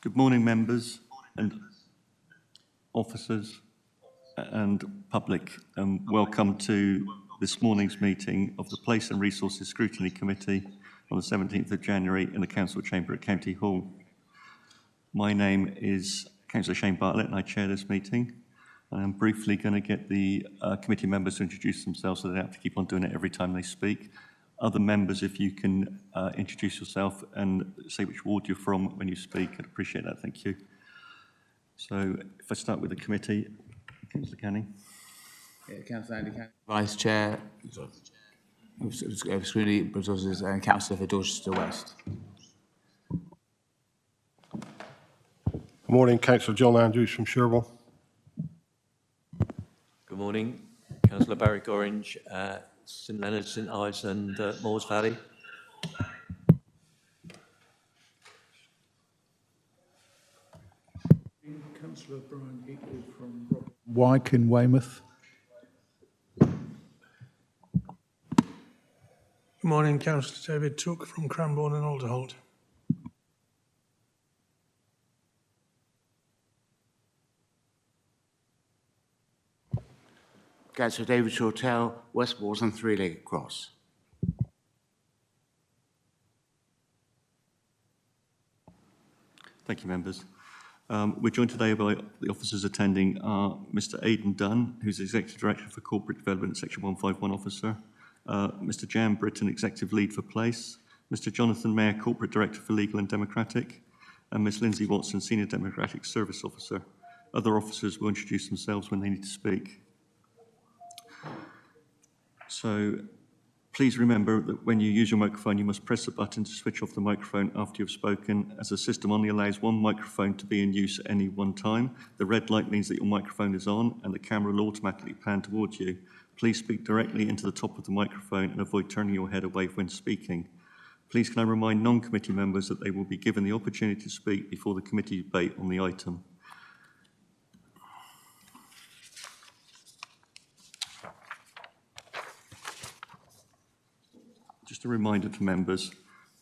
Good morning, members and officers and public, and welcome to this morning's meeting of the Place and Resources Scrutiny Committee on the 17th of January in the Council Chamber at County Hall. My name is Councillor Shane Bartlett and I chair this meeting. I'm briefly going to get the committee members to introduce themselves so they don't have to keep on doing it every time they speak. Other members, if you can introduce yourself and say which ward you're from when you speak, I'd appreciate that, thank you. So if I start with the committee, Councillor Canning. Yeah, Councillor Andy Canning. Vice Chair of Scrutiny Resources and Councillor for Dorchester West. Good morning, Councillor John Andrews from Sherwell. Good morning, Councillor Barry Gorringe, St Leonard, St Ives and Moors Valley. Councillor Brian Heatley from Wyke in Weymouth. Good morning, Councillor David Took from Cranbourne and Alderholt. Councillor David Shortell, West Moors and Three-Legged Cross. Thank you, members. We're joined today by the officers attending are Mr. Aidan Dunn, who's Executive Director for Corporate Development, Section 151 Officer, Mr. Jan Britton, Executive Lead for Place, Mr. Jonathan Mayer, Corporate Director for Legal and Democratic, and Ms. Lindsay Watson, Senior Democratic Service Officer. Other officers will introduce themselves when they need to speak. So please remember that when you use your microphone, you must press a button to switch off the microphone after you've spoken, as the system only allows one microphone to be in use at any one time. The red light means that your microphone is on and the camera will automatically pan towards you. Please speak directly into the top of the microphone and avoid turning your head away when speaking. Please can I remind non-committee members that they will be given the opportunity to speak before the committee debate on the item. Just a reminder to members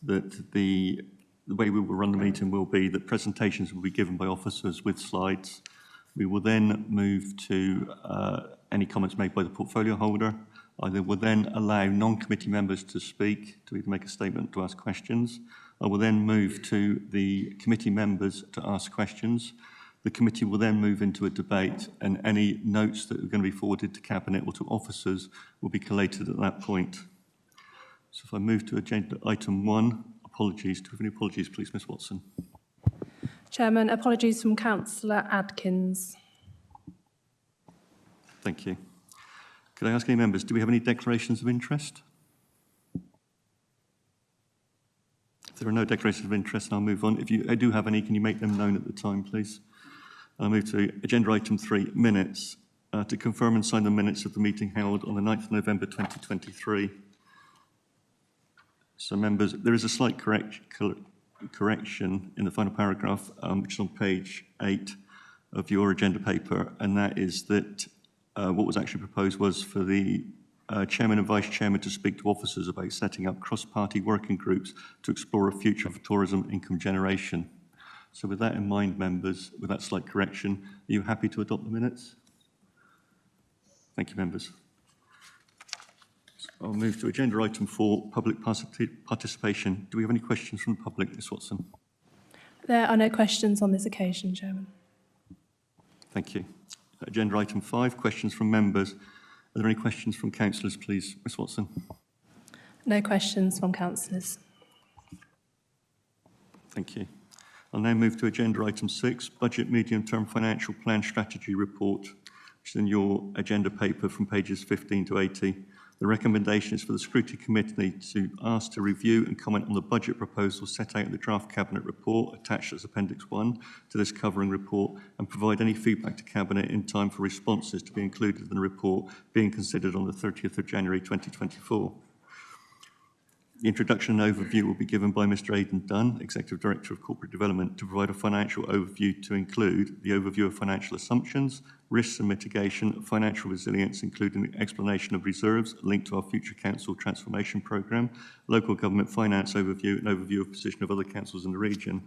that the way we will run the meeting will be that presentations will be given by officers with slides. We will then move to any comments made by the portfolio holder. I will then allow non-committee members to speak, to either make a statement, to ask questions. I will then move to the committee members to ask questions. The committee will then move into a debate, and any notes that are going to be forwarded to Cabinet or to officers will be collated at that point. So if I move to agenda item 1, apologies. Do we have any apologies, please, Ms. Watson? Chairman, apologies from Councillor Adkins. Thank you. Could I ask any members, do we have any declarations of interest? If there are no declarations of interest, I'll move on. If you do have any, can you make them known at the time, please? I'll move to agenda item 3, minutes, to confirm and sign the minutes of the meeting held on the 9th of November 2023. So members, there is a slight correction in the final paragraph, which is on page 8 of your agenda paper, and that is that what was actually proposed was for the Chairman and Vice Chairman to speak to officers about setting up cross-party working groups to explore a future for tourism income generation. So with that in mind, members, with that slight correction, are you happy to adopt the minutes? Thank you, members. I'll move to agenda item 4, public participation. Do we have any questions from the public, Ms. Watson? There are no questions on this occasion, Chairman. Thank you. Agenda item 5, questions from members. Are there any questions from councillors, please, Ms. Watson? No questions from councillors. Thank you. I'll now move to agenda item 6, budget medium-term financial plan strategy report, which is in your agenda paper from pages 15 to 80. The recommendation is for the Scrutiny Committee to ask to review and comment on the budget proposal set out in the draft Cabinet report attached as Appendix 1 to this covering report and provide any feedback to Cabinet in time for responses to be included in the report being considered on the 30th of January 2024. The introduction and overview will be given by Mr. Aidan Dunn, Executive Director of Corporate Development, to provide a financial overview to include the overview of financial assumptions, risks and mitigation, financial resilience, including the explanation of reserves linked to our future council transformation programme, local government finance overview, and overview of position of other councils in the region.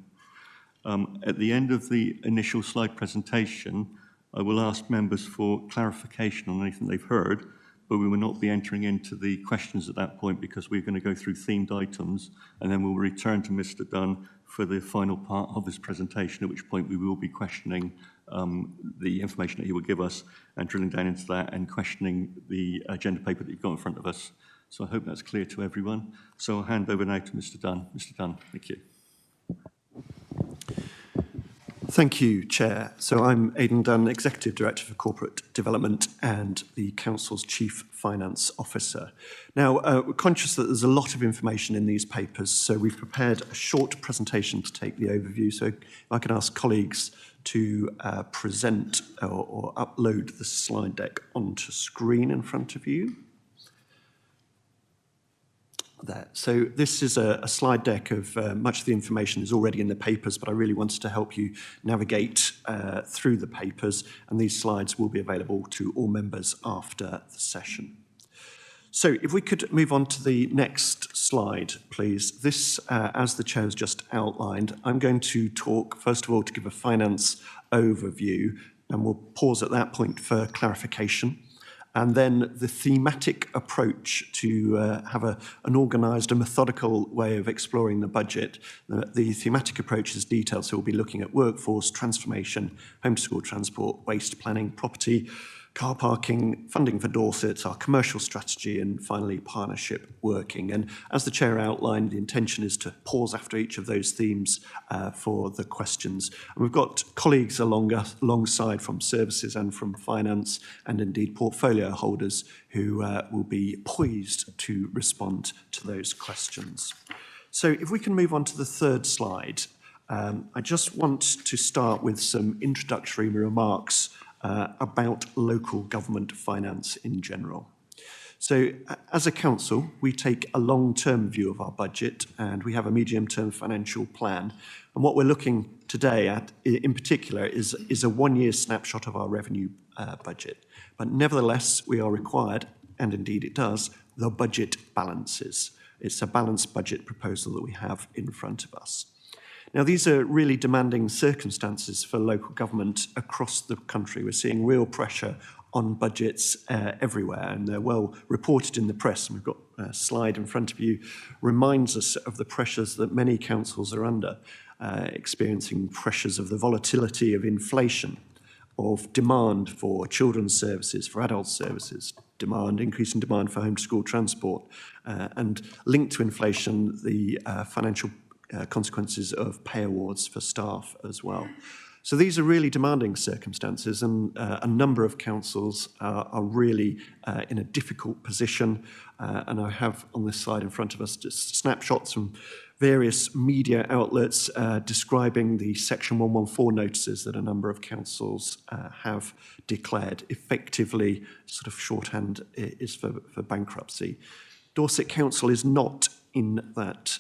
At the end of the initial slide presentation, I will ask members for clarification on anything they've heard, but we will not be entering into the questions at that point because we're going to go through themed items, and then we'll return to Mr. Dunn for the final part of his presentation, at which point we will be questioning the information that he will give us and drilling down into that and questioning the agenda paper that you've got in front of us. So I hope that's clear to everyone. So I'll hand over now to Mr. Dunn. Mr. Dunn, thank you. Thank you, Chair. So I'm Aidan Dunn, Executive Director for Corporate Development and the Council's Chief Finance Officer. Now, we're conscious that there's a lot of information in these papers, so we've prepared a short presentation to take the overview. So if I can ask colleagues to present or upload the slide deck onto screen in front of you. There. So this is a slide deck of much of the information is already in the papers, but I really wanted to help you navigate through the papers, and these slides will be available to all members after the session. So if we could move on to the next slide, please. This, as the Chair has just outlined, I'm going to talk, first of all, to give a finance overview, and we'll pause at that point for clarification. And then the thematic approach to have an organised and methodical way of exploring the budget. The thematic approach is detailed, so we'll be looking at workforce, transformation, home-to-school transport, waste planning, property, car parking, funding for Dorset, our commercial strategy, and finally partnership working. And as the Chair outlined, the intention is to pause after each of those themes for the questions. And we've got colleagues alongside from services and from finance, and indeed portfolio holders who will be poised to respond to those questions. So if we can move on to the third slide, I just want to start with some introductory remarks about local government finance in general. So as a council, we take a long-term view of our budget, and we have a medium-term financial plan. And what we're looking today at in particular is a one-year snapshot of our revenue budget. But nevertheless, we are required, and indeed it does, the budget balances. It's a balanced budget proposal that we have in front of us. Now, these are really demanding circumstances for local government across the country. We're seeing real pressure on budgets everywhere, and they're well reported in the press. And we've got a slide in front of you, reminds us of the pressures that many councils are under, experiencing pressures of the volatility of inflation, of demand for children's services, for adult services, increasing demand for home-to-school transport, and linked to inflation, the financial consequences of pay awards for staff as well. So these are really demanding circumstances, and a number of councils are really in a difficult position. And I have on this slide in front of us just snapshots from various media outlets describing the Section 114 notices that a number of councils have declared. Effectively, sort of shorthand is for bankruptcy. Dorset Council is not in that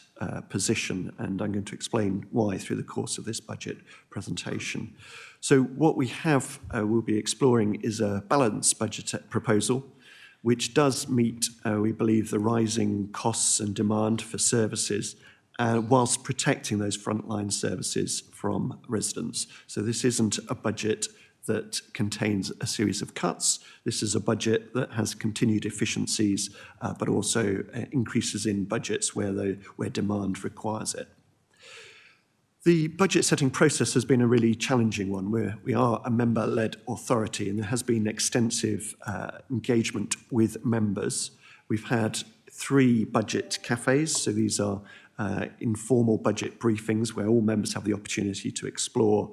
position, and I'm going to explain why through the course of this budget presentation. So what we have, we'll be exploring is a balanced budget proposal, which does meet, we believe, the rising costs and demand for services, whilst protecting those frontline services from residents. So this isn't a budget that contains a series of cuts. This is a budget that has continued efficiencies, but also increases in budgets where demand requires it. The budget setting process has been a really challenging one. We are a member-led authority, and there has been extensive engagement with members. We've had 3 budget cafes, so these are informal budget briefings where all members have the opportunity to explore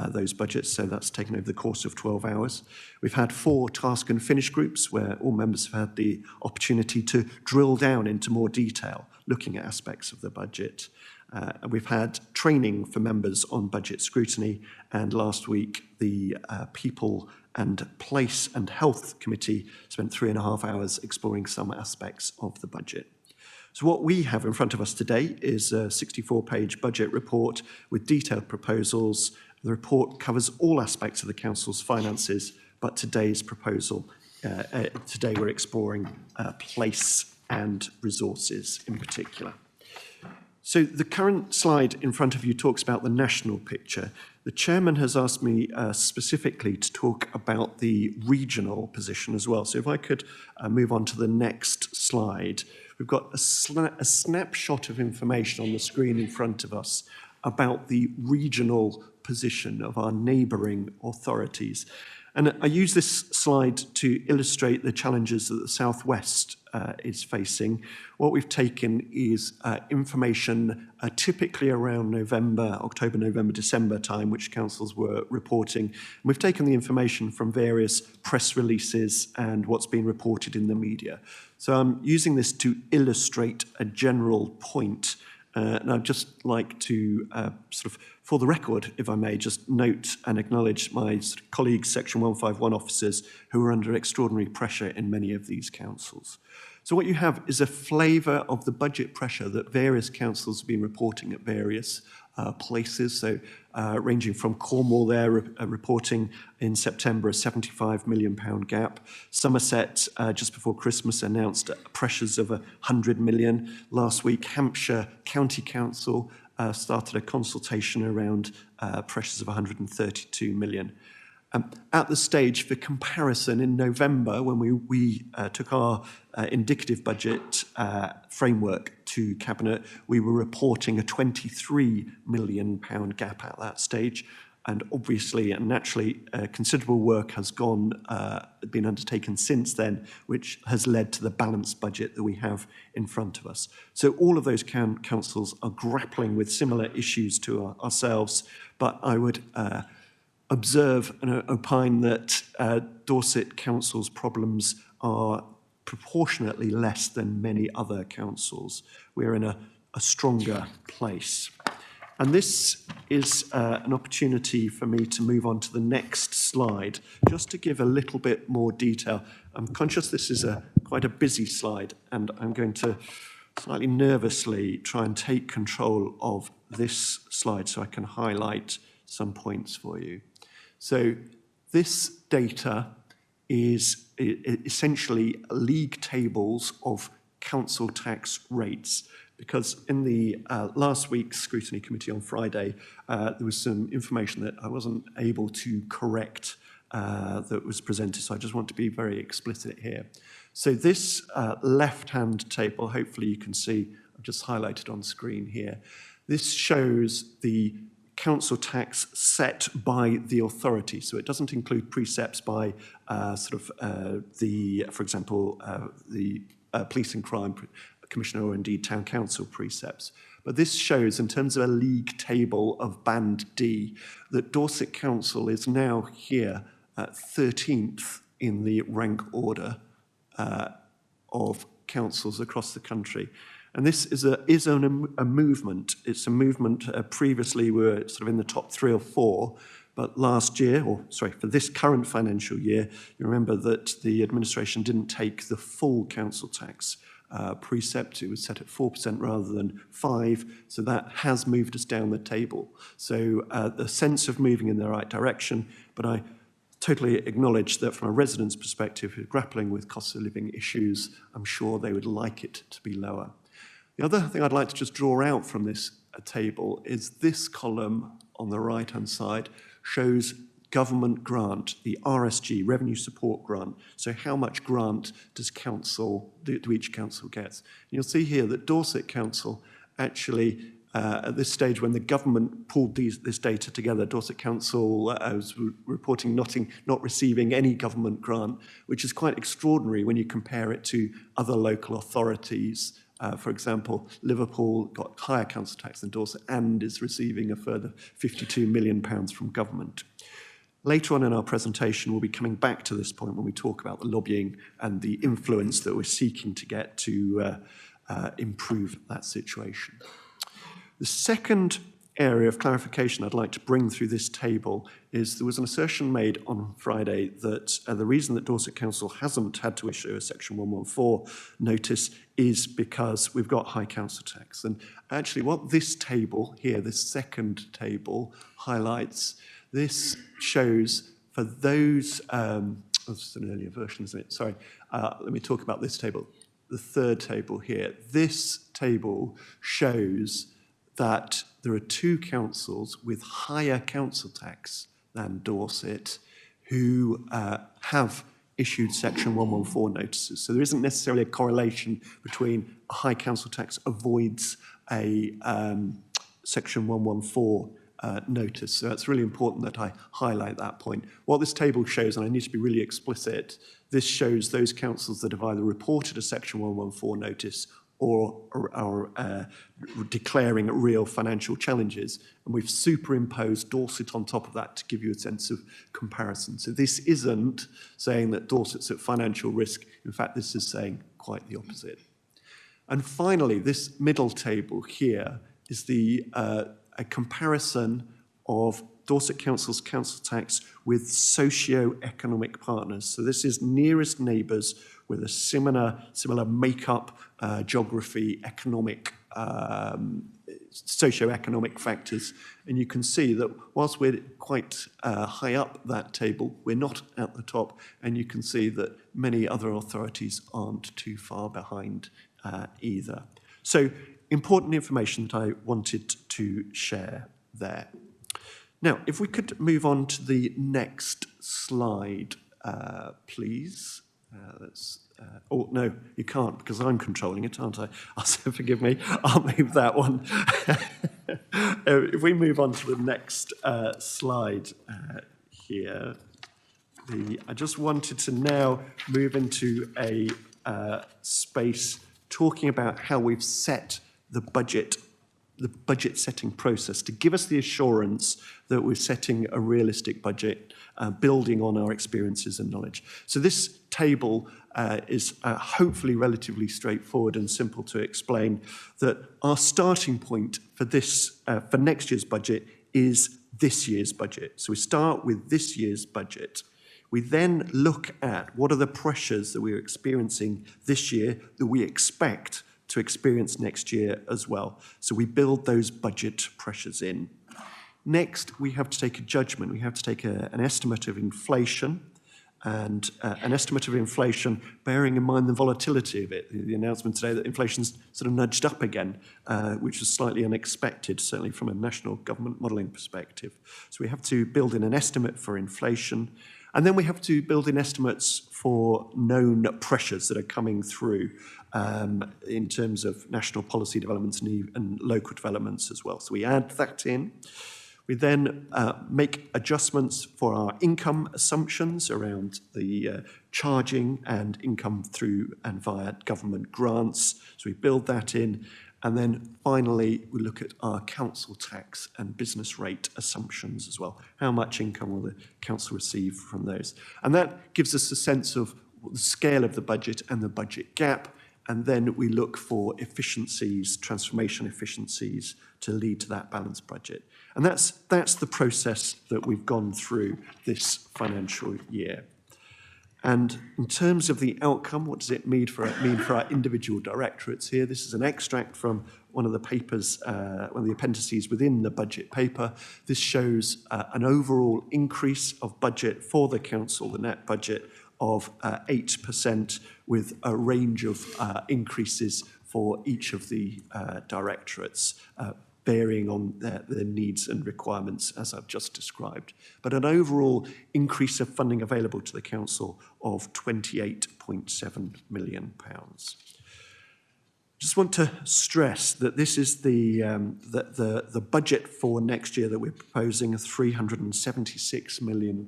those budgets, so that's taken over the course of 12 hours. We've had 4 task and finish groups where all members have had the opportunity to drill down into more detail, looking at aspects of the budget. We've had training for members on budget scrutiny, and last week the People and Place and Health Committee spent 3.5 hours exploring some aspects of the budget. So what we have in front of us today is a 64-page budget report with detailed proposals. The report covers all aspects of the Council's finances, but today's proposal, today we're exploring place and resources in particular. So the current slide in front of you talks about the national picture. The chairman has asked me specifically to talk about the regional position as well. So if I could move on to the next slide. We've got a snapshot of information on the screen in front of us about the regional position of our neighbouring authorities. And I use this slide to illustrate the challenges that the Southwest is facing. What we've taken is information typically around October, November, December time, which councils were reporting. And we've taken the information from various press releases and what's been reported in the media. So I'm using this to illustrate a general point. And I'd just like to sort of, for the record, if I may, just note and acknowledge my sort of colleagues, Section 151 officers, who are under extraordinary pressure in many of these councils. So what you have is a flavour of the budget pressure that various councils have been reporting at various places. So ranging from Cornwall there, reporting in September a £75 million gap. Somerset, just before Christmas, announced pressures of 100 million. Last week, Hampshire County Council started a consultation around pressures of 132 million. At the stage for comparison in November, when we took our indicative budget framework to Cabinet, we were reporting a £23 million gap at that stage. And obviously and naturally, considerable work has been undertaken since then, which has led to the balanced budget that we have in front of us. So all of those councils are grappling with similar issues to ourselves, but I would observe and opine that Dorset Council's problems are proportionately less than many other councils. We're in a stronger place. And this is an opportunity for me to move on to the next slide, just to give a little bit more detail. I'm conscious this is quite a busy slide, and I'm going to slightly nervously try and take control of this slide so I can highlight some points for you. So this data is essentially league tables of council tax rates, because in the last week's Scrutiny Committee on Friday, there was some information that I wasn't able to correct that was presented, so I just want to be very explicit here. So this left-hand table, hopefully you can see, I've just highlighted on screen here, this shows the council tax set by the authority. So it doesn't include precepts by for example, the police and crime commissioner or indeed town council precepts. But this shows, in terms of a league table of Band D, that Dorset Council is now here at 13th in the rank order of councils across the country. And this is a movement. It's a movement. Previously, we were sort of in the top 3 or 4, but last year, for this current financial year, you remember that the administration didn't take the full council tax precept. It was set at 4% rather than 5%, so that has moved us down the table. So the sense of moving in the right direction, but I totally acknowledge that from a resident's perspective, who are grappling with cost of living issues, I'm sure they would like it to be lower. The other thing I'd like to just draw out from this table is this column on the right-hand side shows government grant, the RSG, Revenue Support Grant. So how much grant does each council gets? And you'll see here that Dorset Council actually, at this stage when the government pulled this data together, Dorset Council was reporting not receiving any government grant, which is quite extraordinary when you compare it to other local authorities. For example, Liverpool got higher council tax than Dorset and is receiving a further £52 million from government. Later on in our presentation, we'll be coming back to this point when we talk about the lobbying and the influence that we're seeking to get to improve that situation. The second area of clarification I'd like to bring through this table is there was an assertion made on Friday that the reason that Dorset Council hasn't had to issue a Section 114 notice is because we've got high council tax. And actually what this table here, this second table, highlights, this shows for those, this is an earlier version, isn't it? Sorry, let me talk about this table. the third table here. This table shows that there are two councils with higher council tax than Dorset who have issued Section 114 notices. So there isn't necessarily a correlation between a high council tax avoids a Section 114 notice. So it's really important that I highlight that point. What this table shows, and I need to be really explicit, this shows those councils that have either reported a Section 114 notice or are declaring real financial challenges. And we've superimposed Dorset on top of that to give you a sense of comparison. So this isn't saying that Dorset's at financial risk. In fact, this is saying quite the opposite. And finally, this middle table here is a comparison of Dorset Council's council tax with socio-economic partners. So this is nearest neighbours with a similar makeup, geography, economic, socio-economic factors. And you can see that whilst we're quite high up that table, we're not at the top. And you can see that many other authorities aren't too far behind either. So important information that I wanted to share there. Now, if we could move on to the next slide, please. Oh, no, you can't because I'm controlling it, aren't I? So forgive me, I'll move that one. If we move on to the next slide here, I just wanted to now move into a space talking about how we've set the budget setting process to give us the assurance that we're setting a realistic budget, building on our experiences and knowledge. So this table is hopefully relatively straightforward and simple to explain, that our starting point for this for next year's budget is this year's budget. So we start with this year's budget. We then look at what are the pressures that we're experiencing this year that we expect to experience next year as well. So we build those budget pressures in. Next, we have to take a judgment. We have to take an estimate of inflation, and an estimate of inflation bearing in mind the volatility of it. The announcement today that inflation's sort of nudged up again, which was slightly unexpected, certainly from a national government modelling perspective. So we have to build in an estimate for inflation, and then we have to build in estimates for known pressures that are coming through in terms of national policy developments and local developments as well. So we add that in. We then make adjustments for our income assumptions around the charging and income through and via government grants. So we build that in. And then finally, we look at our council tax and business rate assumptions as well. How much income will the council receive from those? And that gives us a sense of the scale of the budget and the budget gap. And then we look for efficiencies, transformation efficiencies, to lead to that balanced budget. And that's the process that we've gone through this financial year. And in terms of the outcome, what does it mean for our individual directorates here? This is an extract from one of the papers, one of the appendices within the budget paper. This shows an overall increase of budget for the council, the net budget, of 8%, with a range of increases for each of the directorates, bearing on their needs and requirements as I've just described. But an overall increase of funding available to the council of £28.7 million. Just want to stress that this is the budget for next year that we're proposing, £376 million,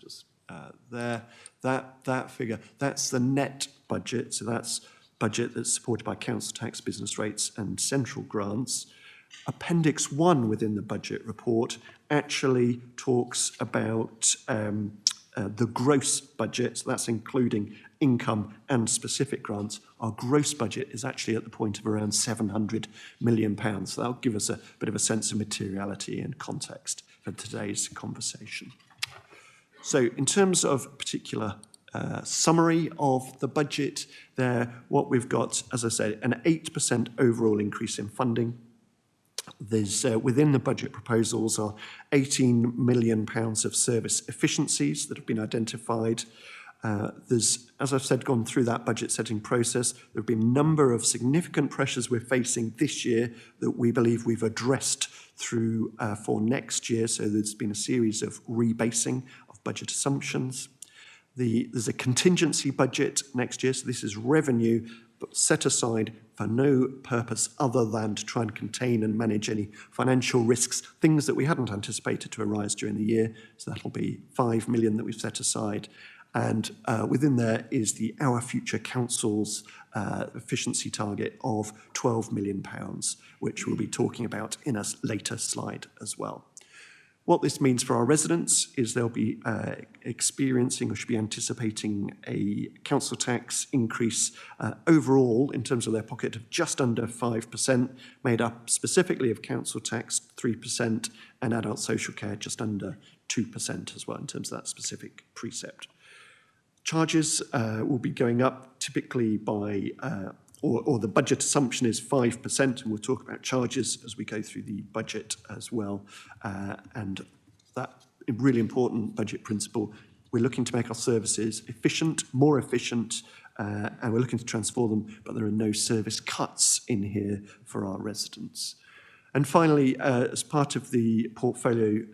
just there. That figure, that's the net budget, so that's budget that's supported by council tax, business rates and central grants. Appendix 1 within the budget report actually talks about the gross budget, so that's including income and specific grants. Our gross budget is actually at the point of around £700 million. So that'll give us a bit of a sense of materiality and context for today's conversation. So in terms of particular summary of the budget there, what we've got, as I say, an 8% overall increase in funding. There's within the budget proposals are £18 million of service efficiencies that have been identified. There's, as I've said, gone through that budget setting process. There have been a number of significant pressures we're facing this year that we believe we've addressed through for next year. So there's been a series of rebasing of budget assumptions. There's a contingency budget next year, so this is revenue, but set aside for no purpose other than to try and contain and manage any financial risks, things that we hadn't anticipated to arise during the year. So that'll be 5 million that we've set aside. And within there is the Our Future Council's efficiency target of £12 million, which we'll be talking about in a later slide as well. What this means for our residents is they'll be experiencing or should be anticipating a council tax increase overall in terms of their pocket of just under 5%, made up specifically of council tax 3% and adult social care just under 2% as well in terms of that specific precept. Charges will be going up typically by or the budget assumption is 5%, and we'll talk about charges as we go through the budget as well. And that really important budget principle, we're looking to make our services efficient, more efficient, and we're looking to transform them, but there are no service cuts in here for our residents. And finally, as part of the portfolio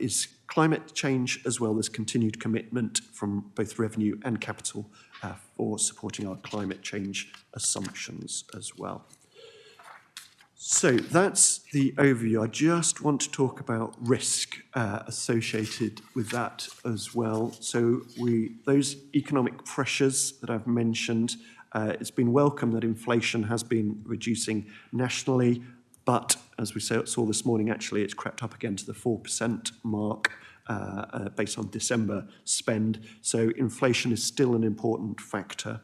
is climate change as well as continued commitment from both revenue and capital for supporting our climate change assumptions as well. So that's the overview. I just want to talk about risk associated with that as well. So those economic pressures that I've mentioned, it's been welcome that inflation has been reducing nationally, but as we saw this morning, actually, it's crept up again to the 4% mark based on December spend. So inflation is still an important factor.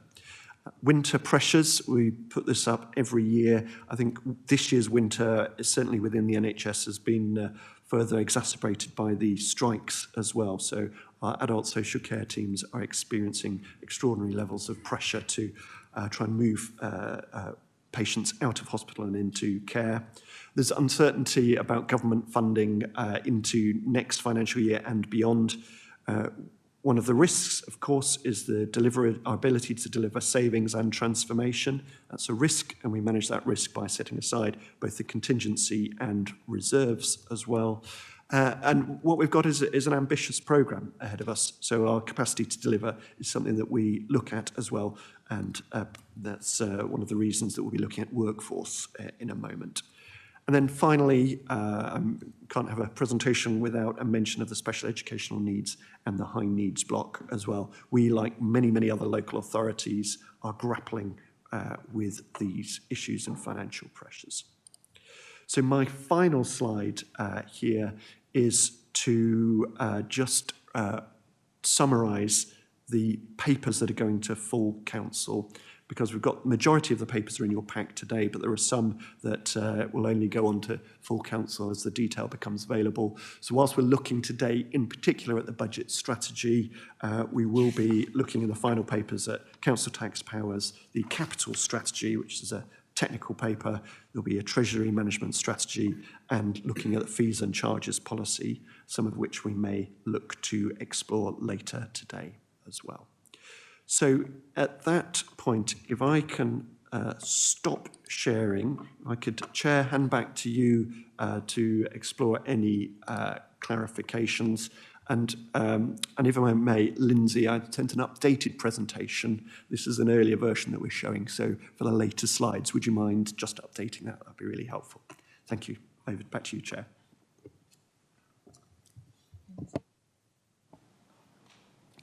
Winter pressures, we put this up every year. I think this year's winter, certainly within the NHS, has been further exacerbated by the strikes as well. So our adult social care teams are experiencing extraordinary levels of pressure to try and move patients out of hospital and into care. There's uncertainty about government funding into next financial year and beyond. One of the risks, of course, is our ability to deliver savings and transformation. That's a risk, and we manage that risk by setting aside both the contingency and reserves as well. And what we've got is an ambitious programme ahead of us. So our capacity to deliver is something that we look at as well. And that's one of the reasons that we'll be looking at workforce in a moment. And then finally, can't have a presentation without a mention of the special educational needs and the high needs block as well. We, like many, many other local authorities, are grappling with these issues and financial pressures. So my final slide here is to just summarise the papers that are going to full council, because we've got the majority of the papers are in your pack today, but there are some that will only go on to full council as the detail becomes available. So whilst we're looking today in particular at the budget strategy, we will be looking in the final papers at council tax powers, the capital strategy, which is a technical paper. There'll be a treasury management strategy and looking at the fees and charges policy, some of which we may look to explore later today as well. So at that point, if I can stop sharing, I could, Chair, hand back to you to explore any clarifications. And if I may, Lindsay, I sent an updated presentation. This is an earlier version that we're showing. So for the later slides, would you mind just updating that? That'd be really helpful. Thank you. Over back to you, Chair.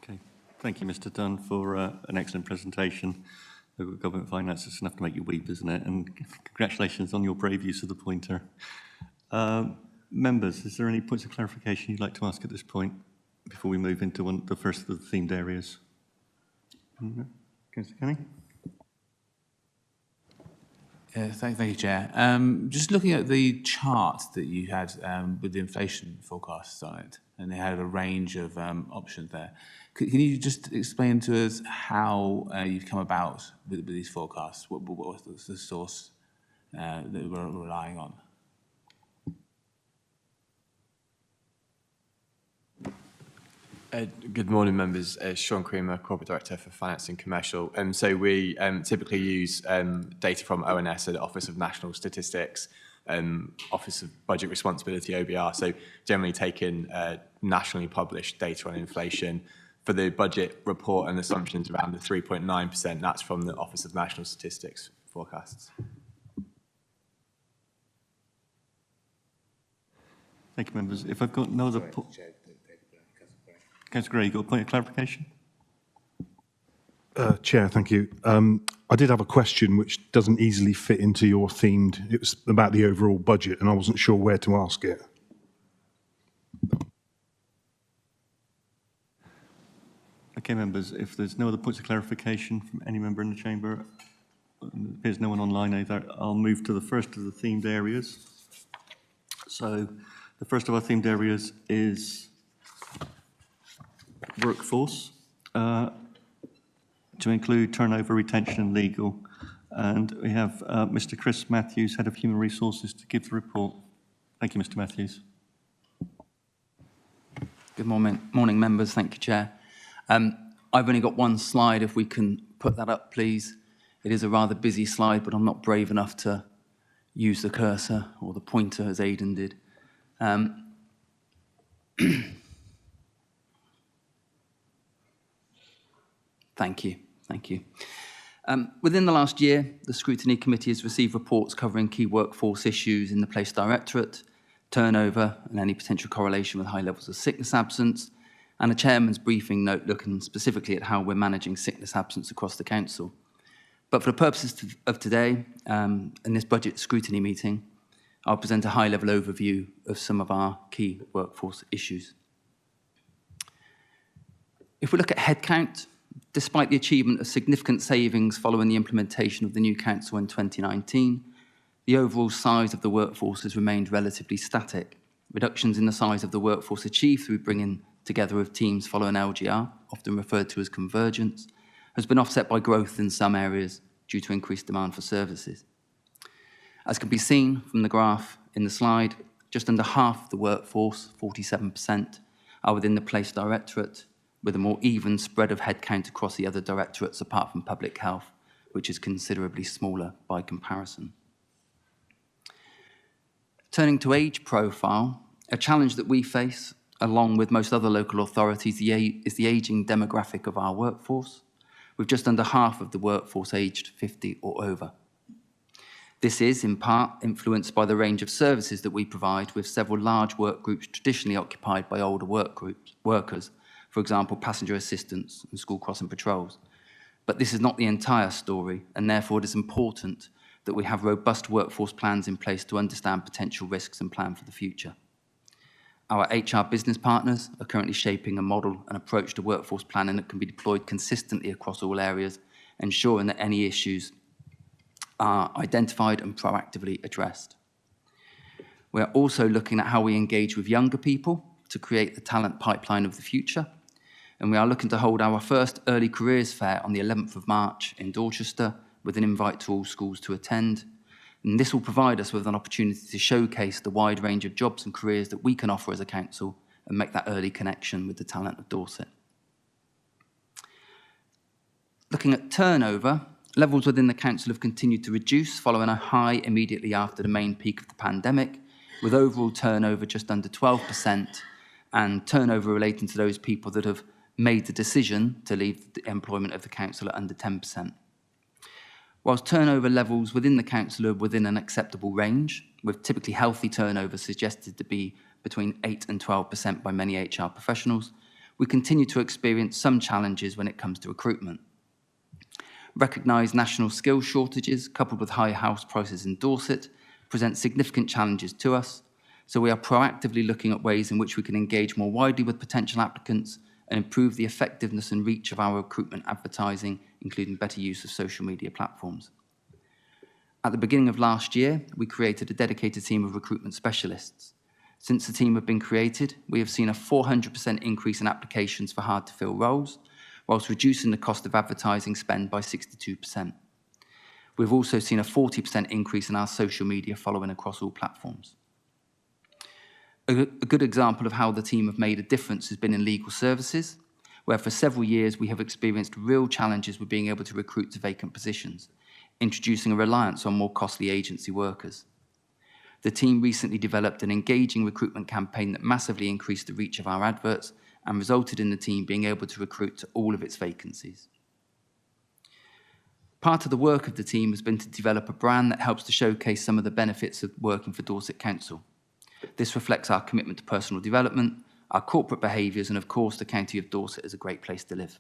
Okay. Thank you, Mr. Dunn, for an excellent presentation. Government finance is enough to make you weep, isn't it? And congratulations on your brave use of the pointer. Members, is there any points of clarification you'd like to ask at this point before we move into the first of the themed areas? Councillor Canning? Thank you, Chair. Just looking at the chart that you had with the inflation forecasts on it, and they had a range of options there. Can you just explain to us how you've come about with these forecasts? What was the source that we're relying on? Good morning, members. Sean Creamer, Corporate Director for Finance and Commercial. So we typically use data from ONS, so the Office of National Statistics, Office of Budget Responsibility, OBR. So generally taking nationally published data on inflation. For the budget report and assumptions around the 3.9%, that's from the Office of National Statistics forecasts. Thank you, members. If I've got no other... Councillor Gray, you got a point of clarification? Chair, thank you. I did have a question which doesn't easily fit into your themed. It was about the overall budget, and I wasn't sure where to ask it. Okay, members, if there's no other points of clarification from any member in the chamber, and there appears no one online either, I'll move to the first of the themed areas. So the first of our themed areas is workforce, to include turnover, retention and legal. And we have Mr. Chris Matthews, Head of Human Resources, to give the report. Thank you, Mr. Matthews. Good morning, members. Thank you, Chair. I've only got one slide, if we can put that up, please. It is a rather busy slide, but I'm not brave enough to use the cursor or the pointer as Aidan did. Thank you. Thank you. Within the last year, the Scrutiny Committee has received reports covering key workforce issues in the Police Directorate, turnover and any potential correlation with high levels of sickness absence, and a chairman's briefing note looking specifically at how we're managing sickness absence across the council. But for the purposes of today, in this budget scrutiny meeting, I'll present a high-level overview of some of our key workforce issues. If we look at headcount, despite the achievement of significant savings following the implementation of the new council in 2019, the overall size of the workforce has remained relatively static. Reductions in the size of the workforce achieved through bringing together of teams following LGR, often referred to as convergence, has been offset by growth in some areas due to increased demand for services. As can be seen from the graph in the slide, just under half of the workforce, 47%, are within the Police Directorate, with a more even spread of headcount across the other directorates apart from public health, which is considerably smaller by comparison. Turning to age profile, a challenge that we face, along with most other local authorities, is the ageing demographic of our workforce, with just under half of the workforce aged 50 or over. This is, in part, influenced by the range of services that we provide, with several large work groups traditionally occupied by older workers, for example, passenger assistance and school crossing patrols. But this is not the entire story, and therefore it is important that we have robust workforce plans in place to understand potential risks and plan for the future. Our HR business partners are currently shaping a model and approach to workforce planning that can be deployed consistently across all areas, ensuring that any issues are identified and proactively addressed. We are also looking at how we engage with younger people to create the talent pipeline of the future. And we are looking to hold our first early careers fair on the 11th of March in Dorchester, with an invite to all schools to attend. And this will provide us with an opportunity to showcase the wide range of jobs and careers that we can offer as a council and make that early connection with the talent of Dorset. Looking at turnover, levels within the council have continued to reduce following a high immediately after the main peak of the pandemic, with overall turnover just under 12% and turnover relating to those people that have made the decision to leave the employment of the council at under 10%. Whilst turnover levels within the council are within an acceptable range, with typically healthy turnover suggested to be between 8 and 12% by many HR professionals, we continue to experience some challenges when it comes to recruitment. Recognised national skills shortages, coupled with high house prices in Dorset, present significant challenges to us, so we are proactively looking at ways in which we can engage more widely with potential applicants and improve the effectiveness and reach of our recruitment advertising, including better use of social media platforms. At the beginning of last year, we created a dedicated team of recruitment specialists. Since the team have been created, we have seen a 400% increase in applications for hard-to-fill roles, whilst reducing the cost of advertising spend by 62%. We've also seen a 40% increase in our social media following across all platforms. A good example of how the team have made a difference has been in legal services, where for several years we have experienced real challenges with being able to recruit to vacant positions, introducing a reliance on more costly agency workers. The team recently developed an engaging recruitment campaign that massively increased the reach of our adverts and resulted in the team being able to recruit to all of its vacancies. Part of the work of the team has been to develop a brand that helps to showcase some of the benefits of working for Dorset Council. This reflects our commitment to personal development, our corporate behaviours, and of course the County of Dorset is a great place to live.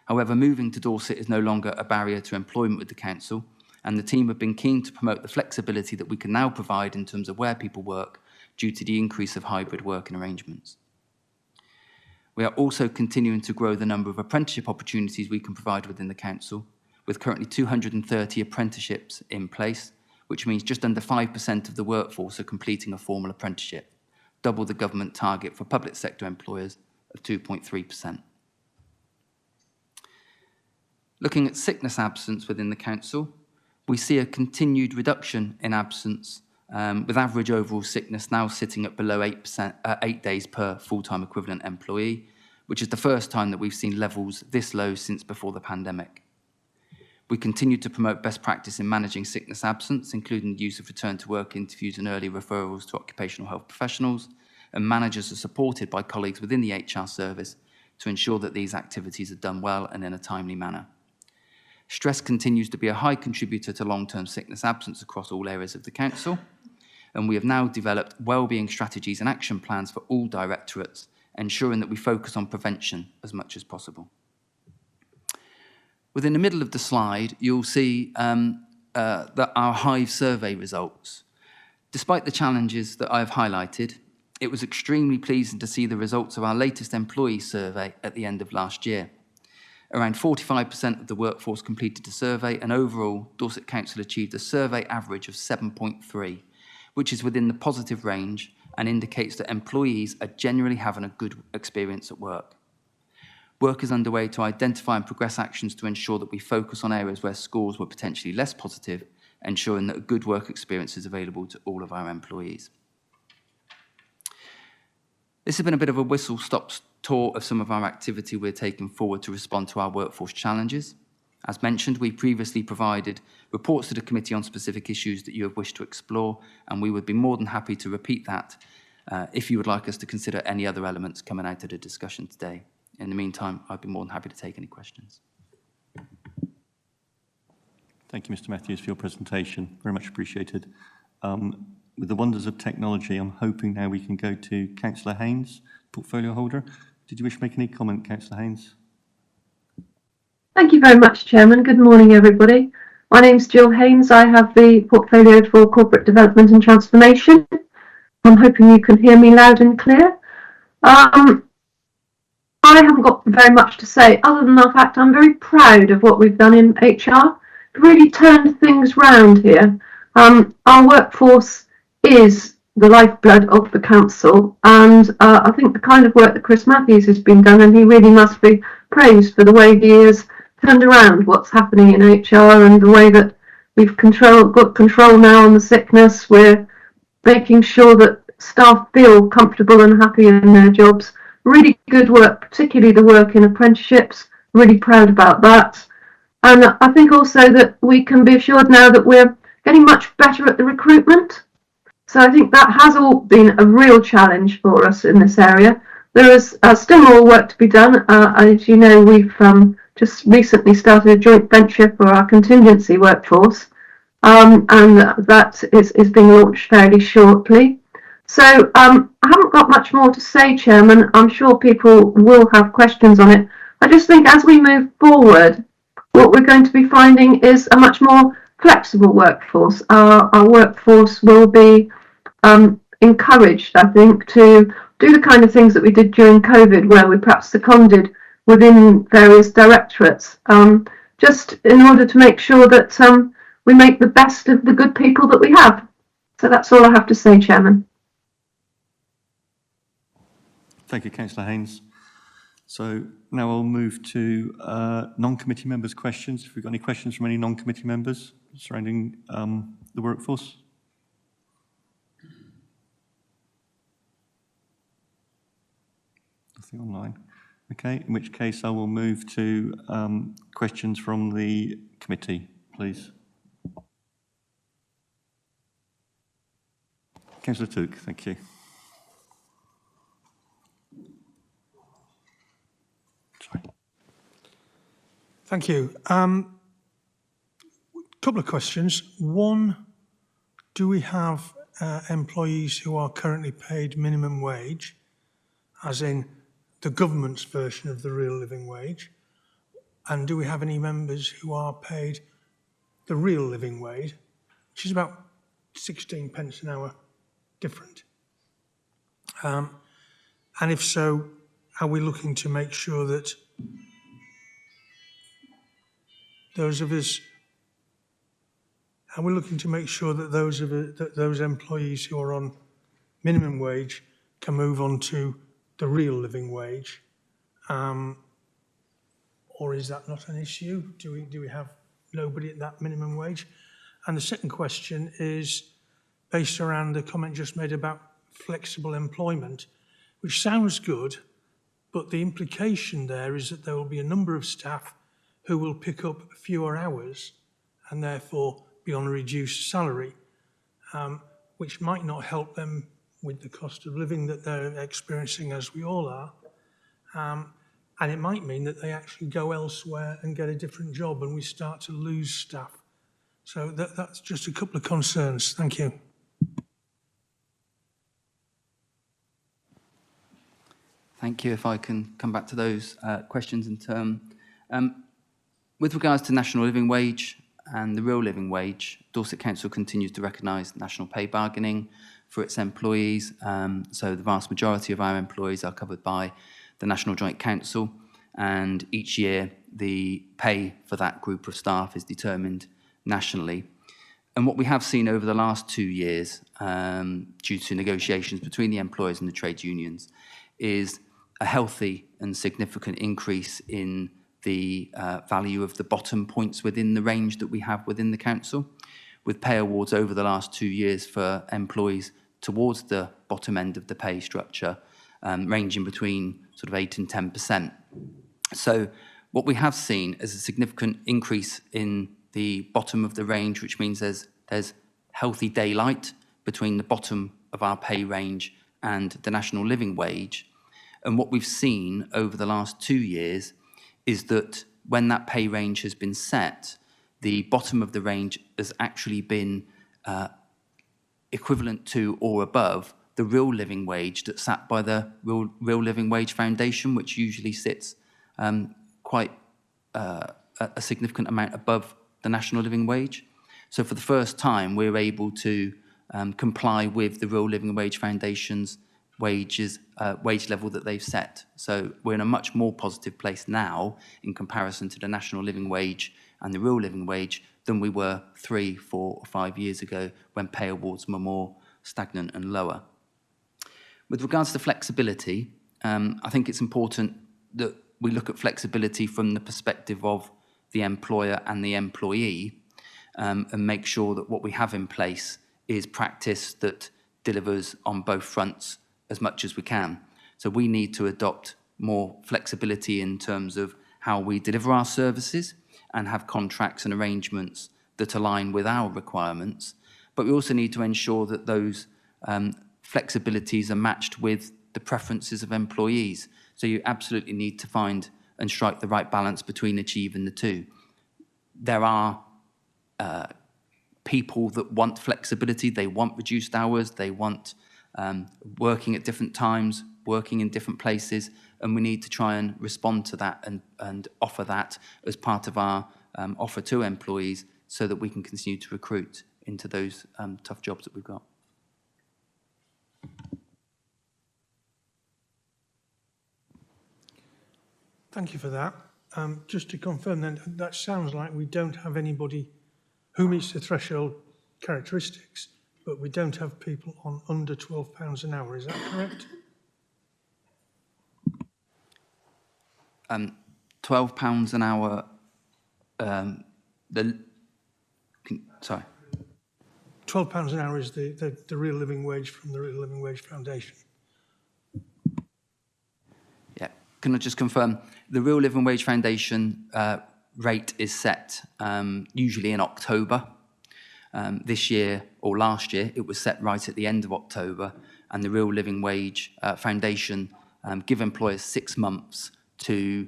However, moving to Dorset is no longer a barrier to employment with the Council, and the team have been keen to promote the flexibility that we can now provide in terms of where people work due to the increase of hybrid working arrangements. We are also continuing to grow the number of apprenticeship opportunities we can provide within the Council, with currently 230 apprenticeships in place, which means just under 5% of the workforce are completing a formal apprenticeship, double the government target for public sector employers of 2.3%. Looking at sickness absence within the Council, we see a continued reduction in absence, with average overall sickness now sitting at below 8 days per full-time equivalent employee, which is the first time that we've seen levels this low since before the pandemic. We continue to promote best practice in managing sickness absence, including the use of return to work interviews and early referrals to occupational health professionals, and managers are supported by colleagues within the HR service to ensure that these activities are done well and in a timely manner. Stress continues to be a high contributor to long-term sickness absence across all areas of the Council, and we have now developed wellbeing strategies and action plans for all directorates, ensuring that we focus on prevention as much as possible. Within the middle of the slide, you'll see that our Hive survey results. Despite the challenges that I've highlighted, it was extremely pleasing to see the results of our latest employee survey at the end of last year. Around 45% of the workforce completed the survey, and overall, Dorset Council achieved a survey average of 7.3, which is within the positive range and indicates that employees are generally having a good experience at work. Work is underway to identify and progress actions to ensure that we focus on areas where scores were potentially less positive, ensuring that a good work experience is available to all of our employees. This has been a bit of a whistle-stop tour of some of our activity we're taking forward to respond to our workforce challenges. As mentioned, we previously provided reports to the committee on specific issues that you have wished to explore, and we would be more than happy to repeat that if you would like us to consider any other elements coming out of the discussion today. In the meantime, I'd be more than happy to take any questions. Thank you, Mr. Matthews, for your presentation. Very much appreciated. With the wonders of technology, I'm hoping now we can go to Councillor Haynes, portfolio holder. Did you wish to make any comment, Councillor Haynes? Thank you very much, Chairman. Good morning, everybody. My name's Jill Haynes. I have the portfolio for corporate development and transformation. I'm hoping you can hear me loud and clear. I haven't got very much to say other than the fact I'm very proud of what we've done in HR. It really turned things round here. Our workforce is the lifeblood of the council, and I think the kind of work that Chris Matthews has been done, and he really must be praised for the way he has turned around what's happening in HR and the way that we've got control now on the sickness. We're making sure that staff feel comfortable and happy in their jobs. Really good work, particularly the work in apprenticeships. Really proud about that. And I think also that we can be assured now that we're getting much better at the recruitment. So I think that has all been a real challenge for us in this area. There is still more work to be done. As you know, we've just recently started a joint venture for our contingency workforce, and that is being launched fairly shortly. So I haven't got much more to say, Chairman. I'm sure people will have questions on it. I just think as we move forward, what we're going to be finding is a much more flexible workforce. Our workforce will be encouraged, I think, to do the kind of things that we did during COVID, where we perhaps seconded within various directorates, just in order to make sure that we make the best of the good people that we have. So that's all I have to say, Chairman. Thank you, Councillor Haynes. So now I'll move to non-committee members' questions. If we've got any questions from any non-committee members surrounding the workforce. Nothing online. Okay, in which case I will move to questions from the committee, please. Councillor Took, thank you. Sorry. Thank you. Couple of questions. One, do we have employees who are currently paid minimum wage, as in the government's version of the real living wage? And do we have any members who are paid the real living wage, which is about 16 pence an hour different? And if so, are we looking to make sure that those employees who are on minimum wage can move on to the real living wage, or is that not an issue? Do we have nobody at that minimum wage? And the second question is based around the comment just made about flexible employment, which sounds good, but the implication there is that there will be a number of staff who will pick up fewer hours and therefore be on a reduced salary, which might not help them with the cost of living that they're experiencing, as we all are. And it might mean that they actually go elsewhere and get a different job and we start to lose staff. So that's just a couple of concerns. Thank you. Thank you. If I can come back to those questions in turn. With regards to national living wage and the real living wage, Dorset Council continues to recognise national pay bargaining for its employees. So the vast majority of our employees are covered by the National Joint Council, and each year the pay for that group of staff is determined nationally. And what we have seen over the last 2 years, due to negotiations between the employers and the trade unions, is a healthy and significant increase in the value of the bottom points within the range that we have within the council, with pay awards over the last 2 years for employees towards the bottom end of the pay structure, ranging between sort of 8 and 10%. So what we have seen is a significant increase in the bottom of the range, which means there's healthy daylight between the bottom of our pay range and the national living wage. And what we've seen over the last 2 years is that when that pay range has been set, the bottom of the range has actually been equivalent to or above the real living wage that's sat by the Real Living Wage Foundation, which usually sits quite a significant amount above the national living wage. So for the first time, we're able to comply with the Real Living Wage Foundation's wage level that they've set. So we're in a much more positive place now in comparison to the national living wage and the real living wage than we were 3, 4 or 5 years ago when pay awards were more stagnant and lower. With regards to flexibility, I think it's important that we look at flexibility from the perspective of the employer and the employee, and make sure that what we have in place is practice that delivers on both fronts as much as we can. So we need to adopt more flexibility in terms of how we deliver our services and have contracts and arrangements that align with our requirements. But we also need to ensure that those flexibilities are matched with the preferences of employees. So you absolutely need to find and strike the right balance between achieving the two. There are people that want flexibility, they want reduced hours, they want working at different times, working in different places, and we need to try and respond to that and offer that as part of our offer to employees so that we can continue to recruit into those tough jobs that we've got. Thank you for that. Just to confirm then, that sounds like we don't have anybody who meets the threshold characteristics, but we don't have people on under £12 an hour. Is that correct? £12 an hour. Sorry. £12 an hour is the real living wage from the Real Living Wage Foundation. Yeah, Can I just confirm, the Real Living Wage Foundation rate is set usually in October. This year, or last year, it was set right at the end of October, and the Real Living Wage Foundation give employers 6 months to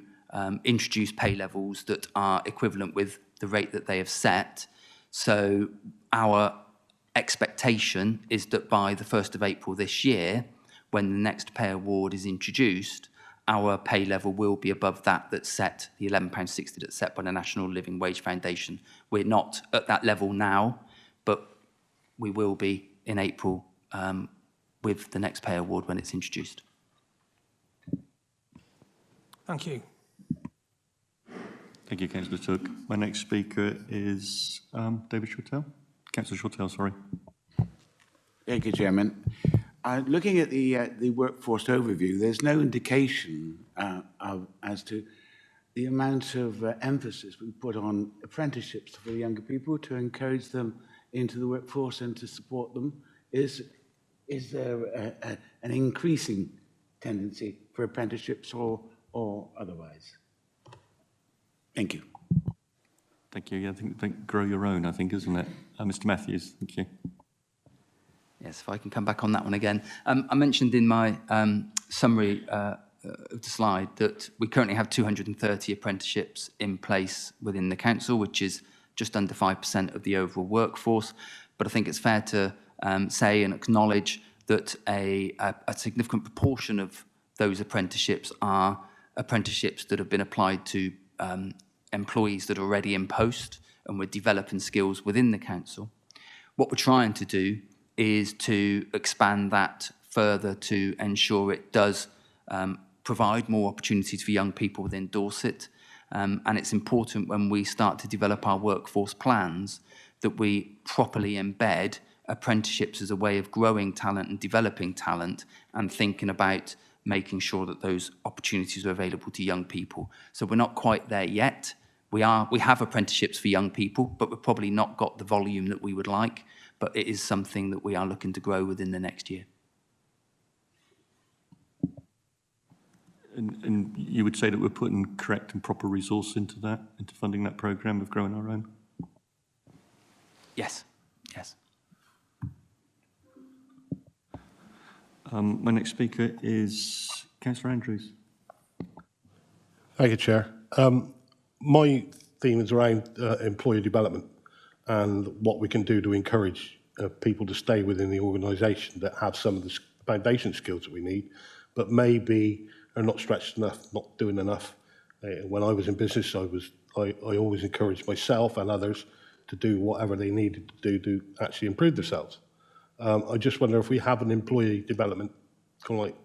introduce pay levels that are equivalent with the rate that they have set. So our expectation is that by the 1st of April this year, when the next pay award is introduced, our pay level will be above that that's set, the £11.60 that's set by the National Living Wage Foundation. We're not at that level now, but we will be in April with the next pay award when it's introduced. Thank you. Thank you, Councillor Took. My next speaker is David Shortell. Councillor Shortell, sorry. Thank you, Chairman. Looking at the workforce overview, there's no indication as to the amount of emphasis we put on apprenticeships for younger people to encourage them into the workforce and to support them. Is there an increasing tendency for apprenticeships or otherwise? Thank you. Thank you. Yeah, I think grow your own, I think, isn't it? Mr. Matthews, thank you. Yes, if I can come back on that one again. I mentioned in my summary of the slide that we currently have 230 apprenticeships in place within the council, which is just under 5% of the overall workforce. But I think it's fair to say and acknowledge that a significant proportion of those apprenticeships are apprenticeships that have been applied to employees that are already in post, and we're developing skills within the council. What we're trying to do is to expand that further to ensure it does provide more opportunities for young people within Dorset. And it's important when we start to develop our workforce plans that we properly embed apprenticeships as a way of growing talent and developing talent and thinking about making sure that those opportunities are available to young people. So we're not quite there yet. We have apprenticeships for young people, but we've probably not got the volume that we would like, but it is something that we are looking to grow within the next year. And you would say that we're putting correct and proper resource into that, into funding that programme of growing our own? Yes, yes. My next speaker is Councillor Andrews. Thank you, Chair. My theme is around employee development and what we can do to encourage people to stay within the organisation that have some of the foundation skills that we need, but maybe are not stretched enough, not doing enough. When I was in business, I always encouraged myself and others to do whatever they needed to do to actually improve themselves. I just wonder if we have an employee development kind of like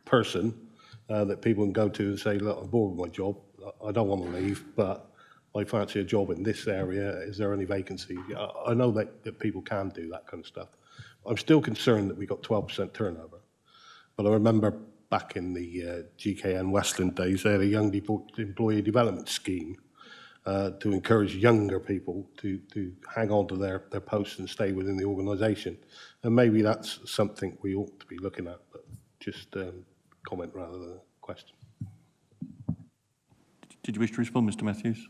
person that people can go to and say, look, I'm bored with my job, I don't want to leave, but I fancy a job in this area, is there any vacancy? I know that people can do that kind of stuff. I'm still concerned that we got 12% turnover, but I remember back in the GKN Westland days, they had a young employee development scheme to encourage younger people to hang on to their posts and stay within the organisation. And maybe that's something we ought to be looking at, but just comment rather than a question. Did you wish to respond, Mr. Matthews?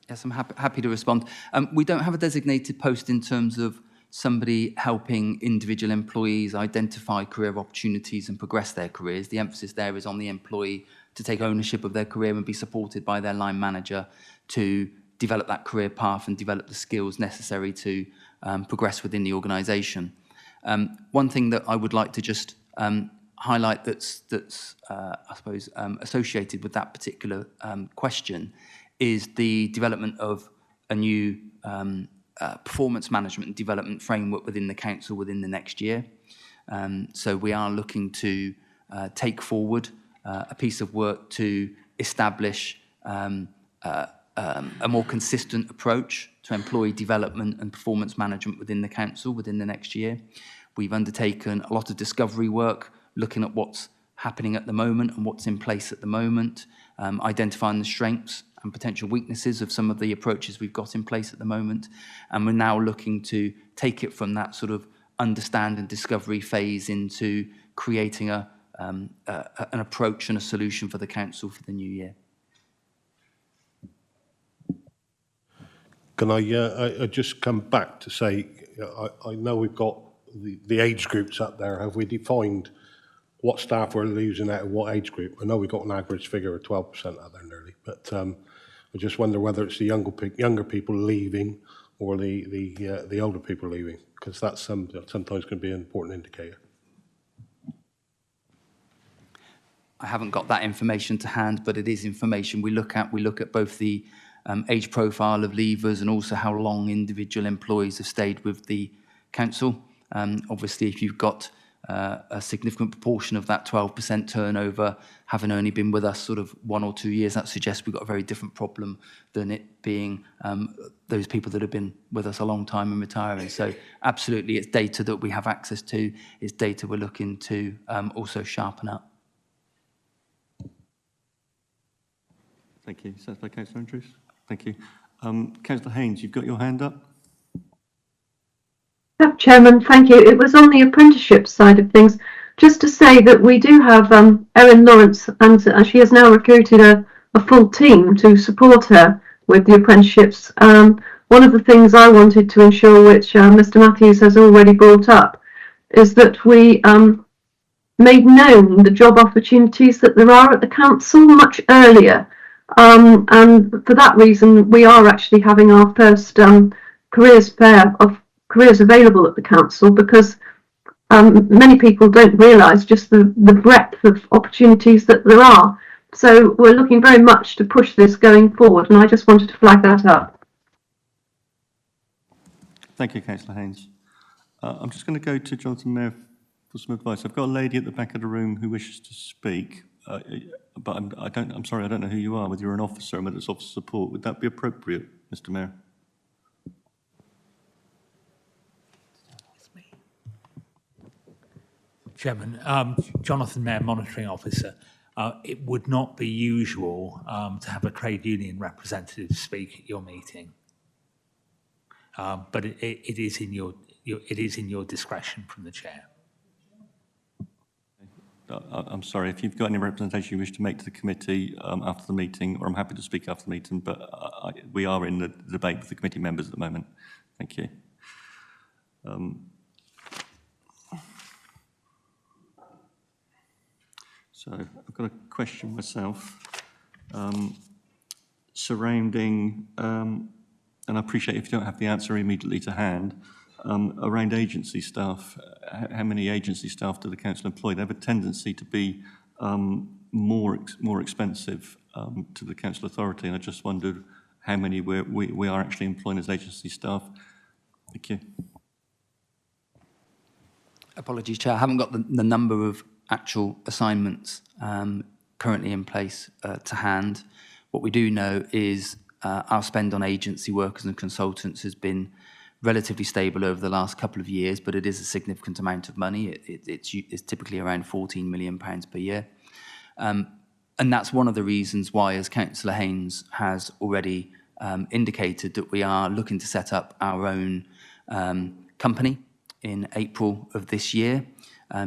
Yes, I'm happy to respond. We don't have a designated post in terms of somebody helping individual employees identify career opportunities and progress their careers. The emphasis there is on the employee to take ownership of their career and be supported by their line manager to develop that career path and develop the skills necessary to progress within the organisation. One thing that I would like to just highlight that's I suppose, associated with that particular question is the development of a new performance management and development framework within the council within the next year. So we are looking to take forward a piece of work to establish a more consistent approach to employee development and performance management within the council within the next year. We've undertaken a lot of discovery work, looking at what's happening at the moment and what's in place at the moment, identifying the strengths and potential weaknesses of some of the approaches we've got in place at the moment. And we're now looking to take it from that sort of understand and discovery phase into creating a an approach and a solution for the council for the new year. Can I just come back to say, I know we've got the age groups up there. Have we defined what staff we're losing out of what age group? I know we've got an average figure of 12% out there nearly, but I just wonder whether it's the younger people leaving or the older people leaving, because that's sometimes can be an important indicator. I haven't got that information to hand, but it is information we look at. We look at both the age profile of leavers and also how long individual employees have stayed with the council. Obviously, if you've got a significant proportion of that 12% turnover having only been with us sort of 1 or 2 years, that suggests we've got a very different problem than it being those people that have been with us a long time and retiring. So absolutely, it's data that we have access to. It's data we're looking to also sharpen up. Thank you. Seconded by Councillor Andrews. Thank you. Councillor Haynes, you've got your hand up. Chairman, thank you. It was on the apprenticeship side of things. Just to say that we do have Erin Lawrence, and she has now recruited a full team to support her with the apprenticeships. One of the things I wanted to ensure, which Mr Matthews has already brought up, is that we made known the job opportunities that there are at the council much earlier. And for that reason, we are actually having our first careers fair of careers available at the council, because many people don't realise just the breadth of opportunities that there are. So we're looking very much to push this going forward, and I just wanted to flag that up. Thank you, Councillor Haynes. I'm just going to go to Jonathan Mayer for some advice. I've got a lady at the back of the room who wishes to speak, but I'm sorry, I don't know who you are, whether you're an officer or whether it's officer support. Would that be appropriate, Mr Mayor? Chairman, Jonathan Mayer, Monitoring Officer. It would not be usual to have a trade union representative speak at your meeting, but it is in your discretion from the chair. I'm sorry, if you've got any representation you wish to make to the committee after the meeting, or I'm happy to speak after the meeting, but we are in the debate with the committee members at the moment. Thank you. So I've got a question myself surrounding, and I appreciate if you don't have the answer immediately to hand, around agency staff. How many agency staff do the council employ? They have a tendency to be more expensive to the council authority, and I just wondered how many we are actually employing as agency staff. Thank you. Apologies, Chair. I haven't got the number of actual assignments currently in place to hand. What we do know is our spend on agency workers and consultants has been relatively stable over the last couple of years, but it is a significant amount of money. It's typically around £14 million per year. And that's one of the reasons why, as Councillor Haynes has already indicated, that we are looking to set up our own company in April of this year,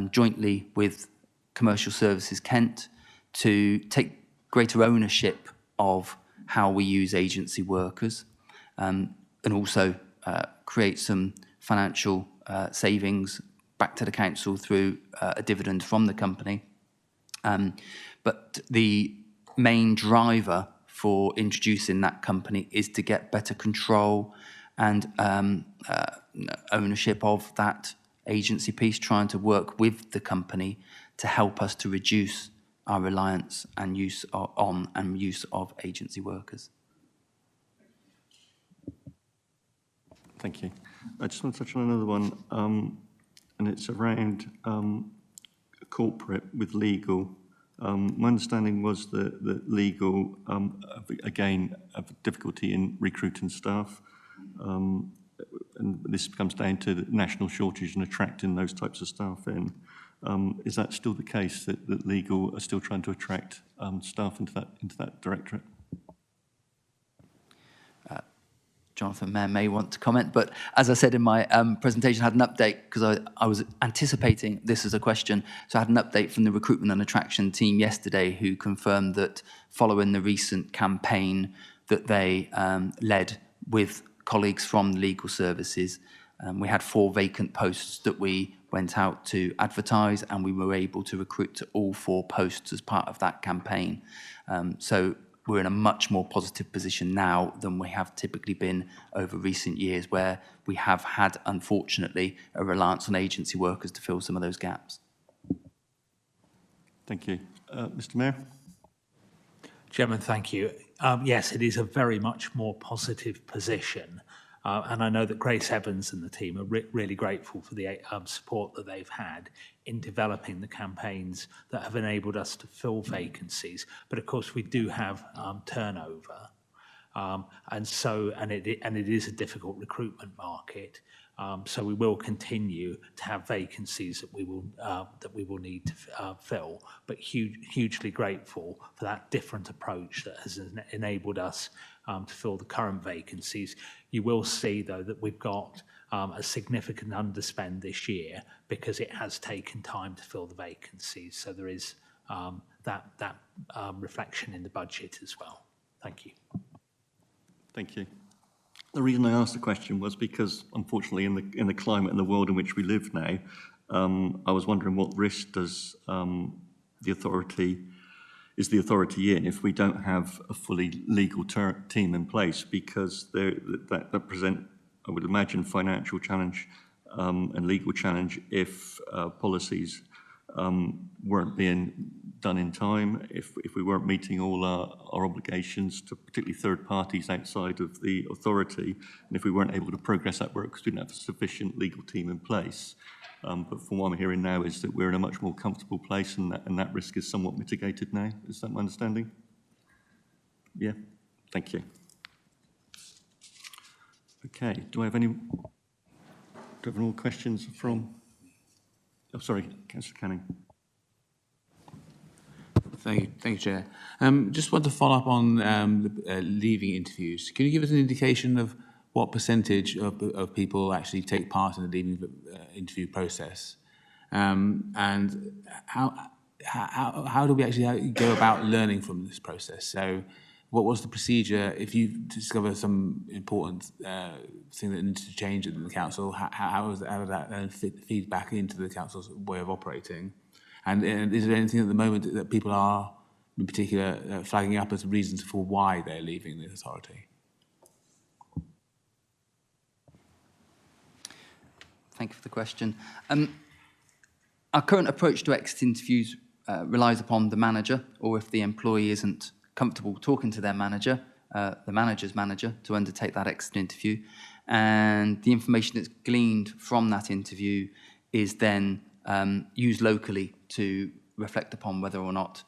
jointly with Commercial Services Kent, to take greater ownership of how we use agency workers, and also create some financial savings back to the council through a dividend from the company. But the main driver for introducing that company is to get better control and ownership of that agency piece, trying to work with the company to help us to reduce our reliance and use of agency workers. Thank you. I just want to touch on another one, and it's around corporate with legal. My understanding was that legal, again, have difficulty in recruiting staff, and this comes down to the national shortage and attracting those types of staff in. Is that still the case, that legal are still trying to attract staff into that directorate? Jonathan Mayer may want to comment, but as I said in my presentation, I had an update because I was anticipating this as a question. So I had an update from the recruitment and attraction team yesterday who confirmed that following the recent campaign that they led with colleagues from the legal services, we had 4 vacant posts that we went out to advertise, and we were able to recruit to all 4 posts as part of that campaign. So we're in a much more positive position now than we have typically been over recent years, where we have had, unfortunately, a reliance on agency workers to fill some of those gaps. Thank you. Mr. Mayor? Chairman, thank you. Yes, it is a very much more positive position. And I know that Grace Evans and the team are really grateful for the support that they've had in developing the campaigns that have enabled us to fill vacancies. But of course, we do have turnover. And it is a difficult recruitment market. So we will continue to have vacancies that we will need to fill, but hugely grateful for that different approach that has enabled us to fill the current vacancies. You will see, though, that we've got a significant underspend this year because it has taken time to fill the vacancies. So there is that reflection in the budget as well. Thank you. Thank you. The reason I asked the question was because, unfortunately, in the climate and the world in which we live now, I was wondering what risk does the authority in if we don't have a fully legal team in place, because that present, I would imagine, financial challenge and legal challenge if policies weren't being done in time, if we weren't meeting all our obligations to particularly third parties outside of the authority, and if we weren't able to progress that work because we didn't have a sufficient legal team in place. But from what I'm hearing now is that we're in a much more comfortable place, and that risk is somewhat mitigated now. Is that my understanding? Yeah, thank you. Okay, do I have any more questions from? Oh, sorry, Councillor Canning. Thank you, Chair. Just want to follow up on the leaving interviews. Can you give us an indication of what percentage of people actually take part in the leaving interview process? And how do we actually go about learning from this process? So what was the procedure if you discover some important thing that needs to change in the council? How does that feed back into the council's way of operating? And is there anything at the moment that people are, in particular, flagging up as reasons for why they're leaving the authority? Thank you for the question. Our current approach to exit interviews relies upon the manager, or if the employee isn't comfortable talking to their manager, the manager's manager, to undertake that exit interview. And the information that's gleaned from that interview is then used locally to reflect upon whether or not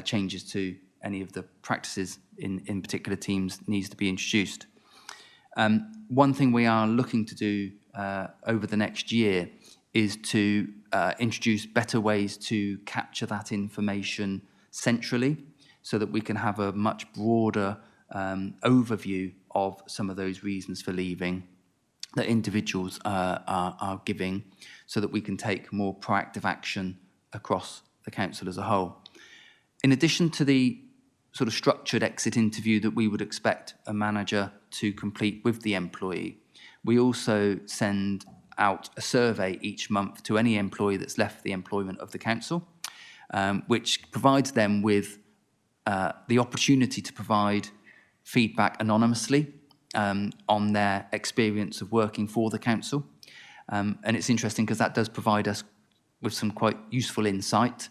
changes to any of the practices in particular teams needs to be introduced. One thing we are looking to do over the next year is to introduce better ways to capture that information centrally, so that we can have a much broader overview of some of those reasons for leaving that individuals are giving, so that we can take more proactive action across the council as a whole. In addition to the sort of structured exit interview that we would expect a manager to complete with the employee, we also send out a survey each month to any employee that's left the employment of the council, which provides them with the opportunity to provide feedback anonymously on their experience of working for the council. And it's interesting because that does provide us with some quite useful insight,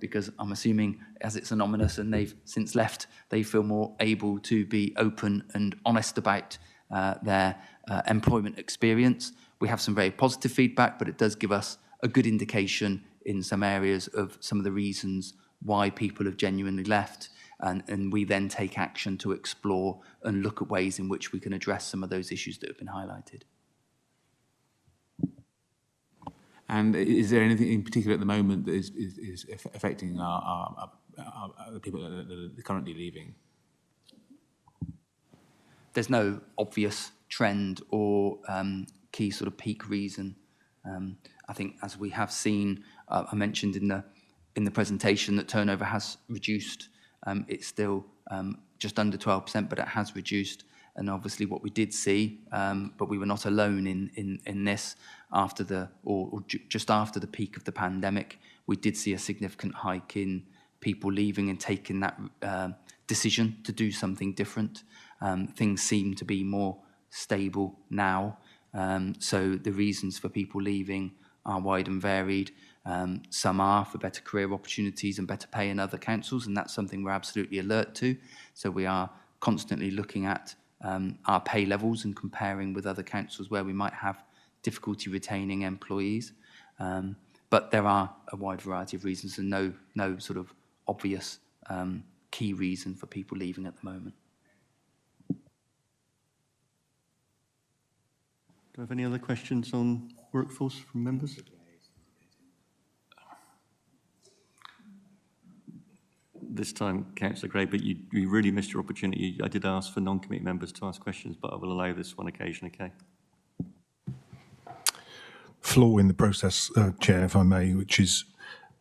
because I'm assuming as it's anonymous and they've since left, they feel more able to be open and honest about their employment experience. We have some very positive feedback, but it does give us a good indication in some areas of some of the reasons why people have genuinely left. And we then take action to explore and look at ways in which we can address some of those issues that have been highlighted. And is there anything in particular at the moment that is affecting the people that are currently leaving? there's no obvious trend or key sort of peak reason. I think, as we have seen, I mentioned in the presentation that turnover has reduced. It's still just under 12%, but it has reduced. And obviously, what we did see, but we were not alone in this, after just after the peak of the pandemic, we did see a significant hike in people leaving and taking that decision to do something different. Things seem to be more stable now. So the reasons for people leaving are wide and varied. Some are for better career opportunities and better pay in other councils, and that's something we're absolutely alert to. So we are constantly looking at our pay levels and comparing with other councils where we might have difficulty retaining employees. But there are a wide variety of reasons, and no sort of obvious key reason for people leaving at the moment. Do I have any other questions on workforce from members? This time, Councillor Gray, but you really missed your opportunity. I did ask for non-committee members to ask questions, but I will allow this one occasion, okay? Flaw in the process, Chair, if I may, which is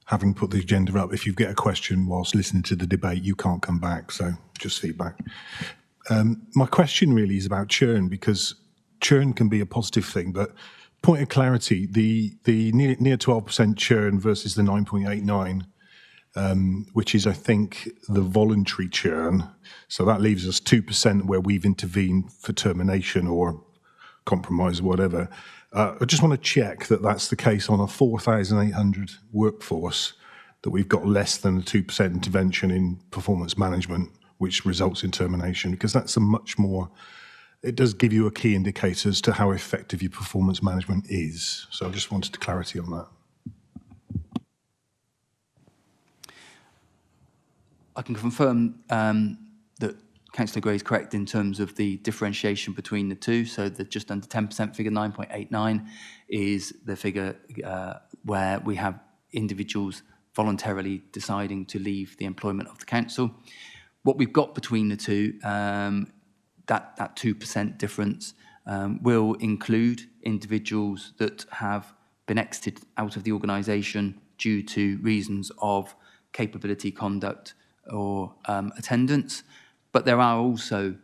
having put the agenda up, if you get a question whilst listening to the debate, you can't come back, so just feedback. My question really is about churn, because churn can be a positive thing, but point of clarity, the near 12% churn versus the 9.89, which is, I think, the voluntary churn. So that leaves us 2% where we've intervened for termination or compromise or whatever. I just want to check that that's the case on a 4,800 workforce, that we've got less than a 2% intervention in performance management, which results in termination, because that's a much more, it does give you a key indicator as to how effective your performance management is. So I just wanted clarity on that. I can confirm that Councillor Gray is correct in terms of the differentiation between the two. So the just under 10% figure, 9.89, is the figure where we have individuals voluntarily deciding to leave the employment of the council. What we've got between the two, that 2% difference, will include individuals that have been exited out of the organisation due to reasons of capability, conduct, or attendance. But there are also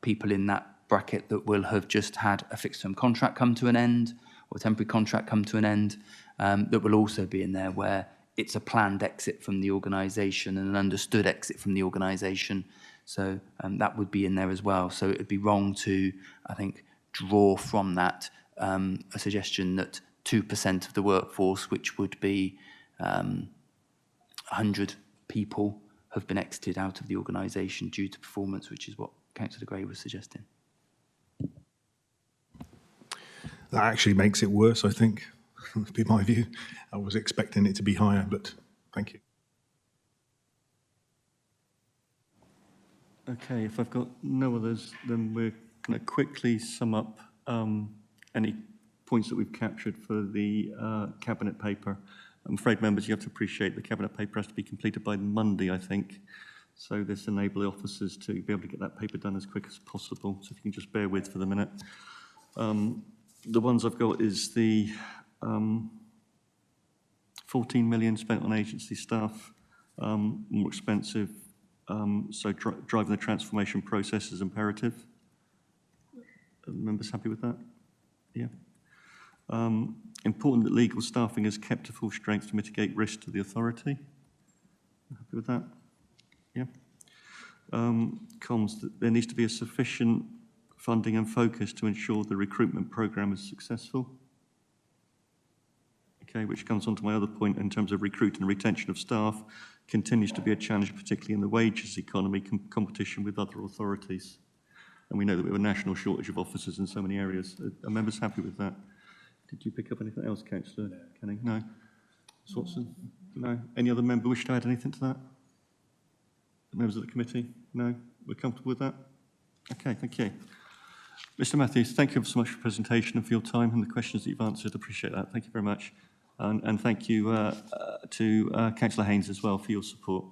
people in that bracket that will have just had a fixed term contract come to an end, or a temporary contract come to an end, that will also be in there, where it's a planned exit from the organisation and an understood exit from the organisation. So that would be in there as well. So it would be wrong to, I think, draw from that a suggestion that 2% of the workforce, which would be 100 people, have been exited out of the organisation due to performance, which is what Councillor Gray was suggesting. That actually makes it worse, I think, would be my view. I was expecting it to be higher, but thank you. Okay, if I've got no others, then we're going to quickly sum up any points that we've captured for the Cabinet paper. I'm afraid, members, you have to appreciate the Cabinet paper has to be completed by Monday, I think. So this enables the officers to be able to get that paper done as quick as possible. So if you can just bear with for the minute. The ones I've got is the 14 million spent on agency staff, more expensive. So driving the transformation process is imperative. Are members happy with that? Yeah. Important that legal staffing is kept to full strength to mitigate risk to the authority. Happy with that? Yeah. Comms, that there needs to be a sufficient funding and focus to ensure the recruitment programme is successful. Okay, which comes on to my other point in terms of recruiting and retention of staff continues to be a challenge, particularly in the wages economy, competition with other authorities. And we know that we have a national shortage of officers in so many areas. Are members happy with that? Did you pick up anything else, Councillor Canning? No. Swatson? No. Any other member wish to add anything to that? Members of the committee? No. We're comfortable with that? Okay, thank you. Mr Matthews, thank you so much for your presentation and for your time and the questions that you've answered. Appreciate that. Thank you very much. And thank you to Councillor Haynes as well for your support.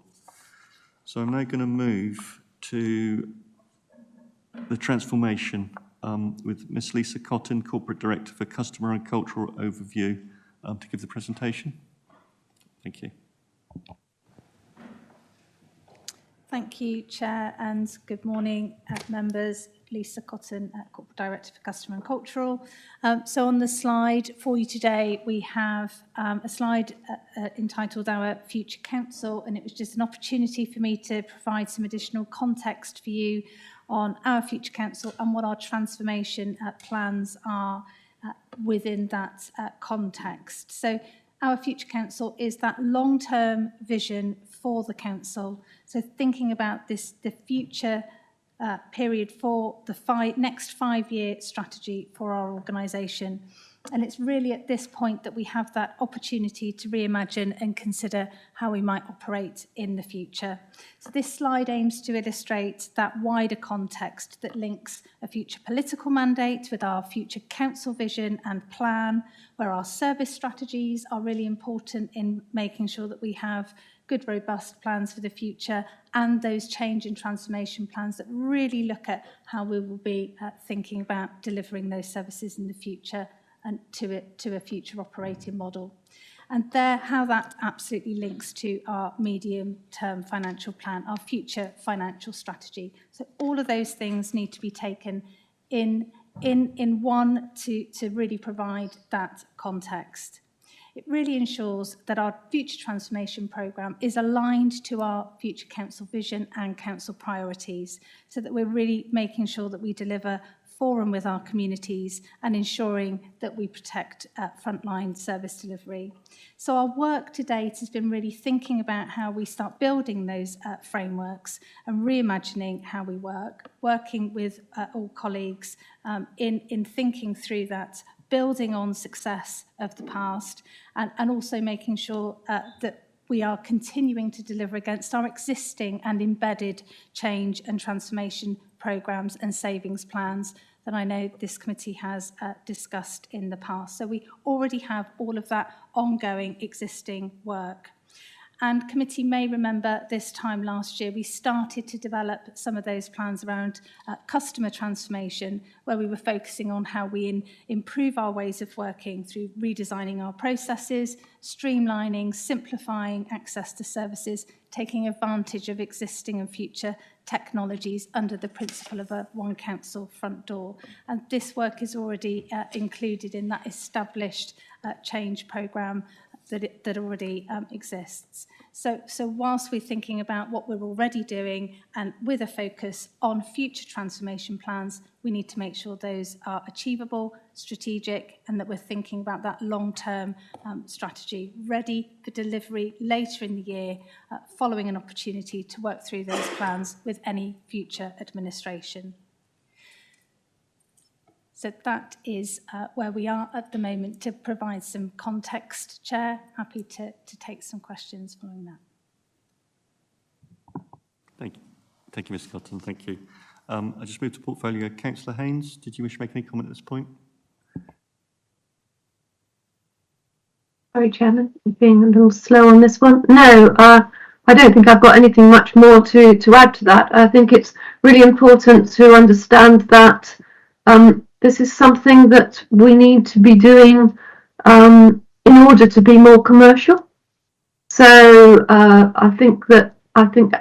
So I'm now going to move to the transformation with Ms. Lisa Cotton, Corporate Director for Customer and Cultural Overview, to give the presentation. Thank you. Thank you, Chair, and good morning, members. Lisa Cotton, Corporate Director for Customer and Cultural. So on the slide for you today, we have a slide entitled Our Future Council, and it was just an opportunity for me to provide some additional context for you on our Future Council and what our transformation plans are within that context. So our Future Council is that long-term vision for the Council. So thinking about the future period for the next 5-year strategy for our organisation. And it's really at this point that we have that opportunity to reimagine and consider how we might operate in the future. So this slide aims to illustrate that wider context that links a future political mandate with our future council vision and plan, where our service strategies are really important in making sure that we have good, robust plans for the future, and those change and transformation plans that really look at how we will be thinking about delivering those services in the future and to a future operating model. And there, how that absolutely links to our medium-term financial plan, our future financial strategy. So all of those things need to be taken in one to really provide that context. It really ensures that our future transformation programme is aligned to our future council vision and council priorities, so that we're really making sure that we deliver for and with our communities and ensuring that we protect frontline service delivery. So our work to date has been really thinking about how we start building those frameworks and reimagining how we work, working with all colleagues in thinking through that, building on success of the past, and also making sure that we are continuing to deliver against our existing and embedded change and transformation programmes and savings plans that I know this committee has discussed in the past. So we already have all of that ongoing existing work. And committee may remember this time last year, we started to develop some of those plans around customer transformation, where we were focusing on how we improve our ways of working through redesigning our processes, streamlining, simplifying access to services, taking advantage of existing and future technologies under the principle of a one council front door. And this work is already included in that established change programme that already exists. So whilst we're thinking about what we're already doing and with a focus on future transformation plans, we need to make sure those are achievable, strategic, and that we're thinking about that long-term strategy, ready for delivery later in the year, following an opportunity to work through those plans with any future administration. So that is where we are at the moment. To provide some context, Chair, happy to take some questions following that. Thank you, Ms Cotton, thank you. I just moved to portfolio. Councillor Haynes, did you wish to make any comment at this point? Sorry, Chairman, I'm being a little slow on this one. No, I don't think I've got anything much more to add to that. I think it's really important to understand that this is something that we need to be doing in order to be more commercial. So I think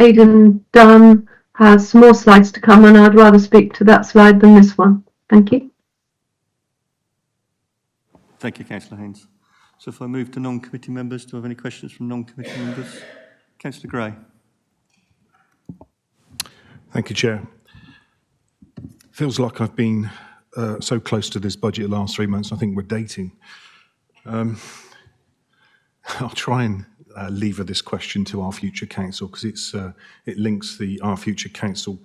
Aidan Dunn has some more slides to come, and I'd rather speak to that slide than this one. Thank you. Thank you, Councillor Haynes. So if I move to non-committee members, do I have any questions from non-committee members? Councillor Gray. Thank you, Chair. Feels like I've been so close to this budget the last 3 months. I think we're dating. I'll try and lever this question to our future council, because it links the our future council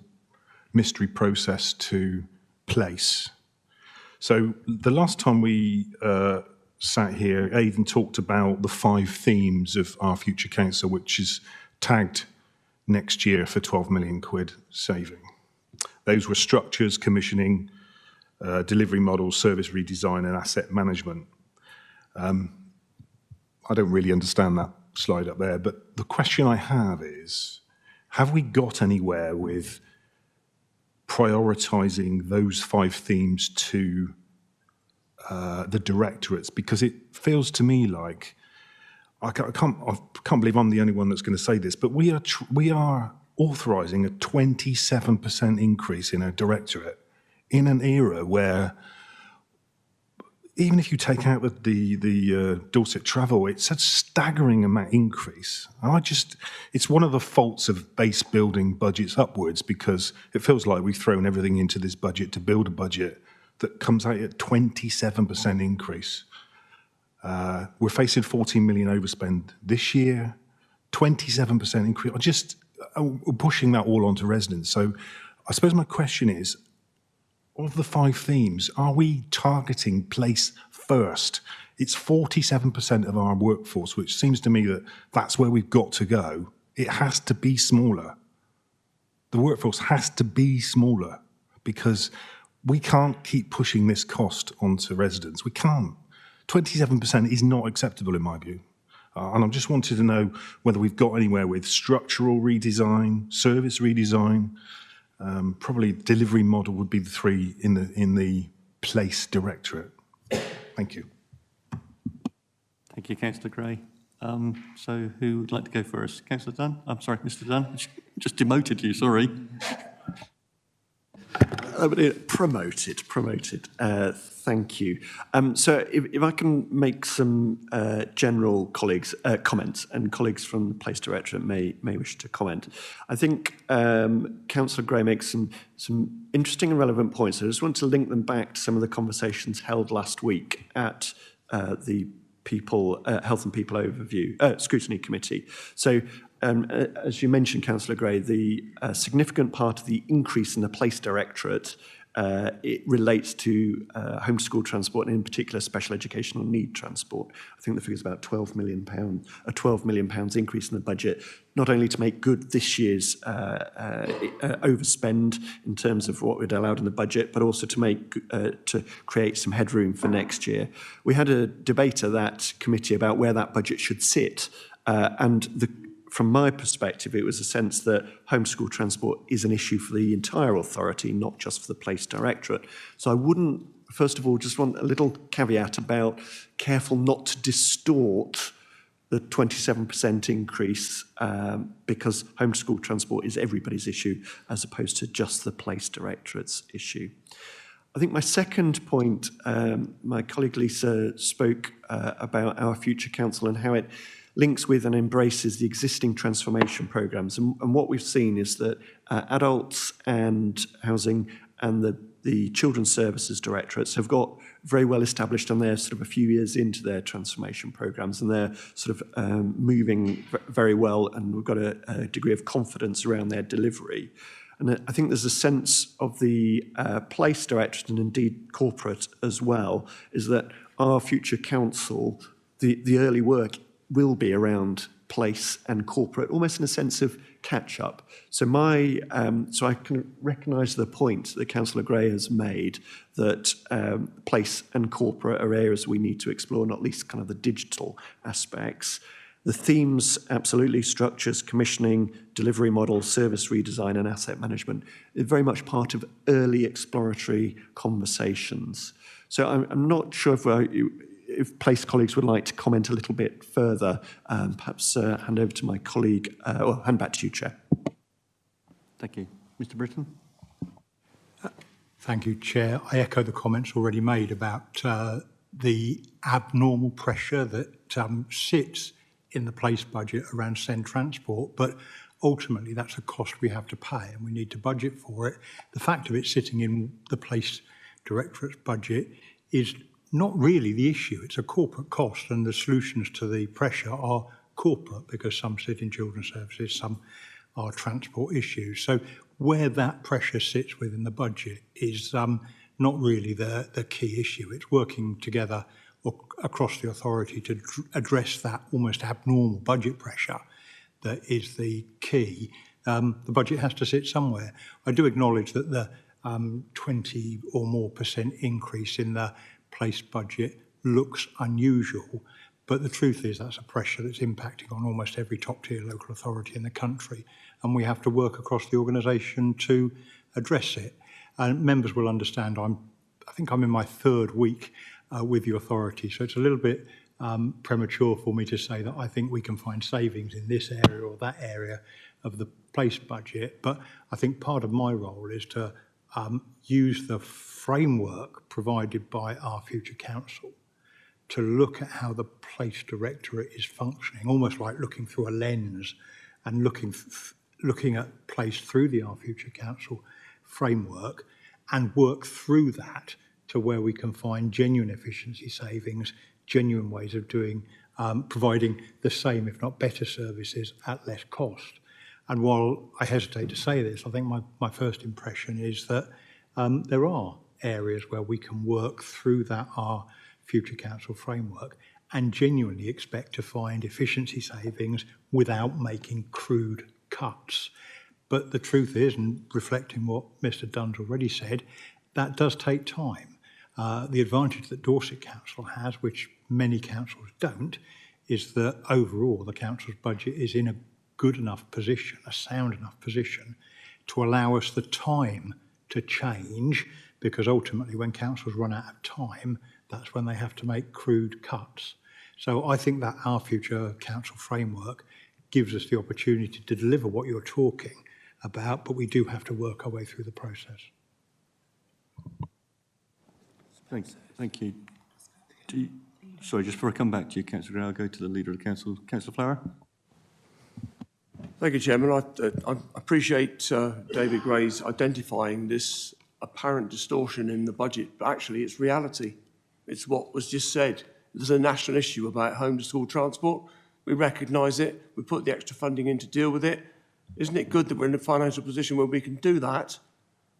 mystery process to place. So the last time we sat here, Aidan talked about the 5 themes of our future council, which is tagged next year for 12 million quid saving. Those were structures, commissioning, delivery models, service redesign, and asset management. I don't really understand that slide up there, but the question I have is, have we got anywhere with prioritising those 5 themes to the directorates, because it feels to me like I can't believe I'm the only one that's going to say this, but we are authorising a 27% increase in our directorate in an era where, even if you take out the Dorset travel, it's a staggering amount increase. And it's one of the faults of base building budgets upwards, because it feels like we've thrown everything into this budget to build a budget that comes out at 27% increase. We're facing 14 million overspend this year, 27% increase. Pushing that all onto residents. So I suppose my question is, of the 5 themes, are we targeting place first? It's 47% of our workforce, which seems to me that that's where we've got to go. It has to be smaller. The workforce has to be smaller, because we can't keep pushing this cost onto residents. We can't. 27% is not acceptable in my view. And I just wanted to know whether we've got anywhere with structural redesign, service redesign. Probably delivery model would be the 3 in the place directorate. Thank you. Thank you, Councillor Gray. So who would like to go first? Councillor Dunn? I'm sorry, Mr. Dunn. Just demoted you, sorry. Promoted. Thank you. So if I can make some general comments, and colleagues from the Place Directorate may wish to comment. I think Councillor Gray makes some interesting and relevant points. I just want to link them back to some of the conversations held last week at the Health and People Overview Scrutiny Committee. So as you mentioned, Councillor Gray, the significant part of the increase in the Place Directorate it relates to homeschool transport, and in particular special educational need transport. I think the figure is about £12 million, a £12 million increase in the budget, not only to make good this year's overspend in terms of what we'd allowed in the budget, but also to create some headroom for next year. We had a debate at that committee about where that budget should sit, from my perspective, it was a sense that homeschool transport is an issue for the entire authority, not just for the Place Directorate. So I wouldn't, first of all, just want a little caveat about careful not to distort the 27% increase because homeschool transport is everybody's issue as opposed to just the Place Directorate's issue. I think my second point, my colleague Lisa spoke about our future council and how it links with and embraces the existing transformation programmes. And what we've seen is that adults and housing and the children's services directorates have got very well established, and they're sort of a few years into their transformation programmes, and they're sort of moving very well, and we've got a degree of confidence around their delivery. And I think there's a sense of the Place Directorate, and indeed corporate as well, is that our future council, the early work will be around place and corporate, almost in a sense of catch-up. So I can recognise the point that Councillor Gray has made, that place and corporate are areas we need to explore, not least kind of the digital aspects. The themes, absolutely, structures, commissioning, delivery model, service redesign and asset management, are very much part of early exploratory conversations. So I'm not sure if Place colleagues would like to comment a little bit further, perhaps hand over to my colleague, or hand back to you, Chair. Thank you. Mr. Britton? Thank you, Chair. I echo the comments already made about the abnormal pressure that sits in the Place budget around send transport, but ultimately that's a cost we have to pay and we need to budget for it. The fact of it sitting in the Place Directorate's budget is not really the issue. It's a corporate cost, and the solutions to the pressure are corporate, because some sit in children's services, some are transport issues. So where that pressure sits within the budget is not really the key issue. It's working together across the authority to address that almost abnormal budget pressure that is the key. The budget has to sit somewhere. I do acknowledge that the 20 or more % increase in the Place budget looks unusual, but the truth is that's a pressure that's impacting on almost every top tier local authority in the country, and we have to work across the organisation to address it. And members will understand I think I'm in my third week with the authority, so it's a little bit premature for me to say that I think we can find savings in this area or that area of the place budget. But I think part of my role is to use the framework provided by our future council to look at how the place directorate is functioning, almost like looking through a lens and looking at place through the Our Future Council framework, and work through that to where we can find genuine efficiency savings, genuine ways of doing, providing the same, if not better services at less cost. And while I hesitate to say this, I think my first impression is that there are areas where we can work through that Our Future Council framework and genuinely expect to find efficiency savings without making crude cuts. But the truth is, and reflecting what Mr. Dunn's already said, that does take time. The advantage that Dorset Council has, which many councils don't, is that overall the council's budget is in a good enough position, a sound enough position, to allow us the time to change, because ultimately when councils run out of time, that's when they have to make crude cuts. So I think that Our Future Council framework gives us the opportunity to deliver what you're talking about, but we do have to work our way through the process. Thanks. Thank you. Sorry, just before I come back to you, Councillor Gray, I'll go to the Leader of the Council, Councillor Flower. Thank you, Chairman. I appreciate David Gray's identifying this apparent distortion in the budget, but actually it's reality. It's what was just said. There's a national issue about home to school transport. We recognise it. We put the extra funding in to deal with it. Isn't it good that we're in a financial position where we can do that,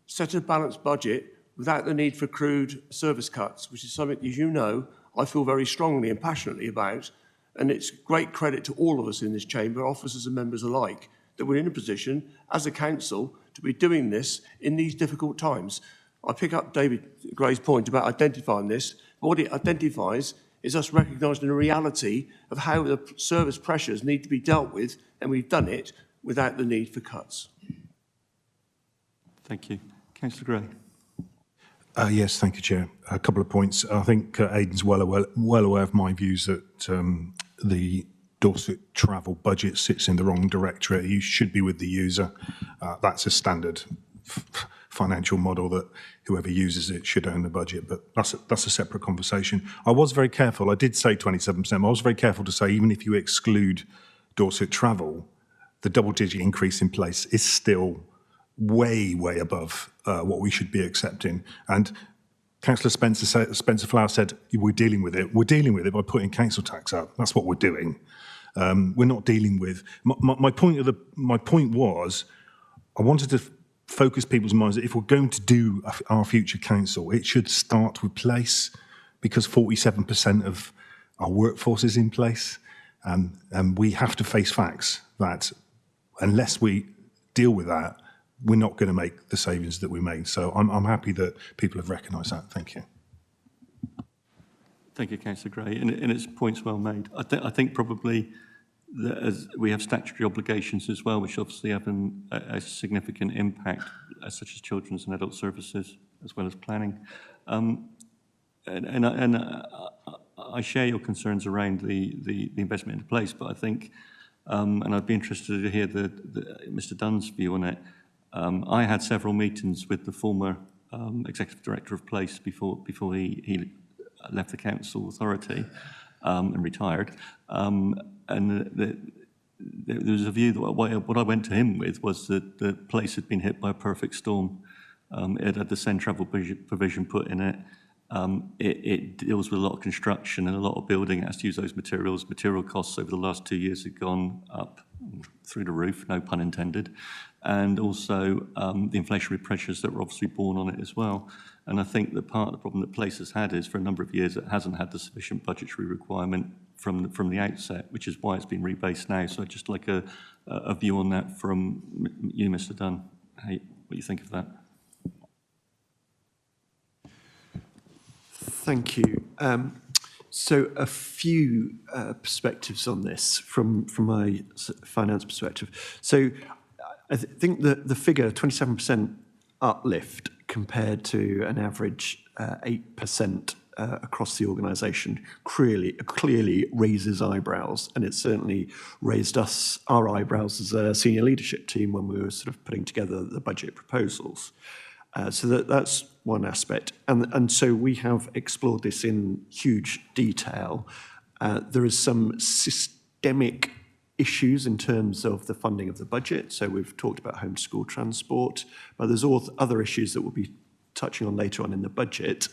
set a balanced budget without the need for crude service cuts, which is something, as you know, I feel very strongly and passionately about. And it's great credit to all of us in this chamber, officers and members alike, that we're in a position as a council to be doing this in these difficult times. I pick up David Gray's point about identifying this. But what it identifies is us recognising the reality of how the service pressures need to be dealt with, and we've done it without the need for cuts. Thank you. Councillor Gray. Yes, thank you, Chair. A couple of points. I think Aidan's well aware of my views that the Dorset travel budget sits in the wrong directorate. You should be with the user. That's a standard financial model that whoever uses it should own the budget, but that's a separate conversation. I was very careful. I did say 27%, but I was very careful to say even if you exclude Dorset travel, the double-digit increase in place is still way above what we should be accepting. And Councillor Spencer Flower said, we're dealing with it. We're dealing with it by putting council tax up. That's what we're doing. We're not dealing with... My point was, I wanted to focus people's minds that if we're going to do Our Future Council, it should start with place, because 47% of our workforce is in place. And we have to face facts that unless we deal with that, we're not going to make the savings that we made. So I'm happy that people have recognised that. Thank you. Thank you, Councillor Gray. And it's points well made. I think probably that as we have statutory obligations as well, which obviously have a significant impact, such as children's and adult services, as well as planning. I share your concerns around the investment into place, but I think, and I'd be interested to hear Mr. Dunn's view on it. I had several meetings with the former executive director of Place before he left the council authority and retired. There was a view that what I went to him with was that the Place had been hit by a perfect storm. It had the send travel provision put in it. It deals with a lot of construction and a lot of building. It has to use those materials. Material costs over the last 2 years have gone up through the roof, no pun intended. And also the inflationary pressures that were obviously borne on it as well. And I think that part of the problem that Place has had is for a number of years it hasn't had the sufficient budgetary requirement from the outset, which is why it's been rebased now. So I'd just like a view on that from you, Mr. Dunn, what you think of that. Thank you. So a few perspectives on this from my finance perspective. So I think the figure 27% uplift compared to an average 8% across the organisation clearly raises eyebrows, and it certainly raised our eyebrows as a senior leadership team when we were sort of putting together the budget proposals. So that's one aspect, and so we have explored this in huge detail. There is some systemic issues in terms of the funding of the budget. So we've talked about home to school transport, but there's all other issues that we'll be touching on later on in the budget.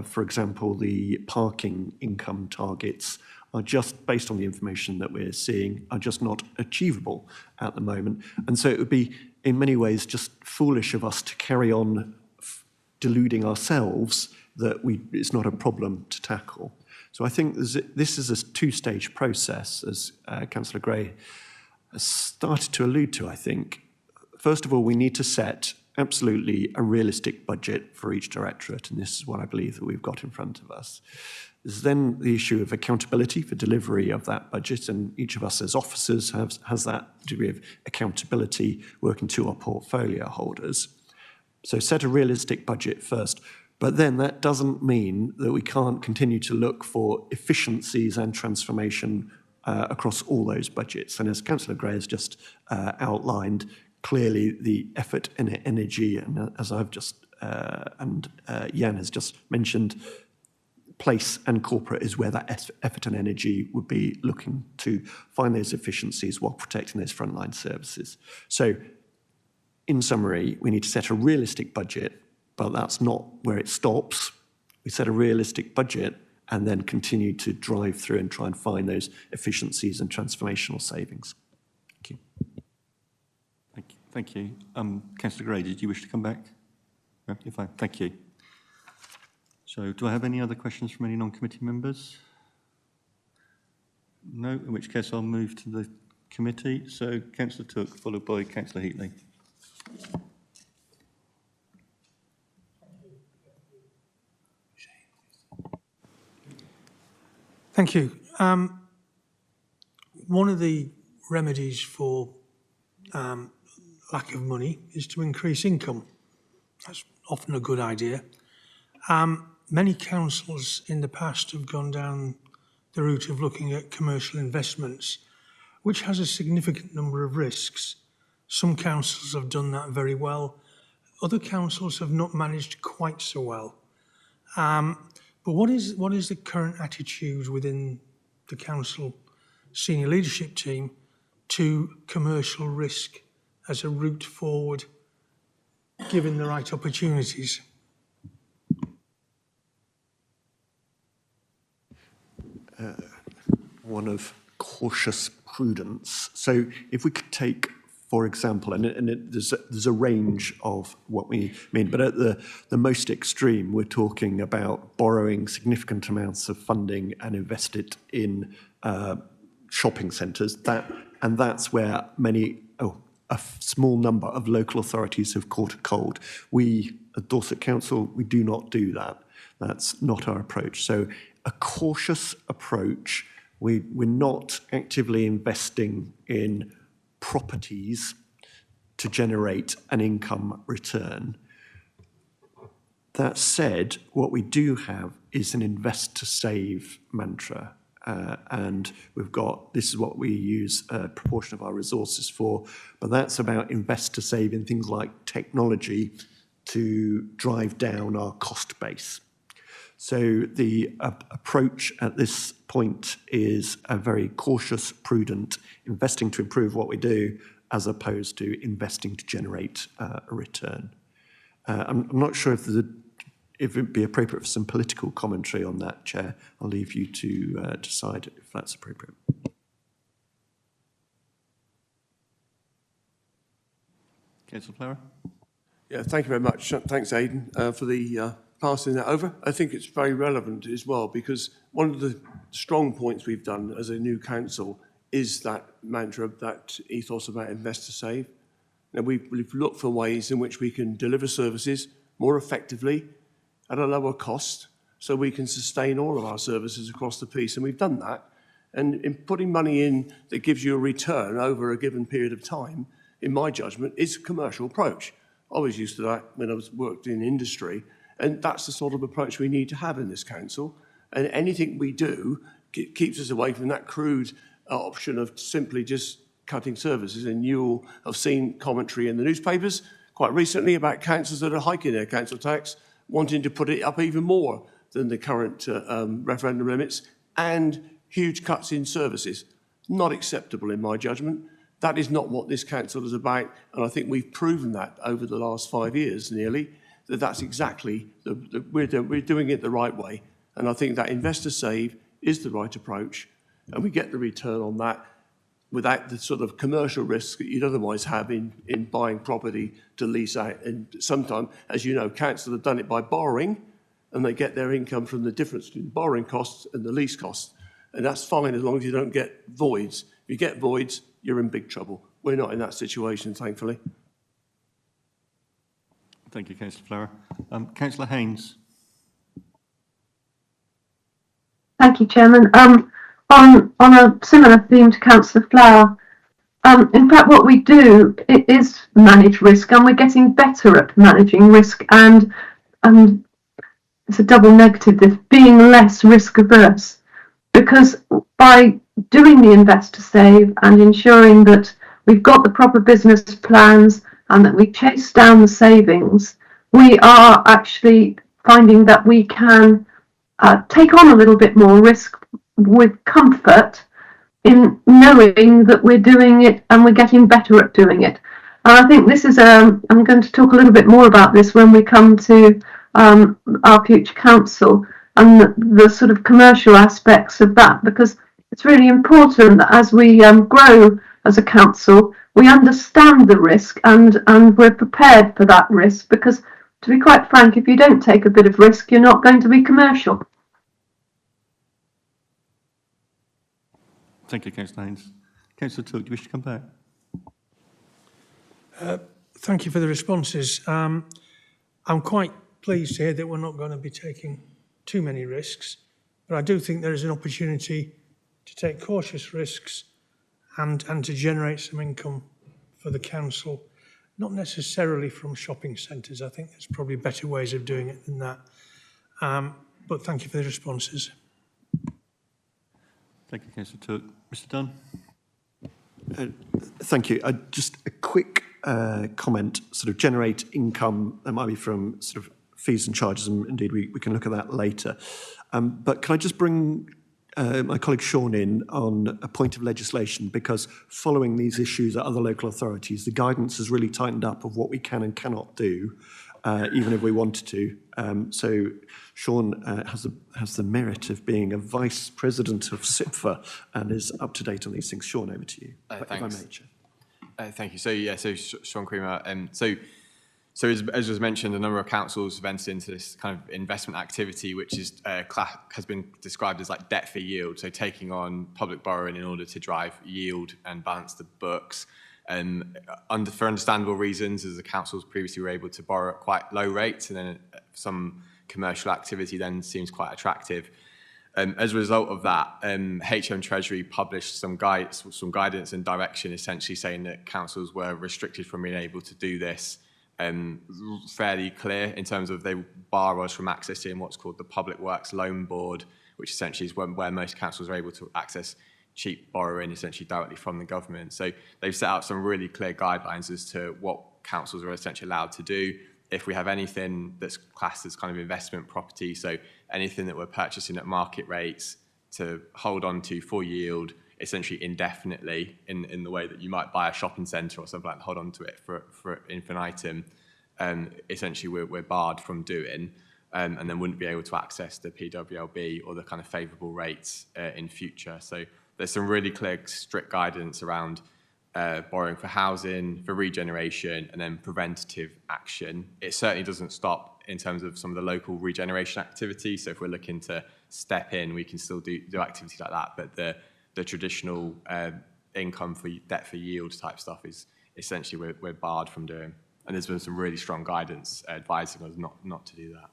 For example, the parking income targets are just, based on the information that we're seeing, are just not achievable at the moment. And so it would be, in many ways, just foolish of us to carry on deluding ourselves that it's not a problem to tackle. So I think this is a two-stage process, as Councillor Gray has started to allude to, I think. First of all, we need to set absolutely a realistic budget for each directorate, and this is what I believe that we've got in front of us. There's then the issue of accountability for delivery of that budget, and each of us as officers has that degree of accountability working to our portfolio holders. So set a realistic budget first. But then that doesn't mean that we can't continue to look for efficiencies and transformation across all those budgets. And as Councillor Gray has just outlined, clearly the effort and energy, and as I've just, Jan has just mentioned, place and corporate is where that effort and energy would be looking to find those efficiencies while protecting those frontline services. So in summary, we need to set a realistic budget, but that's not where it stops. We set a realistic budget and then continue to drive through and try and find those efficiencies and transformational savings. Thank you. Thank you. Councillor Gray, did you wish to come back? No, you're fine. Thank you. So do I have any other questions from any non-committee members? No, in which case I'll move to the committee. So Councillor Took, followed by Councillor Heatley. Thank you. One of the remedies for lack of money is to increase income. That's often a good idea. Many councils in the past have gone down the route of looking at commercial investments, which has a significant number of risks. Some councils have done that very well. Other councils have not managed quite so well. But what is the current attitude within the council senior leadership team to commercial risk as a route forward, given the right opportunities? One of cautious prudence. So if we could take, for example, there's a range of what we mean, but at the most extreme, we're talking about borrowing significant amounts of funding and invest it in shopping centres. That's where a small number of local authorities have caught a cold. We, at Dorset Council, we do not do that. That's not our approach. So a cautious approach. We're not actively investing in properties to generate an income return. That said, what we do have is an invest to save mantra. And this is what we use a proportion of our resources for, but that's about invest to save in things like technology to drive down our cost base. So the approach at this point is a very cautious, prudent, investing to improve what we do, as opposed to investing to generate a return. I'm not sure if it'd be appropriate for some political commentary on that, Chair. I'll leave you to decide if that's appropriate. Councillor Flower. Yeah, thank you very much. Thanks, Aidan, for the passing that over. I think it's very relevant as well, because one of the strong points we've done as a new council is that mantra, that ethos about invest to save. Now, we've looked for ways in which we can deliver services more effectively at a lower cost, so we can sustain all of our services across the piece, and we've done that. And in putting money in that gives you a return over a given period of time, in my judgment, is a commercial approach. I was used to that when I worked in industry, and that's the sort of approach we need to have in this council. And anything we do keeps us away from that crude option of simply just cutting services. And you'll have seen commentary in the newspapers quite recently about councils that are hiking their council tax, wanting to put it up even more than the current referendum limits, and huge cuts in services. Not acceptable in my judgment. That is not what this council is about, and I think we've proven that over the last 5 years nearly, that that's exactly, we're doing it the right way. And I think that investor save is the right approach, and we get the return on that without the sort of commercial risks that you'd otherwise have in buying property to lease out. And sometimes, as you know, councils have done it by borrowing, and they get their income from the difference between borrowing costs and the lease costs. And that's fine as long as you don't get voids. If you get voids, you're in big trouble. We're not in that situation, thankfully. Thank you, Councillor Flower. Councillor Haynes. Thank you, Chairman. On a similar theme to Councillor Flower, in fact, what we do is manage risk, and we're getting better at managing risk, and it's a double negative, this being less risk averse, because by doing the investor save and ensuring that we've got the proper business plans and that we chase down the savings, we are actually finding that we can take on a little bit more risk with comfort in knowing that we're doing it and we're getting better at doing it. And I think this is, I'm going to talk a little bit more about this when we come to our future council and the sort of commercial aspects of that, because it's really important that as we grow as a council, we understand the risk and we're prepared for that risk, because to be quite frank, if you don't take a bit of risk, you're not going to be commercial. Thank you, Councillor Haynes. Councillor Took, do you wish to come back? Thank you for the responses. I'm quite pleased to hear that we're not going to be taking too many risks, but I do think there is an opportunity to take cautious risks and to generate some income for the council, not necessarily from shopping centres. I think there's probably better ways of doing it than that. But thank you for the responses. Thank you, Councillor Took. Mr Dunn. Thank you. Just a quick comment, sort of generate income, that might be from sort of fees and charges, and indeed we can look at that later. But can I just bring my colleague Sean in on a point of legislation, because following these issues at other local authorities, the guidance has really tightened up of what we can and cannot do, even if we wanted to. So Sean has the merit of being a vice president of SIPFA and is up to date on these things. Sean, over to you. Thanks. If I may, Chair. Thank you. So Sean Creamer. So as was mentioned, a number of councils have entered into this kind of investment activity, which is has been described as like debt for yield. So taking on public borrowing in order to drive yield and balance the books. And for understandable reasons, as the councils previously were able to borrow at quite low rates, and then some commercial activity then seems quite attractive. As a result of that, HM Treasury published some guidance and direction, essentially saying that councils were restricted from being able to do this. Fairly clear in terms of they bar us from accessing what's called the Public Works Loan Board, which essentially is where most councils are able to access cheap borrowing essentially directly from the government. So they've set out some really clear guidelines as to what councils are essentially allowed to do. If we have anything that's classed as kind of investment property, so anything that we're purchasing at market rates to hold on to for yield, essentially indefinitely, in the way that you might buy a shopping centre or something like that, hold on to it for infinitum, essentially we're barred from doing, and then wouldn't be able to access the PWLB or the kind of favourable rates in future. So there's some really clear, strict guidance around borrowing for housing, for regeneration, and then preventative action. It certainly doesn't stop in terms of some of the local regeneration activity. So if we're looking to step in, we can still do activities like that. But the traditional income for debt for yield type stuff is essentially we're barred from doing. And there's been some really strong guidance advising us not to do that.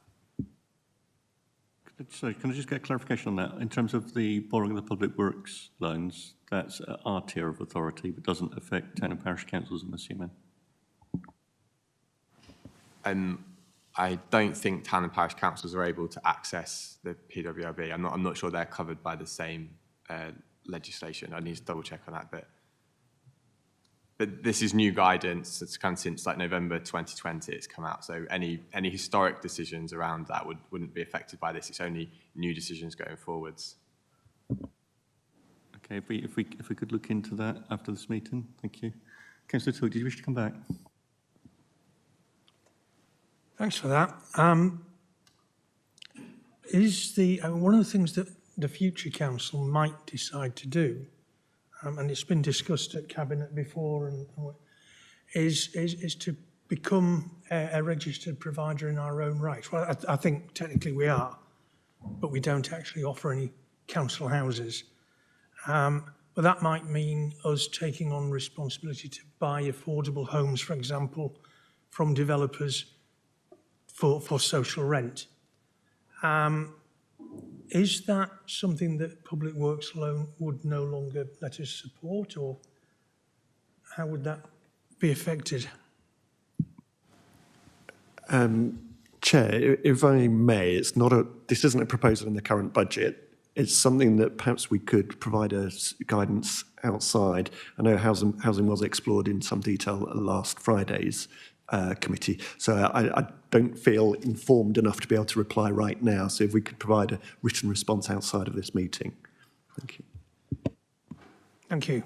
So can I just get clarification on that? In terms of the borrowing of the public works loans, that's our tier of authority, but doesn't affect town and parish councils, I'm assuming? I don't think town and parish councils are able to access the PWRB. I'm not sure they're covered by the same legislation. I need to double check on that bit. But this is new guidance. It's kind of since like November 2020 it's come out. So any historic decisions around that wouldn't be affected by this. It's only new decisions going forwards. Okay, if we could look into that after this meeting, thank you. Councillor Took, did you wish to come back? Thanks for that. Is one of the things that the future council might decide to do, and it's been discussed at cabinet before, is to become a registered provider in our own right? Well, I think technically we are, but we don't actually offer any council houses. But that might mean us taking on responsibility to buy affordable homes, for example, from developers for social rent. Is that something that Public Works alone would no longer let us support, or how would that be affected? Chair, if I may, this isn't a proposal in the current budget. It's something that perhaps we could provide as guidance outside. I know housing was explored in some detail at last Friday's committee, so I don't feel informed enough to be able to reply right now. So if we could provide a written response outside of this meeting. Thank you. Thank you.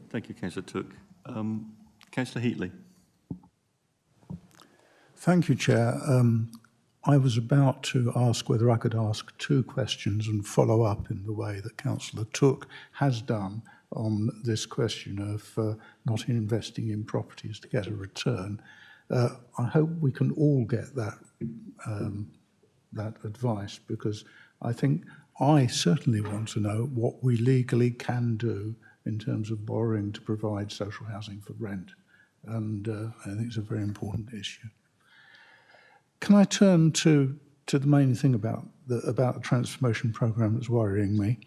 Thank you, Councillor Took. Councillor Heatley. Thank you, Chair. I was about to ask whether I could ask two questions and follow up in the way that Councillor Took has done on this question of not investing in properties to get a return. I hope we can all get that advice, because I think I certainly want to know what we legally can do in terms of borrowing to provide social housing for rent. And I think it's a very important issue. Can I turn to the main thing about the transformation programme that's worrying me?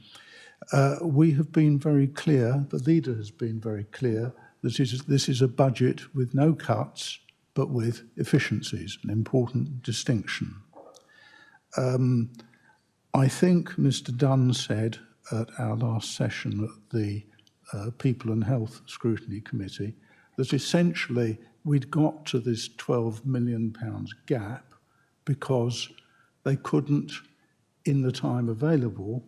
We have been very clear, the leader has been very clear, that this is a budget with no cuts, but with efficiencies, an important distinction. I think Mr. Dunn said at our last session at the People and Health Scrutiny Committee that essentially we'd got to this £12 million gap because they couldn't, in the time available,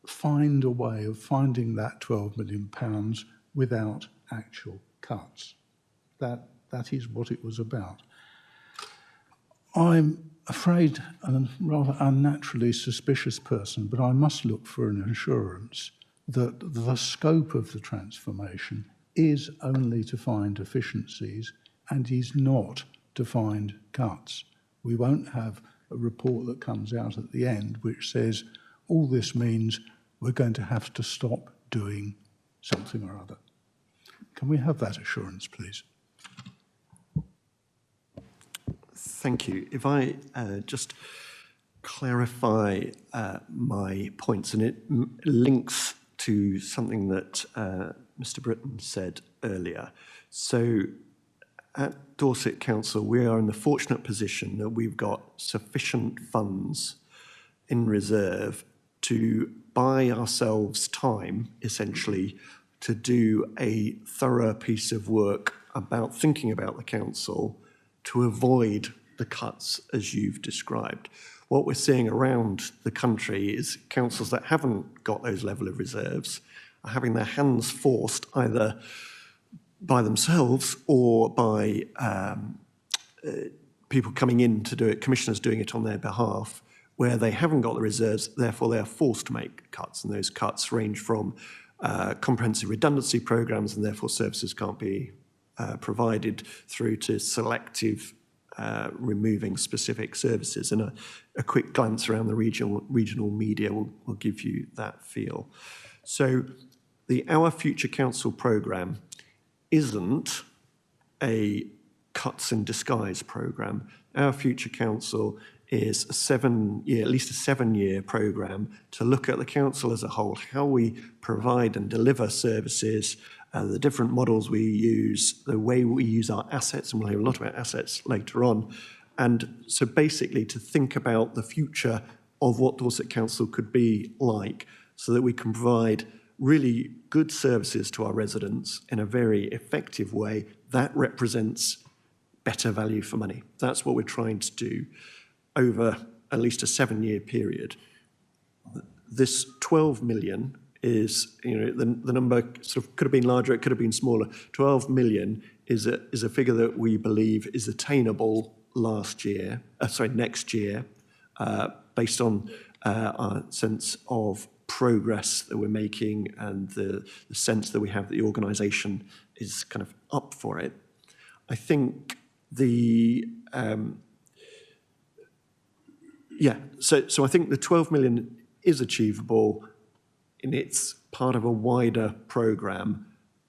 find a way of finding that £12 million without actual cuts. That is what it was about. I'm afraid, and a rather unnaturally suspicious person, but I must look for an assurance that the scope of the transformation is only to find efficiencies and is not to find cuts. We won't have a report that comes out at the end which says all this means we're going to have to stop doing something or other. Can we have that assurance, please? Thank you. If I just clarify my points, and it links to something that Mr. Britton said earlier. So at Dorset Council, we are in the fortunate position that we've got sufficient funds in reserve to buy ourselves time, essentially, to do a thorough piece of work about thinking about the council to avoid the cuts as you've described. What we're seeing around the country is councils that haven't got those level of reserves are having their hands forced either by themselves or by people coming in to do it, commissioners doing it on their behalf, where they haven't got the reserves, therefore they are forced to make cuts. And those cuts range from comprehensive redundancy programs, and therefore services can't be provided, through to selective removing specific services. And a quick glance around the regional media will give you that feel. So the Our Future Council programme isn't a cuts in disguise programme. Our Future Council is at least a 7-year programme to look at the council as a whole, how we provide and deliver services the different models we use, the way we use our assets, and we'll hear a lot about assets later on. And so basically to think about the future of what Dorset Council could be like so that we can provide really good services to our residents in a very effective way that represents better value for money. That's what we're trying to do over at least a 7-year period. This 12 million is, the number sort of could have been larger, it could have been smaller. 12 million is a figure that we believe is attainable next year, based on our sense of progress that we're making and the sense that we have that the organisation is kind of up for it. I think so I think the 12 million is achievable, and it's part of a wider programme.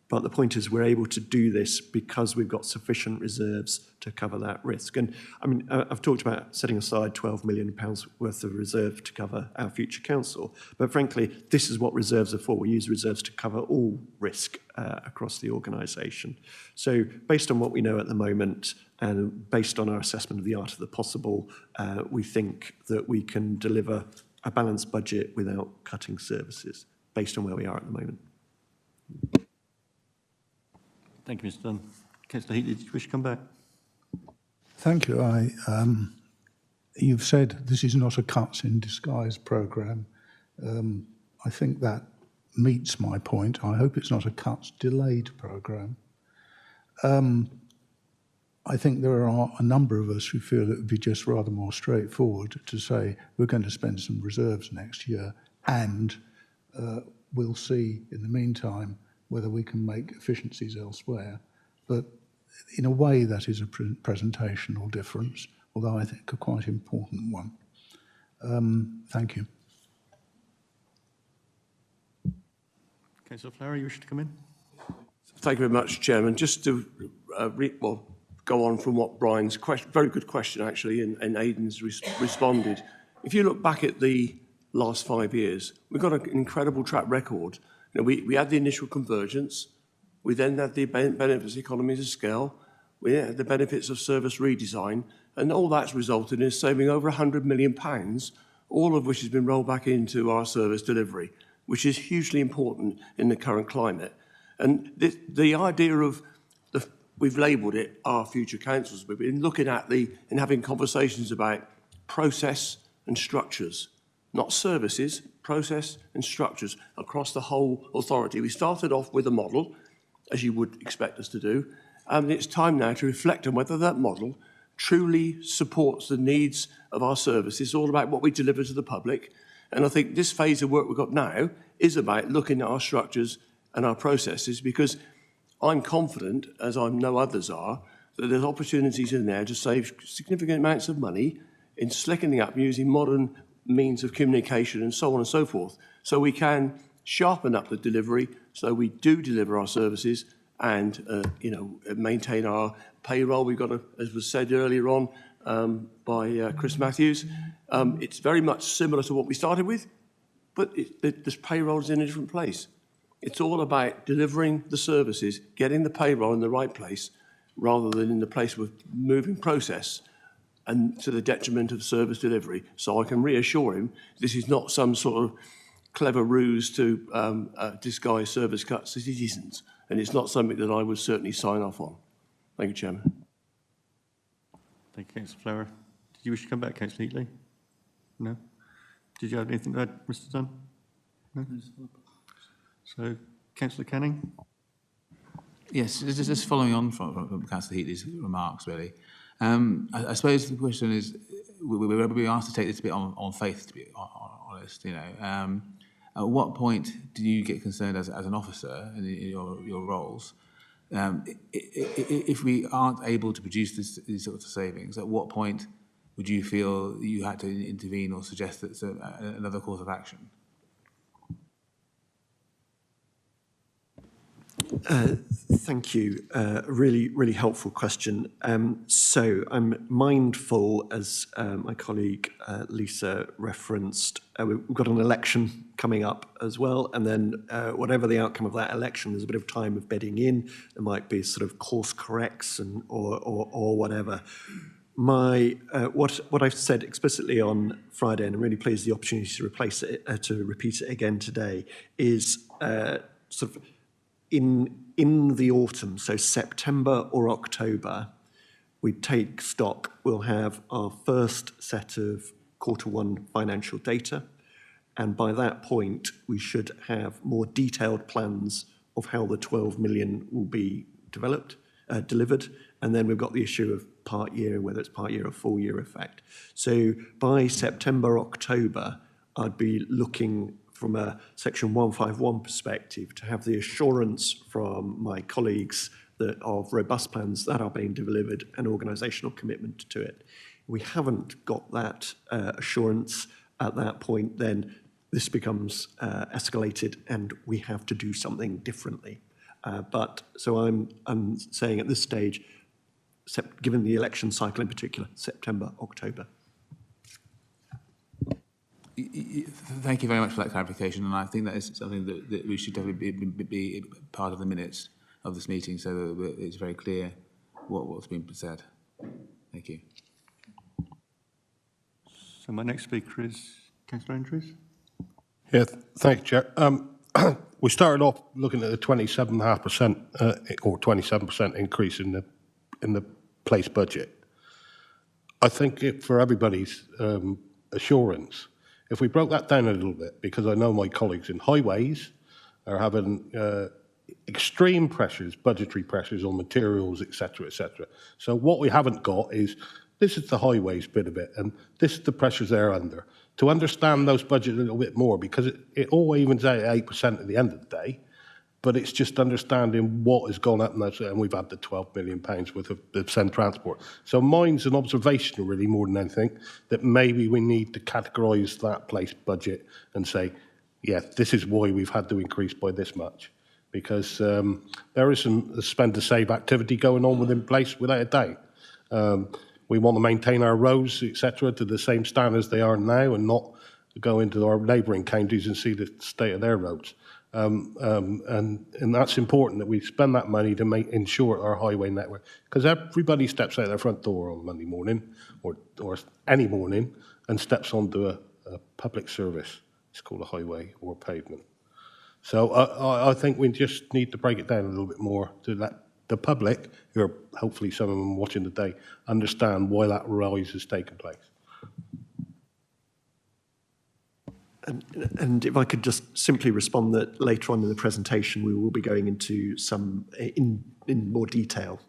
But the point is we're able to do this because we've got sufficient reserves to cover that risk. And I mean, I've talked about setting aside £12 million worth of reserve to cover our future council. But frankly, this is what reserves are for. We use reserves to cover all risk across the organisation. So based on what we know at the moment and based on our assessment of the art of the possible, we think that we can deliver a balanced budget without cutting services based on where we are at the moment. Thank you, Mr. Dunn. Councillor Heatley, did you wish to come back? Thank you. You've said this is not a cuts in disguise programme. I think that meets my point. I hope it's not a cuts delayed programme. I think there are a number of us who feel it would be just rather more straightforward to say we're going to spend some reserves next year and we'll see in the meantime whether we can make efficiencies elsewhere. But in a way, that is a presentational difference, although I think a quite important one. Thank you. Councillor Flower, you wish to come in? Thank you very much, Chairman. Just to go on from what Brian's question, very good question actually, and Aidan's responded. If you look back at the last 5 years, we've got an incredible track record. We had the initial convergence, we then had the benefits of economies of scale, we had the benefits of service redesign, and all that's resulted in saving over £100 million, all of which has been rolled back into our service delivery, which is hugely important in the current climate. And the idea of, we've labelled it our future councils, we've been looking at and having conversations about process and structures, not services, process and structures across the whole authority. We started off with a model, as you would expect us to do, and it's time now to reflect on whether that model truly supports the needs of our services. It's all about what we deliver to the public. And I think this phase of work we've got now is about looking at our structures and our processes, because I'm confident, as I know others are, that there's opportunities in there to save significant amounts of money in slickening up using modern means of communication and so on and so forth, so we can sharpen up the delivery so we do deliver our services and maintain our payroll. We've got, as was said earlier on by Chris Matthews, it's very much similar to what we started with, but this payroll is in a different place. It's all about delivering the services, getting the payroll in the right place, rather than in the place with moving process and to the detriment of service delivery. So I can reassure him this is not some sort of clever ruse to disguise service cuts. It isn't. And it's not something that I would certainly sign off on. Thank you, Chairman. Thank you, Councillor Flower. Did you wish to come back, Councillor Heatley? No? Did you have anything to add, Mr. Dunn? No? So, Councillor Canning? Yes, just following on from Councillor Heatley's remarks, really. I suppose the question is, we're asked to take this a bit on faith, to be honest. At what point do you get concerned as an officer in your roles? If we aren't able to produce these sorts of savings, at what point would you feel you had to intervene or suggest that it's another course of action? Thank you. Really helpful question. So I'm mindful, as my colleague Lisa referenced, we've got an election coming up as well, and then whatever the outcome of that election, there's a bit of time of bedding in. There might be sort of course corrects and or whatever. What I've said explicitly on Friday, and I'm really pleased the opportunity to repeat it again today, is sort of in the autumn, so September or October, we take stock. We'll have our first set of Q1 financial data, and by that point, we should have more detailed plans of how the 12 million will be delivered, and then we've got the issue of part year, whether it's part year or full year effect. So by September, October, I'd be looking from a Section 151 perspective to have the assurance from my colleagues that of robust plans that are being delivered and organisational commitment to it. We haven't got that assurance at that point, then this becomes escalated and we have to do something differently. So I'm saying at this stage, given the election cycle in particular, September, October. Thank you very much for that clarification, and I think that is something that we should definitely be part of the minutes of this meeting, so that it's very clear what's been said. Thank you. So my next speaker is Councillor Andrews. Yeah, thank you, Chair. We started off looking at the 27.5% or 27% increase in the place budget. I think for everybody's assurance, if we broke that down a little bit, because I know my colleagues in highways are having extreme pressures, budgetary pressures on materials, etc., etc. So what we haven't got is, this is the highways bit of it, and this is the pressures they're under. To understand those budgets a little bit more, because it all evens out at 8% at the end of the day, but it's just understanding what has gone up, and we've had the £12 million worth of send transport. So mine's an observation really more than anything, that maybe we need to categorise that place budget and say, yeah, this is why we've had to increase by this much. Because there is some spend to save activity going on within place without a doubt. We want to maintain our roads, etc., to the same standards they are now, and not go into our neighbouring counties and see the state of their roads. And that's important that we spend that money to ensure our highway network, because everybody steps out their front door on Monday morning or any morning and steps onto a public service. It's called a highway or pavement. So I think we just need to break it down a little bit more to let the public, who are hopefully some of them watching today, understand why that rise has taken place. And if I could just simply respond that later on in the presentation, we will be going into some, in more detail,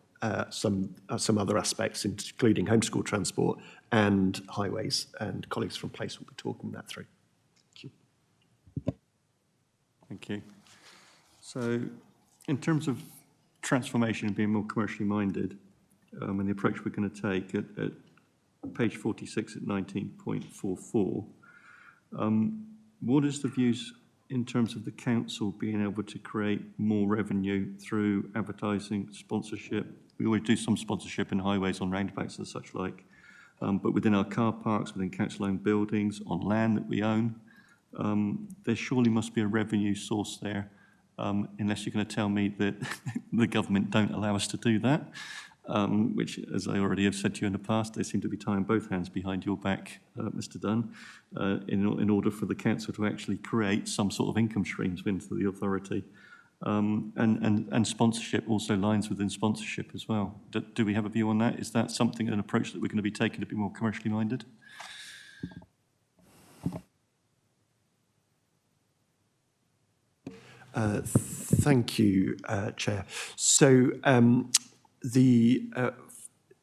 some other aspects, including homeschool transport and highways, and colleagues from Place will be talking that through. Thank you. Thank you. So in terms of transformation and being more commercially minded, and the approach we're going to take at page 46 at 19.44, what is the views in terms of the council being able to create more revenue through advertising, sponsorship? We always do some sponsorship in highways on roundabouts and such like, but within our car parks, within council-owned buildings, on land that we own, there surely must be a revenue source there, unless you're going to tell me that the government don't allow us to do that. Which, as I already have said to you in the past, they seem to be tying both hands behind your back, Mr. Dunn, in order for the council to actually create some sort of income streams into the authority. And sponsorship also lines within sponsorship as well. Do we have a view on that? Is that something, an approach that we're going to be taking to be more commercially minded? Thank you, Chair. So the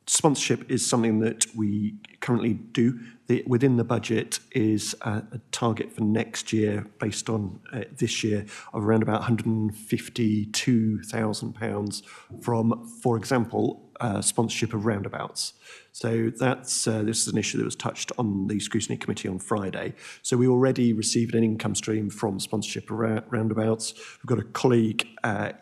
sponsorship is something that we currently do. Within the budget is a target for next year, based on this year, of around about £152,000 from, for example, sponsorship of roundabouts. So that's this is an issue that was touched on the Scrutiny Committee on Friday. So we already received an income stream from sponsorship of roundabouts. We've got a colleague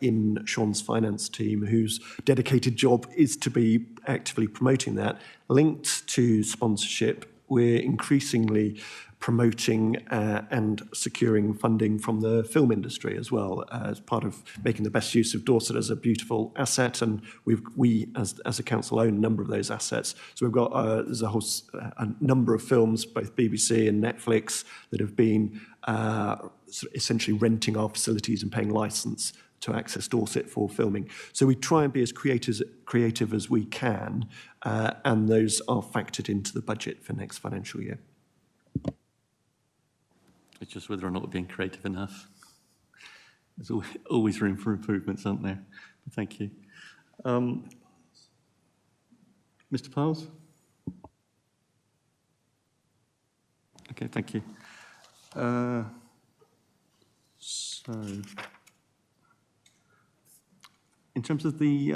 in Sean's finance team whose dedicated job is to be actively promoting that. Linked to sponsorship, we're increasingly promoting and securing funding from the film industry as well, as part of making the best use of Dorset as a beautiful asset. And we as a council own a number of those assets. So we've got there's a number of films, both BBC and Netflix, that have been essentially renting our facilities and paying license to access Dorset for filming. So we try and be as creative as we can, and those are factored into the budget for next financial year. It's just whether or not we're being creative enough. There's always room for improvements, aren't there? But thank you. Mr. Piles? Okay, thank you. So, in terms of the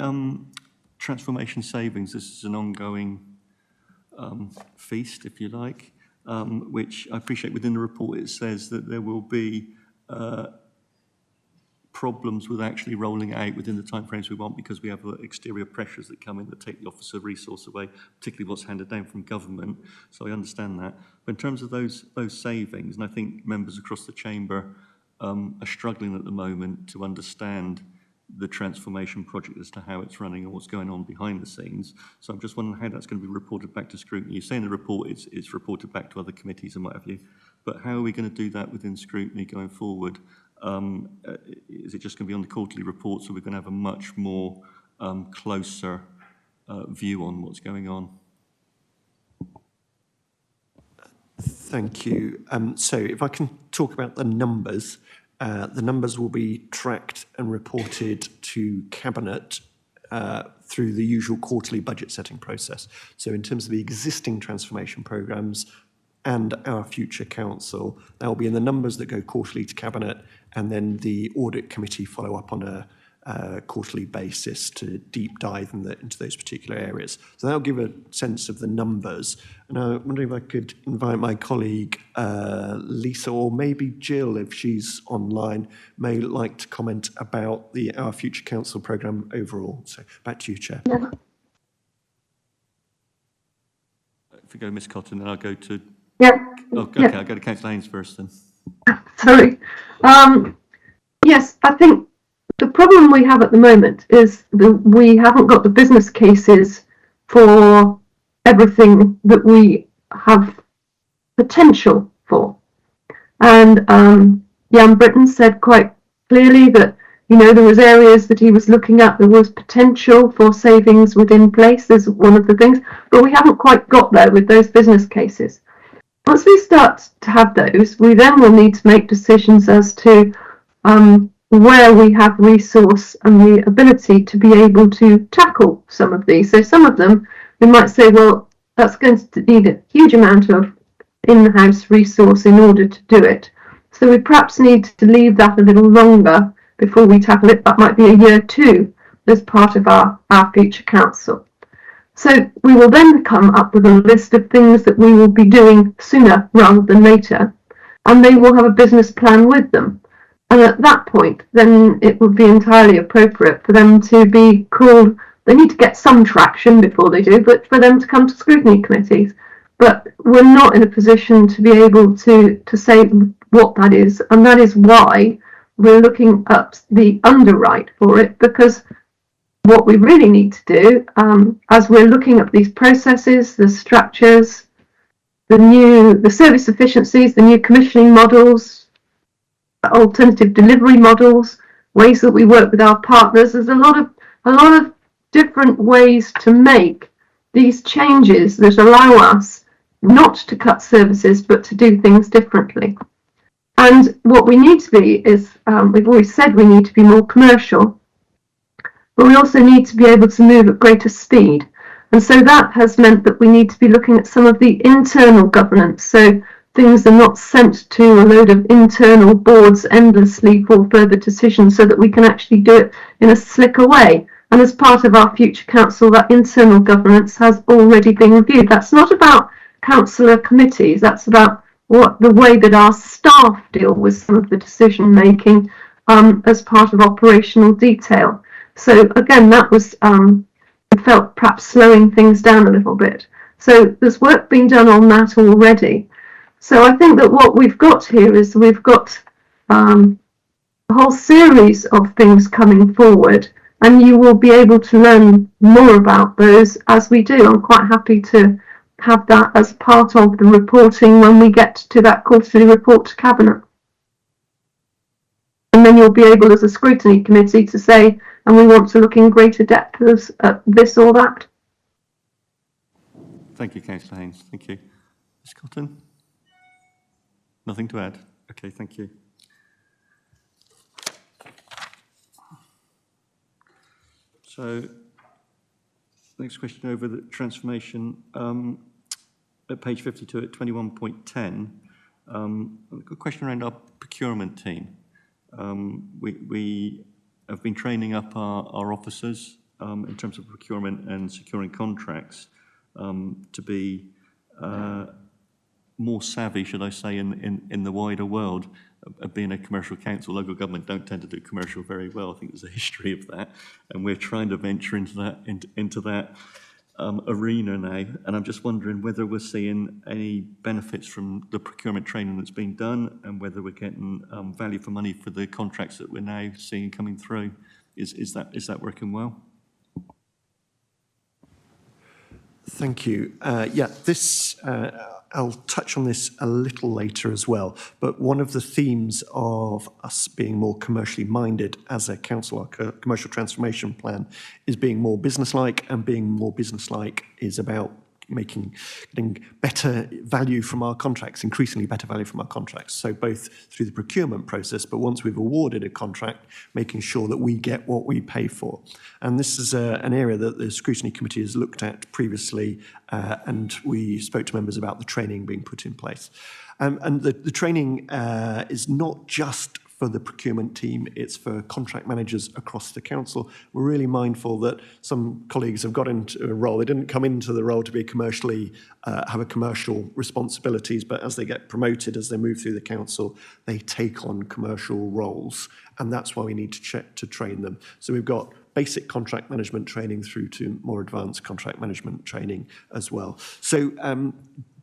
transformation savings, this is an ongoing feast, if you like. Which I appreciate within the report it says that there will be problems with actually rolling it out within the timeframes we want because we have exterior pressures that come in that take the officer resource away, particularly what's handed down from government. So I understand that. But in terms of those savings, and I think members across the chamber are struggling at the moment to understand the transformation project as to how it's running and what's going on behind the scenes. So I'm just wondering how that's going to be reported back to Scrutiny. You say in the report it's reported back to other committees and what have you, but how are we going to do that within Scrutiny going forward? Is it just going to be on the quarterly reports, or we're going to have a much more closer view on what's going on? Thank you. So if I can talk about the numbers will be tracked and reported to Cabinet through the usual quarterly budget setting process. So in terms of the existing transformation programmes and our future council, that will be in the numbers that go quarterly to Cabinet, and then the Audit Committee follow up on a quarterly basis to deep dive into those particular areas. So that'll give a sense of the numbers. And I'm wondering if I could invite my colleague Lisa, or maybe Jill, if she's online, may like to comment about the Our Future Council programme overall. So back to you, Chair. Yeah. If we go Ms Cotton, then I'll go to... Yeah. Oh, okay, Yeah. I'll go to Councillor Haynes first then. Sorry. Yes, I think the problem we have at the moment is that we haven't got the business cases for everything that we have potential for. And Jan Britton said quite clearly that, you know, there was areas that he was looking at, there was potential for savings within place, is one of the things, but we haven't quite got there with those business cases. Once we start to have those, we then will need to make decisions as to where we have resource and the ability to be able to tackle some of these. So some of them, we might say, well, that's going to need a huge amount of in-house resource in order to do it. So we perhaps need to leave that a little longer before we tackle it. That might be a year two as part of our future council. So we will then come up with a list of things that we will be doing sooner rather than later, and they will have a business plan with them. And at that point, then it would be entirely appropriate for them to be called. They need to get some traction before they do, but for them to come to scrutiny committees. But we're not in a position to be able to say what that is, and that is why we're looking at the underwrite for it, because what we really need to do, as we're looking at these processes, the structures, the service efficiencies, the new commissioning models, alternative delivery models, ways that we work with our partners. There's a lot of different ways to make these changes that allow us not to cut services but to do things differently. And what we need to be is, we've always said we need to be more commercial, but we also need to be able to move at greater speed. And so that has meant that we need to be looking at some of the internal governance. So things are not sent to a load of internal boards endlessly for further decisions, so that we can actually do it in a slicker way. And as part of our future council, that internal governance has already been reviewed. That's not about councillor committees, that's about the way that our staff deal with some of the decision making as part of operational detail. So again, that was, I felt perhaps slowing things down a little bit. So there's work being done on that already. So I think that what we've got here is we've got a whole series of things coming forward, and you will be able to learn more about those as we do. I'm quite happy to have that as part of the reporting when we get to that quarterly report to Cabinet. And then you'll be able, as a scrutiny committee, to say, and we want to look in greater depth at this or that. Thank you, Councillor Haynes. Thank you. Ms Cotton? Nothing to add? Okay, thank you. So, next question over the transformation. At page 52 at 21.10, a question around our procurement team. We have been training up our officers in terms of procurement and securing contracts to be more savvy, should I say, in the wider world of being a commercial council. Local government don't tend to do commercial very well. I think there's a history of that, and we're trying to venture into that arena now. And I'm just wondering whether we're seeing any benefits from the procurement training that's been done, and whether we're getting value for money for the contracts that we're now seeing coming through. Is that working well? Thank you. Yeah, this I'll touch on this a little later as well, but one of the themes of us being more commercially minded as a council, our commercial transformation plan, is being more businesslike, and being more businesslike is about getting better value from our contracts, increasingly better value from our contracts. So both through the procurement process, but once we've awarded a contract, making sure that we get what we pay for. And this is an area that the Scrutiny Committee has looked at previously, and we spoke to members about the training being put in place. And the training is not just for the procurement team, it's for contract managers across the council. We're really mindful that some colleagues have got into a role. They didn't come into the role to be commercially, have a commercial responsibilities, but as they get promoted, as they move through the council, they take on commercial roles. And that's why we need to train them. So we've got basic contract management training through to more advanced contract management training as well. So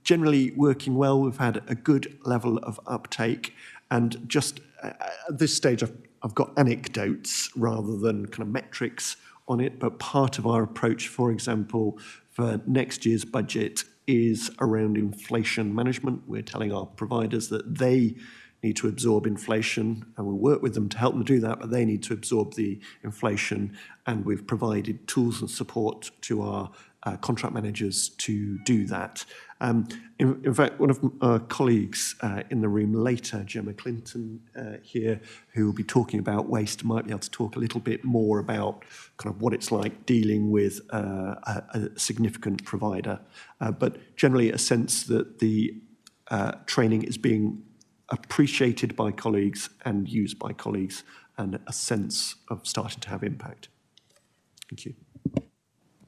generally working well. We've had a good level of uptake. And just at this stage, I've got anecdotes rather than kind of metrics on it, but part of our approach, for example, for next year's budget is around inflation management. We're telling our providers that they need to absorb inflation, and we'll work with them to help them do that, but they need to absorb the inflation, and we've provided tools and support to our contract managers to do that. In fact, one of our colleagues in the room later, Gemma Clinton here, who will be talking about waste, might be able to talk a little bit more about kind of what it's like dealing with a significant provider. But generally a sense that the training is being appreciated by colleagues and used by colleagues, and a sense of starting to have impact. Thank you.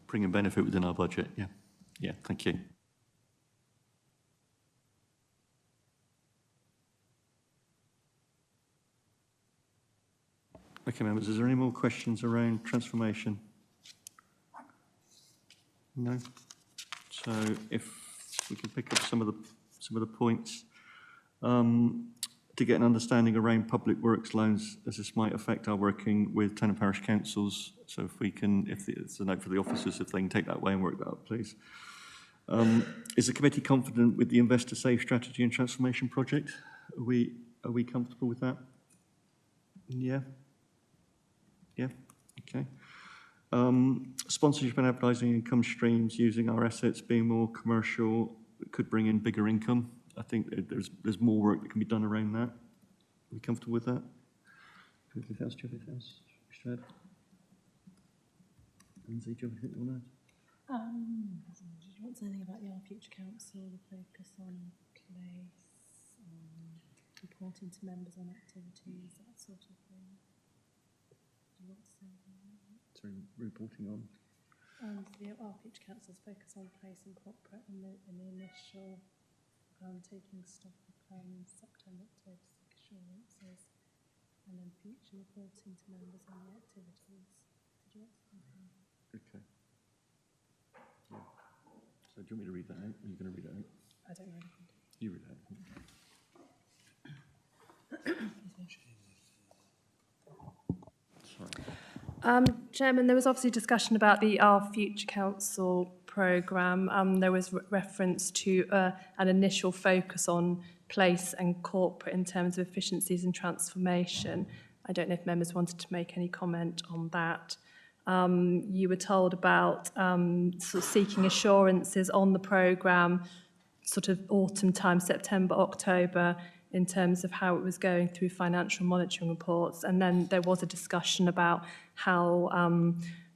Bringing benefit within our budget, yeah. Yeah, thank you. Okay, members, is there any more questions around transformation? No? So if we can pick up some of the points. To get an understanding around public works loans, as this might affect our working with town and parish councils. So if we can, if it's a note for the officers, if they can take that away and work that up, please. Is the committee confident with the Investor Safe strategy and transformation project? Are we comfortable with that? Yeah. Yeah. Okay. Sponsorship and advertising income streams using our assets being more commercial could bring in bigger income. I think there's more work that can be done around that. Are we comfortable with that? Anything else, do you have anything else to add? Lindsay, do you have anything you want to add? Did you want to say anything about the future council, the focus on place, reporting to members on activities, that sort of thing? Do you want to say anything about that? sorry, reporting on? And our future councils focus on place and corporate in the initial taking stock of September, October sick assurances, and then future reporting to members on the activities. Did you want to say anything? Okay. Yeah. So do you want me to read that out? Are you going to read it out? I don't know. You read it out. Chairman, there was obviously discussion about the Our Future Council programme. There was reference to an initial focus on place and corporate in terms of efficiencies and transformation. I don't know if members wanted to make any comment on that. You were told about sort of seeking assurances on the programme, sort of autumn time, September, October, in terms of how it was going through financial monitoring reports. And then there was a discussion about how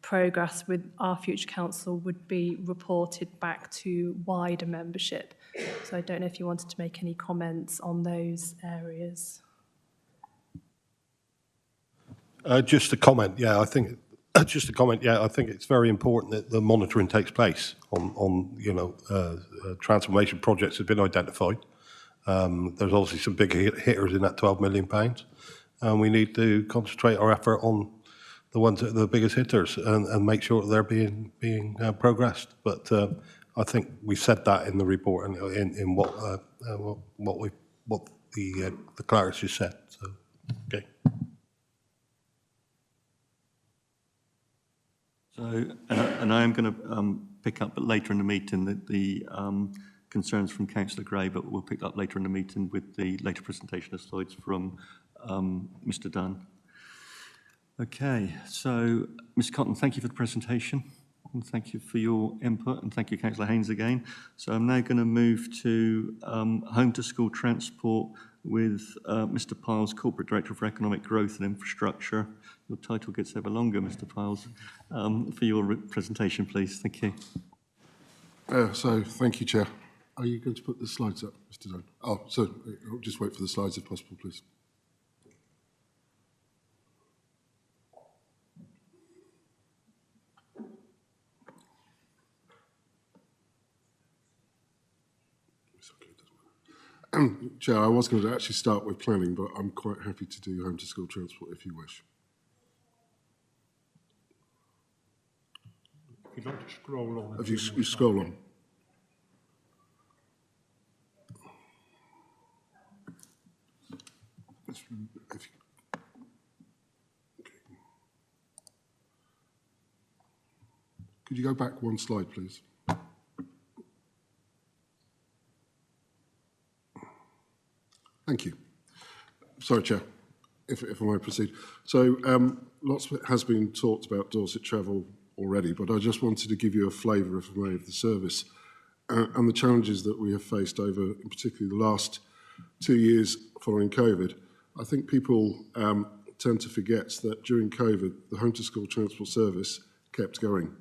progress with Our Future Council would be reported back to wider membership. So I don't know if you wanted to make any comments on those areas. Just a comment, yeah, I think it's very important that the monitoring takes place on transformation projects have been identified. There's obviously some big hitters in that £12 million, and we need to concentrate our effort on the ones that are the biggest hitters and make sure that they're being progressed. But I think we said that in the report and in what the clerks just said. So, okay. So, and I am going to pick up, but later in the meeting, the concerns from Councillor Gray, but we'll pick up later in the meeting with the later presentation of slides from Mr. Dunn. Okay, so Ms. Cotton, thank you for the presentation, and thank you for your input, and thank you, Councillor Haynes, again. So I'm now going to move to home to school transport with Mr. Piles, Corporate Director for Economic Growth and Infrastructure. Your title gets ever longer, Mr. Piles. For your presentation, please. Thank you. So, thank you, Chair. Are you going to put the slides up, Mr. Dunn? Oh, so I'll just wait for the slides if possible, please. Chair, I was going to actually start with planning, but I'm quite happy to do home to school transport if you wish. If you'd like to scroll on. If you scroll on. Could you go back one slide, please? Thank you. Sorry, Chair, if I may proceed. So lots of it has been talked about Dorset Travel already, but I just wanted to give you a flavour, if I may, of the service and the challenges that we have faced over, in particular, the last 2 years following COVID. I think people tend to forget that during COVID, the home to school transport service kept going.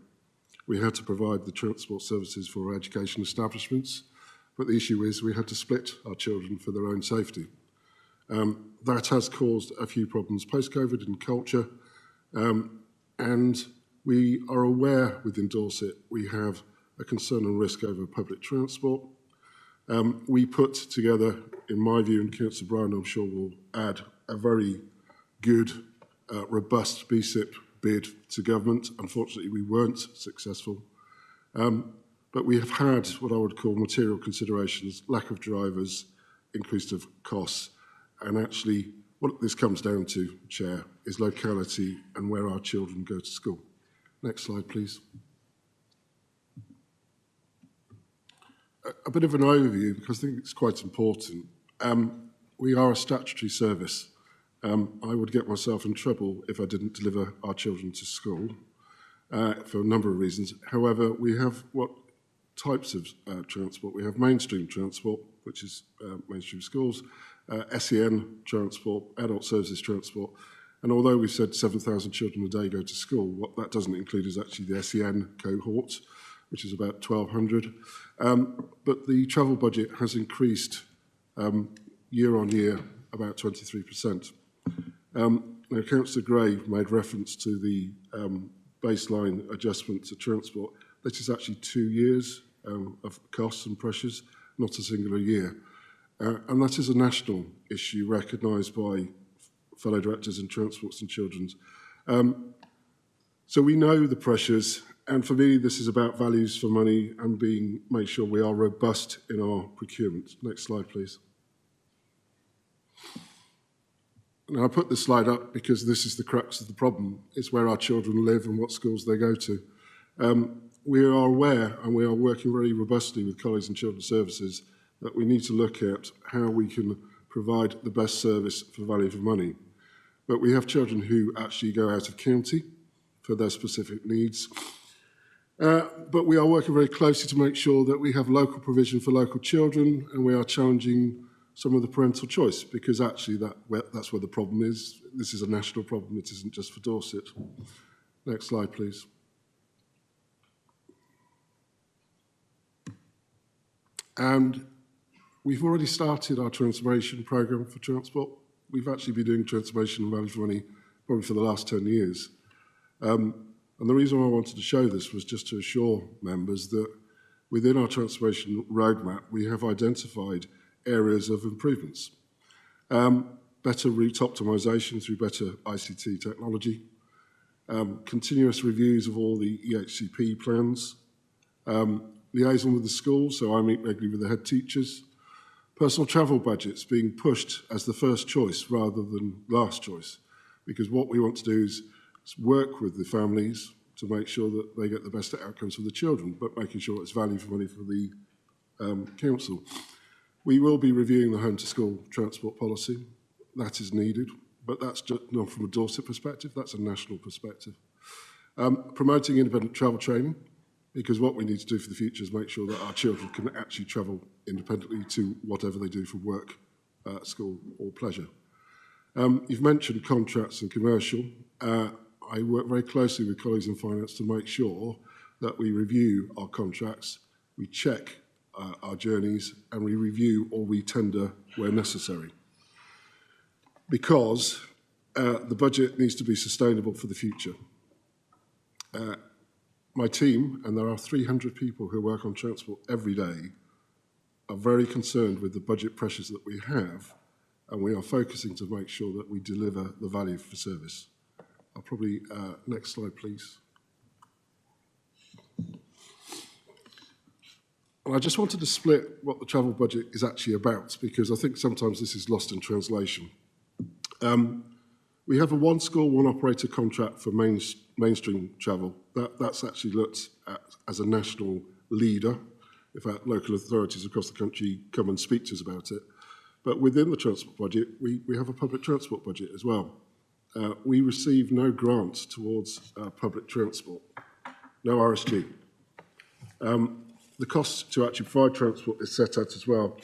We had to provide the transport services for our education establishments, but the issue is we had to split our children for their own safety. That has caused a few problems post-COVID in culture, and we are aware within Dorset we have a concern and risk over public transport. We put together, in my view, and Councillor Bryan I'm sure will add, a very good, robust BSIP bid to government. Unfortunately, we weren't successful. But we have had what I would call material considerations, lack of drivers, increase of costs, and actually what this comes down to, Chair, is locality and where our children go to school. Next slide, please. A bit of an overview, because I think it's quite important. We are a statutory service. I would get myself in trouble if I didn't deliver our children to school for a number of reasons. However, we have what types of transport. We have mainstream transport, which is mainstream schools, SEN transport, adult services transport, and although we said 7,000 children a day go to school, what that doesn't include is actually the SEN cohort, which is about 1,200. But the travel budget has increased year on year about 23%. Now, Councillor Gray made reference to the baseline adjustment to transport, that is actually 2 years of costs and pressures, not a single year. And that is a national issue recognised by fellow directors in Transports and Children's. So we know the pressures, and for me, this is about values for money and make sure we are robust in our procurement. Next slide, please. Now, I put this slide up because this is the crux of the problem. It's where our children live and what schools they go to. We are aware, and we are working very robustly with colleagues and children's services, that we need to look at how we can provide the best service for value for money. But we have children who actually go out of county for their specific needs. But we are working very closely to make sure that we have local provision for local children, and we are challenging some of the parental choice, because actually that's where the problem is. This is a national problem, it isn't just for Dorset. Next slide, please. And we've already started our transformation programme for transport. We've actually been doing transformation and value for money probably for the last 10 years. And the reason I wanted to show this was just to assure members that within our transformation roadmap, we have identified areas of improvements. Better route optimisation through better ICT technology, continuous reviews of all the EHCP plans, liaison with the schools, so I meet regularly with the head teachers, personal travel budgets being pushed as the first choice rather than last choice, because what we want to do is work with the families to make sure that they get the best outcomes for the children, but making sure it's value for money for the council. We will be reviewing the home-to-school transport policy. That is needed, but that's just not from a Dorset perspective, that's a national perspective. Promoting independent travel training, because what we need to do for the future is make sure that our children can actually travel independently to whatever they do for work, school or pleasure. You've mentioned contracts and commercial. I work very closely with colleagues in finance to make sure that we review our contracts, we check our journeys, and we review or we tender where necessary. Because the budget needs to be sustainable for the future. My team, and there are 300 people who work on transport every day, are very concerned with the budget pressures that we have, and we are focusing to make sure that we deliver the value for service. I'll probably, next slide, please. And I just wanted to split what the travel budget is actually about, because I think sometimes this is lost in translation. We have a one school, one operator contract for mainstream travel. That's actually looked at as a national leader. In fact, local authorities across the country come and speak to us about it. But within the transport budget, we have a public transport budget as well. We receive no grants towards public transport, no RSG. The cost to actually provide transport is set out as well.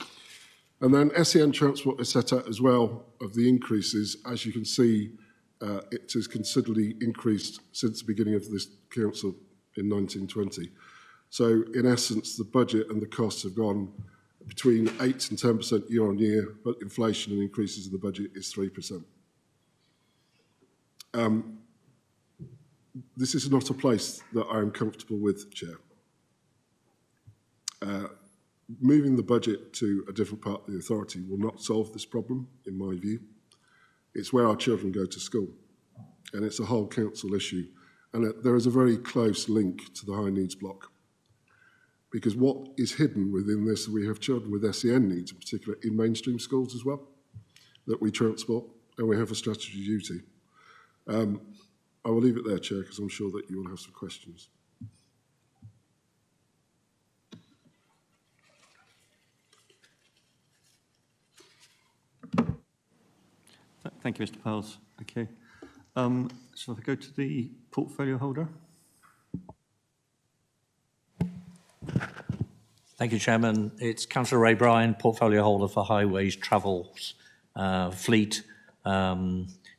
And then SEN transport is set out as well of the increases. As you can see, it has considerably increased since the beginning of this council in 1920. So in essence, the budget and the costs have gone between 8 and 10% year on year, but inflation and increases in the budget is 3%. This is not a place that I am comfortable with, Chair. Moving the budget to a different part of the authority will not solve this problem, in my view. It's where our children go to school, and it's a whole council issue. And there is a very close link to the high needs block, because what is hidden within this, we have children with SEN needs, in particular in mainstream schools as well, that we transport, and we have a statutory duty. I will leave it there, Chair, because I'm sure that you will have some questions. Thank you, Mr. Powles. Okay. So if I go to the portfolio holder. Thank you, Chairman. It's Councillor Ray Bryan, portfolio holder for highways, travels, fleet,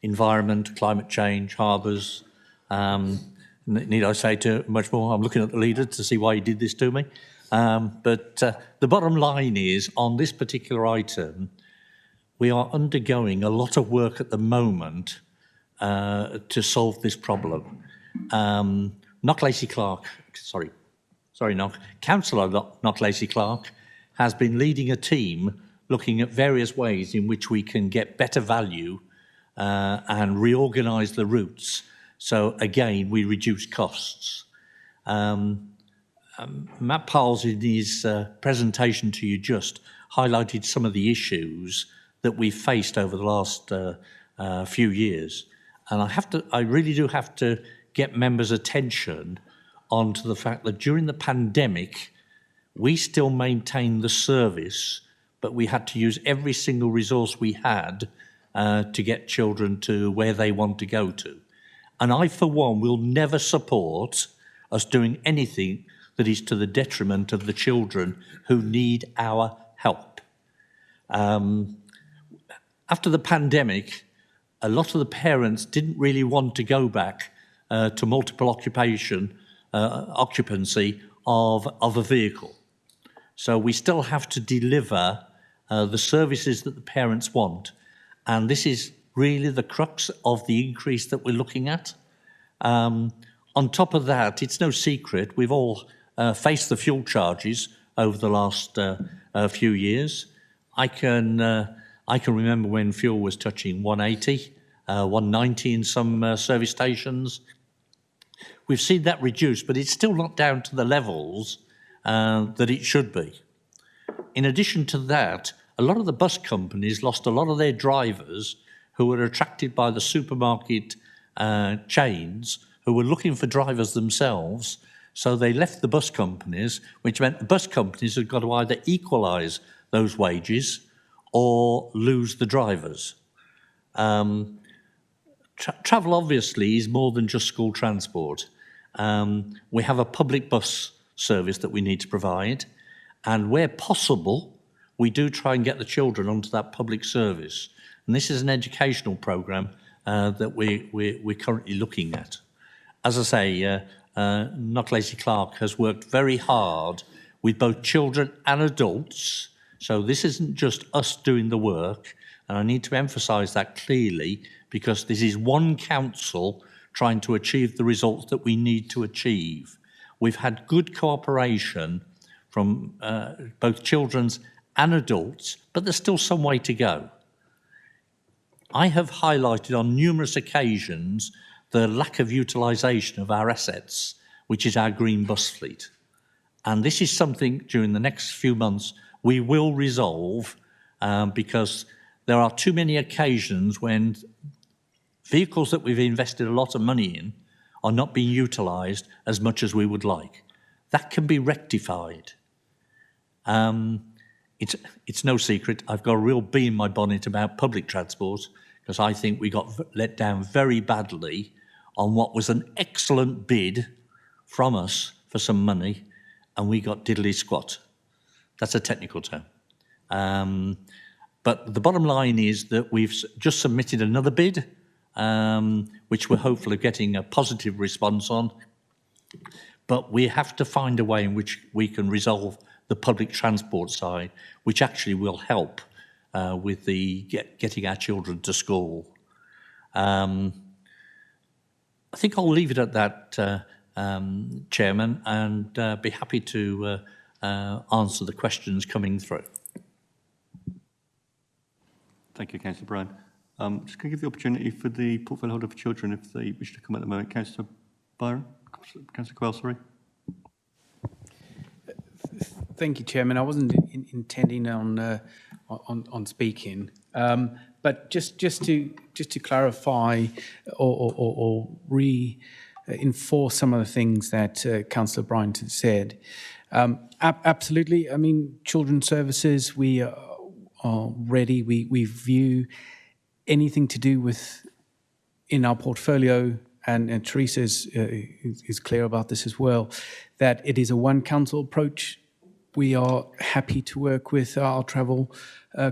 environment, climate change, harbours. Need I say too much more? I'm looking at the leader to see why he did this to me. But the bottom line is, on this particular item, we are undergoing a lot of work at the moment to solve this problem. Councillor Knocklacey-Clark has been leading a team looking at various ways in which we can get better value and reorganise the routes. So again, we reduce costs. Matt Piles, in his presentation to you just, highlighted some of the issues that we've faced over the last few years. And I really do have to get members' attention onto the fact that during the pandemic, we still maintained the service, but we had to use every single resource we had to get children to where they want to go to. And I, for one, will never support us doing anything that is to the detriment of the children who need our help. After the pandemic, a lot of the parents didn't really want to go back to multiple occupancy of a vehicle. So we still have to deliver the services that the parents want. And this is really the crux of the increase that we're looking at. On top of that, it's no secret, we've all faced the fuel charges over the last few years. I can remember when fuel was touching 180, 190 in some service stations. We've seen that reduce, but it's still not down to the levels that it should be. In addition to that, a lot of the bus companies lost a lot of their drivers who were attracted by the supermarket chains who were looking for drivers themselves. So they left the bus companies, which meant the bus companies had got to either equalise those wages or lose the drivers. Travel obviously is more than just school transport. We have a public bus service that we need to provide, and where possible, we do try and get the children onto that public service. And this is an educational programme that we're currently looking at. As I say, Knocklacey-Clark has worked very hard with both children and adults. So this isn't just us doing the work, and I need to emphasise that clearly, because this is one council trying to achieve the results that we need to achieve. We've had good cooperation from both children's and adults, but there's still some way to go. I have highlighted on numerous occasions the lack of utilisation of our assets, which is our green bus fleet. And this is something during the next few months we will resolve because there are too many occasions when vehicles that we've invested a lot of money in are not being utilised as much as we would like. That can be rectified. It's no secret, I've got a real bee in my bonnet about public transport, because I think we got let down very badly on what was an excellent bid from us for some money, and we got diddly squat. That's a technical term. But the bottom line is that we've just submitted another bid, which we're hopefully getting a positive response on. But we have to find a way in which we can resolve the public transport side, which actually will help with the getting our children to school. I think I'll leave it at that, Chairman, and be happy to answer the questions coming through. Thank you, Councillor Brown. Just going to give the opportunity for the portfolio holder for children if they wish to come at the moment. Councillor Byron, Councillor Quayle, sorry. Thank you, Chairman. I wasn't intending on speaking, but just to clarify or reinforce some of the things that Councillor Bryant had said. Absolutely. I mean, children's services, we are ready. We view anything to do with in our portfolio, and Teresa is clear about this as well, that it is a one council approach. We are happy to work with our travel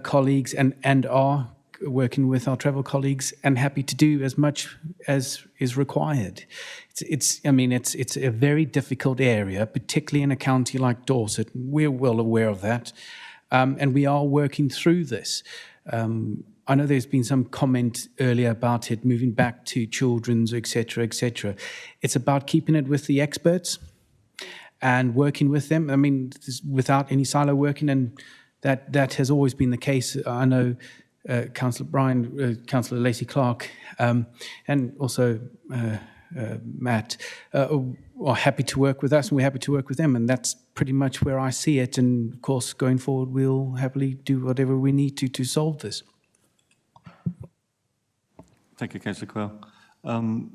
colleagues and are working with our travel colleagues and happy to do as much as is required. It's a very difficult area, particularly in a county like Dorset. We're well aware of that, and we are working through this. I know there's been some comment earlier about it moving back to children's, et cetera, et cetera. It's about keeping it with the experts and working with them. I mean, without any silo working, and that has always been the case. I know Councillor Bryan, Councillor Lacey Clark, and also Matt are happy to work with us, and we're happy to work with them, and that's pretty much where I see it. And of course, going forward, we'll happily do whatever we need to solve this. Thank you, Councillor Quayle.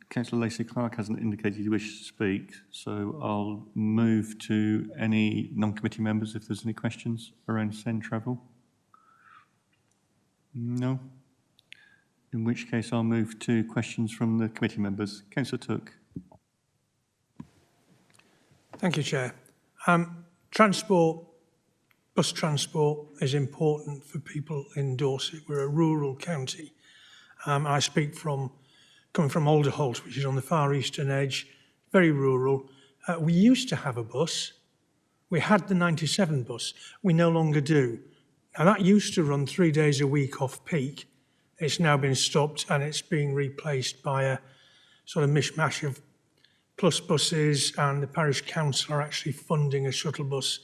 Councillor Lacey Clark hasn't indicated he wishes to speak, so I'll move to any non-committee members if there's any questions around send travel. No? In which case I'll move to questions from the committee members. Councillor Took. Thank you, Chair. Bus transport is important for people in Dorset. We're a rural county. I speak coming from Alderholt, which is on the far eastern edge, very rural. We used to have a bus. We had the 97 bus. We no longer do. Now, that used to run 3 days a week off peak. It's now been stopped and it's being replaced by a sort of mishmash of plus buses, and the parish council are actually funding a shuttle bus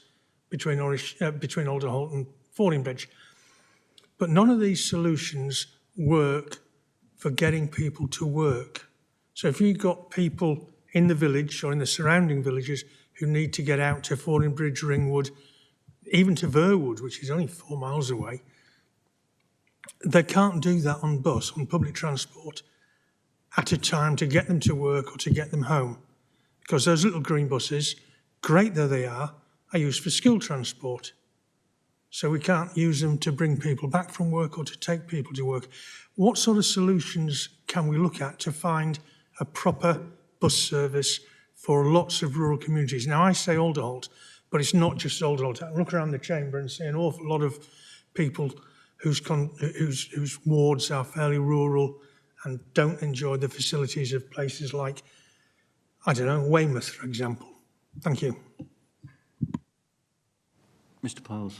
between Alderholt and Fordingbridge. But none of these solutions work for getting people to work. So if you've got people in the village or in the surrounding villages who need to get out to Fordingbridge, Ringwood, even to Verwood, which is only 4 miles away, they can't do that on bus, on public transport, at a time to get them to work or to get them home. Because those little green buses, great though they are used for school transport. So we can't use them to bring people back from work or to take people to work. What sort of solutions can we look at to find a proper bus service for lots of rural communities? Now, I say Alderholt, but it's not just Alderholt. I look around the chamber and see an awful lot of people whose wards are fairly rural and don't enjoy the facilities of places like, I don't know, Weymouth, for example. Thank you. Mr. Piles.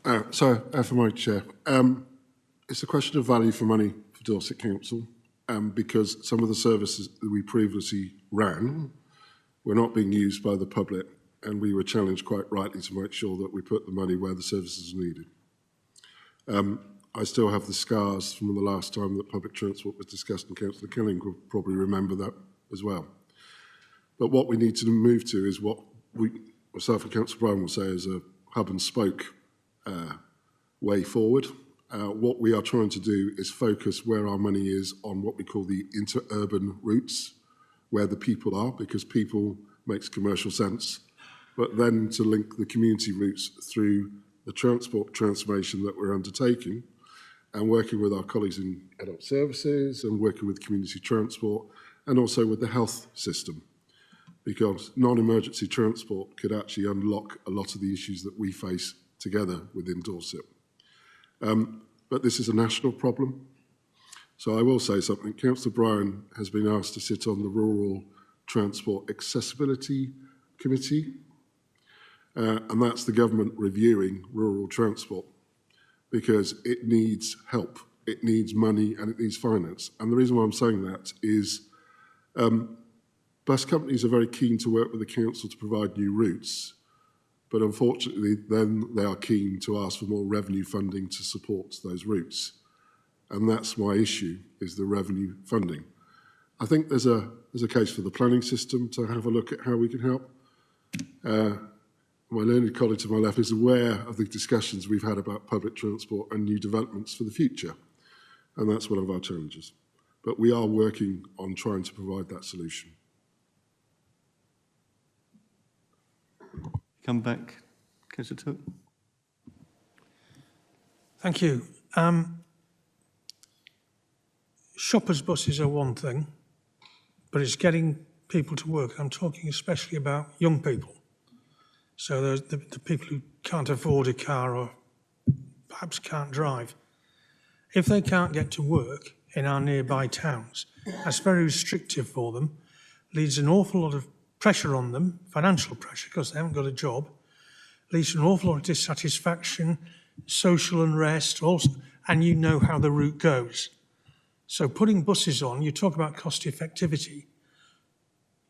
For my chair, it's a question of value for money for Dorset Council, because some of the services that we previously ran were not being used by the public, and we were challenged quite rightly to make sure that we put the money where the services are needed. I still have the scars from the last time that public transport was discussed, and Councillor Killing will probably remember that as well. But what we need to move to is what myself and Councillor Bryan will say is a hub and spoke way forward. What we are trying to do is focus where our money is on what we call the interurban routes, where the people are, because people makes commercial sense, but then to link the community routes through the transport transformation that we're undertaking, and working with our colleagues in adult services and working with community transport and also with the health system, because non-emergency transport could actually unlock a lot of the issues that we face together within Dorset. But this is a national problem. So I will say something. Councillor Bryan has been asked to sit on the Rural Transport Accessibility Committee, and that's the government reviewing rural transport, because it needs help, it needs money, and it needs finance. And the reason why I'm saying that is bus companies are very keen to work with the council to provide new routes, but unfortunately then they are keen to ask for more revenue funding to support those routes. And that's my issue, is the revenue funding. I think there's a case for the planning system to have a look at how we can help. My learned colleague to my left is aware of the discussions we've had about public transport and new developments for the future. And that's one of our challenges. But we are working on trying to provide that solution. Come back, Councillor Took. Thank you. Shoppers' buses are one thing, but it's getting people to work. I'm talking especially about young people. So there's the people who can't afford a car or perhaps can't drive. If they can't get to work in our nearby towns, that's very restrictive for them, leads an awful lot of pressure on them, financial pressure because they haven't got a job, leads to an awful lot of dissatisfaction, social unrest, also, and you know how the route goes. So putting buses on, you talk about cost simply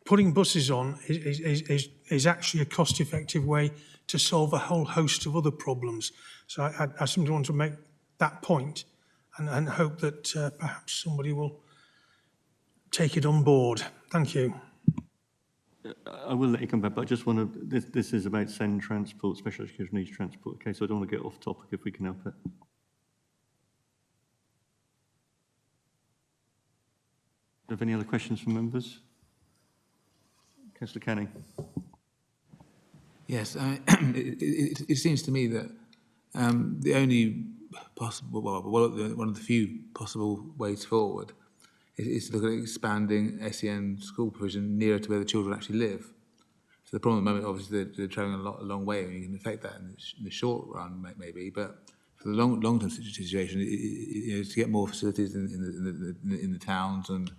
putting buses on is actually a cost-effective way to solve a whole host of other problems. So I simply want to make that point and hope that perhaps somebody will take it on board. Thank you. I will let you come back, but I just want to, this is about SEND transport, special education needs transport. Okay, so I don't want to get off topic if we can help it. Do you have any other questions from members? Councillor Canning. Yes, it seems to me that the only possible, well, one of the few possible ways forward is to look at expanding SEN school provision nearer to where the children actually live. So the problem at the moment, obviously, they're travelling a long way, and you can affect that in the short run, maybe, but for the long-term situation, to get more facilities in the towns and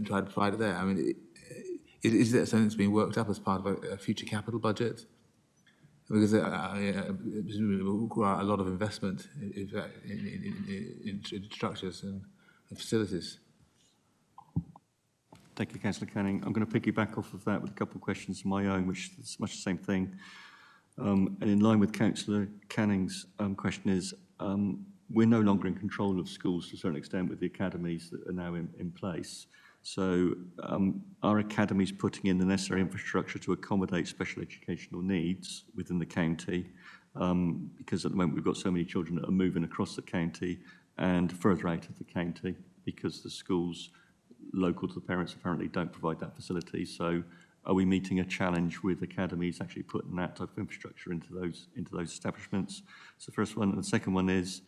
try to provide it there. I mean, is that something that's being worked up as part of a future capital budget? Because it will require a lot of investment in structures and facilities. Thank you, Councillor Canning. I'm going to piggyback off of that with a couple of questions of my own, which is much the same thing. And in line with Councillor Canning's question is, we're no longer in control of schools to a certain extent with the academies that are now in place. So our academies putting in the necessary infrastructure to accommodate special educational needs within the county, because at the moment we've got so many children that are moving across the county and further out of the county because the schools local to the parents apparently don't provide that facility. So are we meeting a challenge with academies actually putting that type of infrastructure into those establishments? So the first one. And the second one is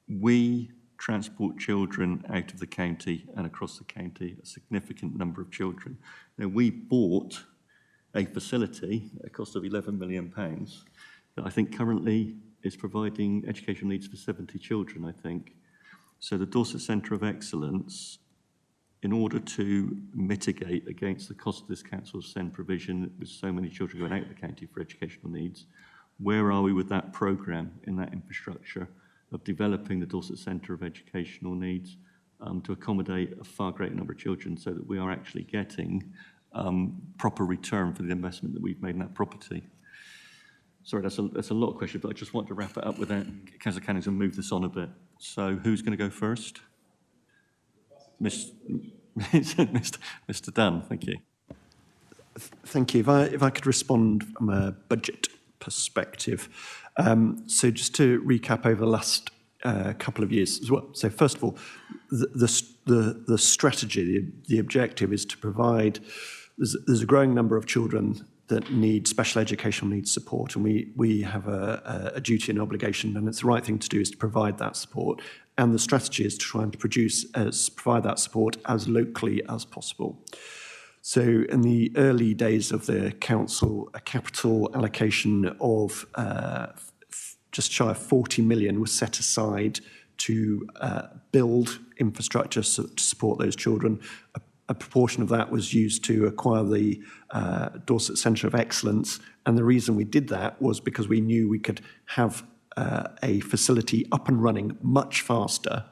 we transport children out of the county and across the county, a significant number of children. Now, we bought a facility at a cost of £11 million that I think currently is providing educational needs for 70 children, I think. So the Dorset Centre of Excellence, in order to mitigate against the cost of this council's SEND provision with so many children going out of the county for educational needs, where are we with that programme in that infrastructure of developing the Dorset Centre of Educational Needs to accommodate a far greater number of children so that we are actually getting proper return for the investment that we've made in that property? Sorry, that's a lot of questions, but I just want to wrap it up with that. Councillor Canning's and move this on a bit. So who's going to go first? Mr. Dunn, thank you. Thank you. If I could respond from a budget perspective. So just to recap over the last couple of years as well. So first of all, the strategy, the objective is to provide, there's a growing number of children that need special educational needs support, and we have a duty and obligation, and it's the right thing to do is to provide that support. And the strategy is to try and provide that support as locally as possible. So in the early days of the council, a capital allocation of just shy of 40 million was set aside to build infrastructure to support those children. A proportion of that was used to acquire the Dorset Centre of Excellence. And the reason we did that was because we knew we could have a facility up and running much faster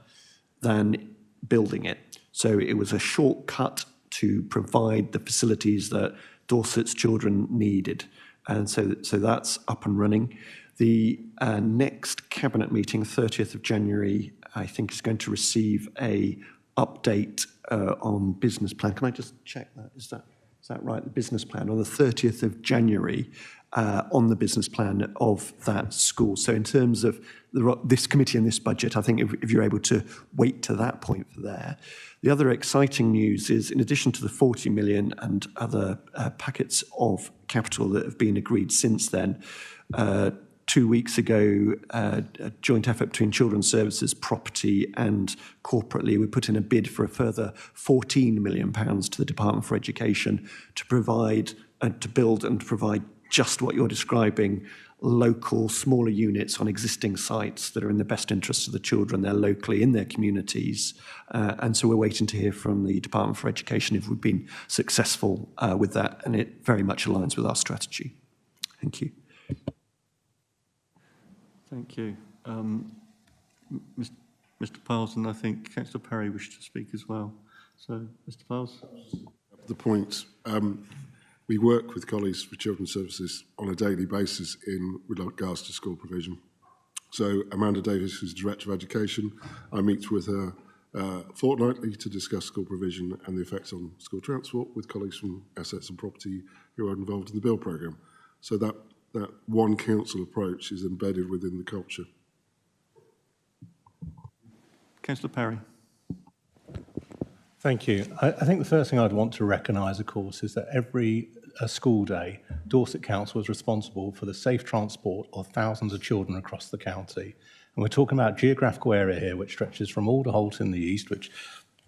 than building it. So it was a shortcut to provide the facilities that Dorset's children needed. And so that's up and running. The next Cabinet meeting, 30th of January, I think is going to receive a update on business plan. Can I just check that? Is that right? The business plan on the 30th of January on the business plan of that school. So in terms of this committee and this budget, I think if you're able to wait to that point for there. The other exciting news is, in addition to the 40 million and other packets of capital that have been agreed since then, 2 weeks ago, a joint effort between Children's Services, Property and corporately, we put in a bid for a further £14 million to the Department for Education to provide, to build and provide just what you're describing, local, smaller units on existing sites that are in the best interests of the children there locally in their communities. And so we're waiting to hear from the Department for Education if we've been successful with that, and it very much aligns with our strategy. Thank you. Thank you. Mr. Piles, and I think Councillor Perry wished to speak as well. So, Mr. Piles. The point, we work with colleagues for Children's Services on a daily basis with regards to school provision. So Amanda Davis, who's Director of Education, I meet with her fortnightly to discuss school provision and the effects on school transport with colleagues from Assets and Property who are involved in the Bill programme. So that one council approach is embedded within the culture. Councillor Perry. Thank you. I think the first thing I'd want to recognise, of course, is that every school day, Dorset Council is responsible for the safe transport of thousands of children across the county. And we're talking about a geographical area here which stretches from Alderholt in the east, which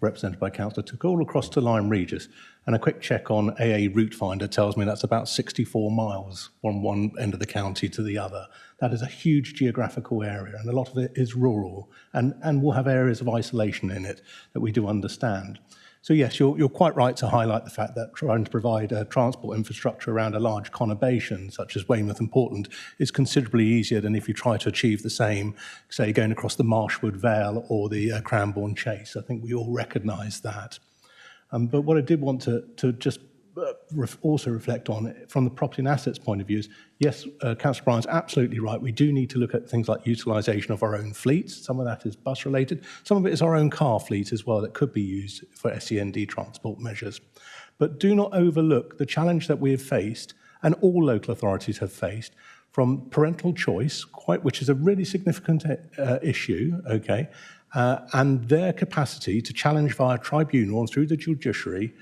represented by Councillor Took, all across to Lyme Regis. And a quick check on AA Route Finder tells me that's about 64 miles from one end of the county to the other. That is a huge geographical area, and a lot of it is rural, and will have areas of isolation in it that we do understand. So yes, you're quite right to highlight the fact that trying to provide a transport infrastructure around a large conurbation, such as Weymouth and Portland, is considerably easier than if you try to achieve the same, say, going across the Marshwood Vale or the Cranbourne Chase. I think we all recognise that. But what I did want to just also reflect on, from the property and assets point of view, is yes, Councillor Bryan's absolutely right. We do need to look at things like utilisation of our own fleets. Some of that is bus related. Some of it is our own car fleet as well that could be used for SEND transport measures. But do not overlook the challenge that we have faced, and all local authorities have faced, from parental choice, which is a really significant issue, okay, and their capacity to challenge via tribunal and through the judiciary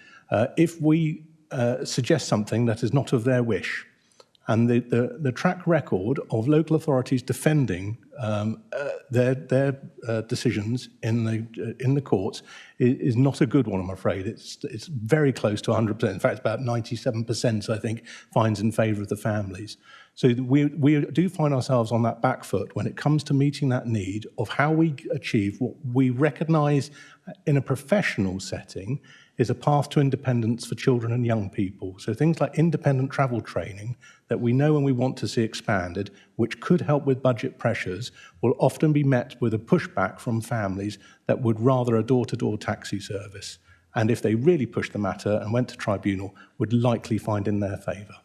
if we suggest something that is not of their wish. And the track record of local authorities defending their decisions in the courts is not a good one, I'm afraid. It's very close to 100%. In fact, about 97%, I think, finds in favour of the families. So we do find ourselves on that back foot when it comes to meeting that need of how we achieve what we recognise in a professional setting is a path to independence for children and young people. So things like independent travel training that we know and we want to see expanded, which could help with budget pressures, will often be met with a pushback from families that would rather a door-to-door taxi service. And if they really pushed the matter and went to tribunal, would likely find in their favour.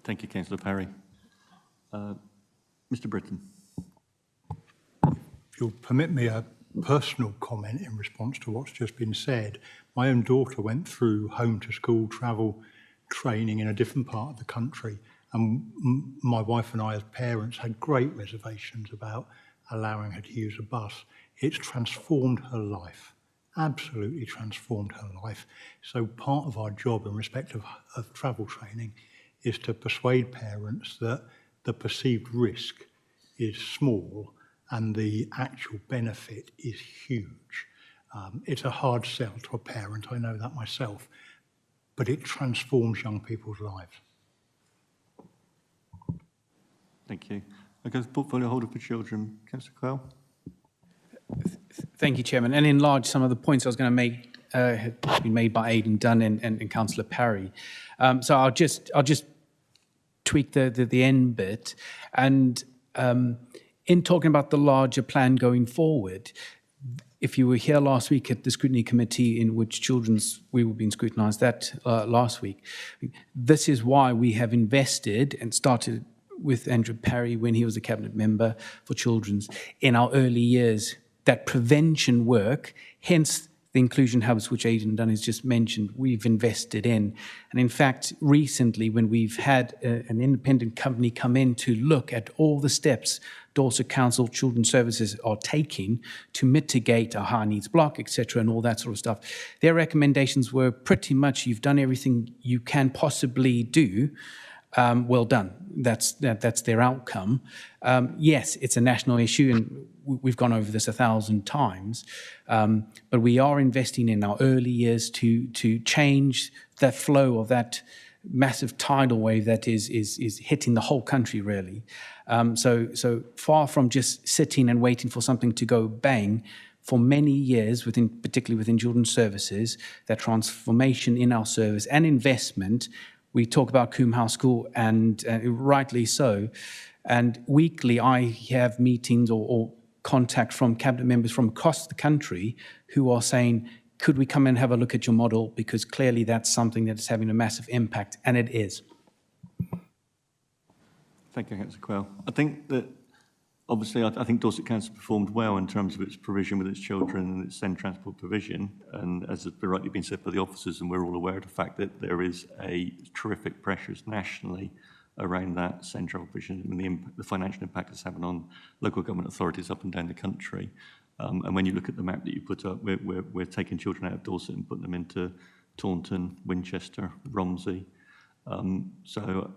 Thank you, Councillor Perry. Mr. Britton. If you'll permit me a personal comment in response to what's just been said. My own daughter went through home-to-school travel training in a different part of the country, and my wife and I as parents had great reservations about allowing her to use a bus. It's transformed her life, absolutely transformed her life. So part of our job in respect of travel training is to persuade parents that the perceived risk is small and the actual benefit is huge. It's a hard sell to a parent, I know that myself, but it transforms young people's lives. Thank you. I go to Portfolio Holder for Children, Councillor Quayle. Thank you, Chairman. And in large, some of the points I was going to make have been made by Aidan Dunn and Councillor Parry. So I'll just tweak the end bit. And in talking about the larger plan going forward, if you were here last week at the Scrutiny Committee in which we were being scrutinised last week, this is why we have invested and started with Andrew Parry when he was a cabinet member for Children's in our early years, that prevention work, hence the inclusion hubs, which Aidan Dunn has just mentioned, we've invested in. And in fact, recently, when we've had an independent company come in to look at all the steps Dorset Council Children's Services are taking to mitigate our high needs block, etc., and all that sort of stuff, their recommendations were pretty much, you've done everything you can possibly do. Well done. That's their outcome. Yes, it's a national issue, and we've gone over this 1,000 times, but we are investing in our early years to change the flow of that massive tidal wave that is hitting the whole country, really. So far from just sitting and waiting for something to go bang, for many years, particularly within Children's Services, that transformation in our service and investment We talk about Coombe House School, and rightly so. And weekly, I have meetings or contact from cabinet members from across the country who are saying, could we come and have a look at your model? Because clearly that's something that's having a massive impact, and it is. Thank you, Councillor Quayle. I think that, obviously, I think Dorset Council performed well in terms of its provision with its children and its SEND transport provision. And as has rightly been said by the officers, and we're all aware of the fact that there is a terrific pressures nationally around that SEND travel provision and the financial impact it's having on local government authorities up and down the country. And when you look at the map that you put up, we're taking children out of Dorset and putting them into Taunton, Winchester, Romsey. So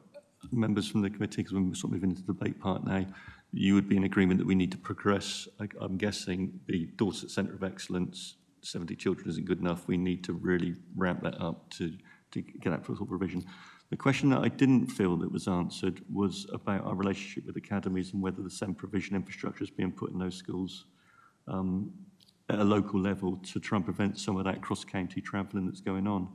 members from the committee, because we're sort of moving into the debate part now, you would be in agreement that we need to progress. I'm guessing the Dorset Centre of Excellence, 70 children isn't good enough. We need to really ramp that up to get that full provision. The question that I didn't feel that was answered was about our relationship with academies and whether the SEND provision infrastructure is being put in those schools at a local level to try and prevent some of that cross-county travelling that's going on.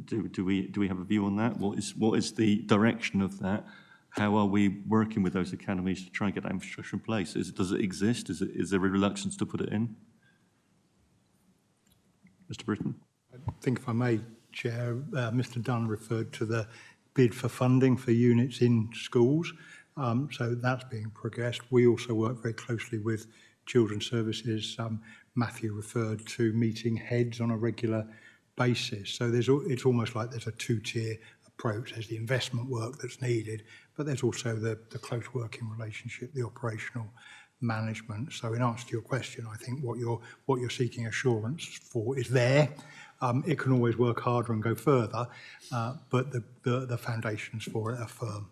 Do we have a view on that? What is the direction of that? How are we working with those academies to try and get that infrastructure in place? Does it exist? Is there a reluctance to put it in? Mr. Britton? I think, if I may, Chair, Mr. Dunn referred to the bid for funding for units in schools. So that's being progressed. We also work very closely with Children's Services. Matthew referred to meeting heads on a regular basis. So it's almost like there's a two-tier approach. There's the investment work that's needed, but there's also the close working relationship, the operational management. So in answer to your question, I think what you're seeking assurance for is there. It can always work harder and go further, but the foundations for it are firm.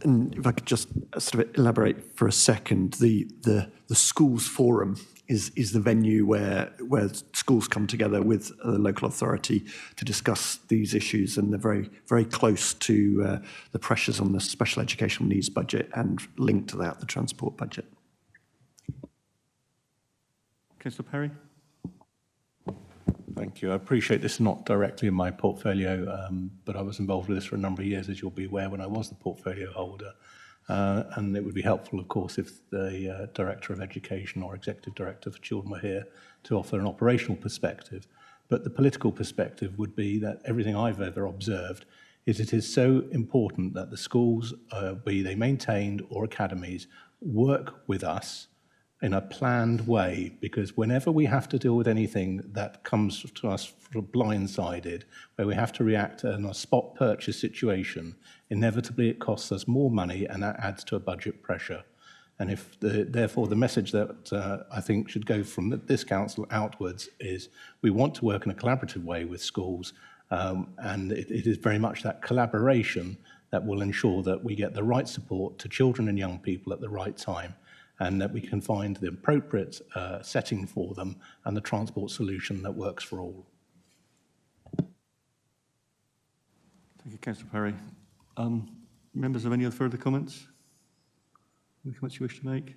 And if I could just sort of elaborate for a second, the schools forum is the venue where schools come together with the local authority to discuss these issues, and they're very, very close to the pressures on the special educational needs budget and linked to that, the transport budget. Councillor Perry? Thank you. I appreciate this is not directly in my portfolio, but I was involved with this for a number of years, as you'll be aware, when I was the portfolio holder. And it would be helpful, of course, if the Director of Education or Executive Director for Children were here to offer an operational perspective. But the political perspective would be that everything I've ever observed is it is so important that the schools, be they maintained or academies, work with us in a planned way, because whenever we have to deal with anything that comes to us sort of blindsided, where we have to react in a spot purchase situation, inevitably it costs us more money and that adds to a budget pressure. And if therefore the message that I think should go from this council outwards is we want to work in a collaborative way with schools, and it is very much that collaboration that will ensure that we get the right support to children and young people at the right time, and that we can find the appropriate setting for them and the transport solution that works for all. Thank you, Councillor Perry. Members, have any other further comments? Any comments you wish to make?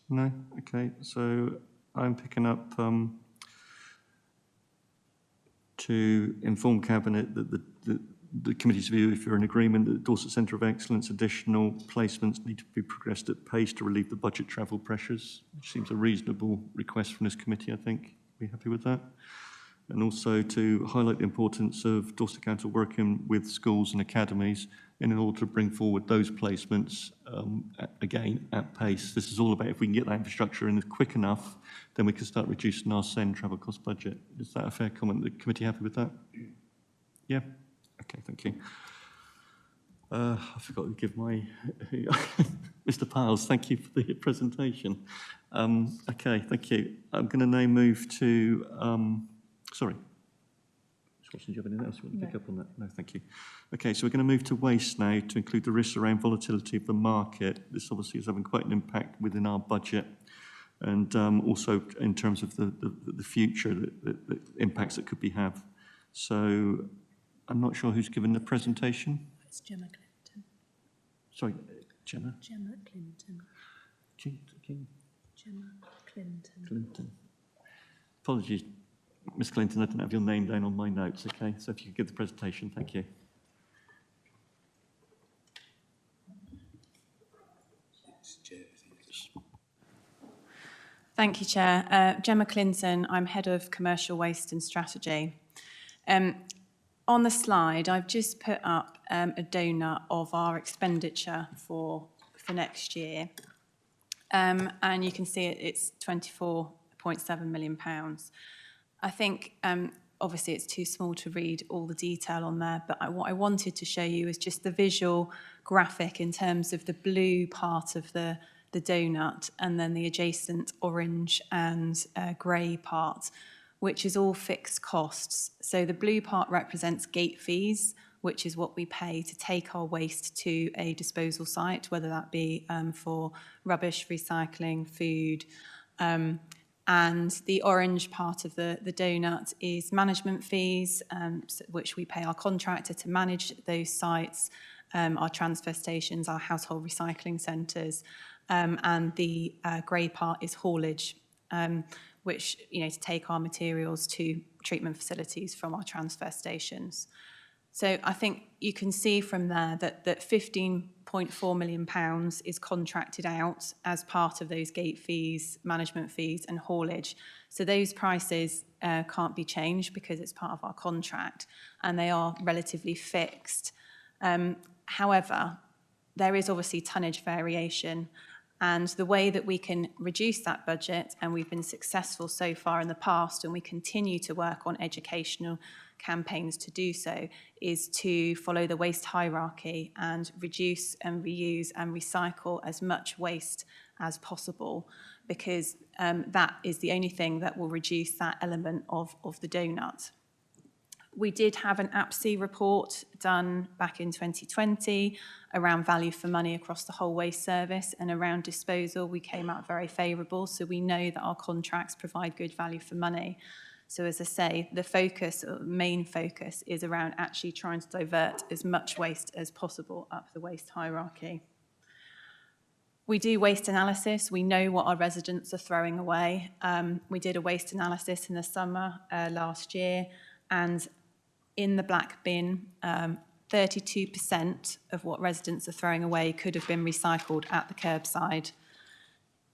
No? Okay, so I'm picking up to inform Cabinet that the committee's view, if you're in agreement, that the Dorset Centre of Excellence additional placements need to be progressed at pace to relieve the budget travel pressures, which seems a reasonable request from this committee, I think. Are we happy with that? And also to highlight the importance of Dorset Council working with schools and academies in order to bring forward those placements, again, at pace. This is all about if we can get that infrastructure in quick enough, then we can start reducing our SEND travel cost budget. Is that a fair comment? The committee happy with that? Yeah? Okay, thank you. I forgot to give my... Mr. Piles, thank you for the presentation. Okay, thank you. I'm going to now move to... sorry. Did you have anything else you want to pick up on that? No, thank you. Okay, so we're going to move to waste now to include the risks around volatility of the market. This obviously is having quite an impact within our budget, and also in terms of the future, the impacts that could be have. So I'm not sure who's given the presentation. It's Gemma Clinton. Sorry, Gemma? Gemma Clinton. Gemma Clinton. Clinton. Apologies, Ms Clinton, I don't have your name down on my notes, okay? So if you could give the presentation, thank you. Thank you, Chair. Gemma Clinton, I'm Head of Commercial Waste and Strategy. On the slide, I've just put up a donut of our expenditure for next year. And you can see it's £24.7 million. I think, obviously, it's too small to read all the detail on there, but what I wanted to show you is just the visual graphic in terms of the blue part of the donut and then the adjacent orange and grey part, which is all fixed costs. So the blue part represents gate fees, which is what we pay to take our waste to a disposal site, whether that be for rubbish, recycling, food. And the orange part of the donut is management fees, which we pay our contractor to manage those sites, our transfer stations, our household recycling centres. And the grey part is haulage, which, to take our materials to treatment facilities from our transfer stations. So I think you can see from there that £15.4 million is contracted out as part of those gate fees, management fees and haulage. So those prices can't be changed because it's part of our contract and they are relatively fixed. However, there is obviously tonnage variation, and the way that we can reduce that budget, and we've been successful so far in the past, and we continue to work on educational campaigns to do so, is to follow the waste hierarchy and reduce and reuse and recycle as much waste as possible, because that is the only thing that will reduce that element of the donut. We did have an APSI report done back in 2020 around value for money across the whole waste service, and around disposal we came out very favourable, so we know that our contracts provide good value for money. So as I say, the focus, or main focus, is around actually trying to divert as much waste as possible up the waste hierarchy. We do waste analysis. We know what our residents are throwing away. We did a waste analysis in the summer last year, and in the black bin, 32% of what residents are throwing away could have been recycled at the curbside.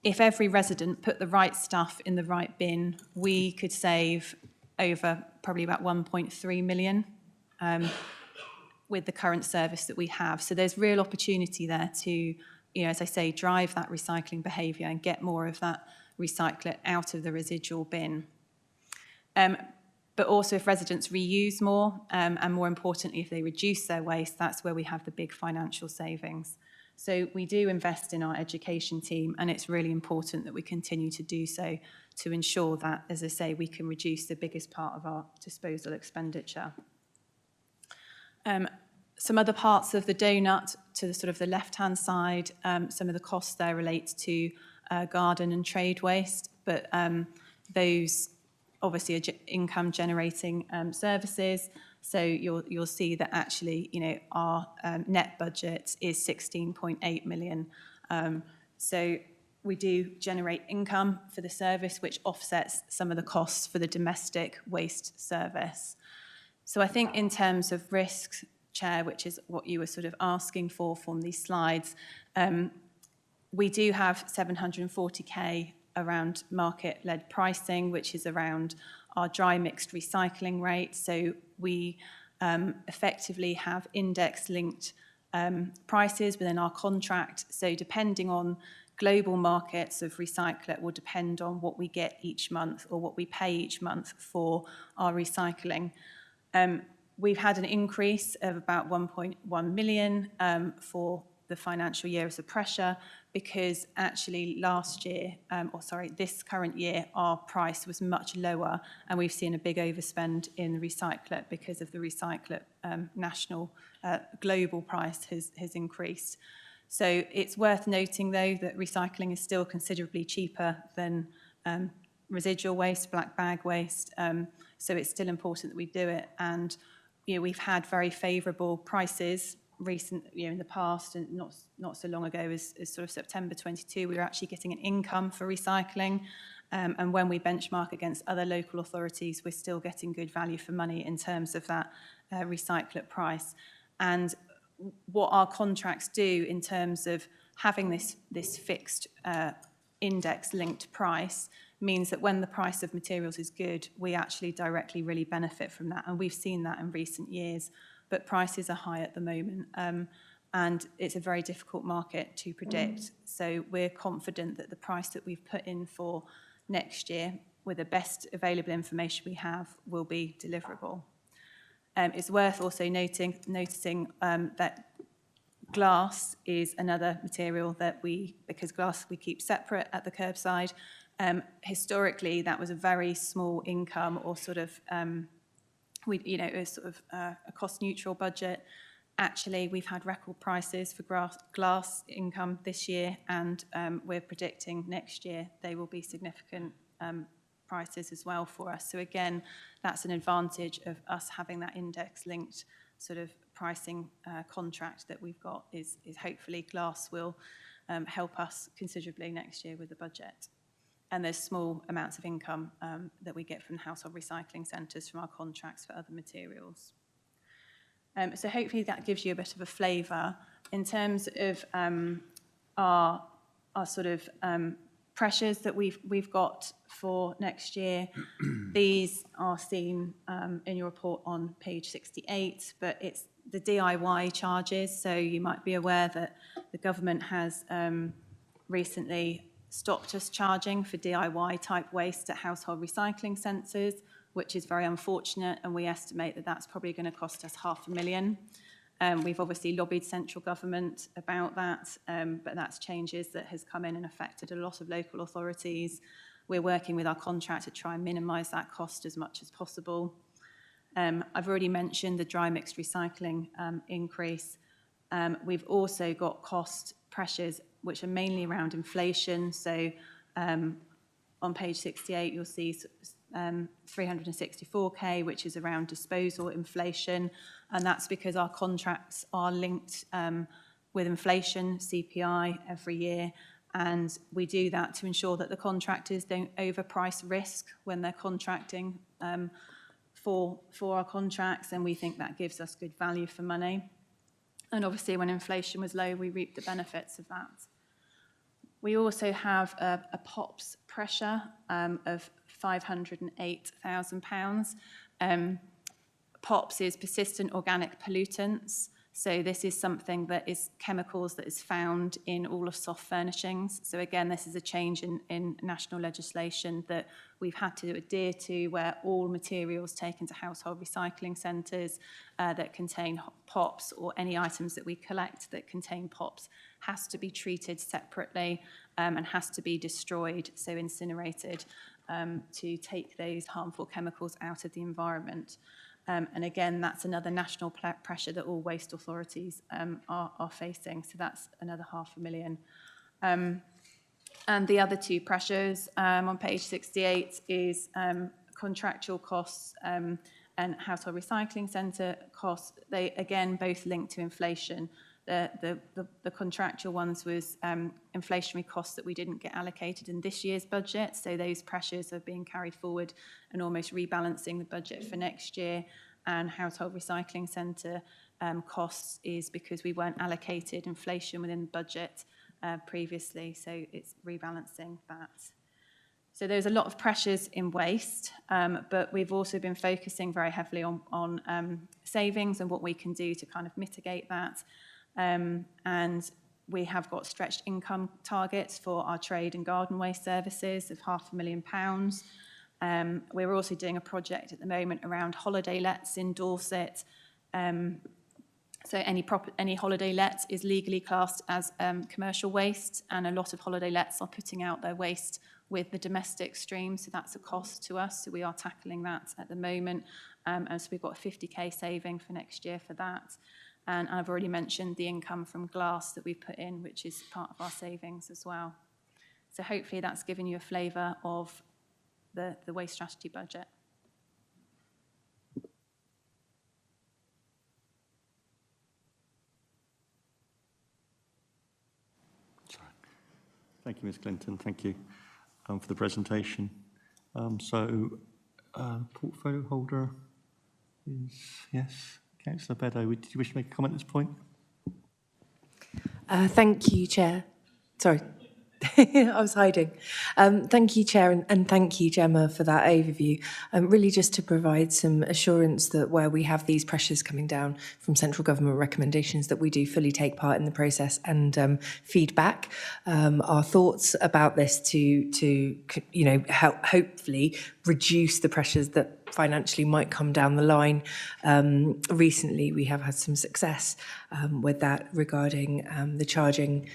If every resident put the right stuff in the right bin, we could save over probably about 1.3 million with the current service that we have. So there's real opportunity there to, as I say, drive that recycling behaviour and get more of that recyclate out of the residual bin. But also if residents reuse more, and more importantly, if they reduce their waste, that's where we have the big financial savings. So we do invest in our education team, and it's really important that we continue to do so to ensure that, as I say, we can reduce the biggest part of our disposal expenditure. Some other parts of the donut to the sort of the left-hand side, some of the costs there relate to garden and trade waste, but those obviously are income generating services. So you'll see that actually, our net budget is 16.8 million. So we do generate income for the service, which offsets some of the costs for the domestic waste service. So I think in terms of risks, Chair, which is what you were sort of asking for from these slides, we do have 740k around market-led pricing, which is around our dry mixed recycling rate. So we effectively have index-linked prices within our contract. So depending on global markets of recyclate will depend on what we get each month or what we pay each month for our recycling. We've had an increase of about 1.1 million for the financial year as a pressure, because actually this current year, our price was much lower, and we've seen a big overspend in the recyclate because of the recyclate national global price has increased. So it's worth noting, though, that recycling is still considerably cheaper than residual waste, black bag waste. So it's still important that we do it. And we've had very favourable prices in the past, and not so long ago as sort of September 22, we were actually getting an income for recycling, And when we benchmark against other local authorities, we're still getting good value for money in terms of that recyclate price. And what our contracts do in terms of having this fixed index-linked price means that when the price of materials is good, we actually directly really benefit from that. And we've seen that in recent years, but prices are high at the moment. And it's a very difficult market to predict. So we're confident that the price that we've put in for next year, with the best available information we have, will be deliverable. It's worth also noticing that glass is another material that because glass we keep separate at the curbside. Historically, that was a very small income, or sort of, it was sort of a cost-neutral budget. Actually, we've had record prices for glass income this year, and we're predicting next year they will be significant prices as well for us. So again, that's an advantage of us having that index-linked sort of pricing contract that we've got, is hopefully glass will help us considerably next year with the budget. And there's small amounts of income that we get from household recycling centres from our contracts for other materials. So hopefully that gives you a bit of a flavour. In terms of our sort of pressures that we've got for next year, these are seen in your report on page 68, but it's the DIY charges. So you might be aware that the government has recently stopped us charging for DIY type waste at household recycling centres, which is very unfortunate, and we estimate that that's probably going to cost us £500,000. We've obviously lobbied central government about that, but that's changes that has come in and affected a lot of local authorities. We're working with our contractor to try and minimise that cost as much as possible. I've already mentioned the dry mixed recycling increase. We've also got cost pressures which are mainly around inflation. So on page 68, you'll see 364k, which is around disposal inflation. And that's because our contracts are linked with inflation, CPI, every year. And we do that to ensure that the contractors don't overprice risk when they're contracting for our contracts. And we think that gives us good value for money. And obviously, when inflation was low, we reaped the benefits of that. We also have a POPs pressure of £508,000. POPs is persistent organic pollutants. So this is something that is chemicals that is found in all of soft furnishings. So again, this is a change in national legislation that we've had to adhere to, where all materials taken to household recycling centres that contain POPs, or any items that we collect that contain POPs, has to be treated separately and has to be destroyed, so incinerated, to take those harmful chemicals out of the environment. And again, that's another national pressure that all waste authorities are facing. So that's another £500,000. And the other two pressures on page 68 is contractual costs and household recycling centre costs. They, again, both linked to inflation. The contractual ones was inflationary costs that we didn't get allocated in this year's budget. So those pressures are being carried forward and almost rebalancing the budget for next year. And household recycling centre costs is because we weren't allocated inflation within the budget previously. So it's rebalancing that. So there's a lot of pressures in waste, but we've also been focusing very heavily on savings and what we can do to kind of mitigate that. And we have got stretched income targets for our trade and garden waste services of £500,000. We're also doing a project at the moment around holiday lets in Dorset. So any holiday let is legally classed as commercial waste, and a lot of holiday lets are putting out their waste with the domestic stream, so that's a cost to us. So we are tackling that at the moment, and so we've got a 50k saving for next year for that. And I've already mentioned the income from glass that we put in, which is part of our savings as well. So hopefully that's given you a flavour of the waste strategy budget. Thank you, Ms. Clinton. Thank you. for the presentation. Portfolio holder is, yes, Councillor Beddoe. Did you wish to make a comment at this point? Thank you, Chair. Sorry, I was hiding. Thank you, Chair, and thank you, Gemma, for that overview. Really just to provide some assurance that where we have these pressures coming down from central government recommendations, that we do fully take part in the process and feedback our thoughts about this to help hopefully reduce the pressures that financially might come down the line. Recently, we have had some success with that regarding the charging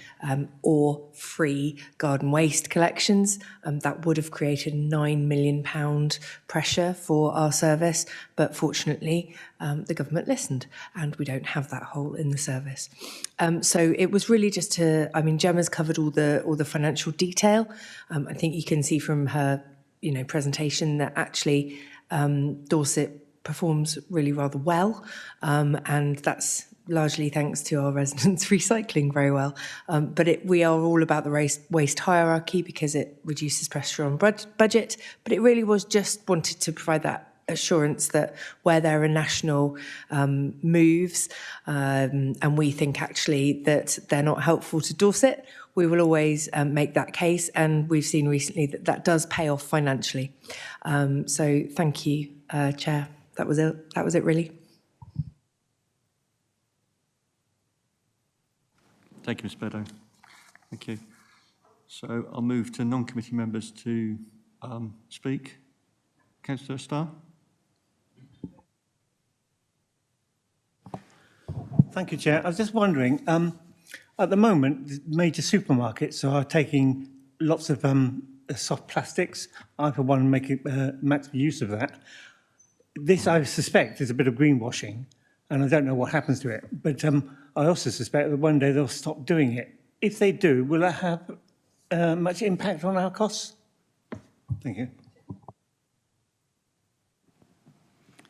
or free garden waste collections. That would have created £9 million pressure for our service, but fortunately, the government listened and we don't have that hole in the service. So it was really just Gemma's covered all the financial detail. I think you can see from her presentation that actually Dorset performs really rather well, and that's largely thanks to our residents recycling very well. But we are all about the waste hierarchy because it reduces pressure on budget, but it really was just wanted to provide that assurance that where there are national moves and we think actually that they're not helpful to Dorset, we will always make that case, and we've seen recently that that does pay off financially. So thank you, Chair. That was it really. Thank you, Ms Beddoe. Thank you. So I'll move to non-committee members to speak. Councillor Starr. Thank you, Chair. I was just wondering, at the moment, major supermarkets are taking lots of soft plastics. I, for one, make maximum use of that. This, I suspect, is a bit of greenwashing, and I don't know what happens to it. But I also suspect that one day they'll stop doing it. If they do, will that have much impact on our costs? Thank you.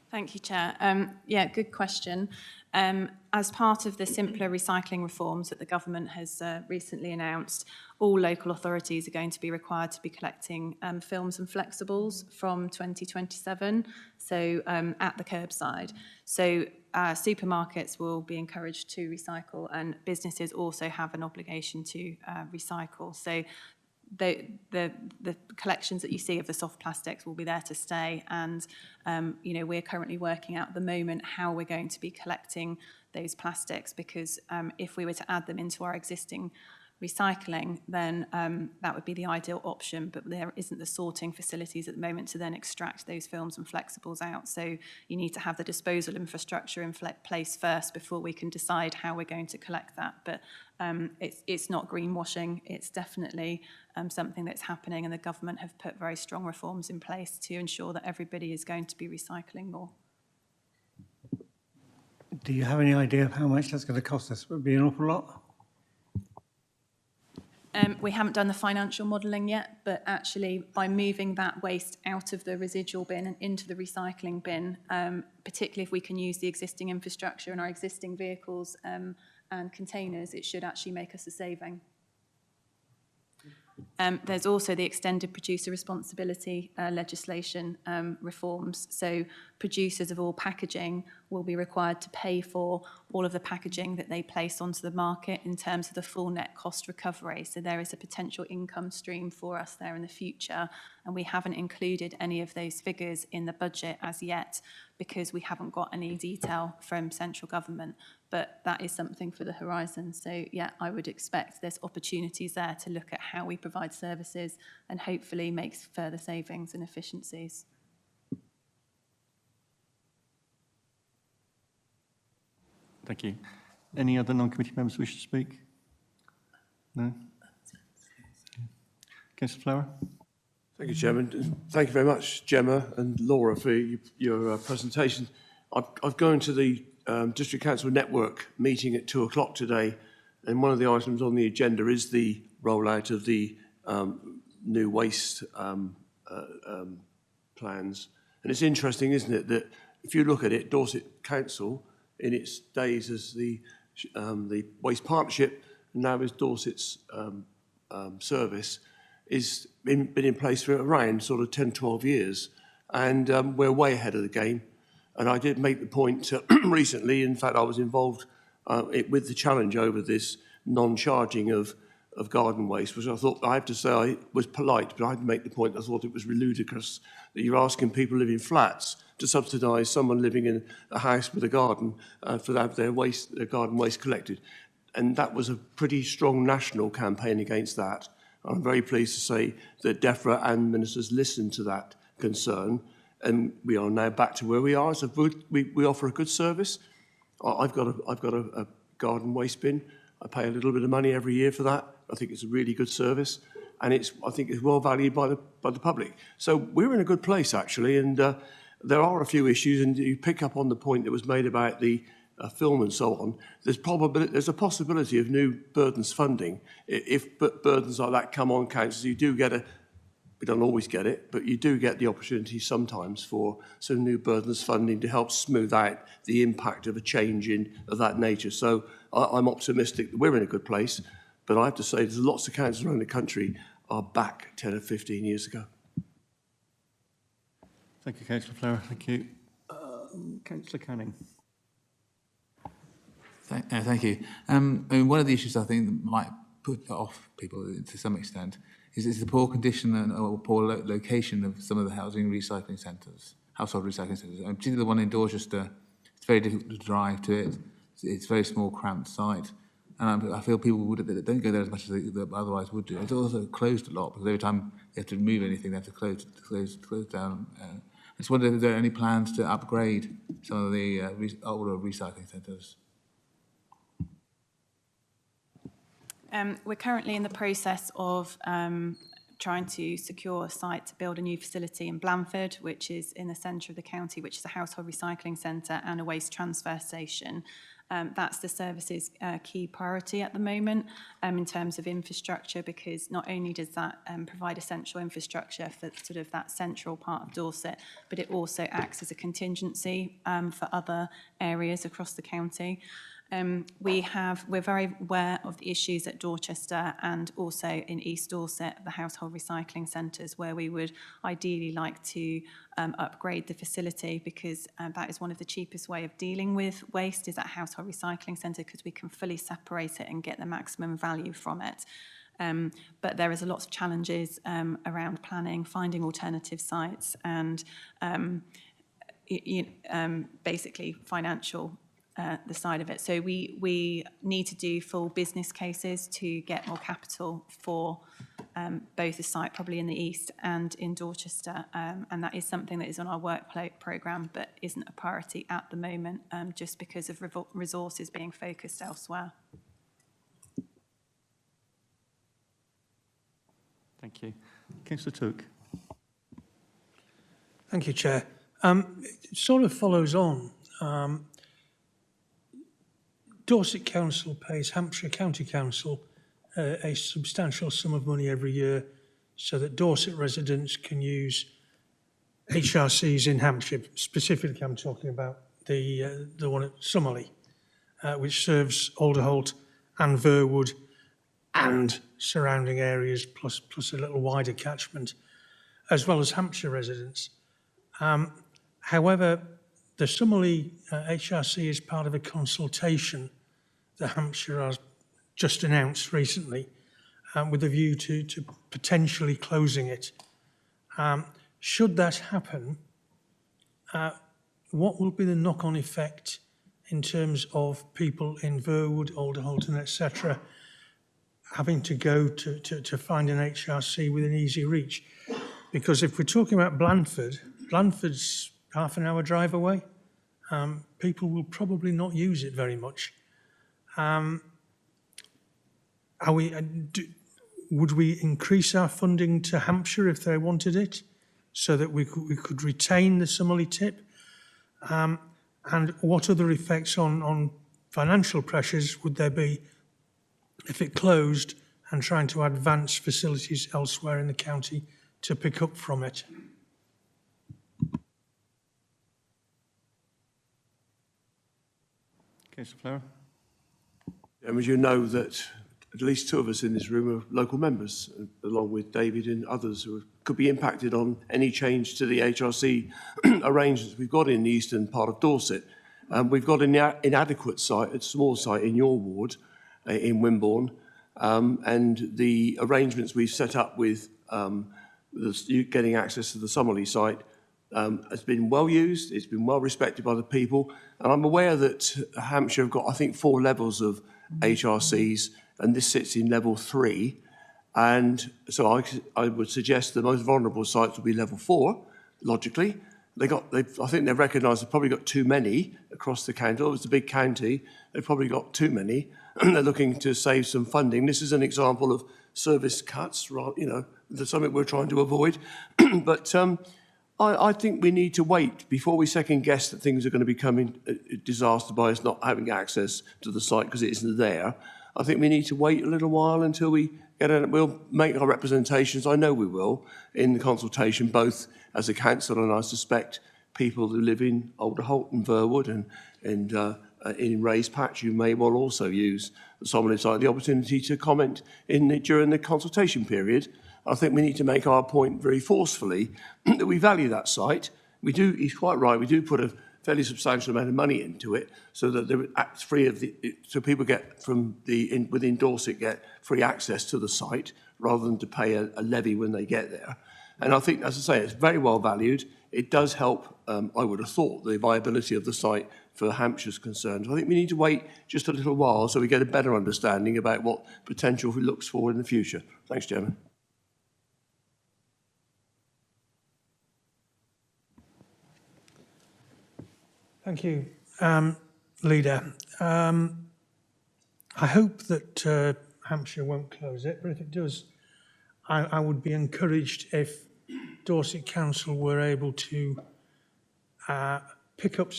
Thank you, Chair. Yeah, good question. As part of the simpler recycling reforms that the government has recently announced, all local authorities are going to be required to be collecting films and flexibles from 2027, so at the curbside. So supermarkets will be encouraged to recycle, and businesses also have an obligation to recycle. So the collections that you see of the soft plastics will be there to stay, and we're currently working out at the moment how we're going to be collecting those plastics, because if we were to add them into our existing recycling, then that would be the ideal option, but there isn't the sorting facilities at the moment to then extract those films and flexibles out. So you need to have the disposal infrastructure in place first before we can decide how we're going to collect that. But it's not greenwashing, it's definitely something that's happening, and the government have put very strong reforms in place to ensure that everybody is going to be recycling more. Do you have any idea of how much that's going to cost us? Would it be an awful lot? We haven't done the financial modelling yet, but actually by moving that waste out of the residual bin and into the recycling bin, particularly if we can use the existing infrastructure and our existing vehicles and containers, it should actually make us a saving. There's also the extended producer responsibility legislation reforms. So producers of all packaging will be required to pay for all of the packaging that they place onto the market in terms of the full net cost recovery. So there is a potential income stream for us there in the future. And we haven't included any of those figures in the budget as yet because we haven't got any detail from central government. But that is something for the horizon. So yeah, I would expect there's opportunities there to look at how we provide services and hopefully make further savings and efficiencies. Thank you. Any other non-committee members wish to speak? No? Councillor Flower. Thank you, Chairman. Thank you very much, Gemma and Laura, for your presentation. I've gone to the District Council Network meeting at 2 o'clock today, and one of the items on the agenda is the rollout of the new waste plans. And it's interesting, isn't it, that if you look at it, Dorset Council, in its days as the Waste Partnership, and now as Dorset's service, is been in place for around sort of 10, 12 years. And we're way ahead of the game. And I did make the point recently, in fact, I was involved with the challenge over this non-charging of garden waste, which I thought, I have to say, I was polite, but I had to make the point, I thought it was ludicrous that you're asking people living in flats to subsidise someone living in a house with a garden for their garden waste collected. And that was a pretty strong national campaign against that. I'm very pleased to say that DEFRA and ministers listened to that concern, and we are now back to where we are. So we offer a good service. I've got a garden waste bin. I pay a little bit of money every year for that. I think it's a really good service, and I think it's well valued by the public. So we're in a good place actually, and there are a few issues, and you pick up on the point that was made about the film and so on. There's a possibility of new burdens funding. If burdens like that come on councils, you do get we don't always get it, but you do get the opportunity sometimes for some new burdens funding to help smooth out the impact of a change of that nature. So I'm optimistic that we're in a good place, but I have to say there's lots of councils around the country are back 10 or 15 years ago. Thank you, Councillor Flower. Thank you. Councillor Canning. Thank you. I mean, one of the issues I think that might put off people to some extent is the poor condition or poor location of some of the housing recycling centres, household recycling centres. And particularly the one in Dorchester, it's very difficult to drive to it. It's a very small, cramped site. And I feel people that don't go there as much as they otherwise would do. It's also closed a lot because every time they have to move anything, they have to close down. I just wonder if there are any plans to upgrade some of the older recycling centres. We're currently in the process of trying to secure a site to build a new facility in Blandford, which is in the centre of the county, which is a household recycling centre and a waste transfer station. That's the service's key priority at the moment in terms of infrastructure, because not only does that provide essential infrastructure for sort of that central part of Dorset, but it also acts as a contingency for other areas across the county. We're very aware of the issues at Dorchester and also in East Dorset, the household recycling centres, where we would ideally like to upgrade the facility, because that is one of the cheapest way of dealing with waste is at household recycling centre, because we can fully separate it and get the maximum value from it. But there is a lot of challenges around planning, finding alternative sites, and basically financial the side of it. So we need to do full business cases to get more capital for both the site, probably in the east and in Dorchester, and that is something that is on our work programme but isn't a priority at the moment, just because of resources being focused elsewhere. Thank you. Councillor Took. Thank you, Chair. It sort of follows on. Dorset Council pays Hampshire County Council a substantial sum of money every year so that Dorset residents can use HRCs in Hampshire. Specifically, I'm talking about the one at Summerley, which serves Alderholt and Verwood and surrounding areas, plus a little wider catchment, as well as Hampshire residents. However, the Summerley HRC is part of a consultation that Hampshire has just announced recently with a view to potentially closing it. Should that happen, what will be the knock-on effect in terms of people in Verwood, Alderholton, etc., having to go to find an HRC within easy reach? Because if we're talking about Blandford's half an hour drive away. People will probably not use it very much. Would we increase our funding to Hampshire if they wanted it, so that we could retain the Summerley tip? And what other effects on financial pressures would there be if it closed and trying to advance facilities elsewhere in the county to pick up from it? Councillor Flower. As you know, that at least two of us in this room are local members, along with David and others who could be impacted on any change to the HRC arrangements we've got in the eastern part of Dorset. We've got an inadequate site, a small site in your ward, in Wimborne, and the arrangements we've set up with getting access to the Summerley site has been well used, it's been well respected by the people, and I'm aware that Hampshire have got, I think, 4 levels of HRCs, and this sits in level 3, and so I would suggest the most vulnerable sites would be level 4, logically. I think they've recognised they've probably got too many across the county. It's a big county, they've probably got too many. They're looking to save some funding. This is an example of service cuts, you know, that's something we're trying to avoid. But I think we need to wait before we second guess that things are going to become a disaster by us not having access to the site because it isn't there. I think we need to wait a little while until we we'll make our representations, I know we will, in the consultation, both as a council and I suspect people who live in Older Holt and Verwood and in Ray's Patch, you may well also use the Summerley site, the opportunity to comment during the consultation period. I think we need to make our point very forcefully that we value that site. We do, he's quite right, we do put a fairly substantial amount of money into it so that they're free of so people get from within Dorset get free access to the site rather than to pay a levy when they get there. And I think, as I say, it's very well valued. It does help, I would have thought, the viability of the site for Hampshire's concerned. I think we need to wait just a little while so we get a better understanding about what potential we looks for in the future. Thanks, Chairman. Thank you, Leader. I hope that Hampshire won't close it, but if it does, I would be encouraged if Dorset Council were able to pick up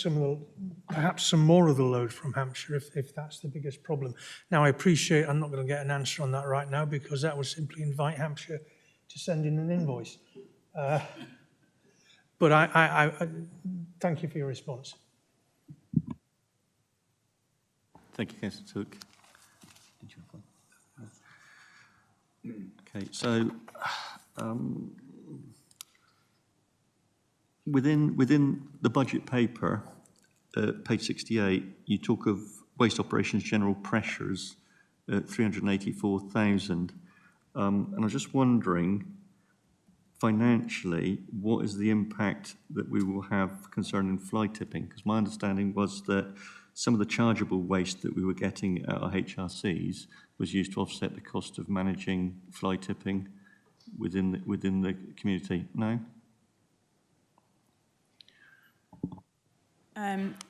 perhaps some more of the load from Hampshire if that's the biggest problem. Now, I appreciate I'm not going to get an answer on that right now because that would simply invite Hampshire to send in an invoice. But I thank you for your response. Thank you, Councillor Took. Okay, so within the budget paper, page 68, you talk of waste operations general pressures at 384,000, and I was just wondering, financially, what is the impact that we will have concerning fly tipping? Because my understanding was that some of the chargeable waste that we were getting at our HRCs was used to offset the cost of managing fly tipping within the community. No?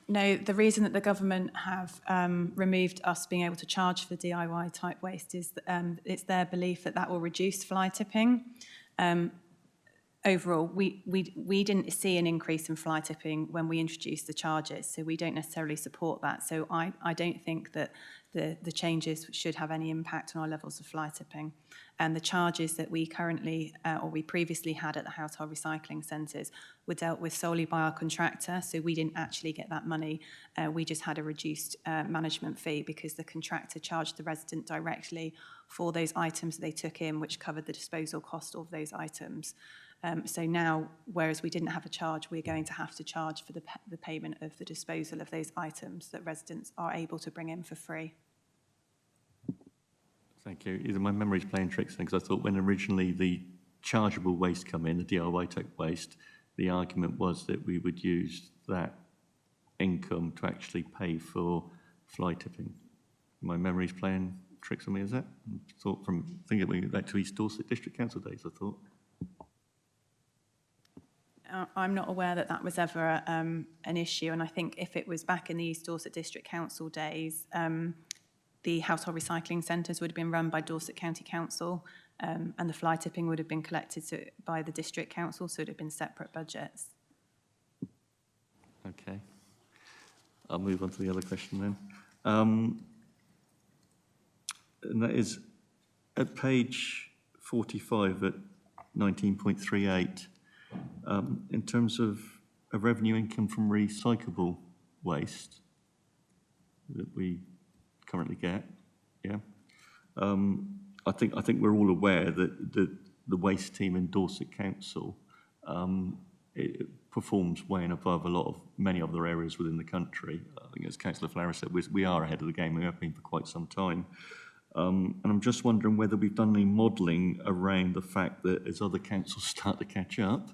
No, the reason that the government have removed us being able to charge for DIY type waste is that, it's their belief that that will reduce fly tipping. Overall, we didn't see an increase in fly tipping when we introduced the charges, so we don't necessarily support that. So I don't think that the changes should have any impact on our levels of fly tipping. And the charges that we currently, or we previously had at the household recycling centres were dealt with solely by our contractor, so we didn't actually get that money. We just had a reduced management fee because the contractor charged the resident directly for those items they took in, which covered the disposal cost of those items. So now, whereas we didn't have a charge, we're going to have to charge for the payment of the disposal of those items that residents are able to bring in for free. Thank you. Either my memory's playing tricks then, because I thought when originally the chargeable waste come in, the DIY type waste, the argument was that we would use that income to actually pay for fly tipping. My memory's playing tricks on me, is that? I thought thinking back to East Dorset District Council days, I thought. I'm not aware that that was ever an issue, and I think if it was back in the East Dorset District Council days, the household recycling centres would have been run by Dorset County Council, and the fly tipping would have been collected by the District Council, so it would have been separate budgets. Okay. I'll move on to the other question then. And that is at page 45 at 19.38, in terms of a revenue income from recyclable waste that we currently get, yeah. I think we're all aware that the waste team in Dorset Council it performs way and above many other areas within the country. I think, as Councillor Flower said, we are ahead of the game. We have been for quite some time. And I'm just wondering whether we've done any modelling around the fact that as other councils start to catch up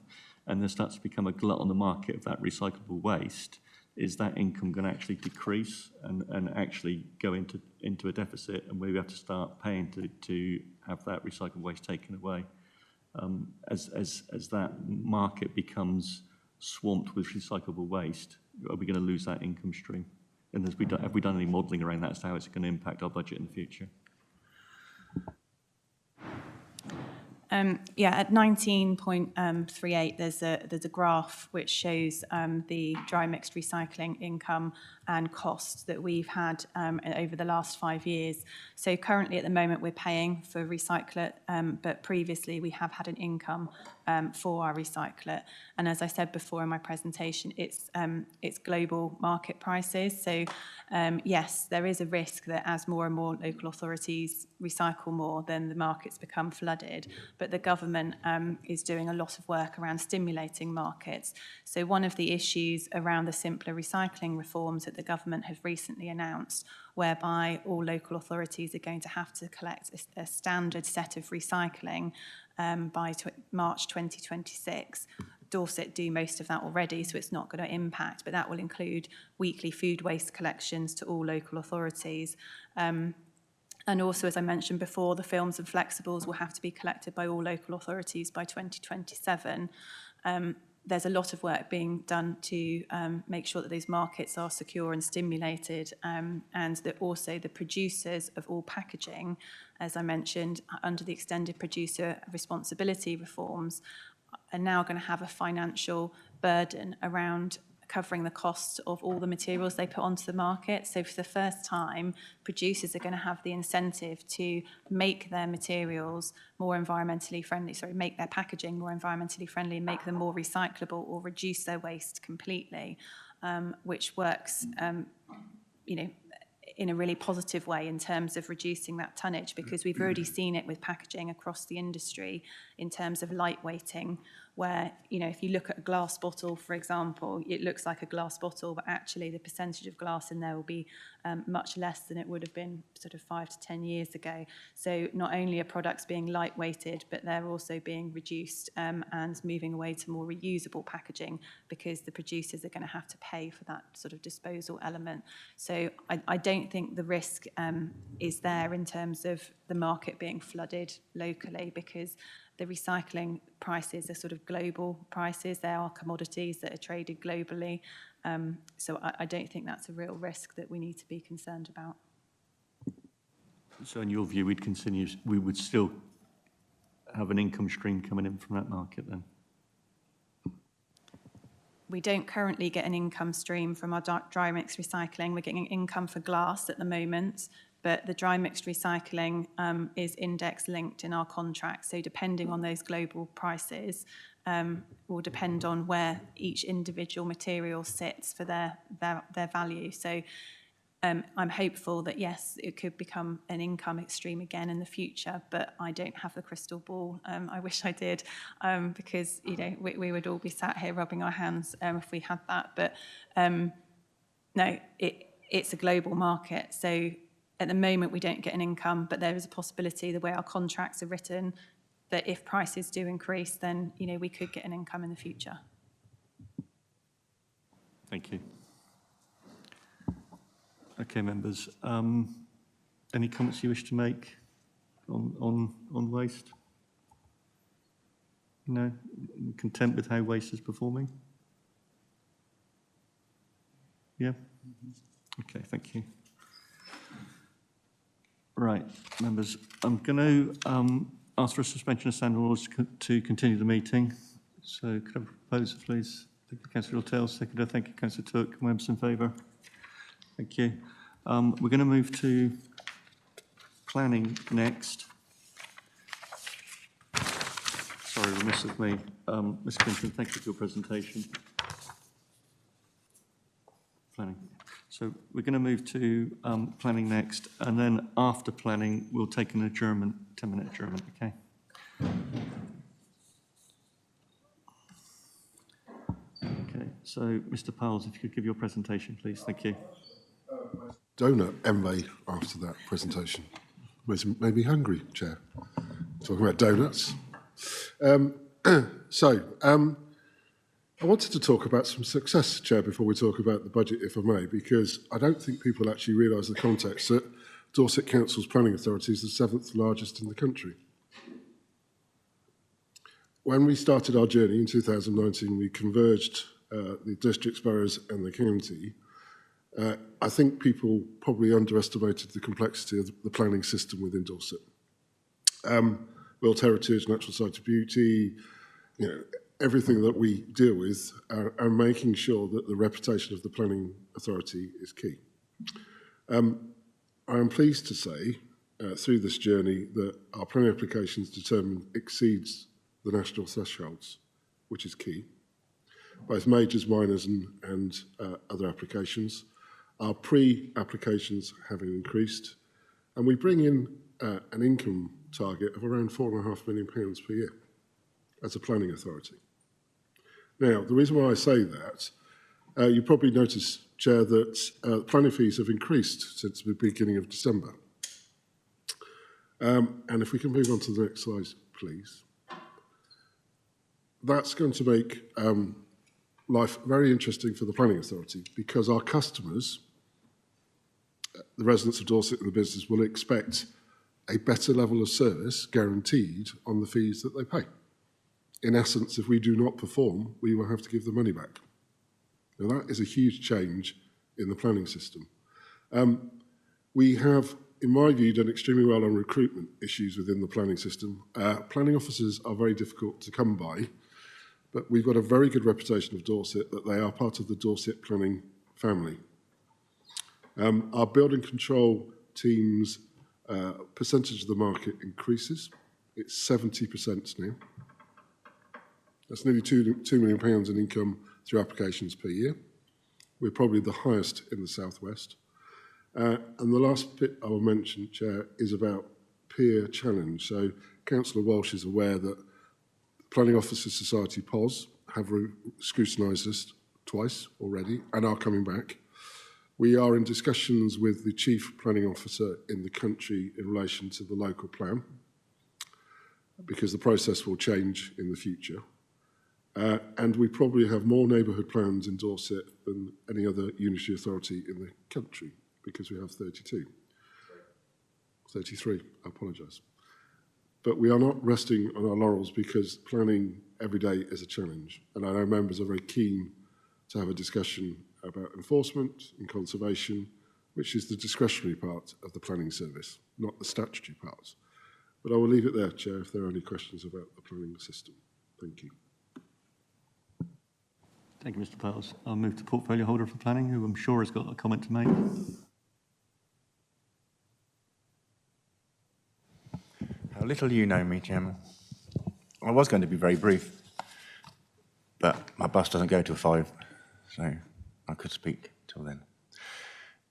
and there starts to become a glut on the market of that recyclable waste, is that income going to actually decrease and actually go into a deficit, and we have to start paying to have that recycled waste taken away? As that market becomes swamped with recyclable waste, are we going to lose that income stream? And have we done any modelling around that as to how it's going to impact our budget in the future? Yeah, at 19.38, there's a graph which shows the dry mixed recycling income and costs that we've had over the last 5 years. So currently, at the moment, we're paying for recyclate, but previously we have had an income for our recyclate. And as I said before in my presentation, it's global market prices. So yes, there is a risk that as more and more local authorities recycle more, then the markets become flooded. But the government is doing a lot of work around stimulating markets. So one of the issues around the simpler recycling reforms that the government have recently announced, whereby all local authorities are going to have to collect a standard set of recycling by March 2026. Dorset do most of that already, so it's not going to impact, but that will include weekly food waste collections to all local authorities. And also, as I mentioned before, the films and flexibles will have to be collected by all local authorities by 2027. There's a lot of work being done to make sure that those markets are secure and stimulated, and that also the producers of all packaging, as I mentioned, under the extended producer responsibility reforms, are now going to have a financial burden around covering the costs of all the materials they put onto the market. So for the first time, producers are going to have the incentive to make their materials more environmentally friendly, make their packaging more environmentally friendly, make them more recyclable or reduce their waste completely, which works, in a really positive way in terms of reducing that tonnage, because we've already seen it with packaging across the industry in terms of lightweighting, where, if you look at a glass bottle, for example, it looks like a glass bottle, but actually the percentage of glass in there will be much less than it would have been sort of 5 to 10 years ago. So not only are products being lightweighted, but they're also being reduced and moving away to more reusable packaging, because the producers are going to have to pay for that sort of disposal element. So I don't think the risk is there in terms of the market being flooded locally, because the recycling prices are sort of global prices. They are commodities that are traded globally. So I don't think that's a real risk that we need to be concerned about. So in your view, we would still have an income stream coming in from that market then? We don't currently get an income stream from our dry mix recycling. We're getting income for glass at the moment, but the dry mixed recycling is index linked in our contract. So depending on those global prices, will depend on where each individual material sits for their value. So I'm hopeful that, yes, it could become an income stream again in the future, but I don't have the crystal ball. I wish I did, because we would all be sat here rubbing our hands if we had that. But no, it's a global market. So at the moment, we don't get an income, but there is a possibility, the way our contracts are written, that if prices do increase, then we could get an income in the future. Thank you. Okay, members. Any comments you wish to make on waste? No? Content with how waste is performing? Yeah? Okay, thank you. Right, members, I'm going to ask for a suspension of standing orders to continue the meeting. So could I have a proposer, please? Thank you, Councillor Littell. Seconder, thank you, Councillor Took. Members in favour? Thank you. We're going to move to planning next. Sorry, remiss of me. Ms. Clinton, thank you for your presentation. Planning. So we're going to move to planning next, and then after planning, we'll take an adjournment, 10-minute adjournment, okay? Okay, so Mr. Powles, if you could give your presentation, please. Thank you. Donut envy after that presentation. Made me hungry, Chair. Talking about donuts. I wanted to talk about some success, Chair, before we talk about the budget, if I may, because I don't think people actually realise the context that Dorset Council's planning authority is the 7th largest in the country. When we started our journey in 2019, we converged the districts, boroughs and the county. I think people probably underestimated the complexity of the planning system within Dorset. World Heritage, Natural Site of Beauty, everything that we deal with and making sure that the reputation of the planning authority is key. I am pleased to say through this journey that our planning applications determined exceeds the national thresholds, which is key. Both majors, minors and other applications. Our pre-applications have increased, and we bring in an income target of around £4.5 million per year as a planning authority. Now, the reason why I say that, you probably noticed, Chair, that planning fees have increased since the beginning of December. And if we can move on to the next slide, please. That's going to make life very interesting for the planning authority because our customers, the residents of Dorset and the business, will expect a better level of service guaranteed on the fees that they pay. In essence, if we do not perform, we will have to give the money back. Now, that is a huge change in the planning system. We have, in my view, done extremely well on recruitment issues within the planning system. Planning officers are very difficult to come by, but we've got a very good reputation of Dorset that they are part of the Dorset planning family. Our building control team's percentage of the market increases. It's 70% now. That's nearly £2 million in income through applications per year. We're probably the highest in the Southwest. And the last bit I will mention, Chair, is about peer challenge. So Councillor Walsh is aware that Planning Officers Society, POS, have scrutinised us twice already and are coming back. We are in discussions with the Chief Planning Officer in the country in relation to the local plan, because the process will change in the future. And we probably have more neighbourhood plans in Dorset than any other unitary authority in the country, because we have 33, I apologise. But we are not resting on our laurels because planning every day is a challenge. And I know members are very keen to have a discussion about enforcement and conservation, which is the discretionary part of the planning service, not the statutory part. But I will leave it there, Chair, if there are any questions about the planning system. Thank you. Thank you, Mr. Powles. I'll move to portfolio holder for planning, who I'm sure has got a comment to make. How little you know me, Chairman. I was going to be very brief, but my bus doesn't go till 5, so I could speak till then.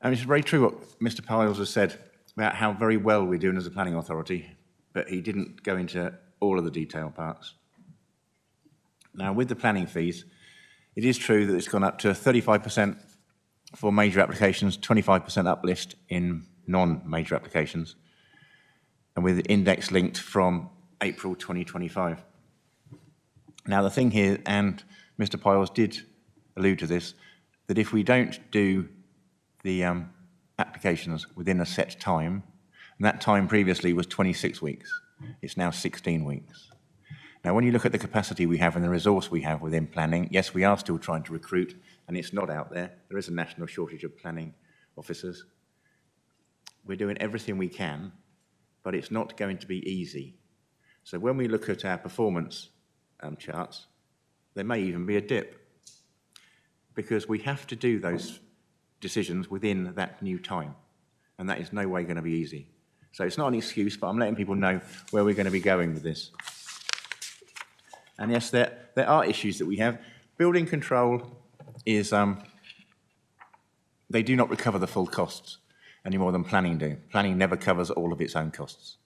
And it's very true what Mr. Powles has said about how very well we're doing as a planning authority, but he didn't go into all of the detail parts. Now, with the planning fees, it is true that it's gone up to 35% for major applications, 25% uplift in non-major applications, and with the index linked from April 2025. Now, the thing here, and Mr. Powles did allude to this, that if we don't do the applications within a set time, and that time previously was 26 weeks, it's now 16 weeks. Now, when you look at the capacity we have and the resource we have within planning, yes, we are still trying to recruit, and it's not out there. There is a national shortage of planning officers. We're doing everything we can, but it's not going to be easy. So when we look at our performance charts, there may even be a dip, because we have to do those decisions within that new time, and that is no way going to be easy. So it's not an excuse, but I'm letting people know where we're going to be going with this. And yes, there are issues that we have. Building control is they do not recover the full costs any more than planning do. Planning never covers all of its own costs.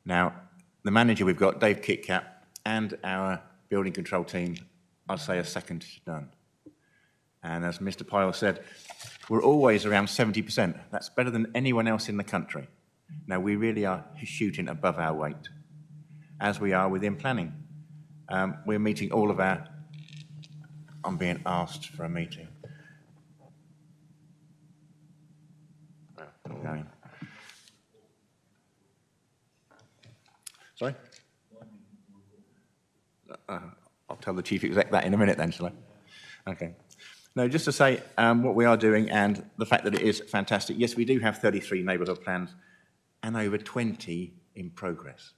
Now, the manager we've got, Dave Kitcat, and our building control team, I'd say are second to none. And as Mr. Pyle said, we're always around 70%. That's better than anyone else in the country. Now, we really are shooting above our weight, as we are within planning. We're meeting all of our... I'm being asked for a meeting. Going. Sorry? I'll tell the chief exec that in a minute then, shall I? Okay. No, just to say what we are doing and the fact that it is fantastic. Yes, we do have 33 neighbourhood plans and over 20 in progress.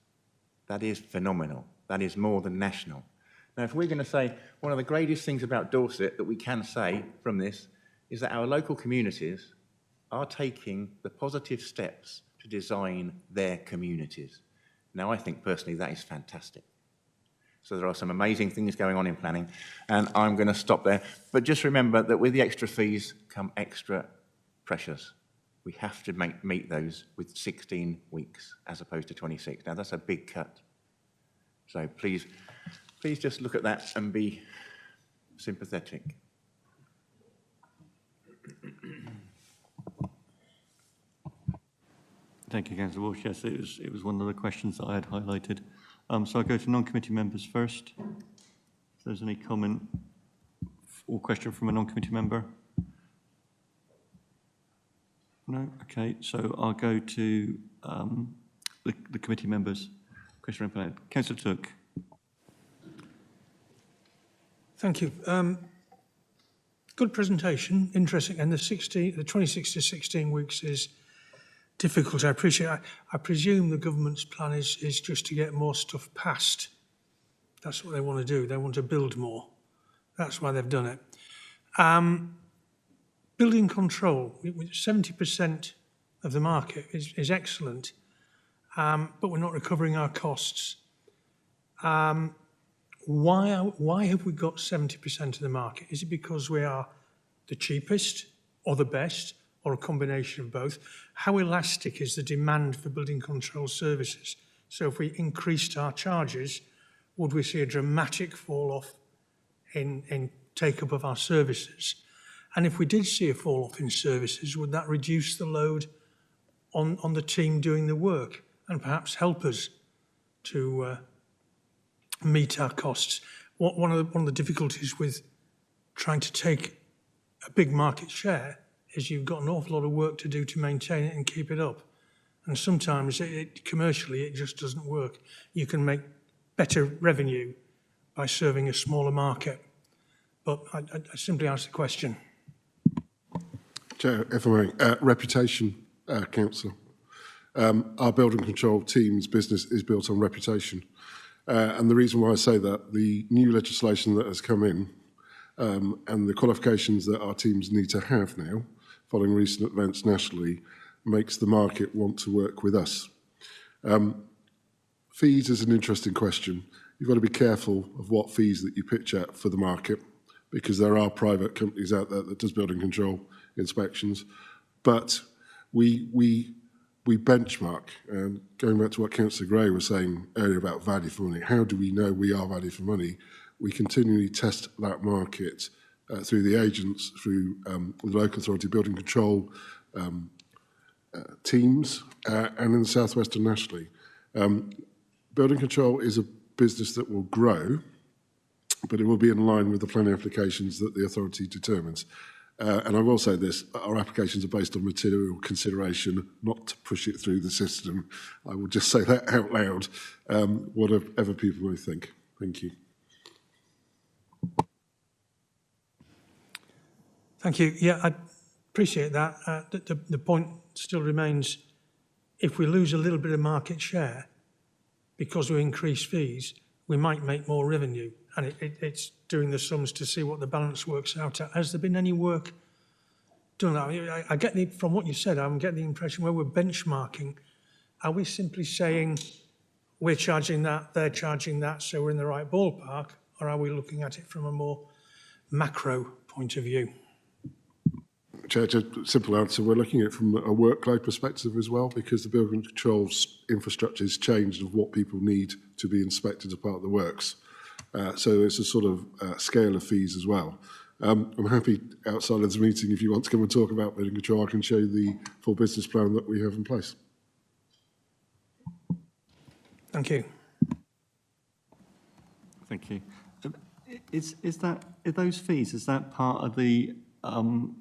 That is phenomenal. That is more than national. Now, if we're going to say one of the greatest things about Dorset that we can say from this is that our local communities are taking the positive steps to design their communities. Now, I think personally that is fantastic. So there are some amazing things going on in planning, and I'm going to stop there. But just remember that with the extra fees come extra pressures. We have to meet those with 16 weeks as opposed to 26. Now, that's a big cut. So please just look at that and be sympathetic. Thank you, Councillor Walsh. Yes, it was one of the questions that I had highlighted. So I'll go to non-committee members first. If there's any comment or question from a non-committee member? No? Okay, so I'll go to the committee members. Question implemented. Councillor Took. Thank you. Good presentation, interesting, and the 26 to 16 weeks is difficult. I appreciate. I presume the government's plan is just to get more stuff passed. That's what they want to do. They want to build more. That's why they've done it. Building control, 70% of the market is excellent, but we're not recovering our costs. Why have we got 70% of the market? Is it because we are the cheapest or the best or a combination of both? How elastic is the demand for building control services? So if we increased our charges, would we see a dramatic fall off in take-up of our services? And if we did see a fall off in services, would that reduce the load on the team doing the work and perhaps help us to meet our costs? One of the difficulties with trying to take a big market share is you've got an awful lot of work to do to maintain it and keep it up. And sometimes commercially it just doesn't work. You can make better revenue by serving a smaller market. But I simply ask the question. Chair, if I may, reputation, Councillor. Our building control team's business is built on reputation. And the reason why I say that, the new legislation that has come in and the qualifications that our teams need to have now, following recent events nationally, makes the market want to work with us. Fees is an interesting question. You've got to be careful of what fees that you pitch at for the market, because there are private companies out there that does building control inspections. But we benchmark, and going back to what Councillor Gray was saying earlier about value for money, how do we know we are value for money? We continually test that market through the agents, through the local authority building control teams, and in the South West and nationally. Building control is a business that will grow, but it will be in line with the planning applications that the authority determines. And I will say this, our applications are based on material consideration, not to push it through the system. I will just say that out loud, whatever people may think. Thank you. Thank you. Yeah, I appreciate that. The point still remains, if we lose a little bit of market share because we increase fees, we might make more revenue. And it's doing the sums to see what the balance works out at. Has there been any work done? I get from what you said, I'm getting the impression where we're benchmarking, are we simply saying we're charging that, they're charging that, so we're in the right ballpark, or are we looking at it from a more macro point of view? Chair, just a simple answer. We're looking at it from a workload perspective as well, because the building controls infrastructure has changed of what people need to be inspected as part of the works. So it's a sort of scale of fees as well. I'm happy outside of this meeting, if you want to come and talk about building control, I can show you the full business plan that we have in place. Thank you. Thank you. Are those fees, is that part of the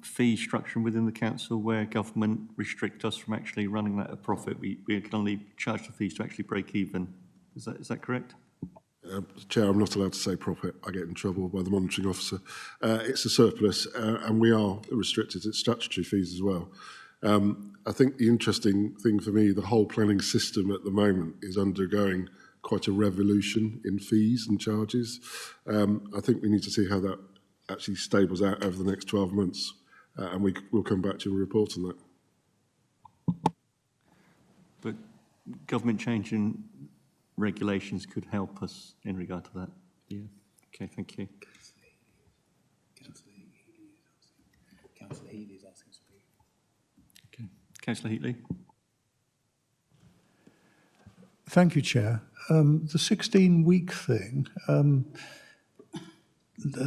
fee structure within the council where government restrict us from actually running that at profit? We can only charge the fees to actually break even. Is that correct? Chair, I'm not allowed to say profit. I get in trouble by the monitoring officer. It's a surplus, and we are restricted. It's statutory fees as well. I think the interesting thing for me, the whole planning system at the moment is undergoing quite a revolution in fees and charges. I think we need to see how that actually stables out over the next 12 months, and we'll come back to you and report on that. But government change in regulations could help us in regard to that. Yeah. Okay, thank you. Councillor Healy is asking to speak. Okay. Councillor Heatley. Thank you, Chair. The 16-week thing,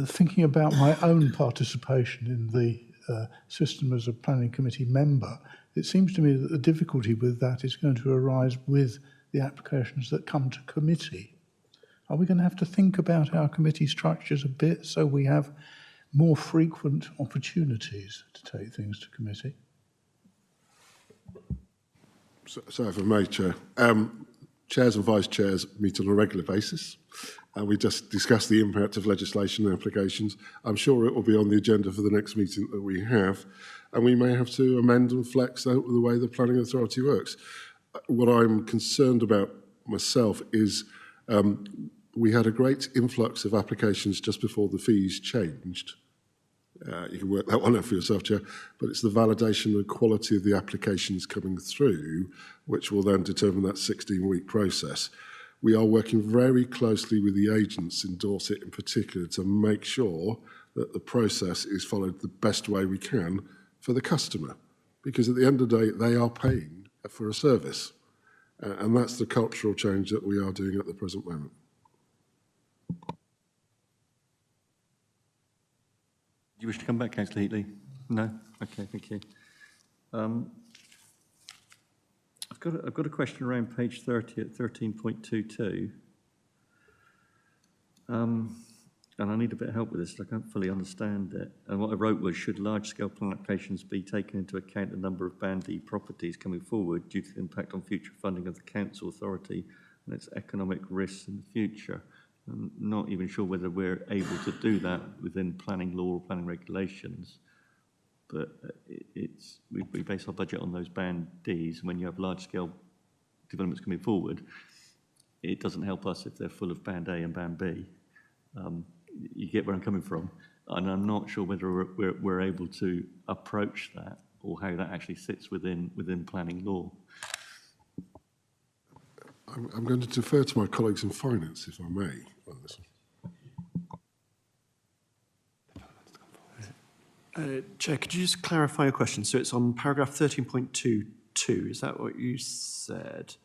thinking about my own participation in the system as a planning committee member, it seems to me that the difficulty with that is going to arise with the applications that come to committee. Are we going to have to think about our committee structures a bit so we have more frequent opportunities to take things to committee? So if I may, Chair, chairs and vice chairs meet on a regular basis. We just discussed the impact of legislation and applications. I'm sure it will be on the agenda for the next meeting that we have, and we may have to amend and flex out the way the planning authority works. What I'm concerned about myself is we had a great influx of applications just before the fees changed. You can work that one out for yourself, Chair, but it's the validation and quality of the applications coming through which will then determine that 16-week process. We are working very closely with the agents in Dorset in particular to make sure that the process is followed the best way we can for the customer, because at the end of the day, they are paying for a service. And that's the cultural change that we are doing at the present moment. Do you wish to come back, Councillor Heatley? No? Okay, thank you. I've got a question around page 30 at 13.22. And I need a bit of help with this, I can't fully understand it. And what I wrote was, should large-scale plan applications be taken into account the number of Band D properties coming forward due to the impact on future funding of the council authority and its economic risks in the future? I'm not even sure whether we're able to do that within planning law or planning regulations, but we base our budget on those Band Ds. When you have large-scale developments coming forward, it doesn't help us if they're full of Band A and Band B. You get where I'm coming from, and I'm not sure whether we're able to approach that or how that actually sits within planning law. I'm going to defer to my colleagues in finance, if I may, on this one. Chair, could you just clarify your question? So it's on paragraph 13.22. Is that what you said?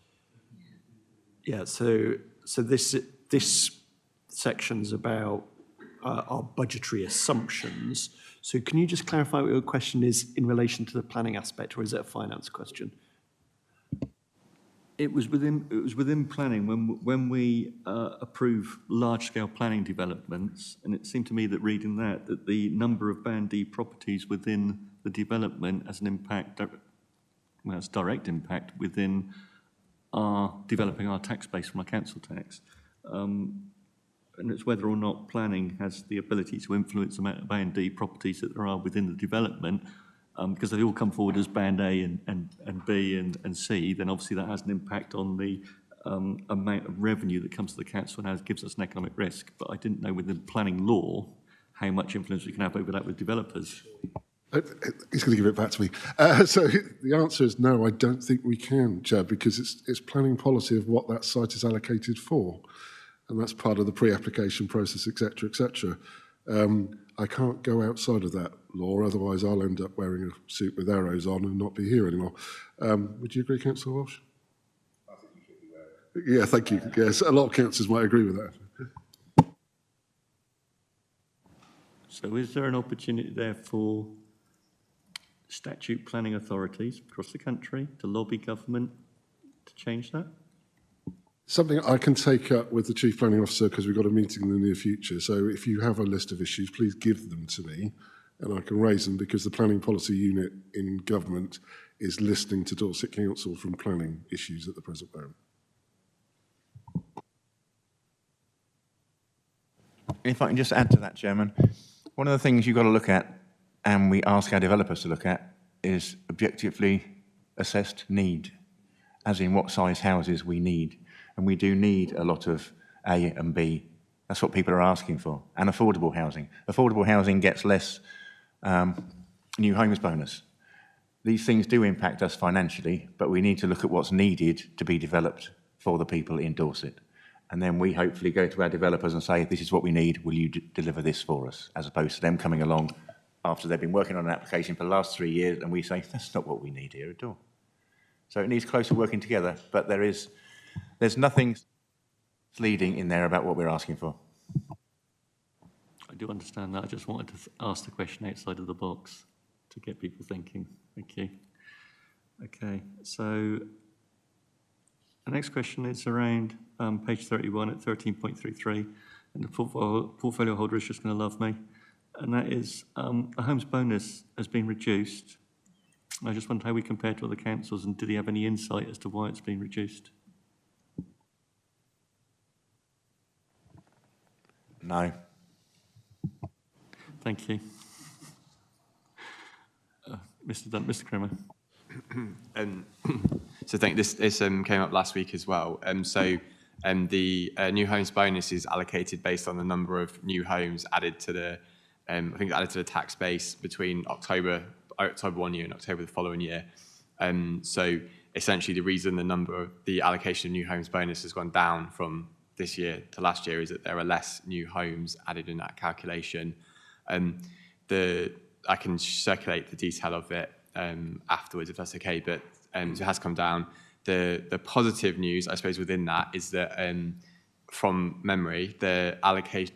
Yeah. So this section's about our budgetary assumptions. So can you just clarify what your question is in relation to the planning aspect, or is it a finance question? It was within planning when we approve large-scale planning developments, and it seemed to me that reading that the number of Band D properties within the development has an impact, well, it's direct impact within our developing our tax base from our council tax. And it's whether or not planning has the ability to influence the amount of Band D properties that there are within the development. Because if they all come forward as Band A and B and C, then obviously that has an impact on the amount of revenue that comes to the council and gives us an economic risk. But I didn't know within planning law how much influence we can have over that with developers. He's going to give it back to me. So the answer is no, I don't think we can, Chair, because it's planning policy of what that site is allocated for. And that's part of the pre-application process, et cetera, et cetera. I can't go outside of that law, otherwise I'll end up wearing a suit with arrows on and not be here anymore. Would you agree, Councillor Walsh? I think you should be wearing it. Yeah, thank you. Yes, a lot of councillors might agree with that. So is there an opportunity there for statute planning authorities across the country to lobby government to change that? Something I can take up with the Chief Planning Officer because we've got a meeting in the near future. So if you have a list of issues, please give them to me and I can raise them because the Planning Policy Unit in government is listening to Dorset Council from planning issues at the present moment. If I can just add to that, Chairman, one of the things you've got to look at, and we ask our developers to look at, is objectively assessed need, as in what size houses we need. And we do need a lot of A and B. That's what people are asking for. And affordable housing. Affordable housing gets less new homes bonus. These things do impact us financially, but we need to look at what's needed to be developed for the people in Dorset. And then we hopefully go to our developers and say, this is what we need, will you deliver this for us? As opposed to them coming along after they've been working on an application for the last 3 years and we say, that's not what we need here at all. So it needs closer working together, but there's nothing leading in there about what we're asking for. I do understand that. I just wanted to ask the question outside of the box to get people thinking. Thank you. Okay, so the next question is around page 31 at 13.33, and the portfolio holder is just going to love me, and that is the homes bonus has been reduced. I just wondered how we compare to other councils, and did he have any insight as to why it's been reduced? No. Thank you. Mr. Crimmer. So I think this came up last week as well. The new homes bonus is allocated based on the number of new homes added to the, I think added to the tax base between October 1 year and October the following year. So essentially the reason the allocation of new homes bonus has gone down from this year to last year is that there are less new homes added in that calculation. I can circulate the detail of it afterwards if that's okay, but so it has come down. The positive news, I suppose, within that is that from memory, the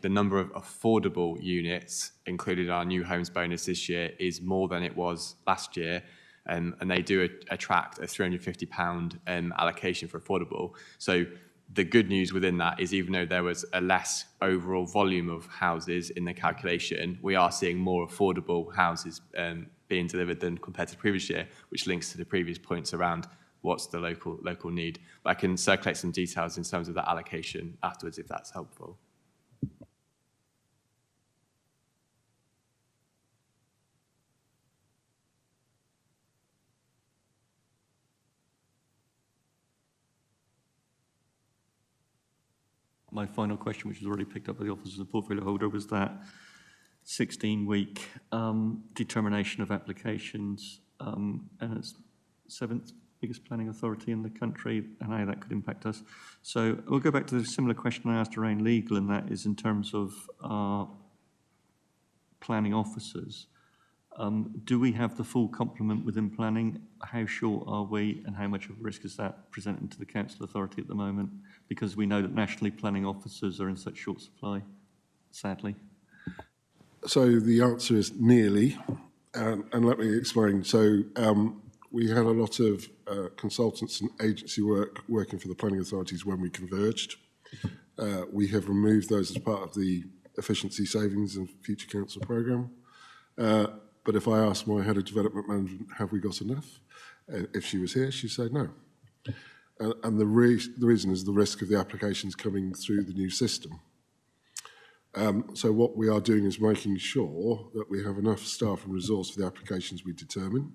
number of affordable units included in our new homes bonus this year is more than it was last year, and they do attract a £350 allocation for affordable. So the good news within that is even though there was a less overall volume of houses in the calculation, we are seeing more affordable houses being delivered than compared to the previous year, which links to the previous points around what's the local need. But I can circulate some details in terms of that allocation afterwards if that's helpful. My final question, which was already picked up by the Office of the Portfolio Holder, was that 16-week determination of applications, and it's 7th biggest planning authority in the country, and how that could impact us. So we'll go back to the similar question I asked around legal, and that is in terms of our planning officers. Do we have the full complement within planning? How short are we, and how much of a risk is that presenting to the council authority at the moment? Because we know that nationally planning officers are in such short supply, sadly. So the answer is nearly, and let me explain. So we had a lot of consultants and agency work working for the planning authorities when we converged. We have removed those as part of the efficiency savings and future council programme. But if I asked my head of development management, have we got enough? If she was here, she'd say no. And the reason is the risk of the applications coming through the new system. So what we are doing is making sure that we have enough staff and resource for the applications we determine,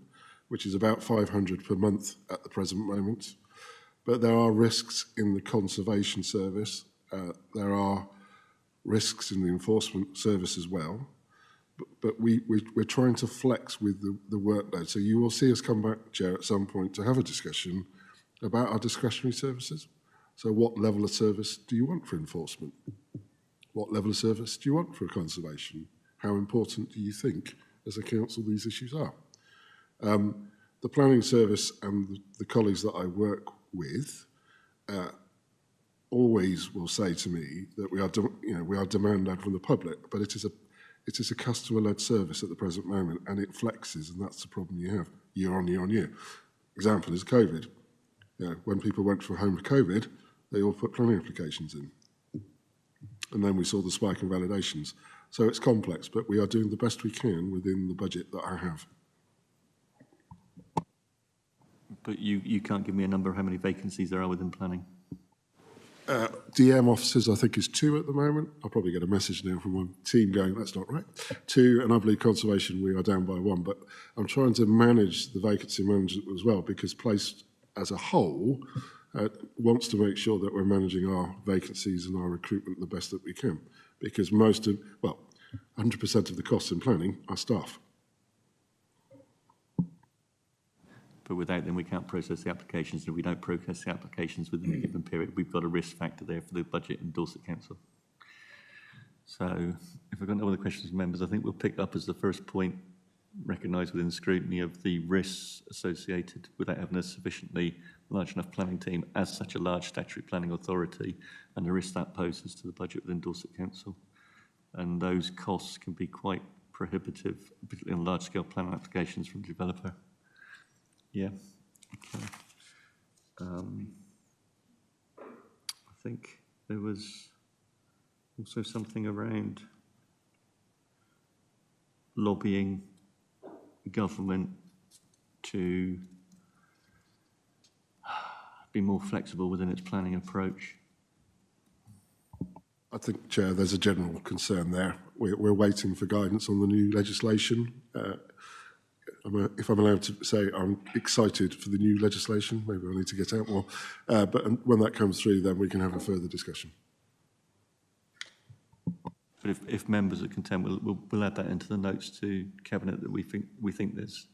which is about 500 per month at the present moment. But there are risks in the conservation service. There are risks in the enforcement service as well. But we're trying to flex with the workload. So you will see us come back, Chair, at some point to have a discussion about our discretionary services. So what level of service do you want for enforcement? What level of service do you want for conservation? how important do you think, as a council, these issues are? The planning service and the colleagues that I work with always will say to me that we are demand-led from the public, but it is a customer-led service at the present moment, and it flexes, and that's the problem you have year on year on year. Example is COVID. When people went from home to COVID, they all put planning applications in. And then we saw the spike in validations. So it's complex, but we are doing the best we can within the budget that I have. But you can't give me a number of how many vacancies there are within planning? DM officers, I think, is 2 at the moment. I'll probably get a message now from my team going, that's not right. 2, and I believe conservation, we are down by 1. But I'm trying to manage the vacancy management as well, because place as a whole wants to make sure that we're managing our vacancies and our recruitment the best that we can. Because 100% of the costs in planning are staff. But without them, we can't process the applications. If we don't process the applications within a given period, we've got a risk factor there for the budget in Dorset Council. So if we've got no other questions from members, I think we'll pick up as the first point, recognised within scrutiny of the risks associated without having a sufficiently large enough planning team as such a large statutory planning authority, and the risk that poses to the budget within Dorset Council. And those costs can be quite prohibitive, particularly on large-scale planning applications from the developer. Yeah, okay. I think there was also something around lobbying government to be more flexible within its planning approach. I think, Chair, there's a general concern there. We're waiting for guidance on the new legislation. If I'm allowed to say, I'm excited for the new legislation. Maybe I need to get out more. But when that comes through, then we can have a further discussion. But if members are content, we'll add that into the notes to Cabinet that we think there's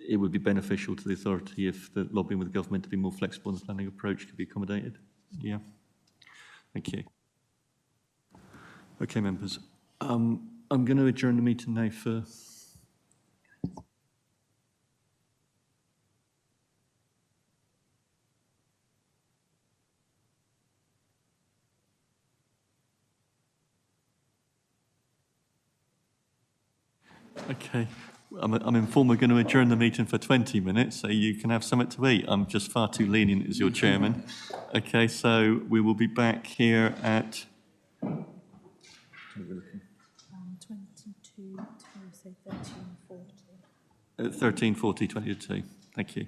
it would be beneficial to the authority if the lobbying with the government to be more flexible in the planning approach could be accommodated. Yeah. Thank you. Okay, members. I'm going to adjourn the meeting now for okay. I'm informed we're going to adjourn the meeting for 20 minutes, so you can have something to eat. I'm just far too lenient as your chairman. Okay, so we will be back here at 22 to say 13:40. 13:40, 20 to 2. Thank you.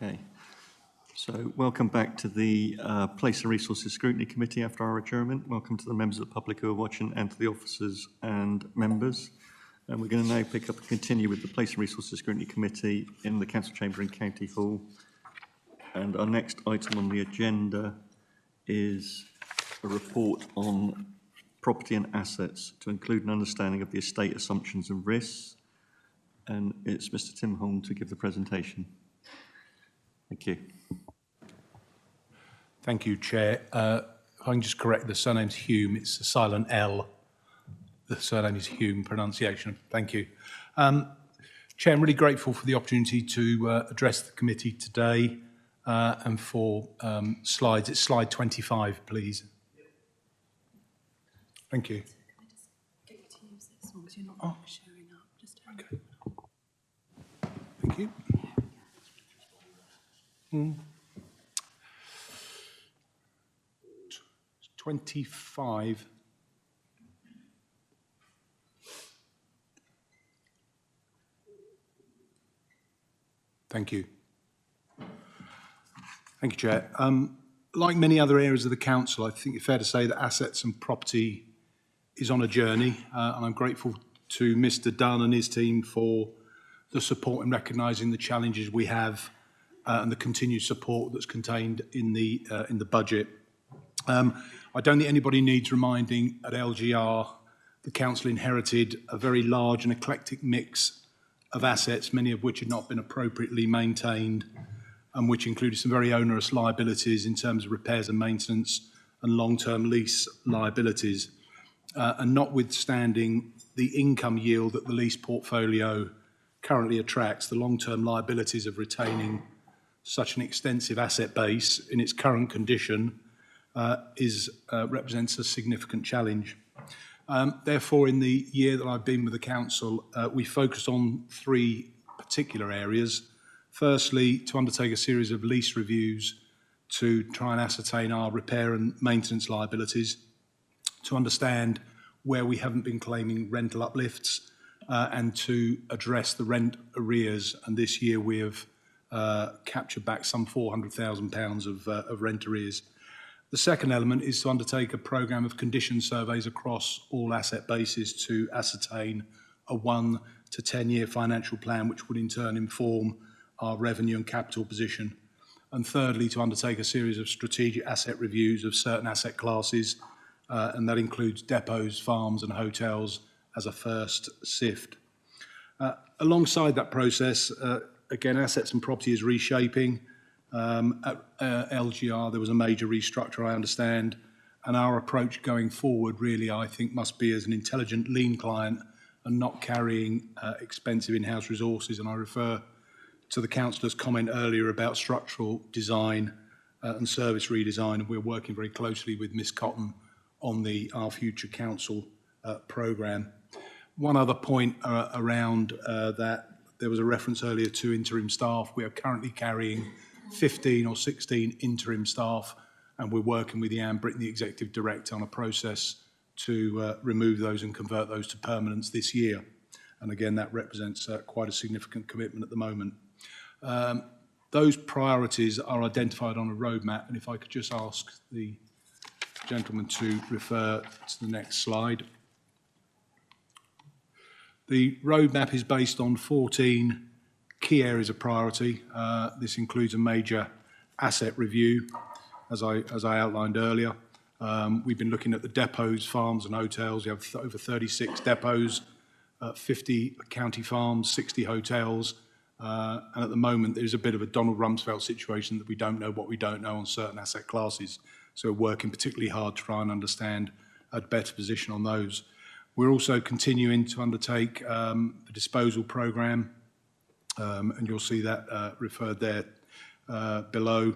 Okay. So welcome back to the Place and Resources Scrutiny Committee after our adjournment. Welcome to the members of the public who are watching and to the officers and members. And we're going to now pick up and continue with the Place and Resources Scrutiny Committee in the Council Chamber in County Hall. And our next item on the agenda is a report on property and assets to include an understanding of the estate assumptions and risks. And it's Mr. Tim Holm to give the presentation. Thank you. Thank you, Chair. If I can just correct, the surname's Hume. It's a silent L. The surname is Hume, pronunciation. Thank you. Chair, I'm really grateful for the opportunity to address the committee today and for slides. It's slide 25, please. Thank you. Oh. Okay. Thank you. 25. Thank you. Thank you, Chair. Like many other areas of the council, I think it's fair to say that assets and property is on a journey, and I'm grateful to Mr. Dunn and his team for the support in recognising the challenges we have and the continued support that's contained in the budget. I don't think anybody needs reminding at LGR the council inherited a very large and eclectic mix of assets, many of which had not been appropriately maintained and which included some very onerous liabilities in terms of repairs and maintenance and long-term lease liabilities. And notwithstanding the income yield that the lease portfolio currently attracts, the long-term liabilities of retaining such an extensive asset base in its current condition represents a significant challenge. Therefore, in the year that I've been with the council, we focused on three particular areas. Firstly, to undertake a series of lease reviews to try and ascertain our repair and maintenance liabilities, to understand where we haven't been claiming rental uplifts, and to address the rent arrears. And this year we have captured back some £400,000 of rent arrears. The second element is to undertake a programme of condition surveys across all asset bases to ascertain a 1 to 10 year financial plan, which would in turn inform our revenue and capital position. And thirdly, to undertake a series of strategic asset reviews of certain asset classes, and that includes depots, farms and hotels as a first sift. Alongside that process, again, assets and property is reshaping. At LGR, there was a major restructure, I understand, and our approach going forward really, I think, must be as an intelligent, lean client and not carrying expensive in-house resources. And I refer to the councillor's comment earlier about structural design and service redesign, and we're working very closely with Ms Cotton on the Our Future Council programme. One other point around that, there was a reference earlier to interim staff. We are currently carrying 15 or 16 interim staff, and we're working with Ian Britton, the Executive Director, on a process to remove those and convert those to permanents this year. And again, that represents quite a significant commitment at the moment. Those priorities are identified on a roadmap, and if I could just ask the gentleman to refer to the next slide. The roadmap is based on 14 key areas of priority. This includes a major asset review, as I outlined earlier. We've been looking at the depots, farms and hotels. We have over 36 depots, 50 county farms, 60 hotels. And at the moment, there's a bit of a Donald Rumsfeld situation that we don't know what we don't know on certain asset classes. So we're working particularly hard to try and understand a better position on those. We're also continuing to undertake the disposal programme, and you'll see that referred there below.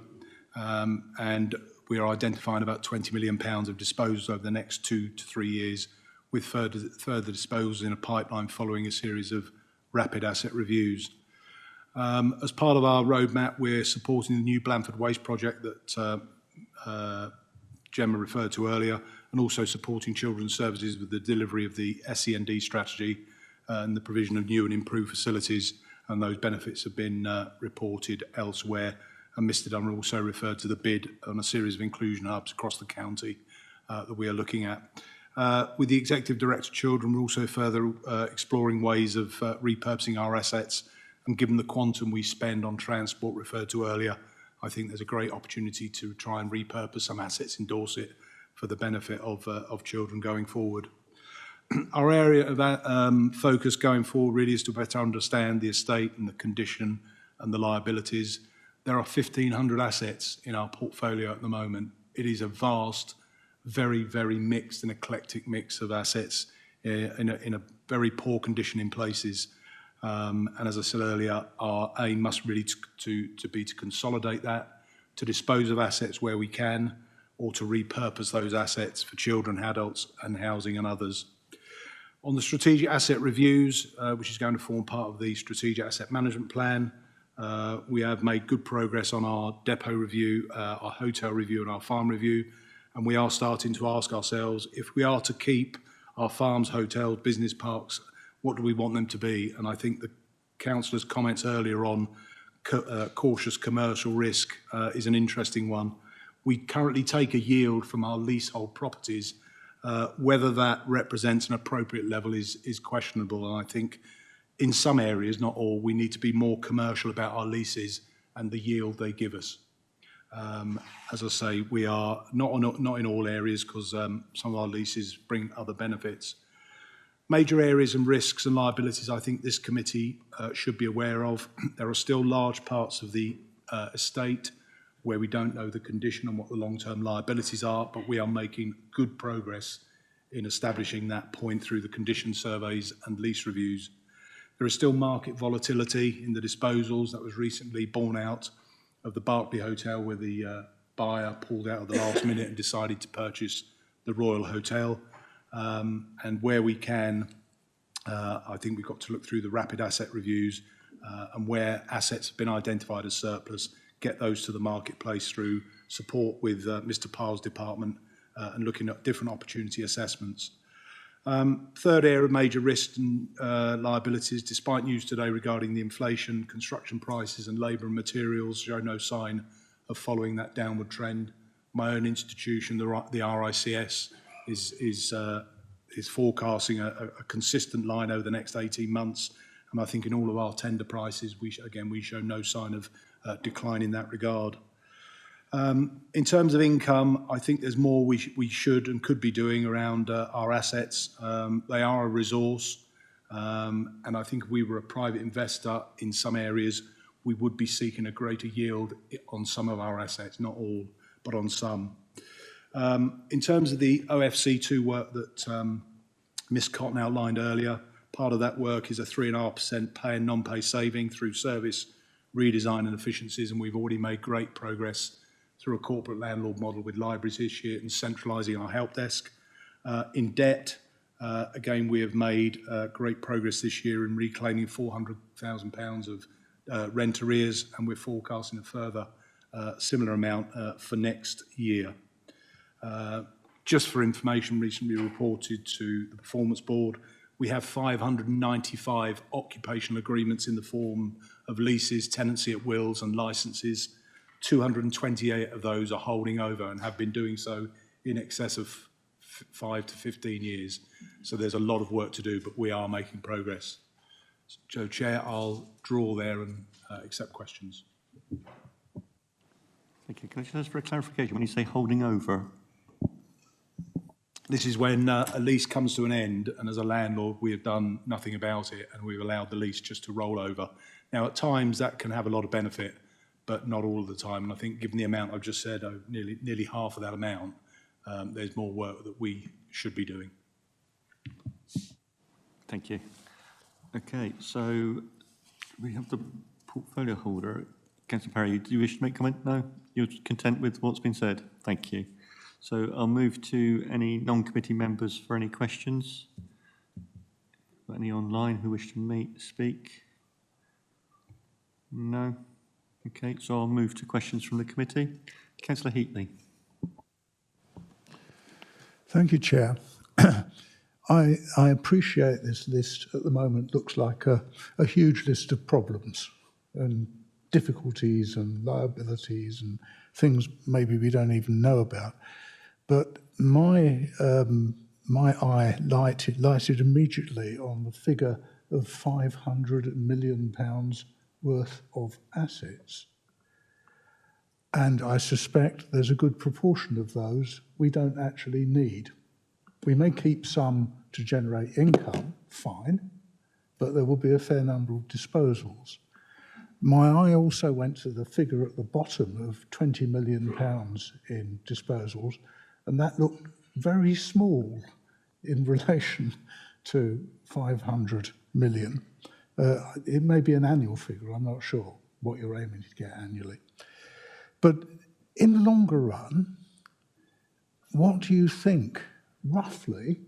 And we are identifying about £20 million of disposals over the next 2 to 3 years, with further disposals in a pipeline following a series of rapid asset reviews. As part of our roadmap, we're supporting the new Blandford Waste project that Gemma referred to earlier, and also supporting children's services with the delivery of the SEND strategy and the provision of new and improved facilities. and those benefits have been reported elsewhere. And Mr Dunn also referred to the bid on a series of inclusion hubs across the county that we are looking at. With the Executive Director Children, we're also further exploring ways of repurposing our assets, and given the quantum we spend on transport referred to earlier, I think there's a great opportunity to try and repurpose some assets in Dorset for the benefit of children going forward. Our area of focus going forward really is to better understand the estate and the condition and the liabilities. There are 1,500 assets in our portfolio at the moment. It is a vast, very, very mixed and eclectic mix of assets in a very poor condition in places. And as I said earlier, our aim must really be to consolidate that, to dispose of assets where we can, or to repurpose those assets for children, adults and housing and others. On the strategic asset reviews, which is going to form part of the strategic asset management plan, we have made good progress on our depot review, our hotel review and our farm review, and we are starting to ask ourselves, if we are to keep our farms, hotels, business parks, what do we want them to be? And I think the councillor's comments earlier on cautious commercial risk is an interesting one. We currently take a yield from our leasehold properties. Whether that represents an appropriate level is questionable, and I think in some areas, not all, we need to be more commercial about our leases and the yield they give us. As I say, we are not in all areas, because some of our leases bring other benefits. Major areas and risks and liabilities I think this committee should be aware of. There are still large parts of the estate where we don't know the condition and what the long-term liabilities are, but we are making good progress in establishing that point through the condition surveys and lease reviews. There is still market volatility in the disposals that was recently borne out of the Berkeley Hotel, where the buyer pulled out at the last minute and decided to purchase the Royal Hotel. And where we can, I think we've got to look through the rapid asset reviews and where assets have been identified as surplus, get those to the marketplace through support with Mr Parr's department and looking at different opportunity assessments. Third area of major risks and liabilities, despite news today regarding the inflation, construction prices and labour and materials show no sign of following that downward trend. My own institution, the RICS, is forecasting a consistent line over the next 18 months. And I think in all of our tender prices, we show no sign of decline in that regard. In terms of income, I think there's more we should and could be doing around our assets. They are a resource, and I think if we were a private investor in some areas, we would be seeking a greater yield on some of our assets, not all, but on some. In terms of the OFC2 work that Ms Cotton outlined earlier, part of that work is a 3.5% pay and non-pay saving through service redesign and efficiencies, and we've already made great progress through a corporate landlord model with libraries this year and centralising our help desk. In debt, again, we have made great progress this year in reclaiming £400,000 of rent arrears, and we're forecasting a further similar amount for next year. Just for information, recently reported to the Performance Board, we have 595 occupational agreements in the form of leases, tenancy at wills and licences. 228 of those are holding over and have been doing so in excess of 5 to 15 years. So there's a lot of work to do, but we are making progress. So, Chair, I'll draw there and accept questions. Thank you. Can I just ask for a clarification? When you say holding over? This is when a lease comes to an end, and as a landlord, we have done nothing about it, and we've allowed the lease just to roll over. Now, at times, that can have a lot of benefit, but not all of the time. And I think given the amount I've just said, nearly half of that amount, there's more work that we should be doing. Thank you. Okay, so we have the portfolio holder. Councillor Parry, do you wish to make comment? No? You're content with what's been said? Thank you. So I'll move to any non-committee members for any questions. Got any online who wish to speak? No? Okay, so I'll move to questions from the committee. Councillor Heatley. Thank you, Chair. I appreciate this list at the moment looks like a huge list of problems and difficulties and liabilities and things maybe we don't even know about. But my eye lighted immediately on the figure of £500 million worth of assets. And I suspect there's a good proportion of those we don't actually need. We may keep some to generate income, fine, but there will be a fair number of disposals. My eye also went to the figure at the bottom of £20 million in disposals, and that looked very small in relation to 500 million. It may be an annual figure, I'm not sure what you're aiming to get annually. But in the longer run, what do you think, roughly,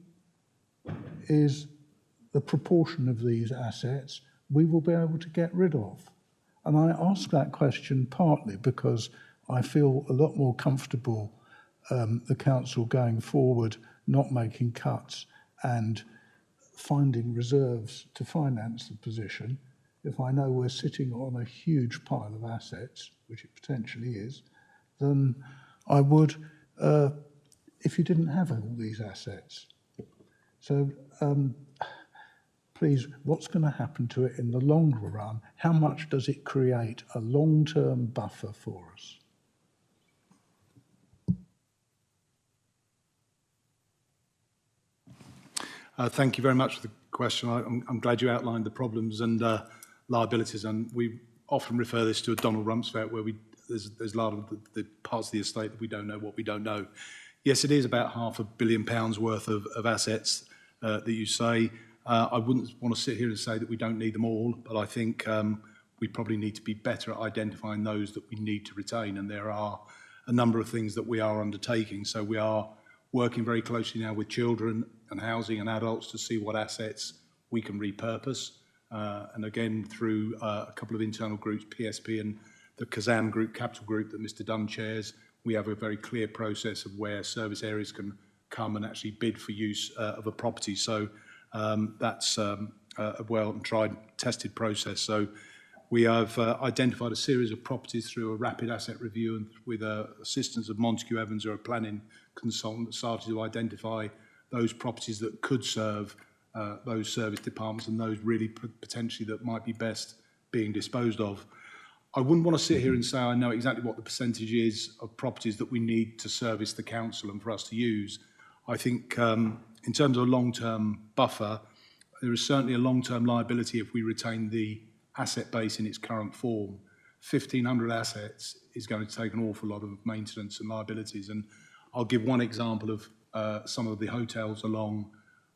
is the proportion of these assets we will be able to get rid of? And I ask that question partly because I feel a lot more comfortable the council going forward, not making cuts and finding reserves to finance the position. If I know we're sitting on a huge pile of assets, which it potentially is, then I would if you didn't have all these assets. So please, what's going to happen to it in the longer run? How much does it create a long-term buffer for us? Thank you very much for the question. I'm glad you outlined the problems and liabilities, and we often refer this to a Donald Rumsfeld where there's a lot of the parts of the estate that we don't know what we don't know. Yes, it is about £500 million worth of assets that you say. I wouldn't want to sit here and say that we don't need them all, but I think we probably need to be better at identifying those that we need to retain, and there are a number of things that we are undertaking. So we are working very closely now with children and housing and adults to see what assets we can repurpose. And again, through a couple of internal groups, PSP and the Kazan Group, Capital Group that Mr Dunn chairs, we have a very clear process of where service areas can come and actually bid for use of a property. So that's a well and tried and tested process. So we have identified a series of properties through a rapid asset review and with assistance of Montague Evans, who are a planning consultant, that started to identify those properties that could serve those service departments and those really potentially that might be best being disposed of. I wouldn't want to sit here and say I know exactly what the percentage is of properties that we need to service the council and for us to use. I think in terms of a long-term buffer, there is certainly a long-term liability if we retain the asset base in its current form. 1,500 assets is going to take an awful lot of maintenance and liabilities. And I'll give one example of some of the hotels along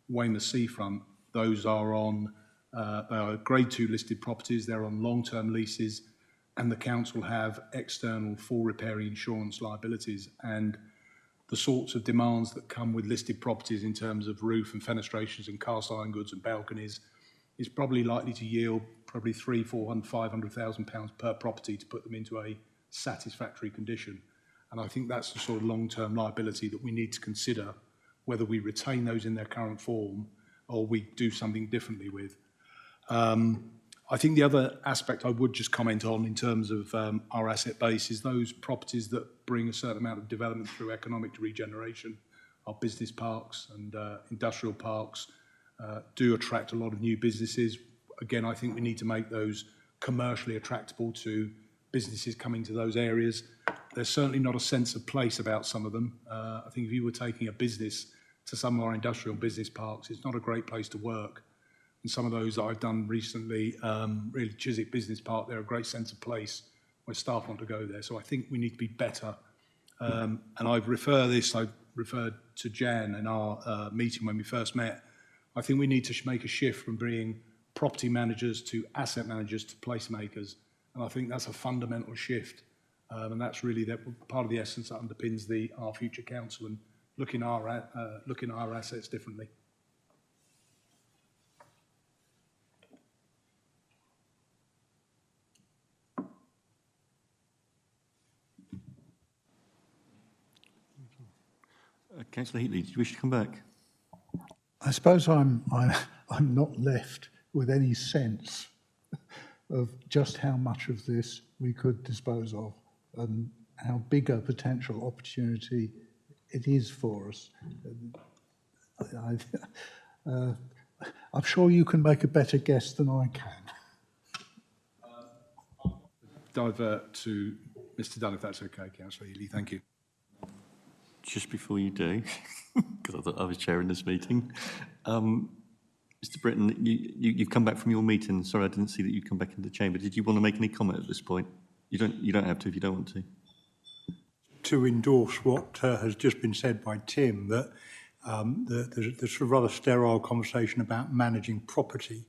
Weymouth seafront. Those are on they are grade 2 listed properties. They're on long-term leases, and the council have external full repair insurance liabilities. And the sorts of demands that come with listed properties in terms of roof and fenestrations and cast iron goods and balconies is probably likely to yield probably £300,000, £400,000, £500,000 per property to put them into a satisfactory condition. And I think that's the sort of long-term liability that we need to consider, whether we retain those in their current form or we do something differently with. I think the other aspect I would just comment on in terms of our asset base is those properties that bring a certain amount of development through economic regeneration. Our business parks and industrial parks do attract a lot of new businesses. Again, I think we need to make those commercially attractable to businesses coming to those areas. There's certainly not a sense of place about some of them. I think if you were taking a business to some of our industrial business parks, it's not a great place to work. And some of those that I've done recently, really Chiswick Business Park, they're a great sense of place where staff want to go there. So I think we need to be better. And I referred to Jan in our meeting when we first met. I think we need to make a shift from being property managers to asset managers to placemakers. And I think that's a fundamental shift. And that's really part of the essence that underpins our future council and looking at our assets differently. Councillor Heatley, did you wish to come back? I suppose I'm not left with any sense of just how much of this we could dispose of and how big a potential opportunity it is for us. I'm sure you can make a better guess than I can. Divert to Mr. Dunn, if that's okay, Councillor Ely. Thank you. Just before you do, because I thought I was chairing this meeting, Mr. Britton, you've come back from your meeting. Sorry, I didn't see that you'd come back into the chamber. Did you want to make any comment at this point? You don't have to if you don't want to. To endorse what has just been said by Tim, that there's a rather sterile conversation about managing property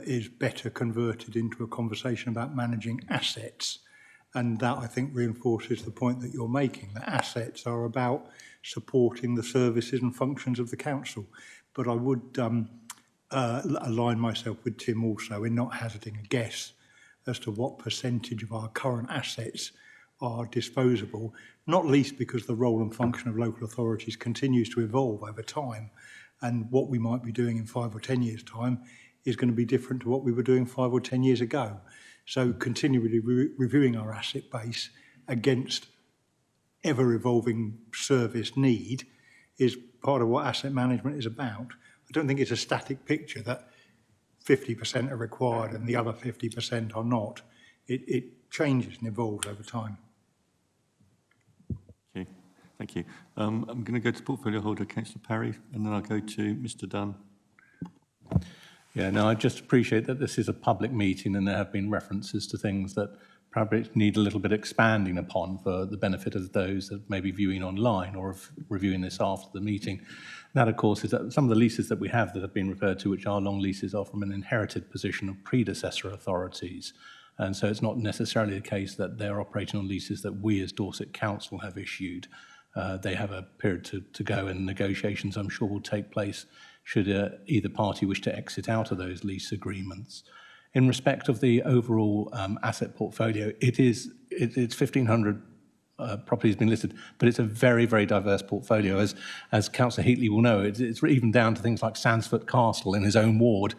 is better converted into a conversation about managing assets. And that, I think, reinforces the point that you're making, that assets are about supporting the services and functions of the council. But I would align myself with Tim also in not hazarding a guess as to what percentage of our current assets are disposable, not least because the role and function of local authorities continues to evolve over time. And what we might be doing in 5 or 10 years' time is going to be different to what we were doing 5 or 10 years ago. So continually reviewing our asset base against ever-evolving service need is part of what asset management is about. I don't think it's a static picture that 50% are required and the other 50% are not. It changes and evolves over time. Okay, thank you. I'm going to go to portfolio holder, Councillor Parry, and then I'll go to Mr. Dunn. Yeah, no, I just appreciate that this is a public meeting and there have been references to things that probably need a little bit expanding upon for the benefit of those that may be viewing online or reviewing this after the meeting. That, of course, is that some of the leases that we have that have been referred to, which are long leases, are from an inherited position of predecessor authorities. And so it's not necessarily the case that they're operating on leases that we as Dorset Council have issued. They have a period to go, and negotiations, I'm sure, will take place should either party wish to exit out of those lease agreements. In respect of the overall asset portfolio, it's 1,500 properties been listed, but it's a very, very diverse portfolio. As Councillor Heatley will know, it's even down to things like Sandsford Castle in his own ward,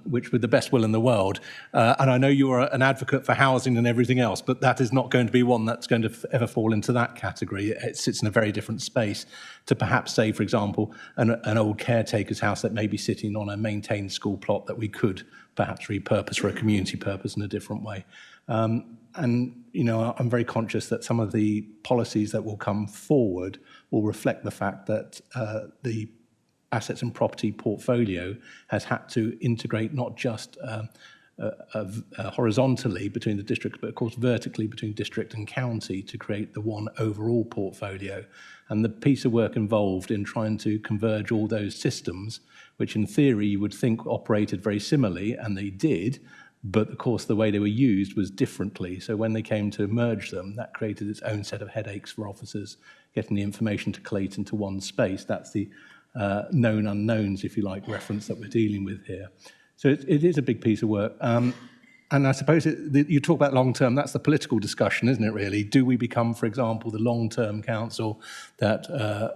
which with the best will in the world. And I know you are an advocate for housing and everything else, but that is not going to be one that's going to ever fall into that category. It sits in a very different space to perhaps say, for example, an old caretaker's house that may be sitting on a maintained school plot that we could perhaps repurpose for a community purpose in a different way. And, you know, I'm very conscious that some of the policies that will come forward will reflect the fact that the assets and property portfolio has had to integrate not just horizontally between the districts, but of course vertically between district and county to create the one overall portfolio. And the piece of work involved in trying to converge all those systems, which in theory you would think operated very similarly, and they did, but of course the way they were used was differently. So when they came to merge them, that created its own set of headaches for officers getting the information to collate into one space. That's the known unknowns, if you like, reference that we're dealing with here. So it is a big piece of work. And I suppose you talk about long-term, that's the political discussion, isn't it, really? Do we become, for example, the long-term council that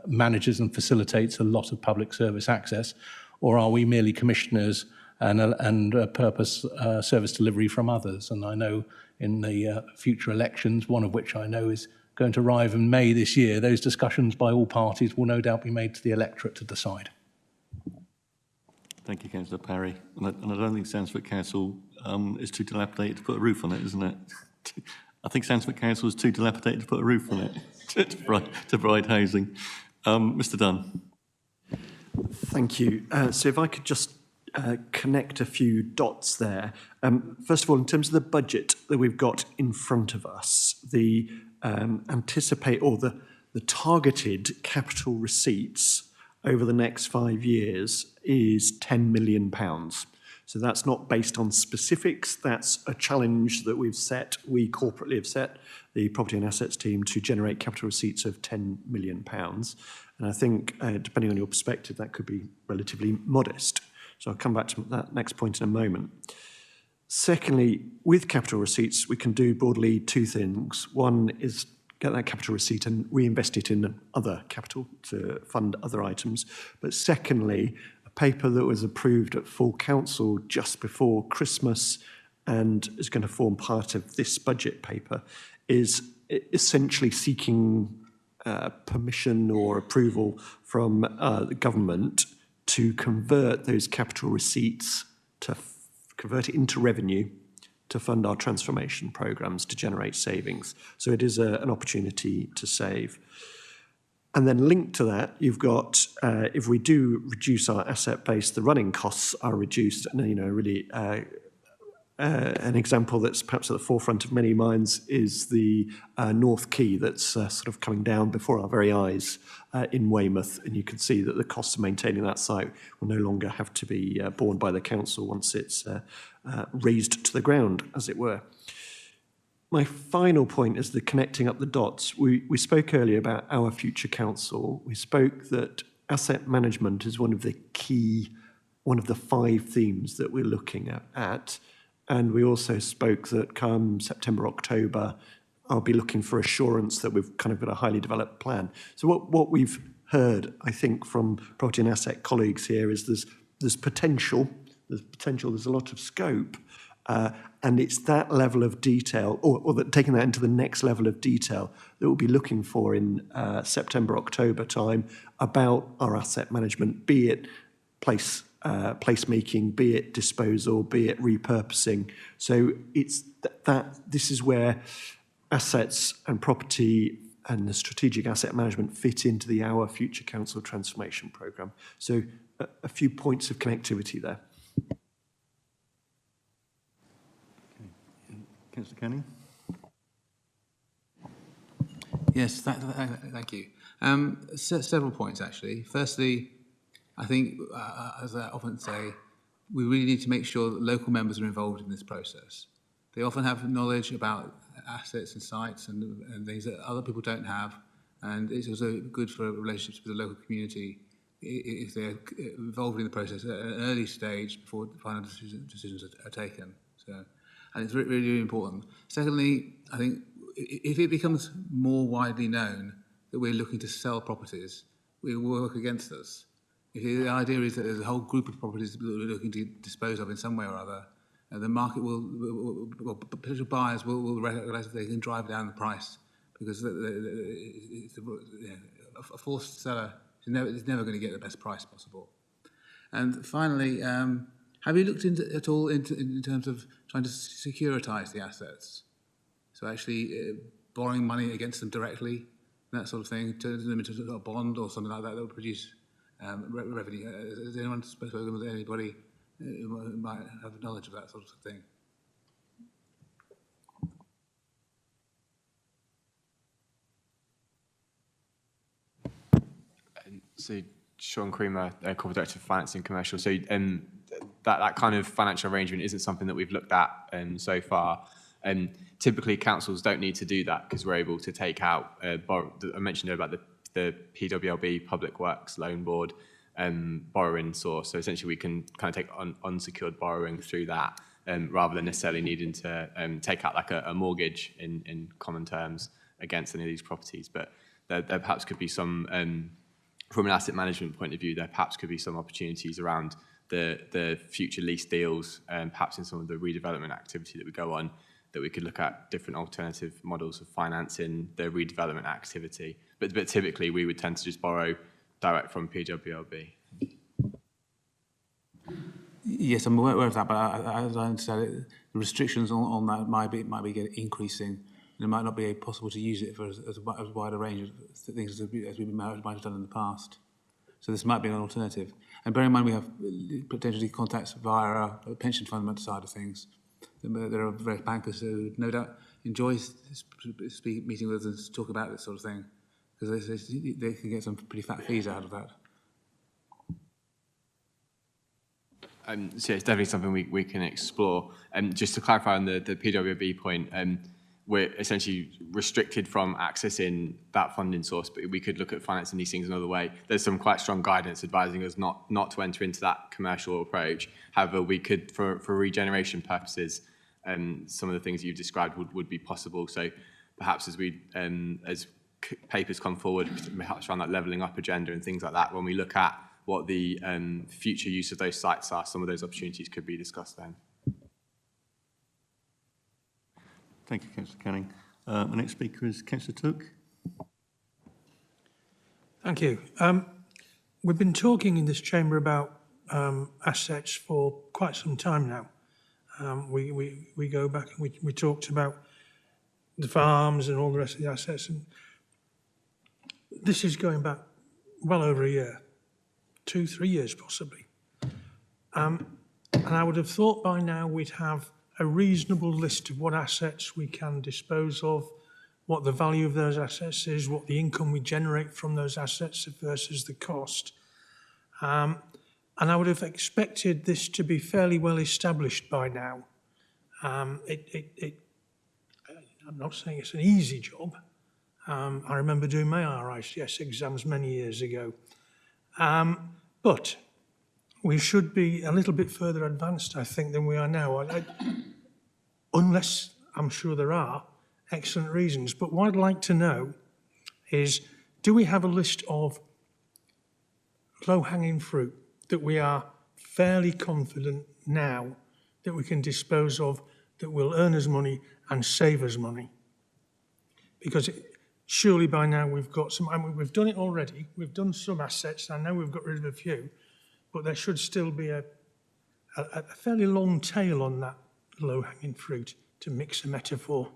manages and facilitates a lot of public service access, or are we merely commissioners and purpose service delivery from others? And I know in the future elections, one of which I know is going to arrive in May this year, those discussions by all parties will no doubt be made to the electorate to decide. Thank you, Councillor Parry. And I don't think Sandsford Council is too dilapidated to put a roof on it, isn't it? I think Sandsford Council is too dilapidated to put a roof on it to provide housing. Mr. Dunn. Thank you. So if I could just connect a few dots there. First of all, in terms of the budget that we've got in front of us, the the targeted capital receipts over the next 5 years is £10 million. So that's not based on specifics. That's a challenge that we corporately have set, the property and assets team, to generate capital receipts of £10 million. And I think, depending on your perspective, that could be relatively modest. So I'll come back to that next point in a moment. Secondly, with capital receipts, we can do broadly two things. One is get that capital receipt and reinvest it in other capital to fund other items. But secondly, a paper that was approved at full council just before Christmas and is going to form part of this budget paper is essentially seeking permission or approval from the government to convert those capital receipts, to convert it into revenue to fund our transformation programs to generate savings. So it is an opportunity to save. And then linked to that, you've got, if we do reduce our asset base, the running costs are reduced. And, you know, really an example that's perhaps at the forefront of many minds is the North Quay that's sort of coming down before our very eyes in Weymouth. And you can see that the costs of maintaining that site will no longer have to be borne by the council once it's razed to the ground, as it were. My final point is the connecting up the dots. We spoke earlier about our future council. We spoke that asset management is one of the 5 themes that we're looking at. And we also spoke that come September, October, I'll be looking for assurance that we've kind of got a highly developed plan. So what we've heard, I think, from property and asset colleagues here is there's potential, there's a lot of scope, and it's that level of detail, or that taking that into the next level of detail that we'll be looking for in September, October time about our asset management, be it placemaking, be it disposal, be it repurposing. So it's this is where assets and property and the strategic asset management fit into the Our Future Council transformation programme. So a few points of connectivity there. Councillor Canning. Yes, thank you. Several points, actually. Firstly, I think, as I often say, we really need to make sure that local members are involved in this process. They often have knowledge about assets and sites and things that other people don't have, and it's also good for relationships with the local community if they're involved in the process at an early stage before the final decisions are taken. So, and it's really, really important. Secondly, I think if it becomes more widely known that we're looking to sell properties, it will work against us. If the idea is that there's a whole group of properties that we're looking to dispose of in some way or other, the market potential buyers will recognise that they can drive down the price because a forced seller is never going to get the best price possible. And finally, have you looked into at all in terms of trying to securitise the assets? So actually borrowing money against them directly, that sort of thing, turn them into a bond or something like that would produce revenue. Has anyone spoken with anybody who might have knowledge of that sort of thing? So Sean Creamer, Corporate Director of Finance and Commercial. So that kind of financial arrangement isn't something that we've looked at so far. Typically, councils don't need to do that because we're able to take out, I mentioned about the PWLB, Public Works Loan Board, borrowing source. So essentially we can kind of take unsecured borrowing through that rather than necessarily needing to take out like a mortgage in common terms against any of these properties. But there perhaps could be some, from an asset management point of view, there perhaps could be some opportunities around the future lease deals, perhaps in some of the redevelopment activity that we go on, that we could look at different alternative models of financing the redevelopment activity. But typically we would tend to just borrow direct from PWLB. Yes, I'm aware of that, but as I understand it, the restrictions on that might be increasing, and it might not be possible to use it for as wide a range of things as we might have done in the past. So this might be an alternative. And bear in mind we have potentially contacts via our pension fund side of things. There are various bankers who no doubt enjoy meeting with us to talk about this sort of thing, because they can get some pretty fat fees out of that. So it's definitely something we can explore. Just to clarify on the PWB point, we're essentially restricted from accessing that funding source, but we could look at financing these things another way. There's some quite strong guidance advising us not to enter into that commercial approach. However, we could, for regeneration purposes, some of the things you've described would be possible. So perhaps as papers come forward, perhaps around that levelling up agenda and things like that, when we look at what the future use of those sites are, some of those opportunities could be discussed then. Thank you, Councillor Canning. The next speaker is Councillor Took. Thank you. We've been talking in this chamber about assets for quite some time now. We go back and we talked about the farms and all the rest of the assets, and this is going back well over a year, 2-3 years possibly. And I would have thought by now we'd have a reasonable list of what assets we can dispose of, what the value of those assets is, what the income we generate from those assets versus the cost. And I would have expected this to be fairly well established by now. I'm not saying it's an easy job. I remember doing my RICS exams many years ago. But we should be a little bit further advanced, I think, than we are now. Unless I'm sure there are excellent reasons. But what I'd like to know is, do we have a list of low-hanging fruit that we are fairly confident now that we can dispose of, that will earn us money and save us money? Because surely by now we've got some, I mean, we've done it already, we've done some assets, I know we've got rid of a few, but there should still be a fairly long tail on that low-hanging fruit, to mix a metaphor.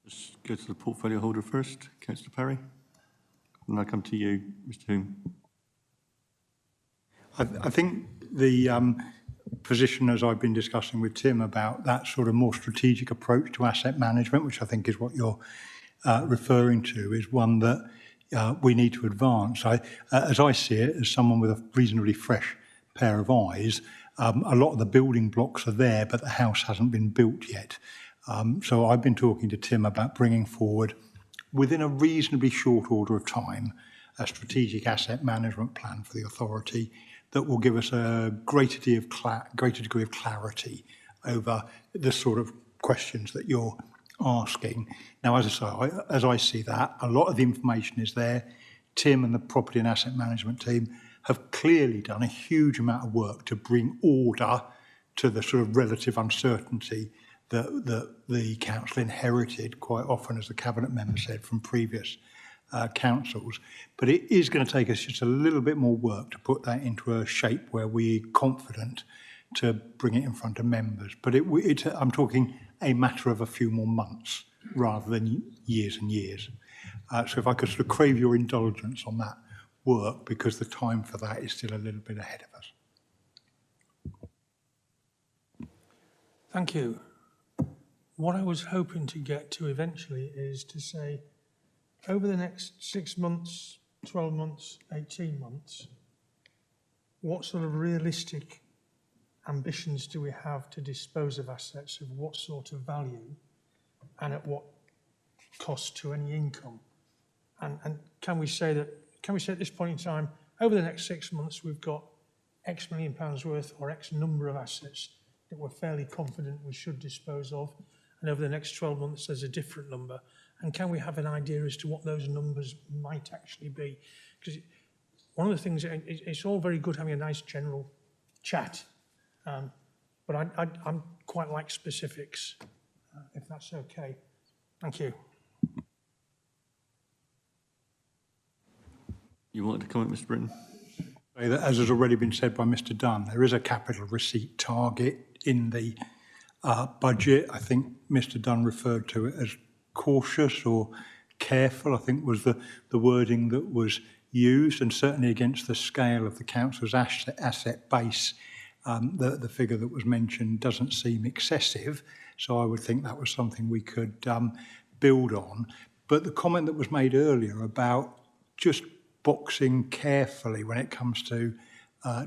Let's go to the portfolio holder first, Councillor Parry. And I'll come to you, Mr. Hume. I think the position, as I've been discussing with Tim, about that sort of more strategic approach to asset management, which I think is what you're referring to, is one that we need to advance. As I see it, as someone with a reasonably fresh pair of eyes, a lot of the building blocks are there, but the house hasn't been built yet. So I've been talking to Tim about bringing forward, within a reasonably short order of time, a strategic asset management plan for the authority that will give us a greater degree of clarity over the sort of questions that you're asking. Now, as I see that, a lot of the information is there. Tim and the property and asset management team have clearly done a huge amount of work to bring order to the sort of relative uncertainty that the council inherited quite often, as the cabinet member said, from previous councils. But it is going to take us just a little bit more work to put that into a shape where we're confident to bring it in front of members. But I'm talking a matter of a few more months rather than years and years. So if I could sort of crave your indulgence on that work, because the time for that is still a little bit ahead of us. Thank you. What I was hoping to get to eventually is to say, over the next 6 months, 12 months, 18 months, what sort of realistic ambitions do we have to dispose of assets of what sort of value and at what cost to any income? And can we say at this point in time, over the next 6 months, we've got X million pounds worth or X number of assets that we're fairly confident we should dispose of, and over the next 12 months there's a different number? And can we have an idea as to what those numbers might actually be? Because one of the things, it's all very good having a nice general chat, but I'm quite like specifics, if that's okay. Thank you. You wanted to comment, Mr. Britton? As has already been said by Mr. Dunn, there is a capital receipt target in the budget. I think Mr. Dunn referred to it as cautious or careful, I think was the wording that was used, and certainly against the scale of the council's asset base, the figure that was mentioned doesn't seem excessive. So I would think that was something we could build on. But the comment that was made earlier about just boxing carefully when it comes to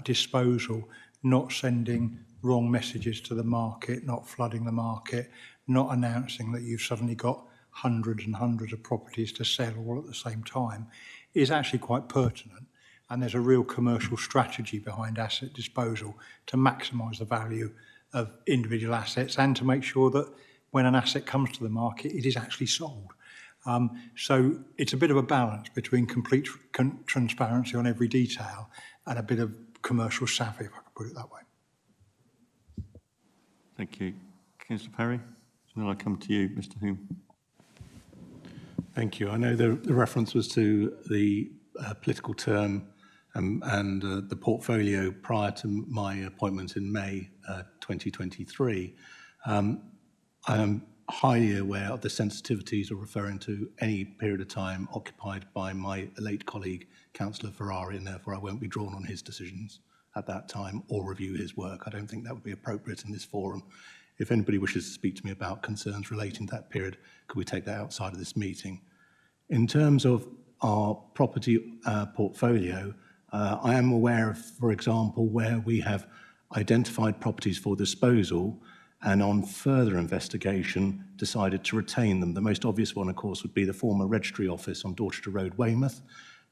disposal, not sending wrong messages to the market, not flooding the market, not announcing that you've suddenly got hundreds and hundreds of properties to sell all at the same time, is actually quite pertinent. And there's a real commercial strategy behind asset disposal to maximise the value of individual assets and to make sure that when an asset comes to the market, it is actually sold. So it's a bit of a balance between complete transparency on every detail and a bit of commercial savvy, if I could put it that way. Thank you. Councillor Parry. And then I come to you, Mr. Hume. Thank you. I know the reference was to the political term and the portfolio prior to my appointment in May 2023. I am highly aware of the sensitivities of referring to any period of time occupied by my late colleague, Councillor Ferrari, and therefore I won't be drawn on his decisions at that time or review his work. I don't think that would be appropriate in this forum. If anybody wishes to speak to me about concerns relating to that period, could we take that outside of this meeting? In terms of our property portfolio, I am aware of, for example, where we have identified properties for disposal and on further investigation decided to retain them. The most obvious one, of course, would be the former registry office on Dorchester Road, Weymouth,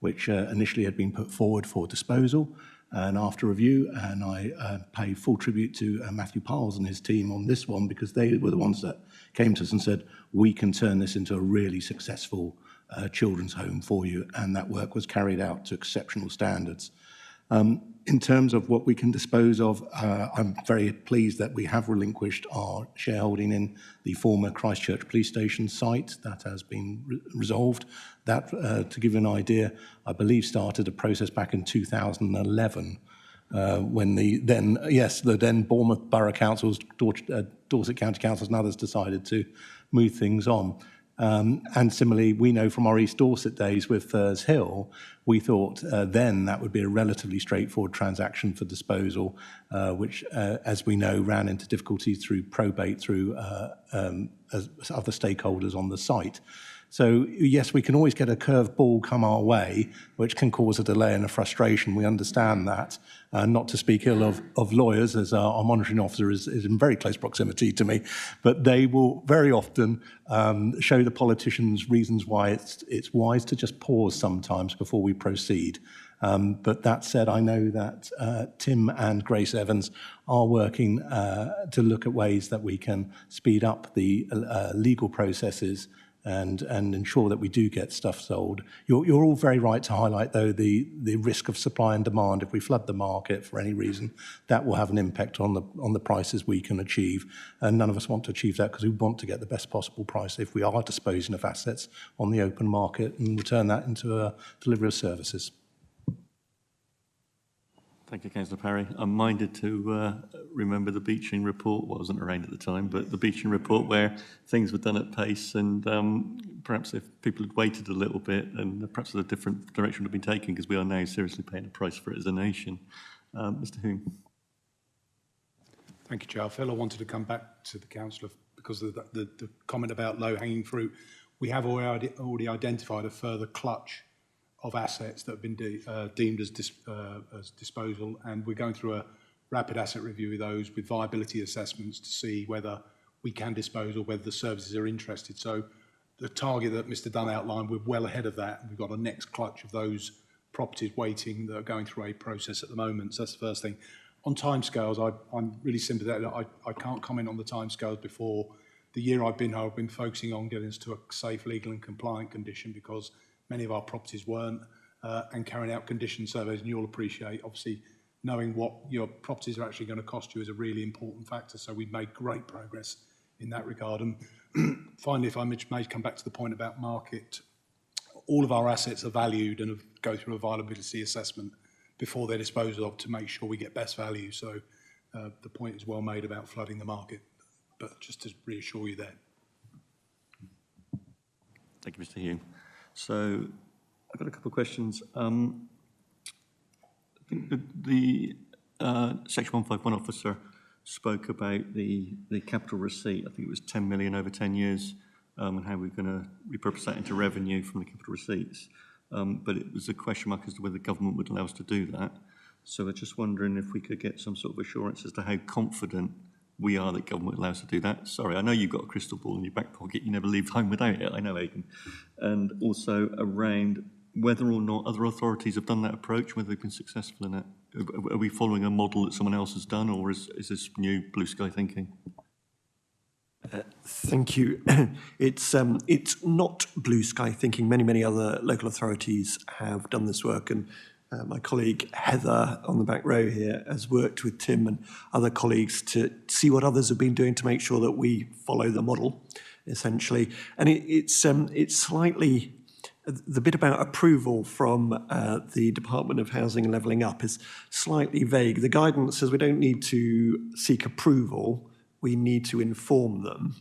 which initially had been put forward for disposal. And after review, and I pay full tribute to Matthew Piles and his team on this one, because they were the ones that came to us and said, we can turn this into a really successful children's home for you. And that work was carried out to exceptional standards. In terms of what we can dispose of, I'm very pleased that we have relinquished our shareholding in the former Christchurch police station site. That has been resolved. That, to give you an idea, I believe started a process back in 2011 when the then Bournemouth Borough Councils, Dorset County Councils and others decided to move things on. And similarly, we know from our East Dorset days with Furze Hill, we thought then that would be a relatively straightforward transaction for disposal, which, as we know, ran into difficulties through probate, through other stakeholders on the site. So, yes, we can always get a curved ball come our way, which can cause a delay and a frustration. We understand that. Not to speak ill of lawyers, as our monitoring officer is in very close proximity to me, but they will very often show the politicians reasons why it's wise to just pause sometimes before we proceed. But that said, I know that Tim and Grace Evans are working to look at ways that we can speed up the legal processes and ensure that we do get stuff sold. You're all very right to highlight, though, the risk of supply and demand. If we flood the market for any reason, that will have an impact on the prices we can achieve. And none of us want to achieve that because we want to get the best possible price if we are disposing of assets on the open market and return that into a delivery of services. Thank you, Councillor Parry. I'm minded to remember the Beeching report. Well, I wasn't around at the time, but the Beeching report where things were done at pace, and perhaps if people had waited a little bit, and perhaps a different direction would have been taken, because we are now seriously paying a price for it as a nation. Mr. Hume. Thank you, Chair. I feel I wanted to come back to the councillor because of the comment about low-hanging fruit. We have already identified a further clutch of assets that have been deemed as disposal, and we're going through a rapid asset review of those with viability assessments to see whether we can dispose or whether the services are interested. So the target that Mr. Dunn outlined, we're well ahead of that. We've got a next clutch of those properties waiting that are going through a process at the moment. So that's the first thing. On timescales, I'm really sympathetic. I can't comment on the timescales before. The year I've been here, I've been focusing on getting us to a safe, legal and compliant condition because many of our properties weren't, and carrying out condition surveys. And you'll appreciate, obviously, knowing what your properties are actually going to cost you is a really important factor. So we've made great progress in that regard. And finally, if I may come back to the point about market, all of our assets are valued and go through a viability assessment before they're disposed of to make sure we get best value. So the point is well made about flooding the market, but just to reassure you there. Thank you, Mr. Hume. So I've got a couple of questions. I think the Section 151 officer spoke about the capital receipt. I think it was 10 million over 10 years, and how we're going to repurpose that into revenue from the capital receipts. But it was a question mark as to whether the government would allow us to do that. So I'm just wondering if we could get some sort of assurance as to how confident we are that government allows us to do that. Sorry, I know you've got a crystal ball in your back pocket. You never leave home without it. I know, Aidan. And also around whether or not other authorities have done that approach, whether they've been successful in it. Are we following a model that someone else has done, or is this new blue sky thinking? Thank you. It's not blue sky thinking. Many other local authorities have done this work, and my colleague Heather on the back row here has worked with Tim and other colleagues to see what others have been doing to make sure that we follow the model, essentially. And it's slightly, the bit about approval from the Department of Housing and Levelling Up is slightly vague. The guidance says we don't need to seek approval, we need to inform them.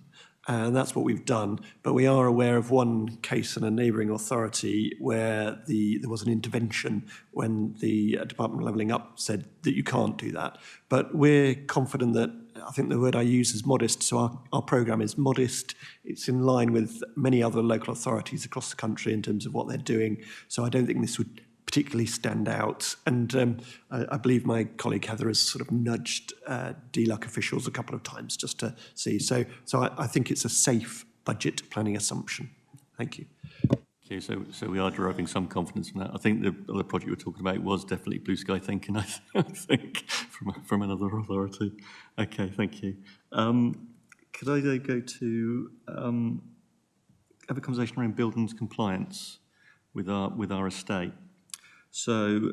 And that's what we've done. But we are aware of one case in a neighbouring authority where there was an intervention when the Department of Levelling Up said that you can't do that. But we're confident that, I think the word I use is modest, so our programme is modest. It's in line with many other local authorities across the country in terms of what they're doing. So I don't think this would particularly stand out. And I believe my colleague Heather has sort of nudged DLUC officials a couple of times just to see. So I think it's a safe budget planning assumption. Thank you. Okay, so we are deriving some confidence from that. I think the other project you were talking about was definitely blue sky thinking, I think, from another authority. Okay, thank you. Could I though go to have a conversation around buildings compliance with our estate? So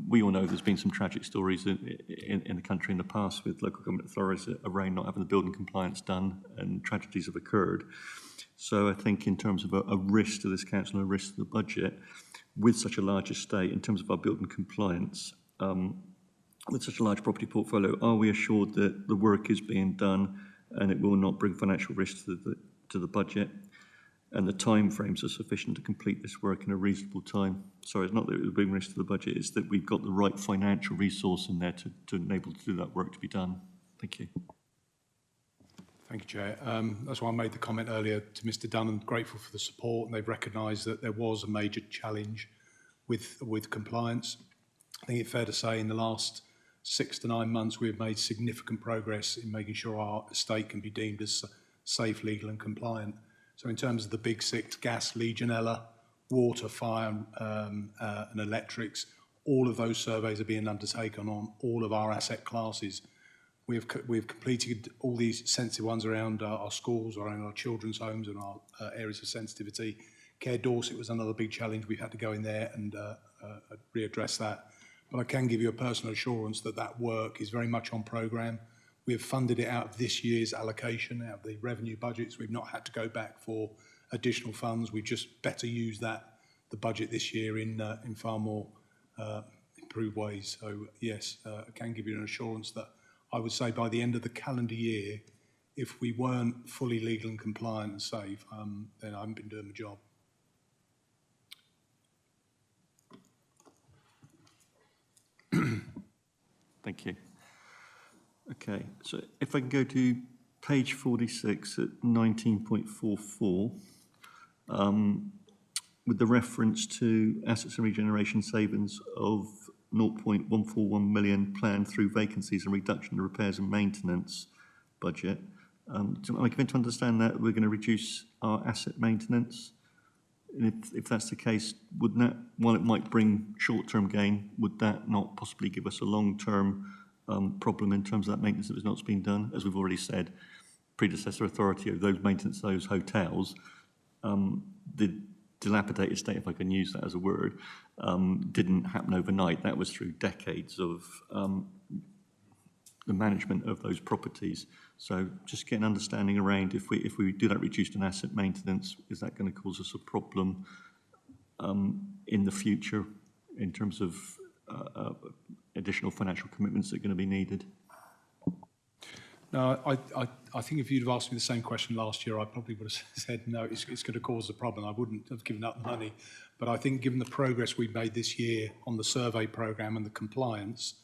we all know there's been some tragic stories in the country in the past with local government authorities around not having the building compliance done, and tragedies have occurred. So I think in terms of a risk to this council and a risk to the budget, with such a large estate, in terms of our building compliance, with such a large property portfolio, are we assured that the work is being done and it will not bring financial risk to the budget? And the time frames are sufficient to complete this work in a reasonable time. Sorry, it's not that it will bring risk to the budget, it's that we've got the right financial resource in there to enable to do that work to be done. Thank you. Thank you, Chair. That's why I made the comment earlier to Mr Dunn. I'm grateful for the support, and they've recognised that there was a major challenge with compliance. I think it's fair to say in the last 6 to 9 months we've made significant progress in making sure our estate can be deemed as safe, legal and compliant. So in terms of the big 6, gas, Legionella, water, fire and electrics, all of those surveys are being undertaken on all of our asset classes. We've completed all these sensitive ones around our schools, around our children's homes and our areas of sensitivity. Care Dorset was another big challenge. We've had to go in there and readdress that. But I can give you a personal assurance that that work is very much on programme. We have funded it out of this year's allocation, out of the revenue budgets. We've not had to go back for additional funds. We just better use the budget this year in far more improved ways. So yes, I can give you an assurance that I would say by the end of the calendar year, if we weren't fully legal and compliant and safe, then I haven't been doing my job. Thank you. Okay, so if I can go to page 46 at 19.44, with the reference to assets and regeneration savings of 0.141 million planned through vacancies and reduction in repairs and maintenance budget. Am I given to understand that we're going to reduce our asset maintenance? And if that's the case, wouldn't that, while it might bring short-term gain, would that not possibly give us a long-term problem in terms of that maintenance that was not being done? As we've already said, predecessor authority of those maintenance, those hotels, the dilapidated state, if I can use that as a word, didn't happen overnight. That was through decades of the management of those properties. So just get an understanding around if we do that reduced in asset maintenance, is that going to cause us a problem in the future in terms of additional financial commitments that are going to be needed? No, I think if you'd have asked me the same question last year, I probably would have said, no, it's going to cause a problem. I wouldn't have given up the money. But I think given the progress we've made this year on the survey programme and the compliance,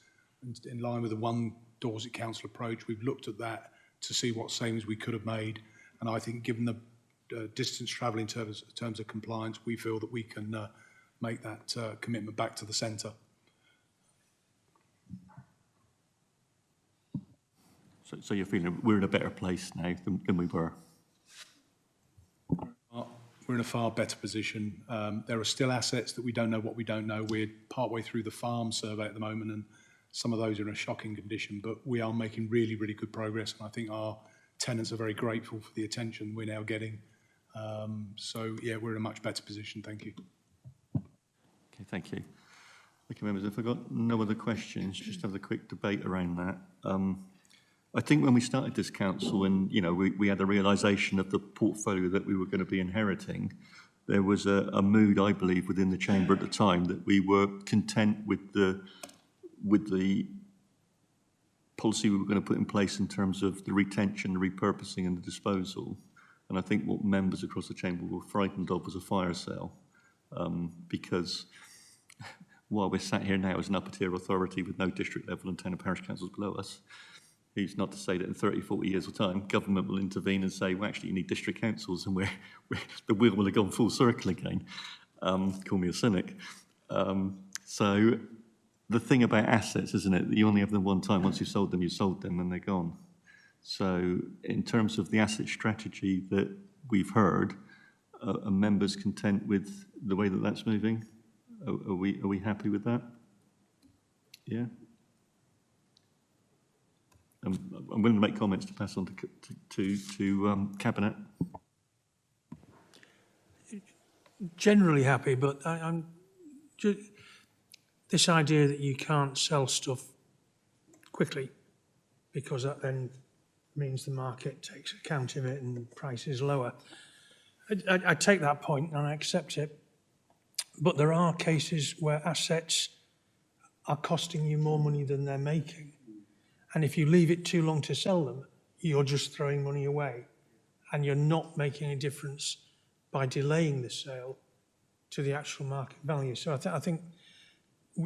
in line with the One Dorset Council approach, we've looked at that to see what savings we could have made. And I think given the distance travel in terms of compliance, we feel that we can make that commitment back to the centre. So you're feeling we're in a better place now than we were? We're in a far better position. There are still assets that we don't know what we don't know. We're partway through the farm survey at the moment, and some of those are in a shocking condition, but we are making really, really good progress. And I think our tenants are very grateful for the attention we're now getting. So, yeah, we're in a much better position. Thank you. Okay, thank you. Okay, members, if I've got no other questions, just have a quick debate around that. I think when we started this council and, you know, we had a realisation of the portfolio that we were going to be inheriting, there was a mood, I believe, within the chamber at the time that we were content with the policy we were going to put in place in terms of the retention, the repurposing and the disposal. And I think what members across the chamber were frightened of was a fire sale, because while we're sat here now as an upper tier authority with no district level and 10 parish councils below us, who's not to say that in 30, 40 years of time, government will intervene and say, well, actually, you need district councils, and the wheel will have gone full circle again. Call me a cynic. So the thing about assets, isn't it, that you only have them one time. Once you've sold them, and they're gone. So in terms of the asset strategy that we've heard, are members content with the way that that's moving? Are we happy with that? Yeah? I'm willing to make comments to pass on to Cabinet. Generally happy, but I'm just, this idea that you can't sell stuff quickly because that then means the market takes account of it and the price is lower. I take that point and I accept it, but there are cases where assets are costing you more money than they're making. And if you leave it too long to sell them, you're just throwing money away and you're not making a difference by delaying the sale to the actual market value. So I think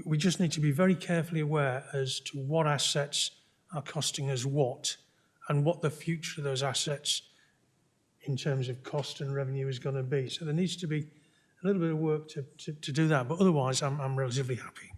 we just need to be very carefully aware as to what assets are costing us what and what the future of those assets in terms of cost and revenue is going to be. So there needs to be a little bit of work to do that, but otherwise I'm relatively happy.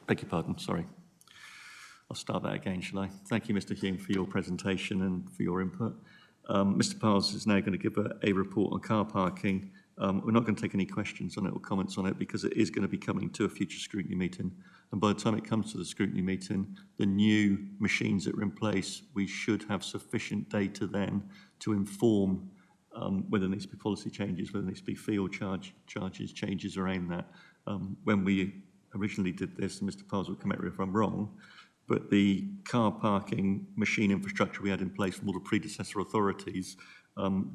Beg your pardon, sorry. I'll start that again, shall I? Thank you, Mr. Hume, for your presentation and for your input. Mr. Piles is now going to give a report on car parking. We're not going to take any questions on it or comments on it because it is going to be coming to a future scrutiny meeting. And by the time it comes to the scrutiny meeting, the new machines that are in place, we should have sufficient data then to inform whether there needs to be policy changes, whether there needs to be field charges, changes around that. When we originally did this, and Mr. Piles will correct me if I'm wrong, but the car parking machine infrastructure we had in place from all the predecessor authorities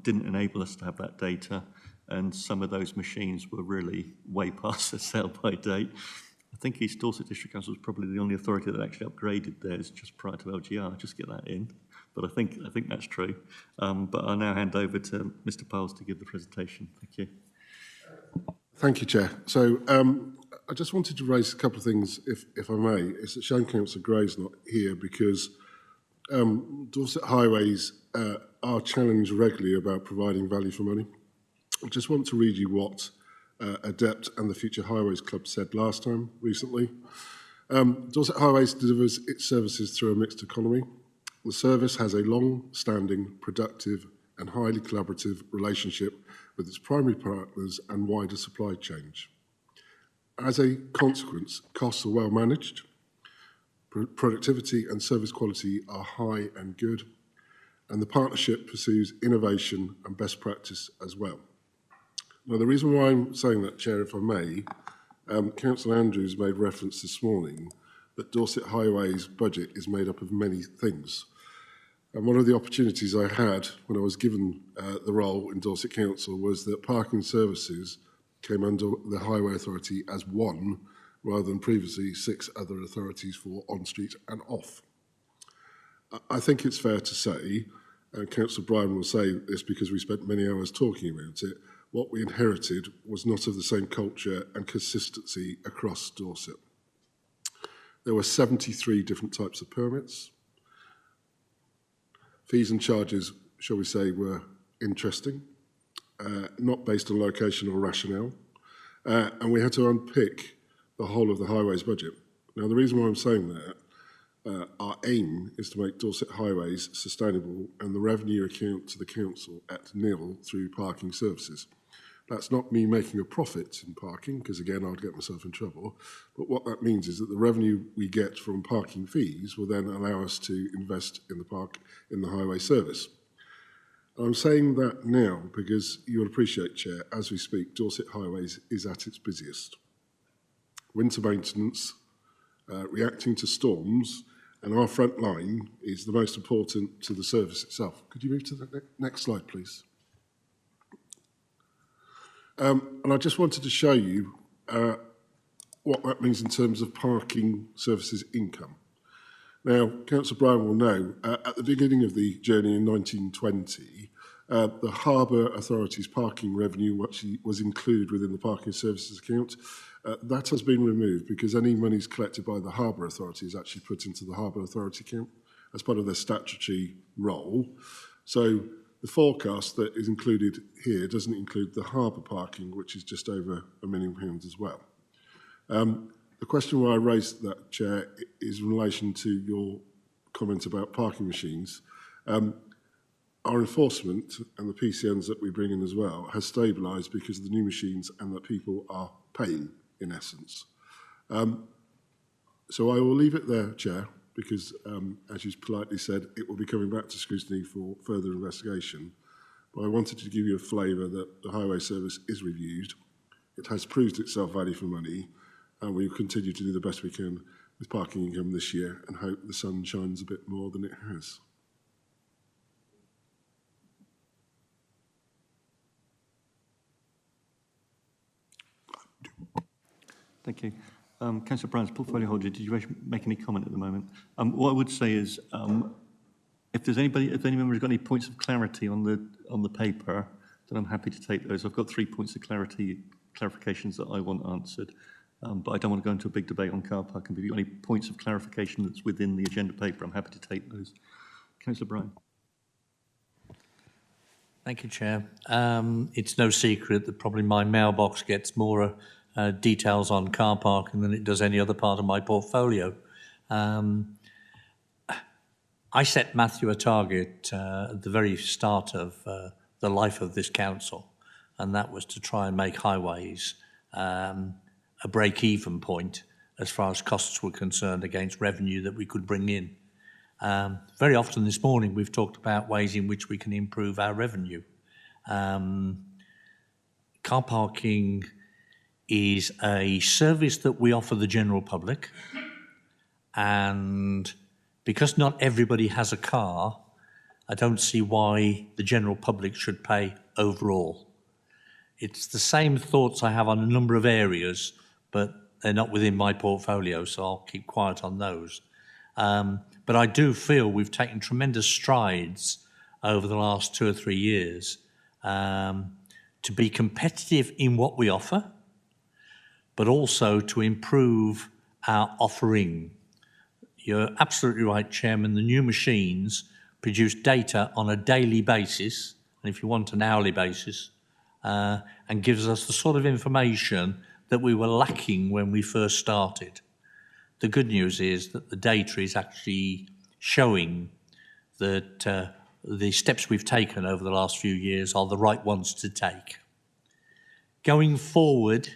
didn't enable us to have that data, and some of those machines were really way past their sell-by date. I think East Dorset District Council was probably the only authority that actually upgraded theirs just prior to LGR, just get that in. But I think that's true. But I'll now hand over to Mr. Piles to give the presentation. Thank you. Thank you, Chair. So I just wanted to raise a couple of things, if I may. It's a shame Councillor Gray's not here because Dorset Highways are challenged regularly about providing value for money. I just want to read you what Adept and the Future Highways Club said last time, recently. Dorset Highways delivers its services through a mixed economy. The service has a long-standing, productive and highly collaborative relationship with its primary partners and wider supply chain. As a consequence, costs are well managed, productivity and service quality are high and good, and the partnership pursues innovation and best practice as well. Now, the reason why I'm saying that, Chair, if I may, Councillor Andrews made reference this morning that Dorset Highways' budget is made up of many things. And one of the opportunities I had when I was given the role in Dorset Council was that parking services came under the Highway Authority as one, rather than previously 6 other authorities for on-street and off. I think it's fair to say, and Councillor Bryan will say this because we spent many hours talking about it, what we inherited was not of the same culture and consistency across Dorset. There were 73 different types of permits. Fees and charges, shall we say, were interesting, not based on location or rationale. And we had to unpick the whole of the highways budget. Now, the reason why I'm saying that, our aim is to make Dorset Highways sustainable and the revenue account to the council at nil through parking services. That's not me making a profit in parking, because again, I'd get myself in trouble. But what that means is that the revenue we get from parking fees will then allow us to invest in the highway service. I'm saying that now because you'll appreciate, Chair, as we speak, Dorset Highways is at its busiest. Winter maintenance, reacting to storms, and our front line is the most important to the service itself. Could you move to the next slide, please? And I just wanted to show you what that means in terms of parking services income. Now, Councillor Brown will know, at the beginning of the journey in 1920, the Harbour Authority's parking revenue actually was included within the parking services account. That has been removed because any monies collected by the Harbour Authority is actually put into the Harbour Authority account as part of their statutory role. So the forecast that is included here doesn't include the harbour parking, which is just over £1 million as well. The question why I raised that, Chair, is in relation to your comment about parking machines. Our enforcement and the PCNs that we bring in as well has stabilised because of the new machines and that people are paying, in essence. So I will leave it there, Chair, because, as you politely said, it will be coming back to scrutiny for further investigation. But I wanted to give you a flavour that the highway service is reviewed. It has proved itself value for money, and we will continue to do the best we can with parking income this year and hope the sun shines a bit more than it has. Thank you. Councillor Brown's portfolio holder, did you make any comment at the moment? What I would say is, if any member has got any points of clarity on the paper, then I'm happy to take those. I've got 3 points of clarifications that I want answered, but I don't want to go into a big debate on car parking. But if you've got any points of clarification that's within the agenda paper, I'm happy to take those. Councillor Brown. Thank you, Chair. It's no secret that probably my mailbox gets more details on car parking than it does any other part of my portfolio. I set Matthew a target at the very start of the life of this council, and that was to try and make highways a break-even point as far as costs were concerned against revenue that we could bring in. Very often this morning we've talked about ways in which we can improve our revenue. Car parking is a service that we offer the general public, and because not everybody has a car, I don't see why the general public should pay overall. It's the same thoughts I have on a number of areas, but they're not within my portfolio, so I'll keep quiet on those. But I do feel we've taken tremendous strides over the last 2 or 3 years to be competitive in what we offer, but also to improve our offering. You're absolutely right, Chairman. The new machines produce data on a daily basis, and if you want an hourly basis, and gives us the sort of information that we were lacking when we first started. The good news is that the data is actually showing that the steps we've taken over the last few years are the right ones to take. Going forward,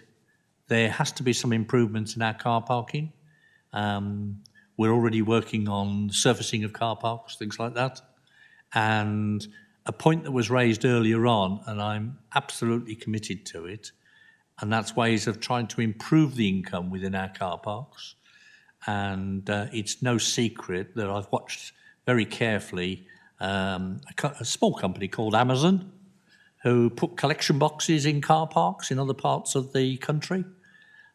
there has to be some improvements in our car parking. We're already working on surfacing of car parks, things like that. And a point that was raised earlier on, and I'm absolutely committed to it, and that's ways of trying to improve the income within our car parks. And it's no secret that I've watched very carefully a small company called Amazon, who put collection boxes in car parks in other parts of the country.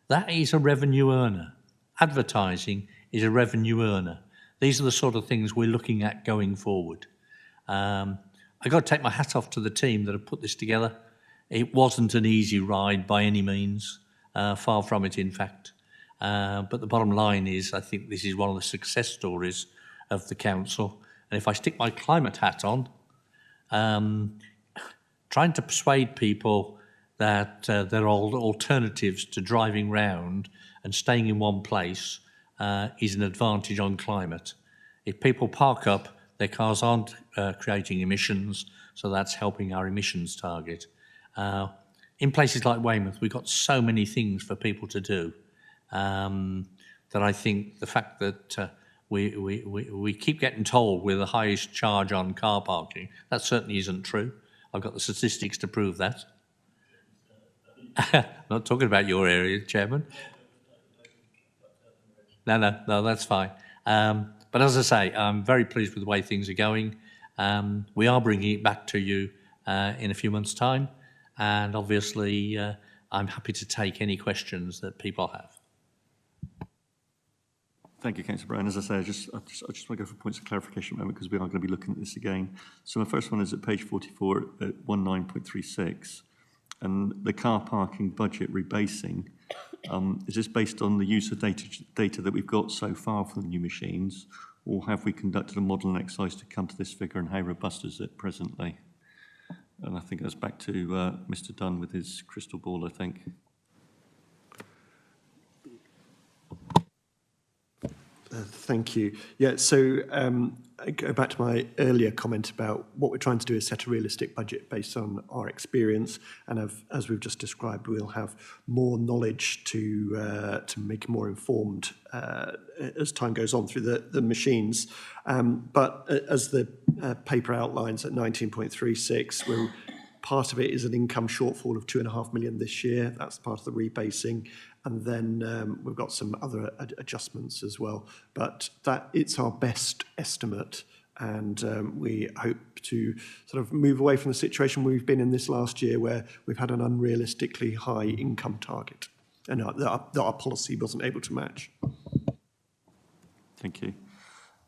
That is a revenue earner. Advertising is a revenue earner. These are the sort of things we're looking at going forward. I've got to take my hat off to the team that have put this together. It wasn't an easy ride by any means, far from it, in fact. But the bottom line is, I think this is one of the success stories of the council. And if I stick my climate hat on, trying to persuade people that there are alternatives to driving round and staying in one place is an advantage on climate. If people park up, their cars aren't creating emissions, so that's helping our emissions target. In places like Weymouth, we've got so many things for people to do that I think the fact that we keep getting told we're the highest charge on car parking, that certainly isn't true. I've got the statistics to prove that. I'm not talking about your area, Chairman. No, that's fine. But as I say, I'm very pleased with the way things are going. We are bringing it back to you in a few months' time, and obviously I'm happy to take any questions that people have. Thank you, Councillor Brown. As I say, I just want to go for points of clarification at the moment because we are going to be looking at this again. So my first one is at page 44 at 19.36, and the car parking budget rebasing. Is this based on the use of data that we've got so far for the new machines, or have we conducted a modelling exercise to come to this figure, and how robust is it presently? And I think that's back to Mr. Dunn with his crystal ball, I think. Thank you. Yeah, so I go back to my earlier comment about what we're trying to do is set a realistic budget based on our experience, and as we've just described, we'll have more knowledge to make more informed as time goes on through the machines. But as the paper outlines at 19.36, part of it is an income shortfall of £2.5 million this year. That's part of the rebasing. And then we've got some other adjustments as well. But it's our best estimate. And we hope to sort of move away from the situation we've been in this last year where we've had an unrealistically high income target and that our policy wasn't able to match. Thank you.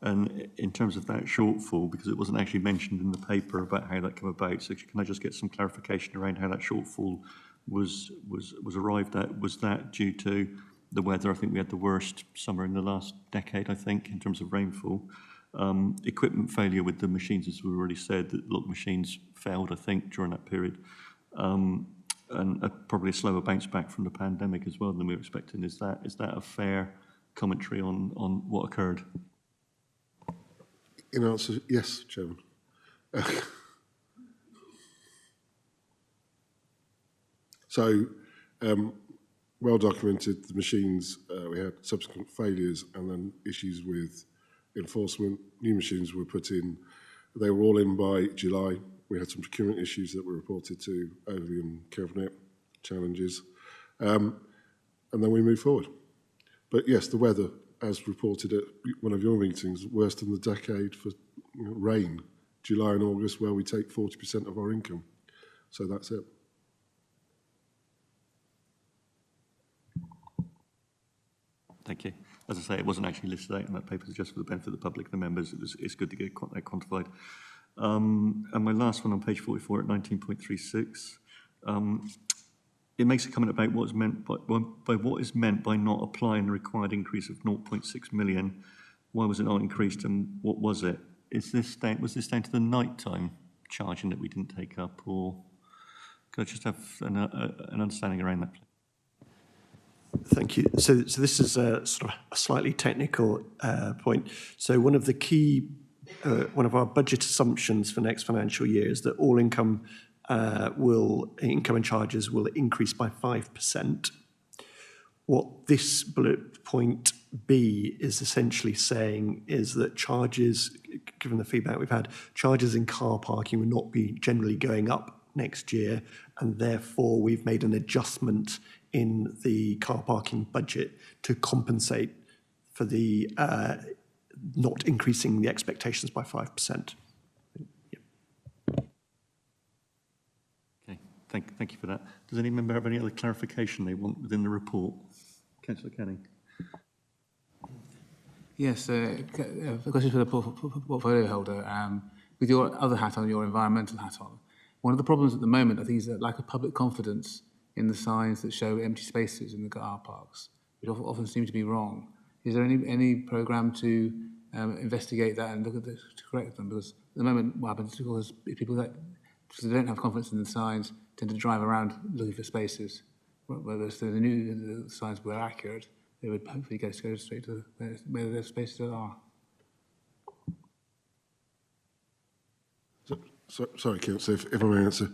And in terms of that shortfall, because it wasn't actually mentioned in the paper about how that came about, so can I just get some clarification around how that shortfall was arrived at? Was that due to the weather? I think we had the worst summer in the last decade, I think, in terms of rainfall. Equipment failure with the machines, as we already said, that a lot of machines failed, I think, during that period. And probably a slower bounce back from the pandemic as well than we were expecting. Is that a fair commentary on what occurred? In answer, yes, Chairman. So, well documented, the machines, we had subsequent failures and then issues with enforcement. New machines were put in. They were all in by July. We had some procurement issues that were reported to Overley and Cabinet, challenges. And then we moved forward. But yes, the weather, as reported at one of your meetings, worst in the decade for rain, July and August, where we take 40% of our income. So that's it. Thank you. As I say, it wasn't actually listed out in that paper, just for the benefit of the public, the members. It's good to get that quantified. And my last one on page 44 at 19.36. It makes a comment about what's meant by what is meant by not applying the required increase of 0.6 million. Why was it not increased, and what was it? Was this down to the nighttime charging that we didn't take up, or could I just have an understanding around that, please? Thank you. So this is a sort of a slightly technical point. So one of our budget assumptions for next financial year is that all income and charges will increase by 5%. What this bullet point B is essentially saying is that charges, given the feedback we've had, charges in car parking will not be generally going up next year, and therefore we've made an adjustment in the car parking budget to compensate for the not increasing the expectations by 5%. Okay, thank you for that. Does any member have any other clarification they want within the report? Councillor Canning. Yes, a question for the portfolio holder. With your other hat on, your environmental hat on, One of the problems at the moment, I think, is that lack of public confidence in the signs that show empty spaces in the car parks, which often seem to be wrong. Is there any programme to investigate that and look at this to correct them? Because at the moment, what happens is people that, because they don't have confidence in the signs, tend to drive around looking for spaces. Whereas if they knew the signs were accurate, they would hopefully go straight to where their spaces are. Sorry, Councillor, if I may answer.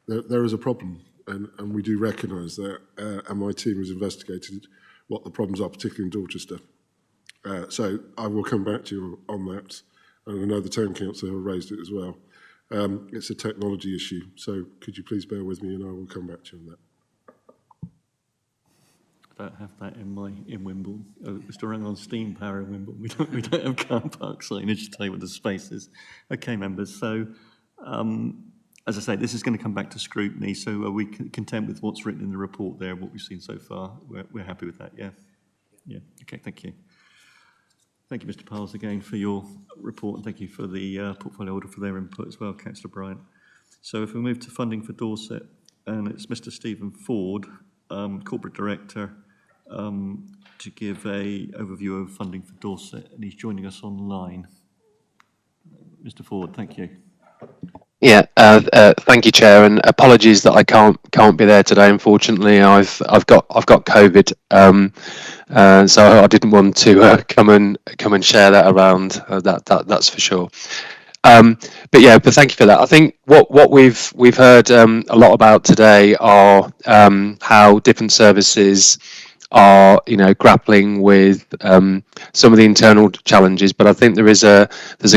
There is a problem, and we do recognise that, and my team has investigated what the problems are, particularly in Dorchester. So I will come back to you on that, and I know the Town Council have raised it as well. It's a technology issue, so could you please bear with me and I will come back to you on that. I don't have that in Wimble. It's to run on steam power in Wimble. We don't have car park signage to tell you what the space is. Okay, members. So, as I say, this is going to come back to scrutiny. So, are we content with what's written in the report there? What we've seen so far? We're happy with that. Yeah. Yeah. Okay. Thank you. Thank you, Mr. Piles, again for your report, and thank you for the portfolio order for their input as well, Councillor Bryant. So, if we move to funding for Dorset, and it's Mr. Stephen Ford, Corporate Director, to give a overview of funding for Dorset, and he's joining us online. Mr. Ford, thank you. Yeah, thank you, Chair, and apologies that I can't be there today. Unfortunately, I've got COVID, so I didn't want to come and share that around. That's for sure. But thank you for that. I think what we've heard a lot about today are how different services are grappling with some of the internal challenges, but I think there's a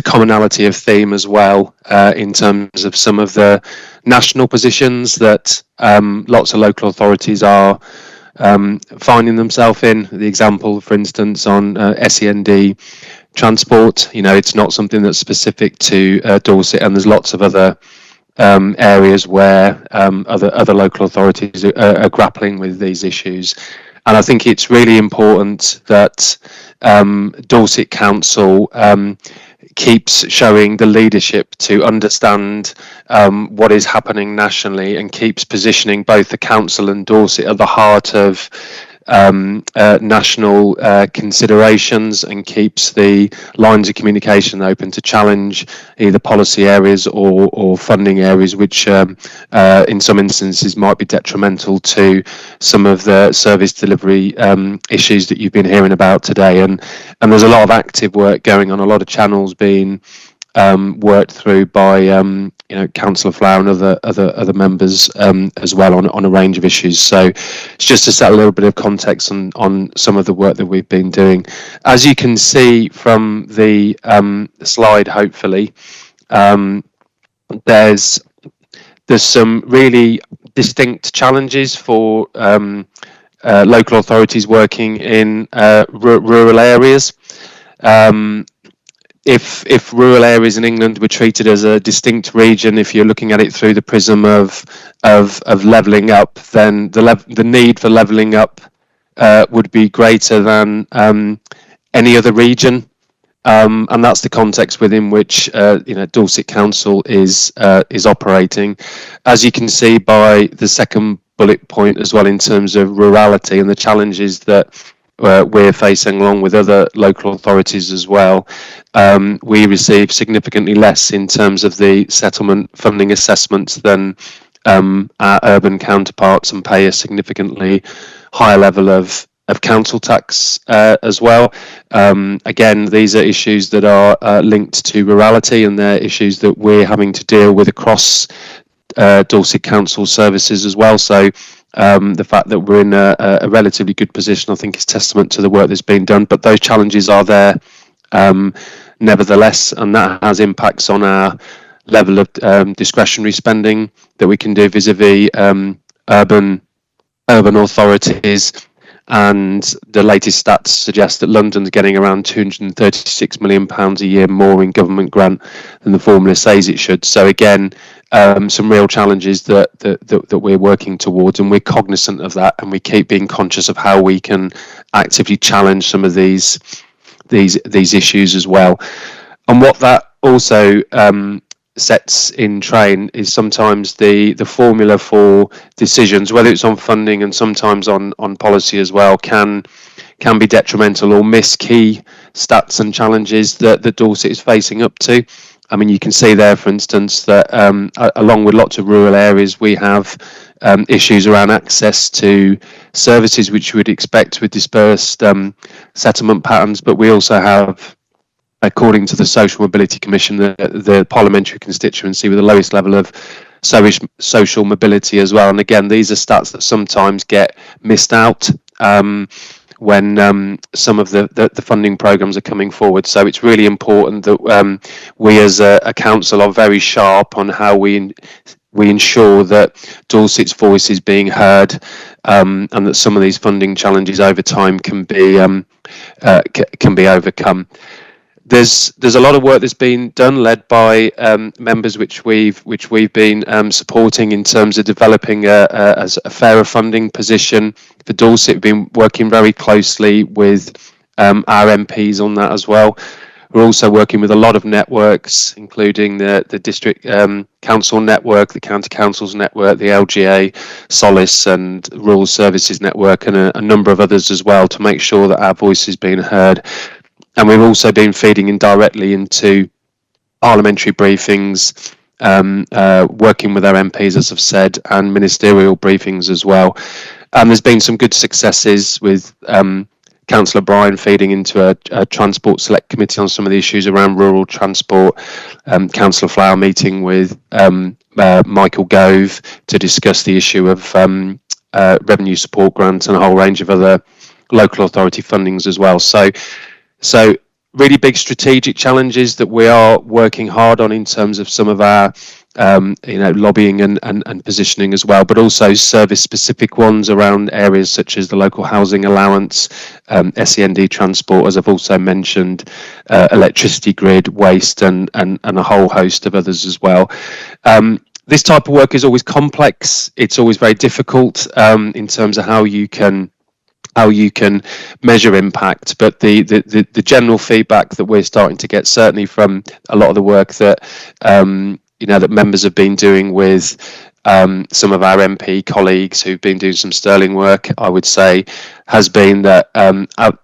commonality of theme as well in terms of some of the national positions that lots of local authorities are finding themselves in. The example, for instance, on SEND transport, it's not something that's specific to Dorset, and there's lots of other areas where other local authorities are grappling with these issues. And I think it's really important that Dorset Council keeps showing the leadership to understand what is happening nationally, and keeps positioning both the council and Dorset at the heart of national considerations, and keeps the lines of communication open to challenge either policy areas or funding areas which in some instances might be detrimental to some of the service delivery issues that you've been hearing about today. And there's a lot of active work going on, a lot of channels being worked through by Councillor Flower and other members as well on a range of issues. So it's just to set a little bit of context on some of the work that we've been doing. As you can see from the slide, hopefully, there's some really distinct challenges for local authorities working in rural areas. If rural areas in England were treated as a distinct region, if you're looking at it through the prism of levelling up, then the need for levelling up would be greater than any other region, and that's the context within which Dorset Council is operating. As you can see by the second bullet point as well, in terms of rurality and the challenges that we're facing along with other local authorities as well, we receive significantly less in terms of the settlement funding assessments than our urban counterparts, and pay a significantly higher level of council tax as well. Again, these are issues that are linked to rurality, and they're issues that we're having to deal with across Dorset Council services as well. So the fact that we're in a relatively good position, I think, is testament to the work that's been done. But those challenges are there nevertheless, and that has impacts on our level of discretionary spending that we can do vis-a-vis urban authorities. And the latest stats suggest that London's getting around £236 million a year more in government grant than the formula says it should. So again, some real challenges that we're working towards, and we're cognizant of that, and we keep being conscious of how we can actively challenge some of these issues as well. And what that also sets in train is sometimes the formula for decisions, whether it's on funding and sometimes on policy as well, can be detrimental or miss key stats and challenges that Dorset is facing up to. I mean, you can see there, for instance, that along with lots of rural areas, we have issues around access to services which you would expect with dispersed settlement patterns, but we also have, according to the Social Mobility Commission, the parliamentary constituency with the lowest level of social mobility as well. And again, these are stats that sometimes get missed out when some of the funding programmes are coming forward. So it's really important that we as a council are very sharp on how we ensure that Dorset's voice is being heard, and that some of these funding challenges over time can be overcome. There's a lot of work that's been done, led by members which we've been supporting in terms of developing a fairer funding position for Dorset. We've been working very closely with our MPs on that as well. We're also working with a lot of networks, including the district council network, the county councils network, the LGA, Solace and Rural Services Network, and a number of others as well, to make sure that our voice is being heard. And we've also been feeding in directly into parliamentary briefings, working with our MPs, as I've said, and ministerial briefings as well. And there's been some good successes with Councillor Bryan feeding into a Transport Select Committee on some of the issues around rural transport, Councillor Flower meeting with Michael Gove to discuss the issue of revenue support grants and a whole range of other local authority fundings as well. So really big strategic challenges that we are working hard on in terms of some of our lobbying and positioning as well, but also service specific ones around areas such as the local housing allowance, SEND transport, as I've also mentioned, electricity grid, waste and a whole host of others as well. This type of work is always complex. It's always very difficult in terms of how you can measure impact, but the general feedback that we're starting to get, certainly from a lot of the work that that members have been doing with some of our MP colleagues who've been doing some sterling work, I would say, has been that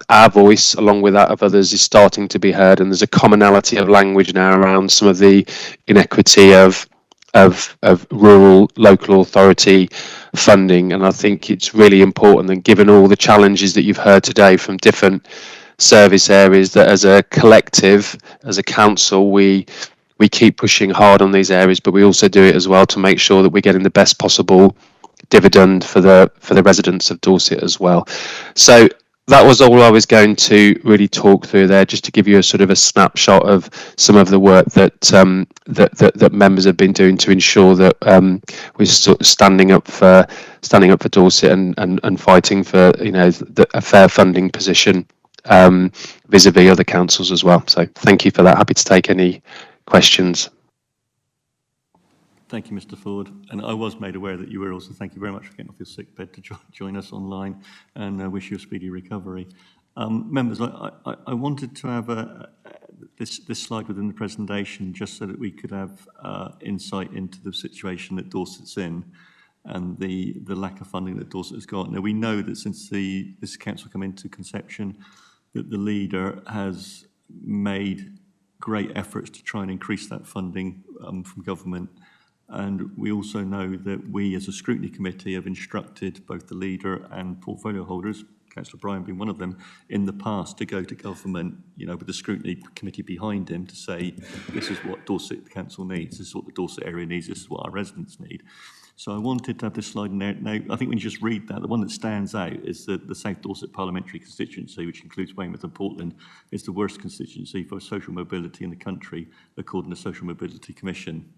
our voice, along with that of others, is starting to be heard, and there's a commonality of language now around some of the inequity of rural local authority funding. And I think it's really important that, given all the challenges that you've heard today from different service areas, that as a collective, as a council, we keep pushing hard on these areas, but we also do it as well to make sure that we're getting the best possible dividend for the residents of Dorset as well. So that was all I was going to really talk through there, just to give you a sort of a snapshot of some of the work that that members have been doing to ensure that we're sort of standing up for Dorset and fighting for a fair funding position vis-a-vis other councils as well. So thank you for that. Happy to take any questions. Thank you, Mr. Ford. And I was made aware that you were also. Thank you very much for getting off your sick bed to join us online, and I wish you a speedy recovery. Members, I wanted to have this slide within the presentation just so that we could have insight into the situation that Dorset's in and the lack of funding that Dorset has got. Now, we know that since this council came into conception, that the leader has made great efforts to try and increase that funding from government. And we also know that we, as a scrutiny committee, have instructed both the leader and portfolio holders, Councillor Bryan being one of them, in the past to go to government, with the scrutiny committee behind him, to say, this is what Dorset Council needs, this is what the Dorset area needs, this is what our residents need. So I wanted to have this slide in there. Now, I think when you just read that, the one that stands out is that the South Dorset parliamentary constituency, which includes Weymouth and Portland, is the worst constituency for social mobility in the country, according to the Social Mobility Commission,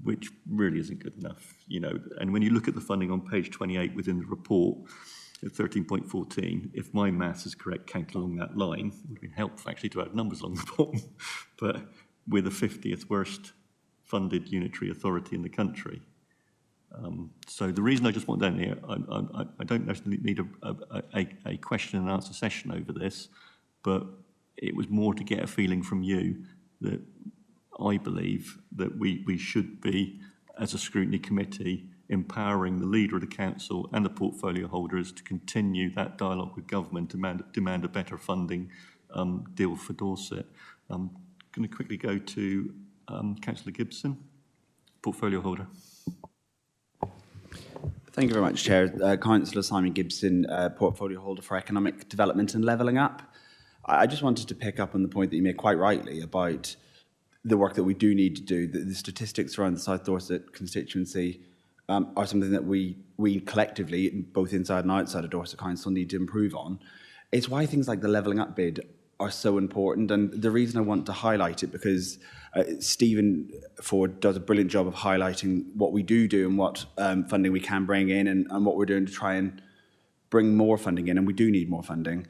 which really isn't good enough, And when you look at the funding on page 28 within the report, at 13.14, if my maths is correct, counted along that line, it would have been helpful actually to add numbers along the bottom, but we're the 50th worst funded unitary authority in the country. So the reason I just want down here, I don't necessarily need a question and answer session over this, but it was more to get a feeling from you that I believe that we should be, as a scrutiny committee, empowering the leader of the council and the portfolio holders to continue that dialogue with government, demand a better funding deal for Dorset. I'm going to quickly go to Councillor Gibson, portfolio holder. Thank you very much, Chair. Councillor Simon Gibson, portfolio holder for economic development and levelling up. I just wanted to pick up on the point that you made quite rightly about the work that we do need to do. The statistics around the South Dorset constituency are something that we collectively, both inside and outside of Dorset Council, need to improve on. It's why things like the levelling up bid are so important, and the reason I want to highlight it because Stephen Ford does a brilliant job of highlighting what we do and what funding we can bring in and what we're doing to try and bring more funding in, and we do need more funding.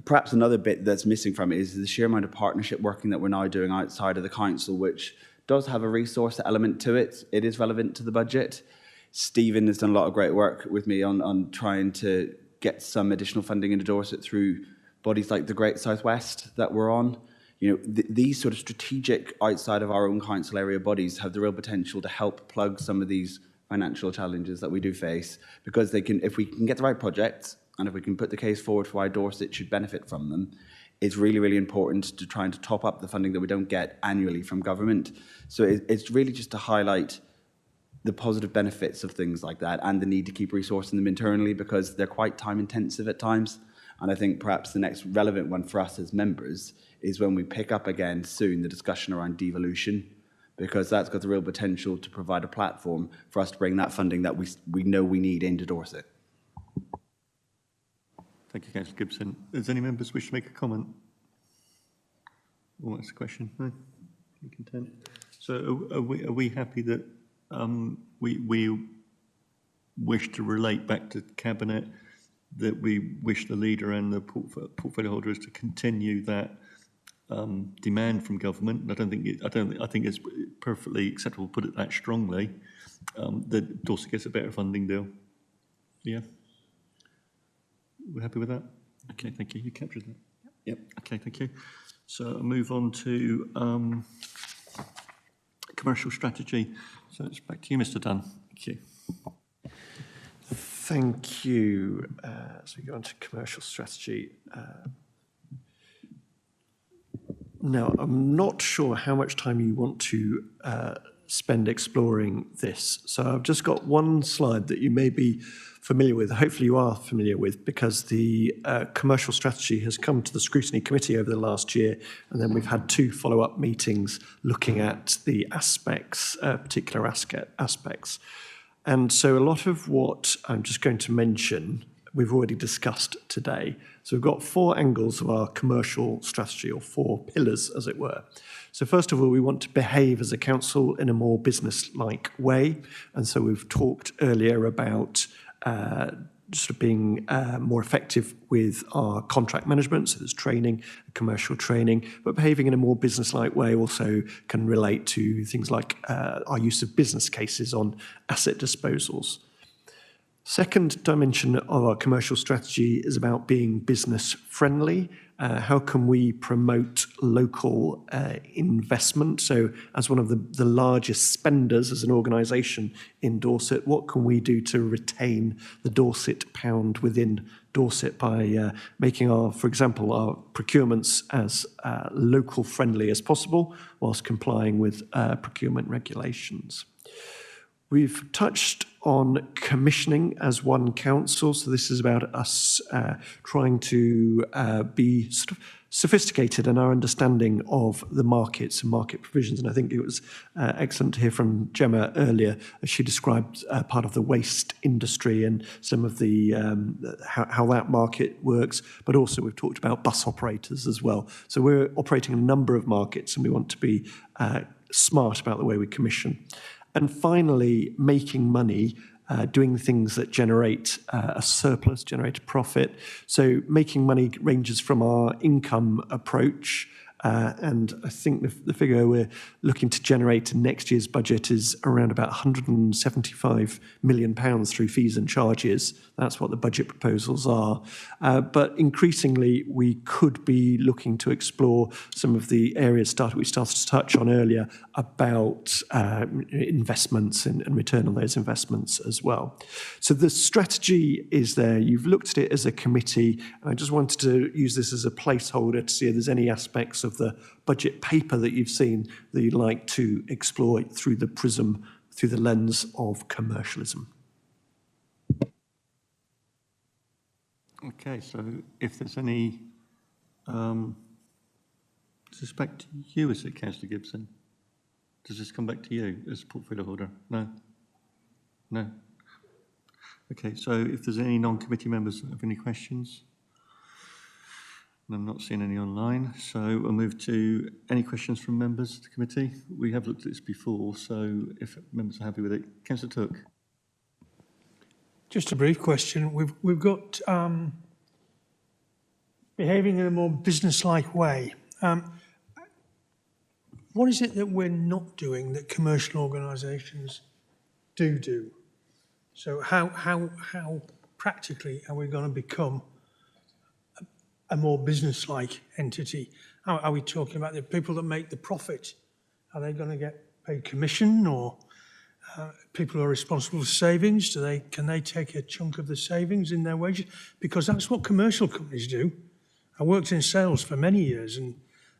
Perhaps another bit that's missing from it is the sheer amount of partnership working that we're now doing outside of the council, which does have a resource element to it. It is relevant to the budget. Stephen has done a lot of great work with me on trying to get some additional funding into Dorset through bodies like the Great Southwest that we're on. You know, these sort of strategic outside of our own council area bodies have the real potential to help plug some of these financial challenges that we do face, because they can, if we can get the right projects and if we can put the case forward for why Dorset should benefit from them, it's really, really important to trying to top up the funding that we don't get annually from government. So it's really just to highlight the positive benefits of things like that and the need to keep resourcing them internally, because they're quite time intensive at times. And I think perhaps the next relevant one for us as members is when we pick up again soon the discussion around devolution, because that's got the real potential to provide a platform for us to bring that funding that we know we need into Dorset. Thank you, Councillor Gibson. Does any members wish to make a comment? Or ask a question? No? You're content? So are we happy that we wish to relate back to Cabinet that we wish the leader and the portfolio holders to continue that demand from government? I think it's perfectly acceptable, put it that strongly, that Dorset gets a better funding deal. Yeah. We're happy with that? Okay, thank you. You captured that? Yep. Okay, thank you. So I'll move on to commercial strategy. So it's back to you, Mr. Dunn. Thank you. Thank you. So we go on to commercial strategy. Now, I'm not sure how much time you want to spend exploring this. So I've just got one slide that you may be familiar with. Hopefully you are familiar with, because the commercial strategy has come to the Scrutiny Committee over the last year, and then we've had 2 follow-up meetings looking at the aspects, particular aspects. And so a lot of what I'm just going to mention, we've already discussed today. So we've got 4 angles of our commercial strategy, or 4 pillars, as it were. So first of all, we want to behave as a council in a more business-like way. And so we've talked earlier about sort of being more effective with our contract management. So there's training, commercial training, but behaving in a more business-like way also can relate to things like our use of business cases on asset disposals. Second dimension of our commercial strategy is about being business friendly. How can we promote local investment? So as one of the largest spenders as an organisation in Dorset, what can we do to retain the Dorset pound within Dorset by making for example, our procurements as local friendly as possible whilst complying with procurement regulations? We've touched on commissioning as one council, so this is about us trying to be sort of sophisticated in our understanding of the markets and market provisions. And I think it was excellent to hear from Gemma earlier as she described part of the waste industry and some of the how that market works, but also we've talked about bus operators as well. So we're operating in a number of markets and we want to be smart about the way we commission. And finally, making money, doing things that generate a surplus, generate a profit. So making money ranges from our income approach, And I think the figure we're looking to generate in next year's budget is around about £175 million through fees and charges. That's what the budget proposals are. But increasingly, we could be looking to explore some of the areas we started to touch on earlier about investments and return on those investments as well. So the strategy is there. You've looked at it as a committee. And I just wanted to use this as a placeholder to see if there's any aspects of the budget paper that you've seen that you'd like to explore through the prism, through the lens of commercialism. Okay, so if there's any, suspect to you, is it, Councillor Gibson? Does this come back to you as portfolio holder? No? No? Okay, so if there's any non-committee members that have any questions? And I'm not seeing any online, so we'll move to any questions from members of the committee. We have looked at this before, so if members are happy with it. Councillor Took. Just a brief question. We've got behaving in a more business-like way. What is it that we're not doing that commercial organisations do? So how practically are we going to become a more business-like entity? Are we talking about the people that make the profit? Are they going to get paid commission, or people who are responsible for savings? Can they take a chunk of the savings in their wages? Because that's what commercial companies do. I worked in sales for many years, and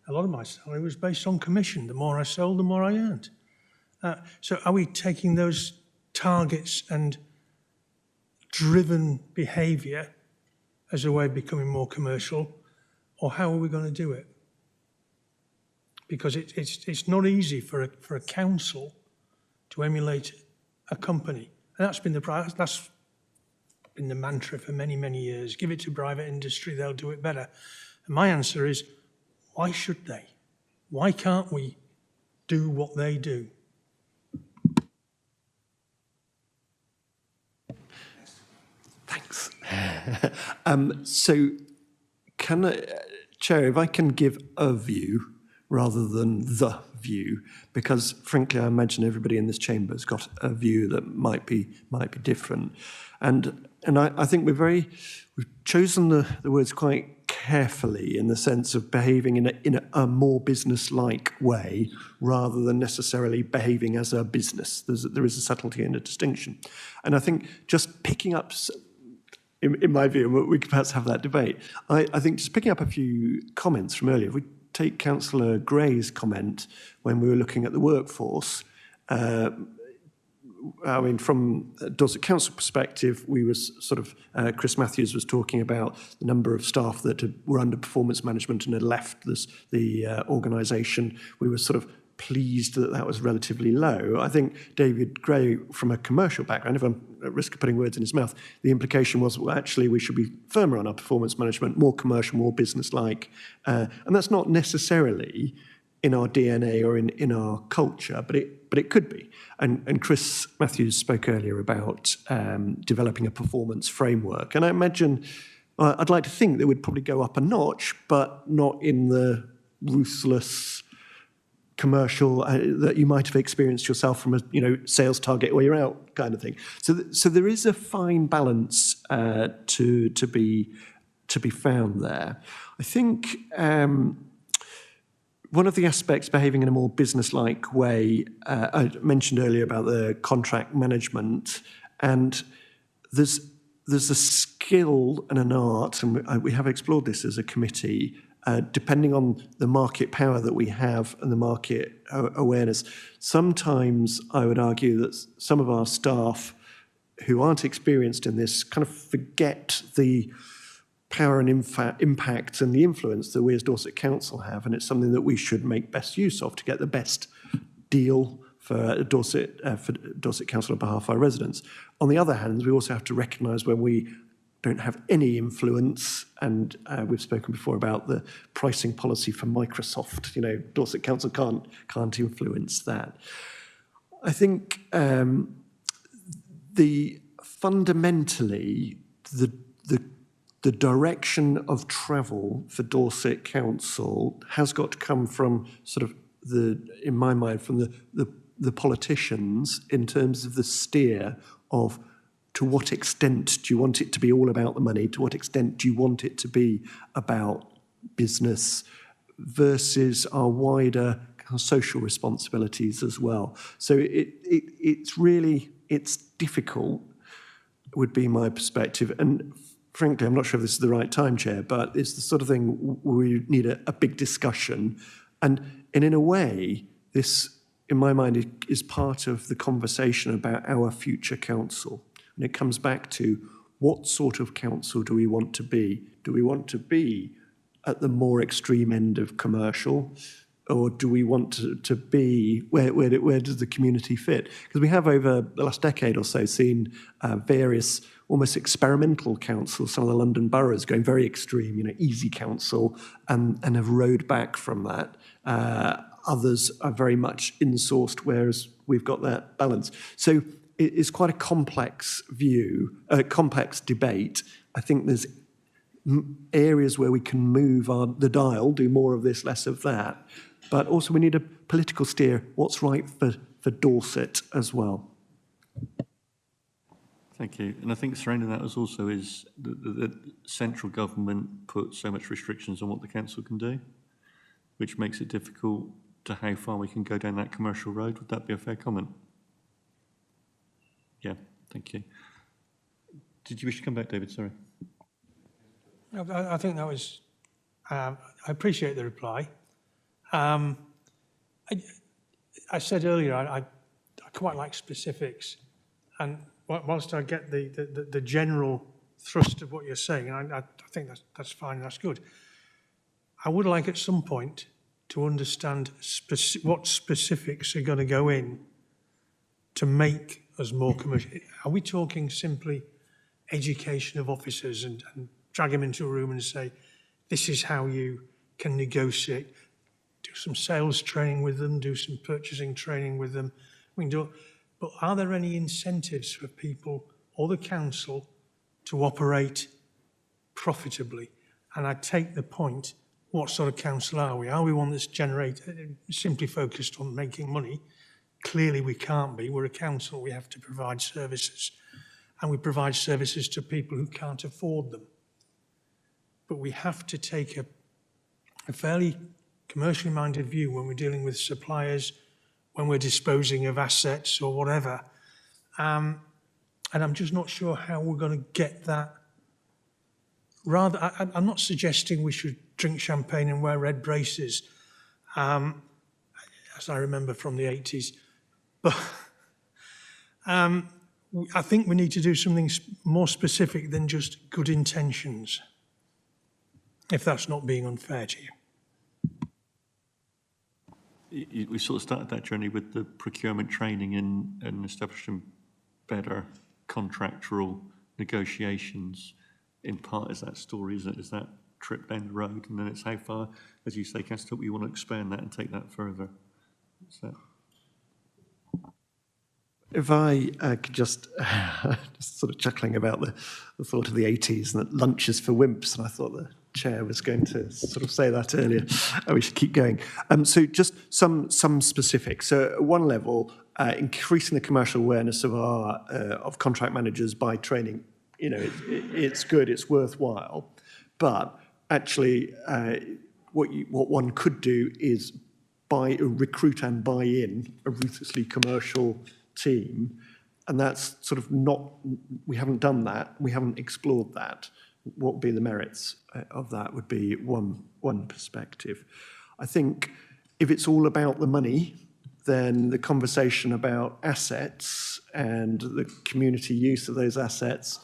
a lot of my salary was based on commission. The more I sold, the more I earned. So are we taking those targets and driven behaviour as a way of becoming more commercial, or how are we going to do it? Because it's not easy for a council to emulate a company, and that's been the mantra for many years. Give it to private industry; they'll do it better. And my answer is, why should they? Why can't we do what they do? Thanks. So, Chair, if I can give a view rather than the view, because frankly, I imagine everybody in this chamber has got a view that might be different, and I think we've chosen the words quite carefully in the sense of behaving in a more business-like way rather than necessarily behaving as a business. There is a subtlety and a distinction, and I think just picking up. In my view, we could perhaps have that debate. I think just picking up a few comments from earlier, if we take Councillor Gray's comment when we were looking at the workforce, I mean, from Dorset Council perspective, we was sort of, Chris Matthews was talking about the number of staff that were under performance management and had left the organisation. We were sort of pleased that was relatively low. I think David Gray, from a commercial background, if I'm at risk of putting words in his mouth, the implication was, well, actually, we should be firmer on our performance management, more commercial, more business-like. And that's not necessarily in our DNA or in our culture, but it could be. And Chris Matthews spoke earlier about developing a performance framework. And I imagine, I'd like to think that would probably go up a notch, but not in the ruthless commercial that you might have experienced yourself from a sales target or you're out kind of thing. So there is a fine balance to be found there. I think one of the aspects behaving in a more business-like way, I mentioned earlier about the contract management, and there's a skill and an art, and we have explored this as a committee, depending on the market power that we have and the market awareness. Sometimes I would argue that some of our staff who aren't experienced in this kind of forget the power and impact and the influence that we as Dorset Council have, and it's something that we should make best use of to get the best deal for Dorset Council on behalf of our residents. On the other hand, we also have to recognise when we don't have any influence, and we've spoken before about the pricing policy for Microsoft. Dorset Council can't influence that. I think fundamentally the the direction of travel for Dorset Council has got to come from sort of in my mind, from the politicians in terms of the steer of to what extent do you want it to be all about the money, to what extent do you want it to be about business versus our wider kind of social responsibilities as well. So it's difficult, would be my perspective. And frankly, I'm not sure if this is the right time, Chair, but it's the sort of thing we need a big discussion. And in a way, this, in my mind, is part of the conversation about our future council. And it comes back to what sort of council do we want to be? Do we want to be at the more extreme end of commercial? Or do we want to be, where does the community fit? Because we have over the last decade or so seen various almost experimental councils, some of the London boroughs going very extreme, easy council, and have rowed back from that. Others are very much insourced, whereas we've got that balance. So it's quite a complex view, a complex debate. I think there's areas where we can move the dial, do more of this, less of that. But also we need a political steer, what's right for Dorset as well. Thank you. And I think surrounding that also is the central government put so much restrictions on what the council can do, which makes it difficult to how far we can go down that commercial road. Would that be a fair comment? Yeah, thank you. Did you wish to come back, David? Sorry. I think that was, I appreciate the reply. I said earlier, I quite like specifics. And whilst I get the general thrust of what you're saying, and I think that's fine, that's good. I would like at some point to understand what specifics are going to go in to make us more commercial. Are we talking simply education of officers and drag them into a room and say, this is how you can negotiate, do some sales training with them, do some purchasing training with them. We can do it. But are there any incentives for people or the council to operate profitably? And I take the point, what sort of council are we? Are we one that's simply focused on making money? Clearly we can't be. We're a council, we have to provide services. And we provide services to people who can't afford them. But we have to take a fairly commercially minded view when we're dealing with suppliers, when we're disposing of assets or whatever. And I'm just not sure how we're going to get that. Rather, I'm not suggesting we should drink champagne and wear red braces, as I remember from the 80s. But I think we need to do something more specific than just good intentions, if that's not being unfair to you. We sort of started that journey with the procurement training and establishing better contractual negotiations. In part, is that story, is that trip down the road, and then it's how far, as you say, Councillor, we want to expand that and take that further. So. If I could just sort of chuckling about the thought of the 80s and that lunches for wimps, and I thought the chair was going to sort of say that earlier. We should keep going. So just some specifics. So at one level, increasing the commercial awareness of our of contract managers by training. It's good, it's worthwhile, but actually, what one could do is recruit and buy in a ruthlessly commercial team, and that's sort of we haven't done that, we haven't explored that. What would be the merits of that would be one perspective. I think if it's all about the money, then the conversation about assets and the community use of those assets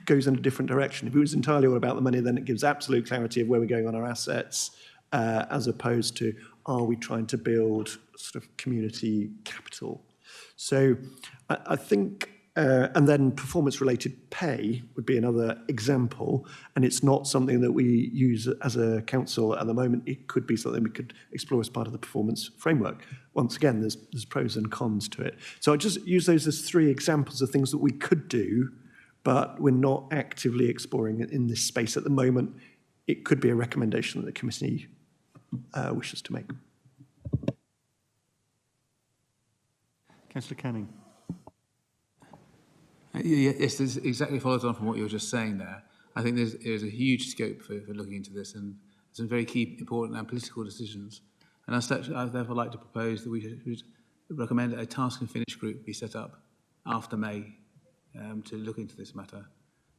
goes in a different direction. If it was entirely all about the money, then it gives absolute clarity of where we're going on our assets, as opposed to, are we trying to build sort of community capital? So I think, and then performance-related pay would be another example, and it's not something that we use as a council at the moment. It could be something we could explore as part of the performance framework. Once again, there's pros and cons to it. So I just use those as three examples of things that we could do but we're not actively exploring it in this space at the moment. It could be a recommendation that the committee wishes to make. Councillor Canning. Yes, this exactly follows on from what you were just saying there. I think there's a huge scope for looking into this and some very key, important and political decisions. And as such, I'd therefore like to propose that we should recommend a task and finish group be set up after May to look into this matter.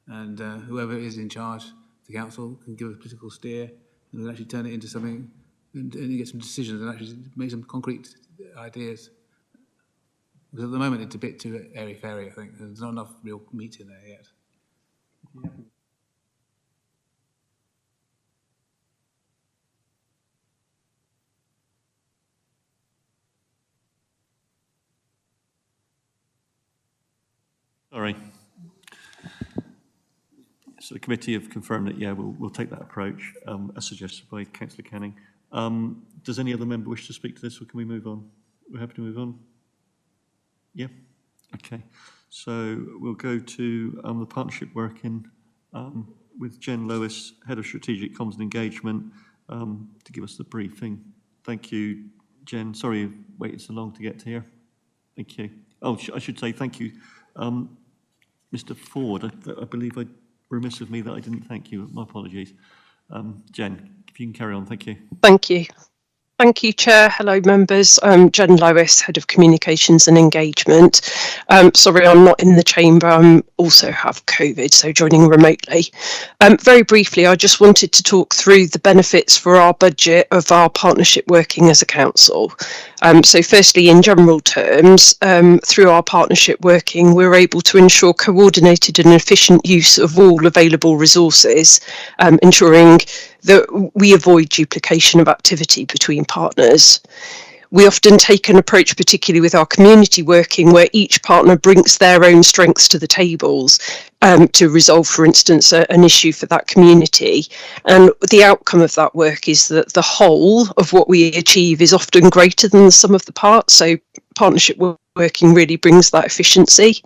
And whoever is in charge, the council, can give a political steer and we'll actually turn it into something and get some decisions and actually make some concrete ideas. Because at the moment it's a bit too airy-fairy, I think. There's not enough real meat in there yet. Sorry. So the committee have confirmed that, yeah, we'll take that approach as suggested by Councillor Canning. Does any other member wish to speak to this, or can we move on? We're happy to move on? Yeah? Okay. So we'll go to the partnership working with Jen Lewis, Head of Strategic Comms and Engagement, to give us the briefing. Thank you, Jen. Sorry you've waited so long to get here. Thank you. Oh, I should say thank you. Mr. Ford, I believe I remiss of me that I didn't thank you. My apologies. Jen, if you can carry on, thank you. Thank you. Thank you, Chair. Hello, members. I'm Jen Lewis, Head of Communications and Engagement. Sorry, I'm not in the chamber. I also have COVID, so joining remotely. Very briefly, I just wanted to talk through the benefits for our budget of our partnership working as a council. So firstly, in general terms, through our partnership working, we're able to ensure coordinated and efficient use of all available resources, ensuring that we avoid duplication of activity between partners. We often take an approach, particularly with our community working, where each partner brings their own strengths to the tables to resolve, for instance, an issue for that community. And the outcome of that work is that the whole of what we achieve is often greater than the sum of the parts. So partnership working really brings that efficiency.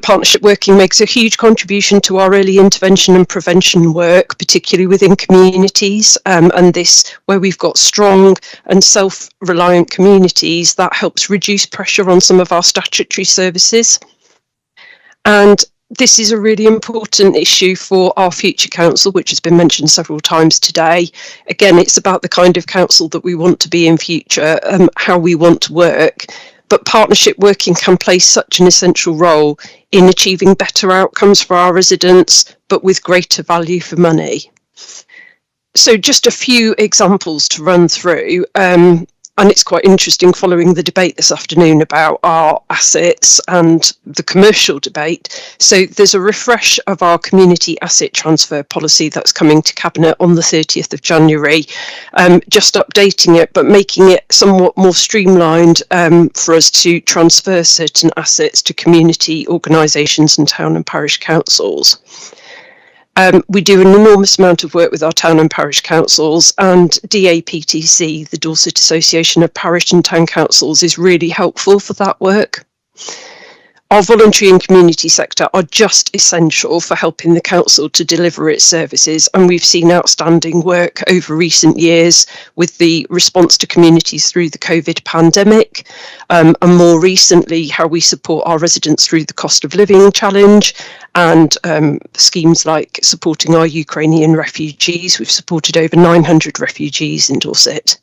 Partnership working makes a huge contribution to our early intervention and prevention work, particularly within communities, and this, where we've got strong and self-reliant communities, that helps reduce pressure on some of our statutory services. And this is a really important issue for our future council, which has been mentioned several times today. Again, it's about the kind of council that we want to be in future, how we want to work. But partnership working can play such an essential role in achieving better outcomes for our residents, but with greater value for money. So just a few examples to run through. And it's quite interesting following the debate this afternoon about our assets and the commercial debate. So there's a refresh of our community asset transfer policy that's coming to Cabinet on the 30th of January, just updating it, but making it somewhat more streamlined for us to transfer certain assets to community organisations and town and parish councils. We do an enormous amount of work with our town and parish councils, and DAPTC, the Dorset Association of Parish and Town Councils, is really helpful for that work. Our voluntary and community sector are just essential for helping the council to deliver its services, and we've seen outstanding work over recent years with the response to communities through the COVID pandemic, and more recently how we support our residents through the cost of living challenge, and schemes like supporting our Ukrainian refugees. We've supported over 900 refugees in Dorset.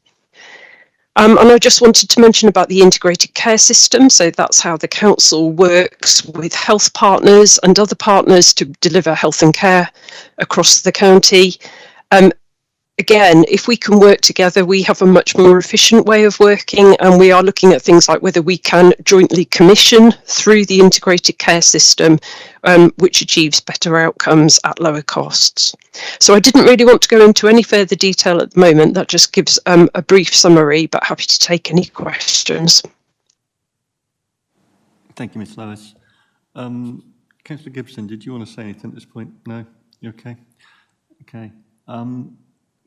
And I just wanted to mention about the integrated care system. So that's how the council works with health partners and other partners to deliver health and care across the county. Again, if we can work together, we have a much more efficient way of working, and we are looking at things like whether we can jointly commission through the integrated care system, which achieves better outcomes at lower costs. So I didn't really want to go into any further detail at the moment. That just gives a brief summary, but happy to take any questions. Thank you, Ms. Lewis. Councillor Gibson, did you want to say anything at this point? No? You okay? Okay.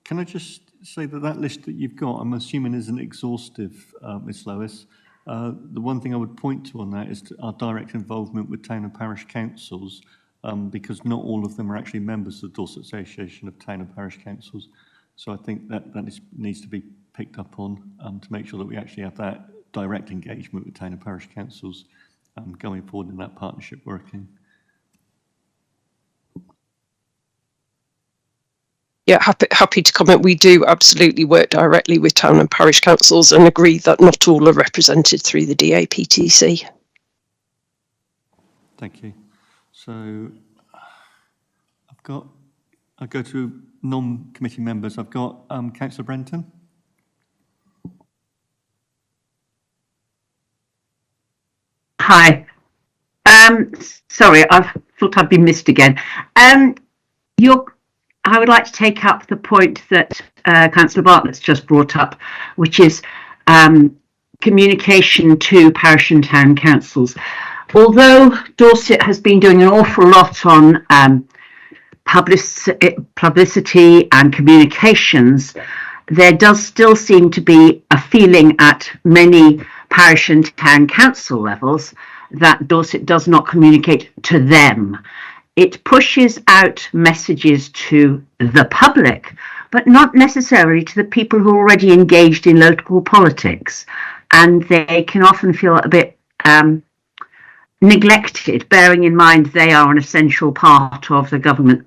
Can I just say that that list that you've got, I'm assuming isn't exhaustive, Ms. Lewis. The one thing I would point to on that is our direct involvement with town and parish councils. because not all of them are actually members of the Dorset Association of Town and Parish Councils. So I think that needs to be picked up on to make sure that we actually have that direct engagement with Town and Parish Councils going forward in that partnership working. Yeah, happy to comment. We do absolutely work directly with town and parish councils and agree that not all are represented through the DAPTC. Thank you. So I'll go to non-committee members. I've got Councillor Brenton. Hi. Sorry, I thought I'd been missed again. I would like to take up the point that Councillor Bartlett's just brought up, which is communication to parish and town councils. Although Dorset has been doing an awful lot on publicity and communications, there does still seem to be a feeling at many parish and town council levels that Dorset does not communicate to them. It pushes out messages to the public, but not necessarily to the people who are already engaged in local politics. And they can often feel a bit neglected, bearing in mind they are an essential part of the government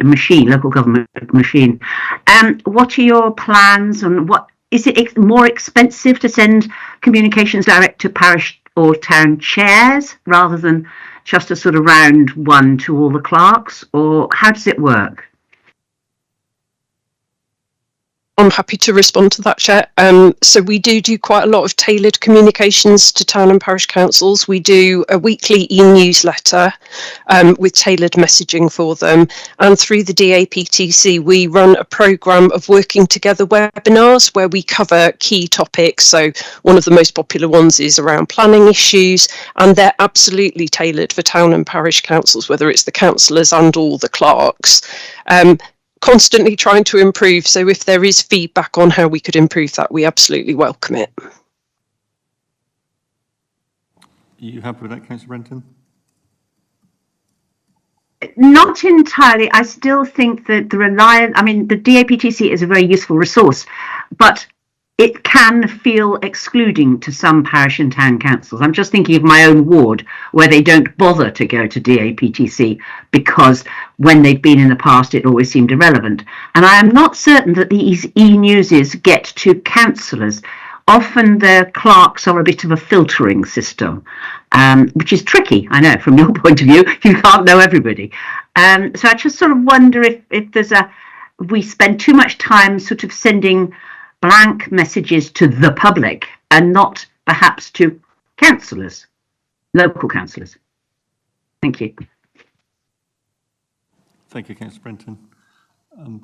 machine, local government machine. What are your plans, and what is it more expensive to send communications direct to parish or town chairs rather than just a sort of round one to all the clerks, or how does it work? I'm happy to respond to that, Chair. So we do quite a lot of tailored communications to town and parish councils. We do a weekly e-newsletter with tailored messaging for them. And through the DAPTC, we run a programme of working together webinars where we cover key topics. So one of the most popular ones is around planning issues, and they're absolutely tailored for town and parish councils, whether it's the councillors and all the clerks. Constantly trying to improve, so if there is feedback on how we could improve that, we absolutely welcome it. You happy with that, Councillor Brenton? Not entirely. I still think that the DAPTC is a very useful resource, but it can feel excluding to some parish and town councils. I'm just thinking of my own ward, where they don't bother to go to DAPTC because when they've been in the past, it always seemed irrelevant. And I am not certain that these e-newses get to councillors. Often the clerks are a bit of a filtering system, which is tricky, I know, from your point of view. You can't know everybody. So I just sort of wonder if there's we spend too much time sort of sending blank messages to the public and not perhaps to councillors, local councillors. Thank you. Thank you, Councillor Brenton.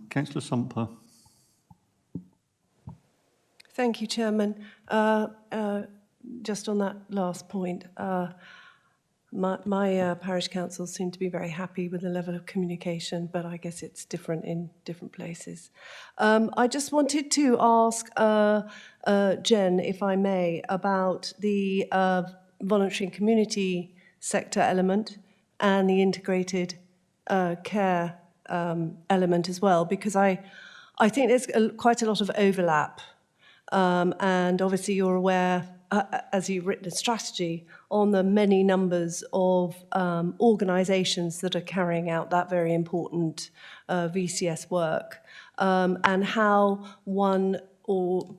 Councillor Sumper. Thank you, Chairman. Just on that last point, my parish councils seem to be very happy with the level of communication, but I guess it's different in different places. I just wanted to ask Jen, if I may, about the voluntary and community sector element and the integrated care element as well, because I think there's quite a lot of overlap. And obviously you're aware, as you've written a strategy, on the many numbers of organisations that are carrying out that very important VCS work, and how one, or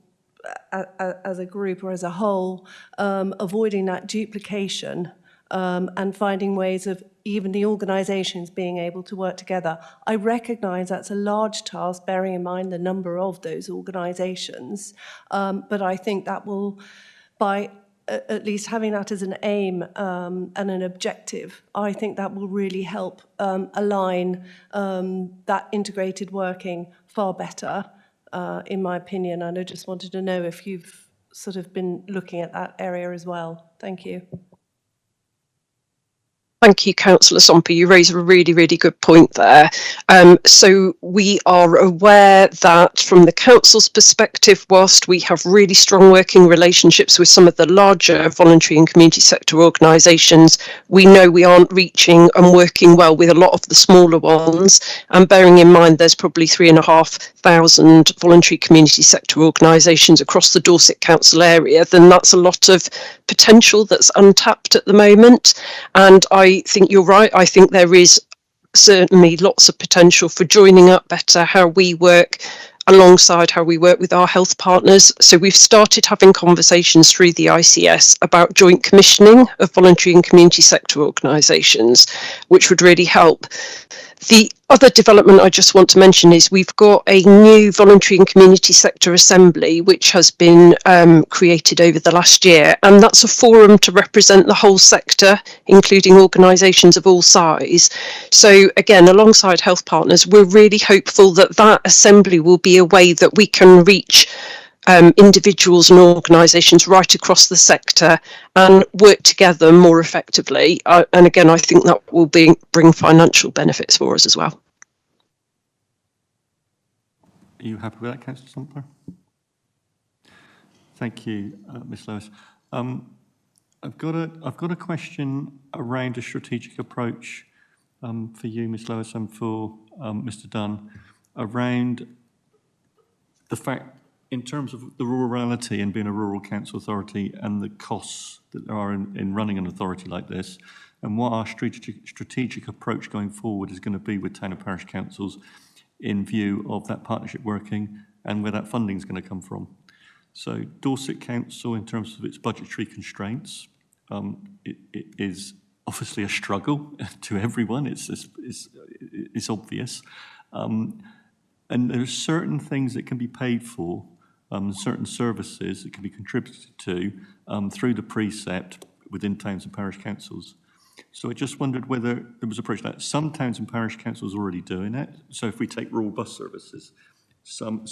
as a group or as a whole, avoiding that duplication and finding ways of even the organisations being able to work together. I recognise that's a large task, bearing in mind the number of those organisations, but I think that will, by at least having that as an aim and an objective, I think that will really help align that integrated working far better, in my opinion. And I just wanted to know if you've sort of been looking at that area as well. Thank you. Thank you, Councillor Somper. You raise a really, really good point there. So we are aware that from the council's perspective, whilst we have really strong working relationships with some of the larger voluntary and community sector organisations, we know we aren't reaching and working well with a lot of the smaller ones. And bearing in mind there's probably 3,500 voluntary community sector organisations across the Dorset Council area, then that's a lot of potential that's untapped at the moment. And I think you're right. I think there is certainly lots of potential for joining up better how we work alongside how we work with our health partners. So we've started having conversations through the ICS about joint commissioning of voluntary and community sector organisations, which would really help. The other development I just want to mention is we've got a new voluntary and community sector assembly which has been created over the last year, and that's a forum to represent the whole sector, including organisations of all size. So again, alongside health partners, we're really hopeful that that assembly will be a way that we can reach individuals and organisations right across the sector and work together more effectively. And again, I think that will bring financial benefits for us as well. Are you happy with that, Councillor Somper? Thank you, Ms Lewis. I've got a question around a strategic approach for you, Ms Lewis, and for Mr Dunn, around the fact in terms of the rurality and being a rural council authority and the costs that there are in running an authority like this, and what our strategic approach going forward is going to be with town and parish councils in view of that partnership working and where that funding is going to come from. So Dorset Council, in terms of its budgetary constraints, it is obviously a struggle to everyone. It's obvious. And there are certain things that can be paid for, certain services that can be contributed to through the precept within towns and parish councils. So I just wondered whether there was a approach like that. Some towns and parish councils are already doing it. So if we take rural bus services, some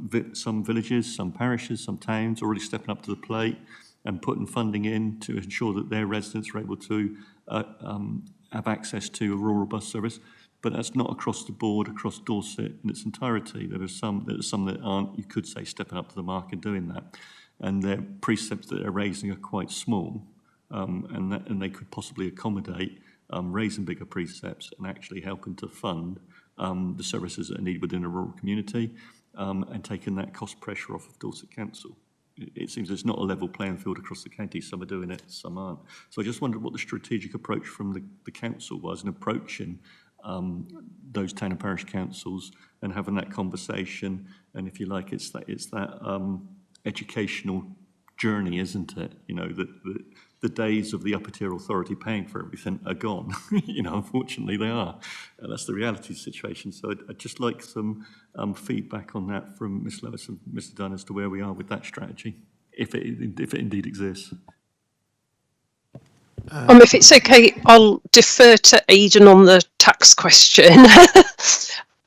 villages, some parishes, some towns already stepping up to the plate and putting funding in to ensure that their residents are able to have access to a rural bus service. But that's not across the board, across Dorset in its entirety. There are some that aren't, you could say, stepping up to the mark and doing that. And their precepts that they're raising are quite small, and they could possibly accommodate raising bigger precepts and actually helping to fund the services that are needed within a rural community and taking that cost pressure off of Dorset Council. It seems there's not a level playing field across the county. Some are doing it, some aren't. So I just wondered what the strategic approach from the council was in approaching those town and parish councils and having that conversation. And if you like, it's that educational journey, isn't it? You know, the days of the upper tier authority paying for everything are gone. You know, unfortunately they are. And that's the reality situation. So I'd just like some feedback on that from Ms Lewis and Mr Dunn as to where we are with that strategy, if it indeed exists. If it's okay, I'll defer to Aidan on the tax question.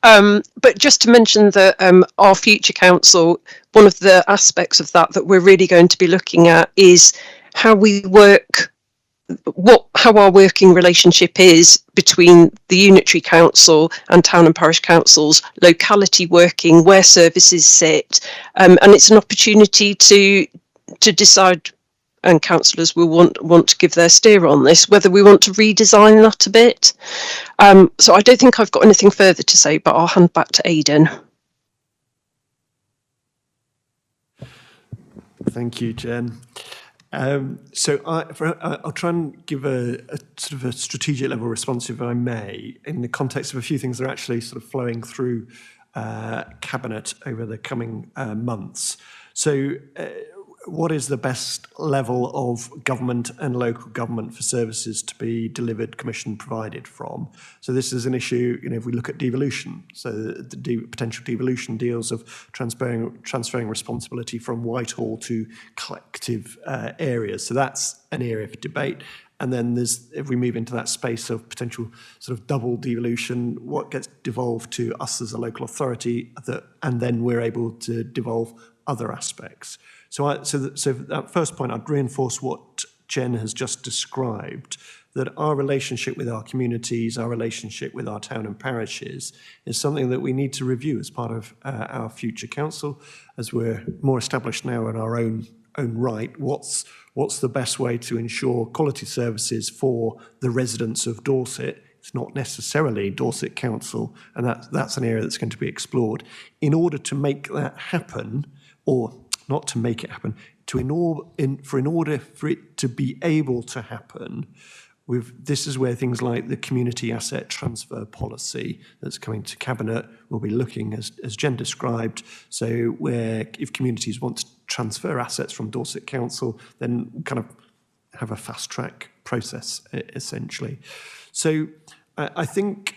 But just to mention that our future council, one of the aspects of that we're really going to be looking at is how we work, how our working relationship is between the unitary council and town and parish councils, locality working, where services sit, and it's an opportunity to decide, and councillors will want to give their steer on this, whether we want to redesign that a bit. So I don't think I've got anything further to say, but I'll hand back to Aidan. Thank you, Jen. So I'll try and give a sort of a strategic level response, if I may, in the context of a few things that are actually sort of flowing through Cabinet over the coming months. So what is the best level of government and local government for services to be delivered, commissioned, provided from? So this is an issue, you know, if we look at devolution, so the potential devolution deals of transferring responsibility from Whitehall to collective areas. So that's an area for debate. And then there's, if we move into that space of potential sort of double devolution, what gets devolved to us as a local authority, and then we're able to devolve other aspects. So that first point, I'd reinforce what Jen has just described, that our relationship with our communities, our relationship with our town and parishes is something that we need to review as part of our future council, as we're more established now in our own right. What's the best way to ensure quality services for the residents of Dorset? It's not necessarily Dorset Council, and that's an area that's going to be explored. In order to make that happen, or not to make it happen, in order for it to be able to happen, this is where things like the community asset transfer policy that's coming to Cabinet will be looking, as Jen described. So where if communities want to transfer assets from Dorset Council, then kind of have a fast track process, essentially. So I think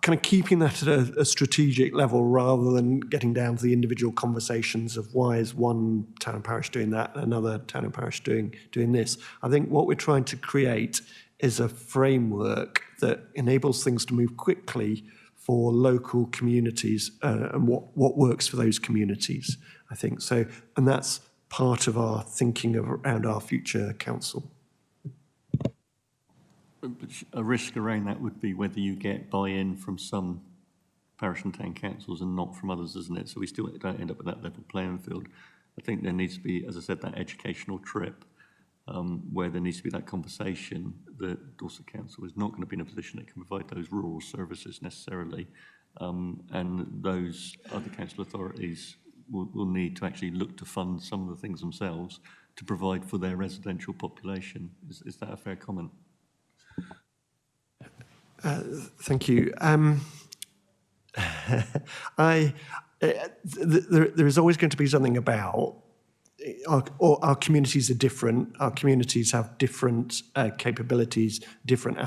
kind of keeping that at a strategic level rather than getting down to the individual conversations of why is one town and parish doing that and another town and parish doing this. I think what we're trying to create is a framework that enables things to move quickly for local communities and what works for those communities, I think. So, and that's part of our thinking around our future council. A risk around that would be whether you get buy-in from some parish and town councils and not from others, isn't it? So we still don't end up with that level playing field. I think there needs to be, as I said, that educational trip where there needs to be that conversation that Dorset Council is not going to be in a position that can provide those rural services necessarily, and those other council authorities will need to actually look to fund some of the things themselves to provide for their residential population. Is that a fair comment? Thank you. There is always going to be something about our communities are different. Our communities have different capabilities, different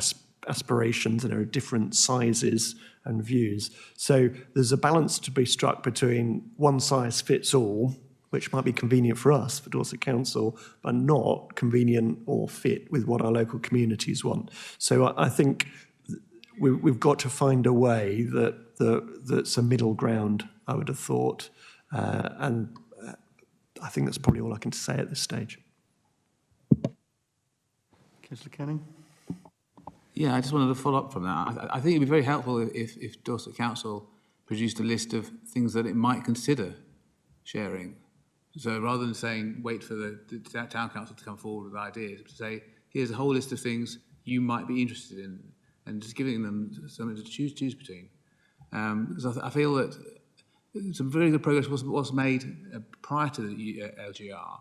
aspirations, and there are different sizes and views. So there's a balance to be struck between one size fits all, which might be convenient for us, for Dorset Council, but not convenient or fit with what our local communities want. So I think we've got to find a way that's a middle ground, I would have thought. And I think that's probably all I can say at this stage. Councillor Canning? Yeah, I just wanted to follow up from that. I think it'd be very helpful if Dorset Council produced a list of things that it might consider sharing. So rather than saying, wait for the town council to come forward with ideas, to say, here's a whole list of things you might be interested in, and just giving them something to choose between. Because I feel that some very good progress was made prior to the LGR.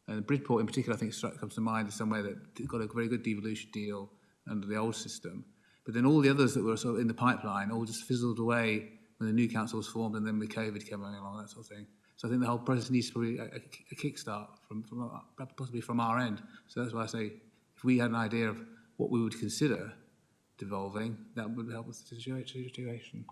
And Bridport in particular, I think, comes to mind as somewhere that got a very good devolution deal under the old system. But then all the others that were sort of in the pipeline all just fizzled away when the new council was formed, and then with COVID came along, that sort of thing. So I think the whole process needs to probably a kickstart from possibly from our end. So that's why I say if we had an idea of what we would consider devolving, that would help with the situation.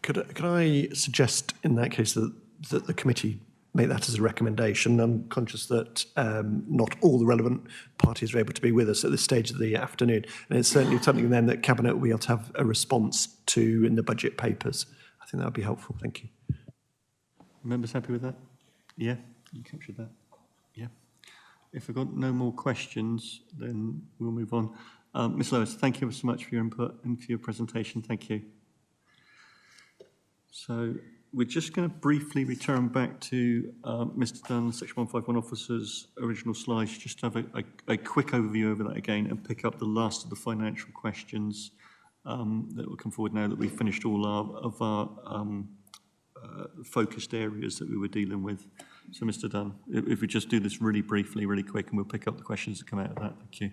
Could I suggest in that case that the committee make that as a recommendation? I'm conscious that not all the relevant parties are able to be with us at this stage of the afternoon, and it's certainly something then that Cabinet will be able to have a response to in the budget papers. I think that would be helpful. Thank you. Members happy with that? Yeah, you captured that. Yeah. If we've got no more questions, then we'll move on. Ms Lewis, thank you so much for your input and for your presentation. Thank you. So we're just going to briefly return back to Mr Dunn, Section 151 Officer's original slides, just to have a quick overview over that again and pick up the last of the financial questions that will come forward now that we've finished all of our focused areas that we were dealing with. So Mr Dunn, if we just do this really briefly, really quick, and we'll pick up the questions that come out of that. Thank you.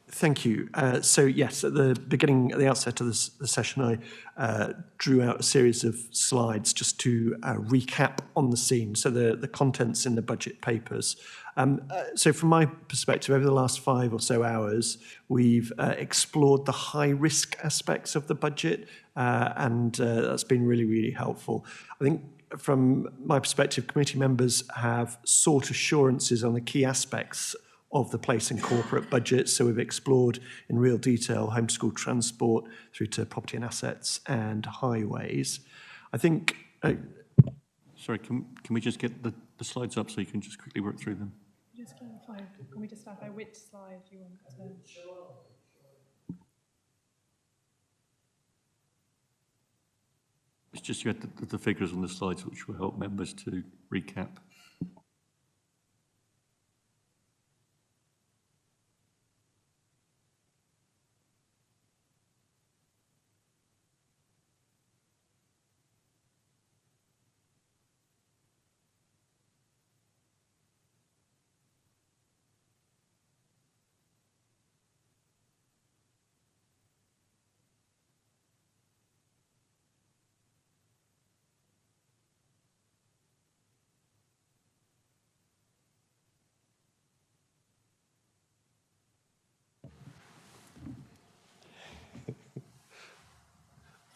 Thank you. So yes, at the outset of the session, I drew out a series of slides just to recap on the scene. So the contents in the budget papers. So from my perspective, over the last 5 or so hours, we've explored the high risk aspects of the budget, and that's been really, really helpful. I think from my perspective, committee members have sought assurances on the key aspects of the place and corporate budget. So we've explored in real detail homeschool transport through to property and assets and highways. I think... Sorry, can we just get the the slides up so you can just quickly work through them. Just clarify, can we just clarify which slide you want to? It's just you had the figures on the slides which will help members to recap.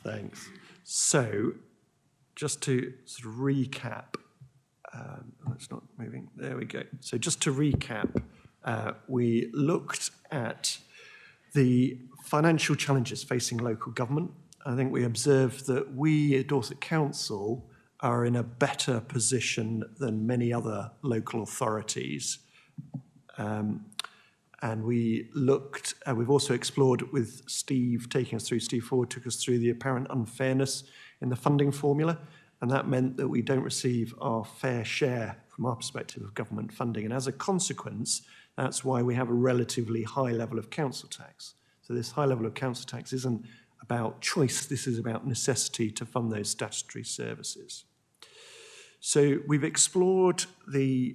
Thanks. So, just to sort of recap, it's not moving, there we go. So just to recap, we looked at the financial challenges facing local government. I think we observed that we at Dorset Council are in a better position than many other local authorities. And we looked, we've also explored with Steve, Steve Ford took us through the apparent unfairness in the funding formula. And that meant that we don't receive our fair share from our perspective of government funding. And as a consequence, that's why we have a relatively high level of council tax. So this high level of council tax isn't about choice, this is about necessity to fund those statutory services. So we've explored the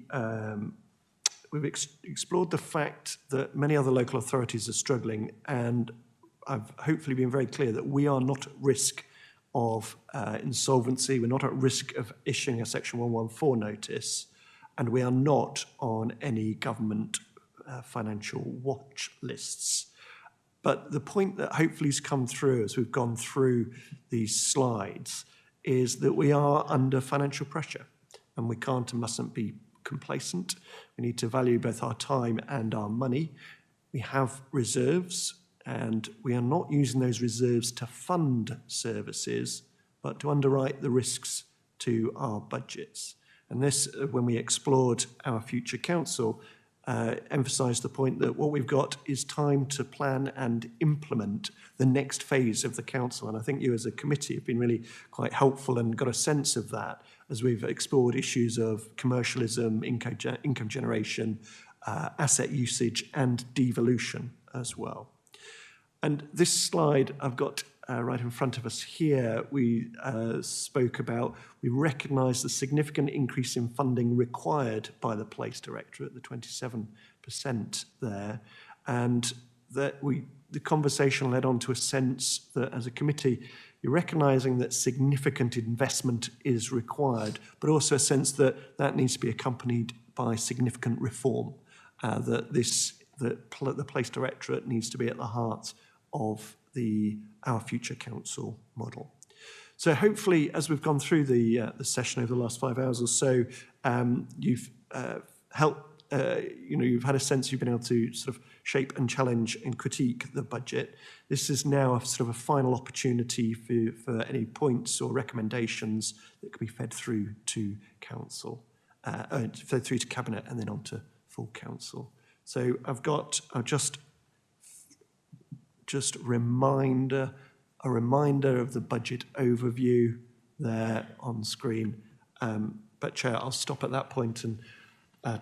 fact that many other local authorities are struggling, and I've hopefully been very clear that we are not at risk of insolvency, we're not at risk of issuing a Section 114 notice, and we are not on any government financial watch lists. But the point that hopefully has come through as we've gone through these slides is that we are under financial pressure, and we can't and mustn't be complacent. We need to value both our time and our money. We have reserves, and we are not using those reserves to fund services, but to underwrite the risks to our budgets. And this, when we explored our future council, emphasised the point that what we've got is time to plan and implement the next phase of the council. And I think you as a committee have been really quite helpful and got a sense of that as we've explored issues of commercialism, income generation, asset usage and devolution as well. And this slide I've got right in front of us here, we spoke about, we recognise the significant increase in funding required by the Police Directorate, the 27% there, and that the conversation led on to a sense that as a committee, you're recognising that significant investment is required, but also a sense that that needs to be accompanied by significant reform, that the Police Directorate needs to be at the heart of our future council model. So hopefully, as we've gone through the session over the last 5 hours or so, you've helped, you've had a sense you've been able to sort of shape and challenge and critique the budget. This is now a sort of a final opportunity for any points or recommendations that can be fed through to council, fed through to cabinet and then on to full council. So I'll just a reminder of the budget overview there on screen. But Chair, I'll stop at that point and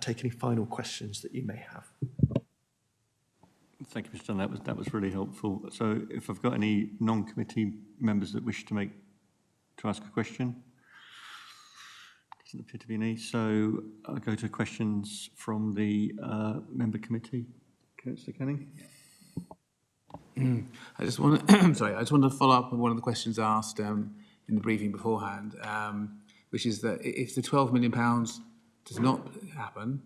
take any final questions that you may have. Thank you, Mr. Dunn. That was really helpful. So if I've got any non-committee members that wish to ask a question, doesn't appear to be any. So I'll go to questions from the member committee. Councillor Canning. I just want to, sorry, I just want to follow up on one of the questions asked in the briefing beforehand, which is that if the £12 million does not happen,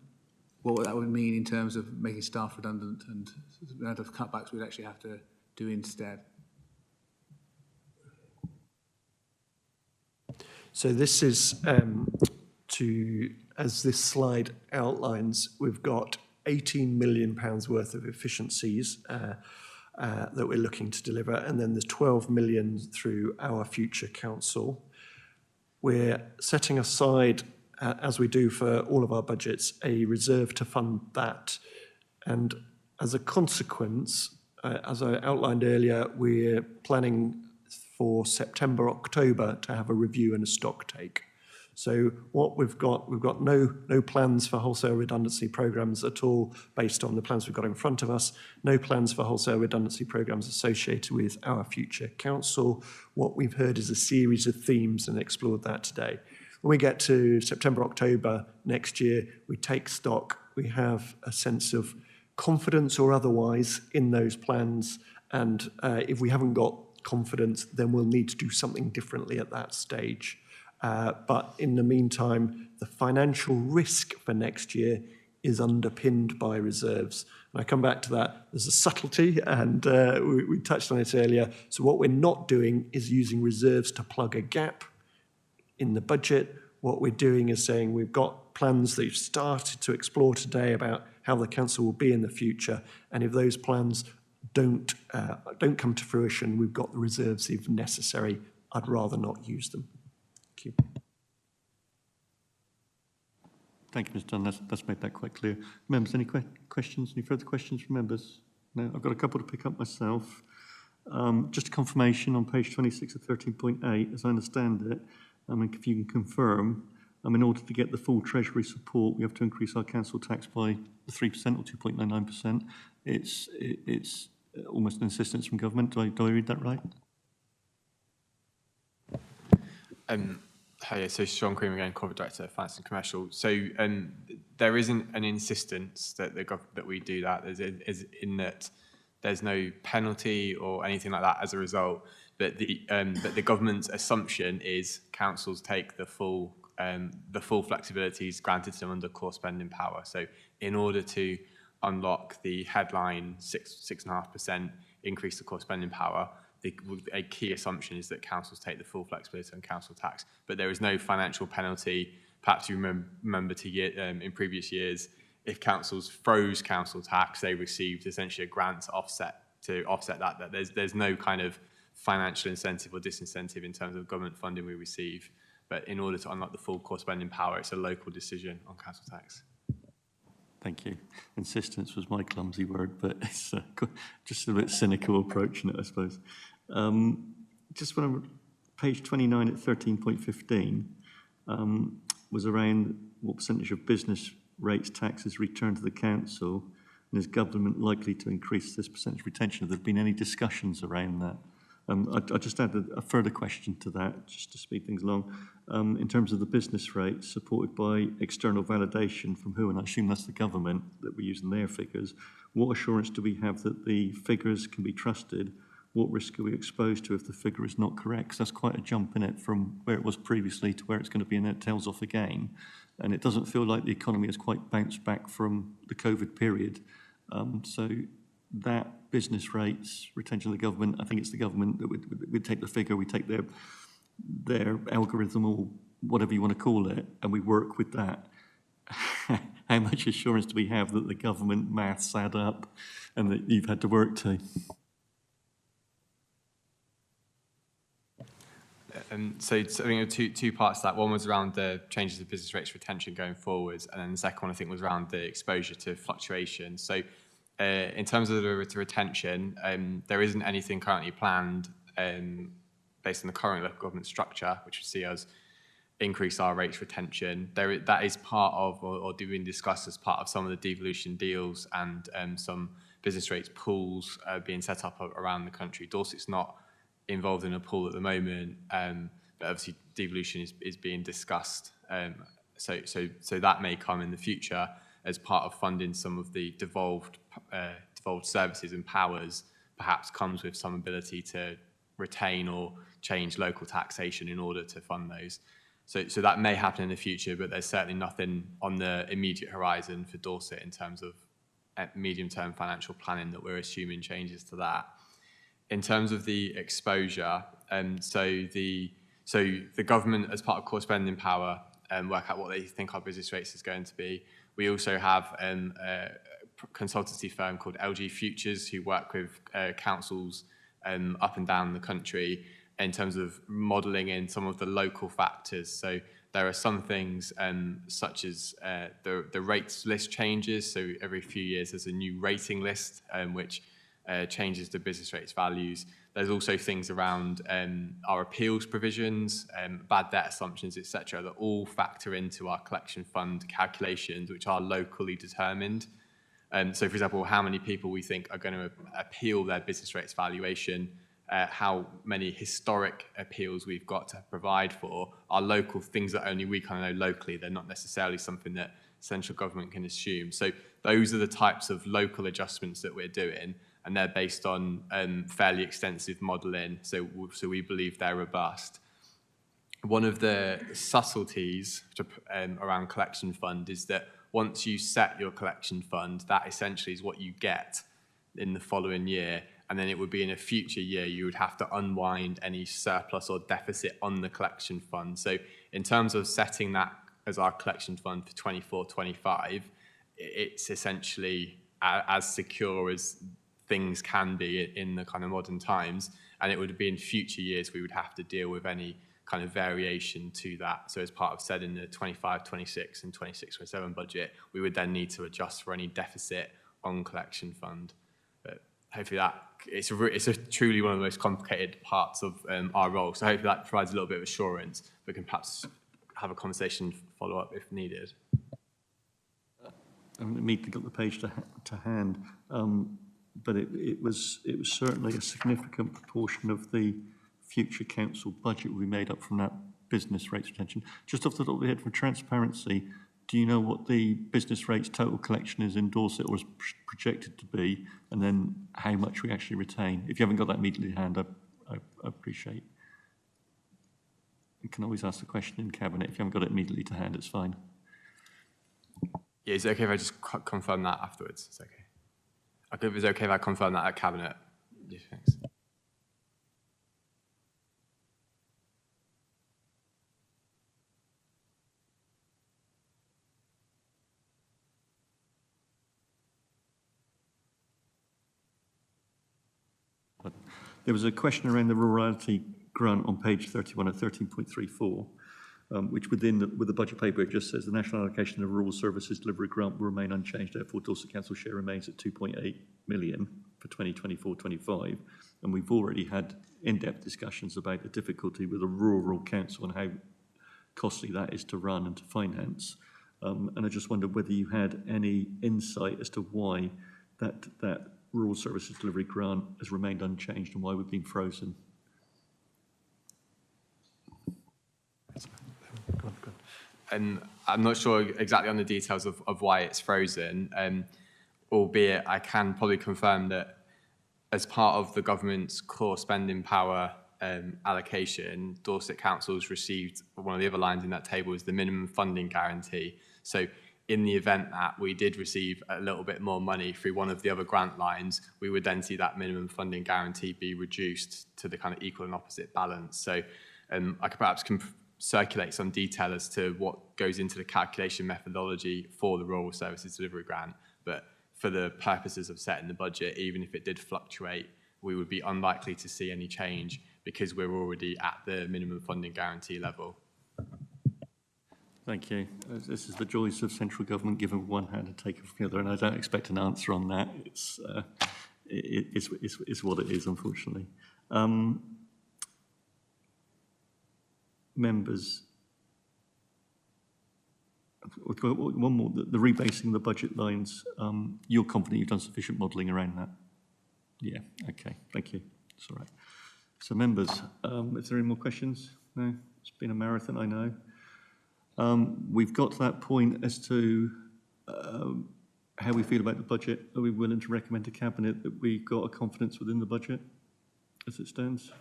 what that would mean in terms of making staff redundant and the amount of cutbacks we'd actually have to do instead. So this is as this slide outlines, we've got £18 million worth of efficiencies that we're looking to deliver, and then there's 12 million through our future council. We're setting aside as we do for all of our budgets, a reserve to fund that. And as a consequence, as I outlined earlier, we're planning for September, October to have a review and a stock take. So what we've got no plans for wholesale redundancy programs at all based on the plans we've got in front of us, no plans for wholesale redundancy programs associated with our future council. What we've heard is a series of themes and explored that today. When we get to September, October next year, we take stock, we have a sense of confidence or otherwise in those plans, and if we haven't got confidence, then we'll need to do something differently at that stage. But in the meantime, the financial risk for next year is underpinned by reserves. And I come back to that. There's a subtlety, and we touched on it earlier. So what we're not doing is using reserves to plug a gap in the budget. What we're doing is saying we've got plans that you've started to explore today about how the council will be in the future. And if those plans don't come to fruition, we've got the reserves if necessary. I'd rather not use them. Thank you. Thank you, Mr. Dunn. That's made that quite clear. Members, any questions? Any further questions from members? No, I've got a couple to pick up myself. Just a confirmation on page 26 of 13.8, as I understand it. If you can confirm, in order to get the full Treasury support, we have to increase our council tax by 3% or 2.99%. It's almost an insistence from government. Do I read that right? Hi, so Sean Cream again, Corporate Director of Finance and Commercial. So there isn't an insistence that that we do that, as in that there's no penalty or anything like that as a result. But the government's assumption is councils take the full flexibilities granted to them under core spending power. So in order to unlock the headline 6.5% increase to core spending power, a key assumption is that councils take the full flexibility on council tax, but there is no financial penalty. Perhaps you remember in previous years, if councils froze council tax, they received essentially a grant to offset that. There's no kind of financial incentive or disincentive in terms of government funding we receive. But in order to unlock the full core spending power, it's a local decision on council tax. Thank you. Insistence was my clumsy word, but it's just a bit cynical approach in it, I suppose. Just when I'm page 29 at 13.15 was around what percentage of business rates taxes returned to the council, and is government likely to increase this percentage retention? Have there been any discussions around that? I just added a further question to that, just to speed things along. In terms of the business rates supported by external validation from who, and I assume that's the government that we're using their figures, what assurance do we have that the figures can be trusted? What risk are we exposed to if the figure is not correct? Because that's quite a jump in it from where it was previously to where it's going to be, and it tails off again. And it doesn't feel like the economy has quite bounced back from the COVID period. So that business rates, retention of the government, I think it's the government that would take the figure, we take their algorithm or whatever you want to call it, and we work with that. How much assurance do we have that the government maths add up and that you've had to work to? So I think two parts to that. One was around the changes of business rates retention going forwards, and then the second one I think was around the exposure to fluctuation. So in terms of the retention, there isn't anything currently planned based on the current local government structure, which would see us increase our rates retention. That is part of, or being discussed as part of some of the devolution deals and some business rates pools being set up around the country. Dorset's not involved in a pool at the moment, but obviously devolution is being discussed. So that may come in the future as part of funding some of the devolved services and powers, perhaps comes with some ability to retain or change local taxation in order to fund those. So that may happen in the future, but there's certainly nothing on the immediate horizon for Dorset in terms of medium-term financial planning that we're assuming changes to that. In terms of the exposure, so the government, as part of core spending power, work out what they think our business rates is going to be. We also have a consultancy firm called LG Futures who work with councils up and down the country in terms of modelling in some of the local factors. So there are some things such as the rates list changes. So every few years there's a new rating list which changes the business rates values. There's also things around our appeals provisions, bad debt assumptions, etc., that all factor into our collection fund calculations, which are locally determined. So, for example, how many people we think are going to appeal their business rates valuation, how many historic appeals we've got to provide for, are local things that only we kind of know locally. They're not necessarily something that central government can assume. So those are the types of local adjustments that we're doing, and they're based on fairly extensive modelling. So we believe they're robust. One of the subtleties around collection fund is that once you set your collection fund, that essentially is what you get in the following year. And then it would be in a future year, you would have to unwind any surplus or deficit on the collection fund. So in terms of setting that as our collection fund for 24-25, it's essentially as secure as things can be in the kind of modern times. And it would be in future years we would have to deal with any kind of variation to that. So as part of said in the 25-26 and 26-27 budget, we would then need to adjust for any deficit on collection fund. But hopefully that it's a truly one of the most complicated parts of our role. So hopefully that provides a little bit of assurance. We can perhaps have a conversation follow up if needed. I haven't immediately got the page to hand, but it was certainly a significant proportion of the future council budget will be made up from that business rates retention. Just off the top of the head, for transparency, do you know what the business rates total collection is in Dorset, or is projected to be, and then how much we actually retain? If you haven't got that immediately in hand, I appreciate. You can always ask the question in cabinet. If you haven't got it immediately to hand, it's fine. Yeah, is it okay if I just confirm that afterwards? It's okay. Okay, if it's okay if I confirm that at cabinet. Yeah, thanks. There was a question around the rurality grant on page 31 at 13.34, which with the budget paper, it just says the national allocation of rural services delivery grant will remain unchanged. Therefore, Dorset Council share remains at 2.8 million for 2024-25. And we've already had in-depth discussions about the difficulty with a rural council and how costly that is to run and to finance. And I just wondered whether you had any insight as to why that rural services delivery grant has remained unchanged and why we've been frozen. And I'm not sure exactly on the details of why it's frozen, albeit I can probably confirm that as part of the government's core spending power allocation, Dorset Council's received, one of the other lines in that table is the minimum funding guarantee. So in the event that we did receive a little bit more money through one of the other grant lines, we would then see that minimum funding guarantee be reduced to the kind of equal and opposite balance. So I could perhaps circulate some detail as to what goes into the calculation methodology for the rural services delivery grant. But for the purposes of setting the budget, even if it did fluctuate, we would be unlikely to see any change because we're already at the minimum funding guarantee level. Thank you. This is the joys of central government, given one hand and taken from the other, and I don't expect an answer on that. It's what it is, unfortunately. Members, one more, the rebasing of the budget lines, you're confident you've done sufficient modelling around that? Yeah, okay, thank you. It's all right. So members, is there any more questions? No? It's been a marathon, I know. We've got to that point as to how we feel about the budget. Are we willing to recommend to Cabinet that we've got a confidence within the budget as it stands?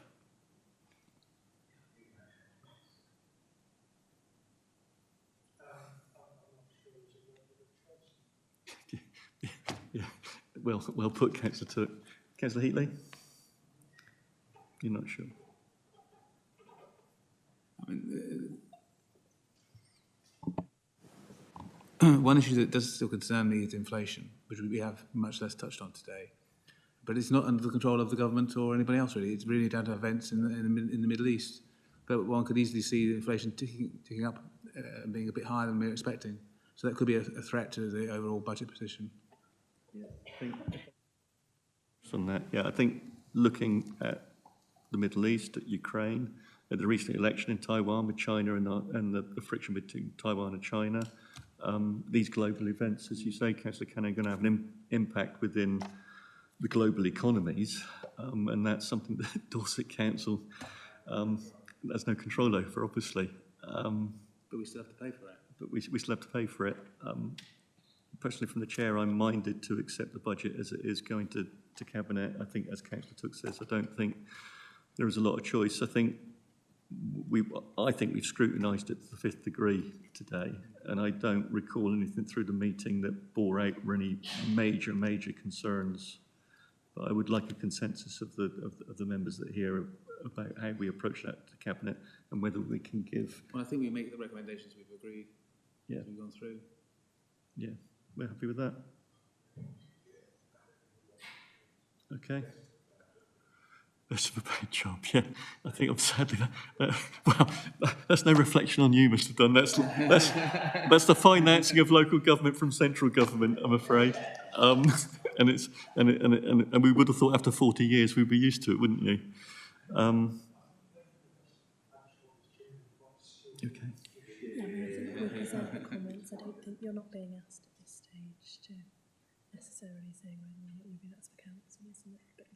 Yeah. Well put, Councillor Took. Councillor Heatley? You're not sure? I mean, one issue that does still concern me is inflation, which we have much less touched on today. But it's not under the control of the government or anybody else, really. It's really down to events in the Middle East. But one could easily see the inflation ticking up being a bit higher than we were expecting. So that could be a threat to the overall budget position. From that, yeah, I think looking at the Middle East, at Ukraine, at the recent election in Taiwan with China and the friction between Taiwan and China, these global events, as you say, Councillor Cannon, are going to have an impact within the global economies, and that's something that Dorset Council has no control over, obviously. But we still have to pay for it. But we still have to pay for it. Personally, from the chair, I'm minded to accept the budget as it is going to Cabinet. I think, as Councillor Took says, I don't think there is a lot of choice. I think we've scrutinised it to the 5th degree today, and I don't recall anything through the meeting that bore out any major concerns. But I would like a consensus of the members that are here about how we approach that to Cabinet and whether we can give. Well, I think we make the recommendations we've agreed. Yeah. We've gone through. Yeah, we're happy with that. Okay. That's a bad job, yeah. I think I'm sadly, well, that's no reflection on you, Mr. Dunn. That's the financing of local government from central government, I'm afraid. And we would have thought after 40 years we'd be used to it, wouldn't you? Okay. Yeah, I think we present the comments. I don't think you're not being asked at this stage to necessarily say whether or not maybe that's for council, isn't it? But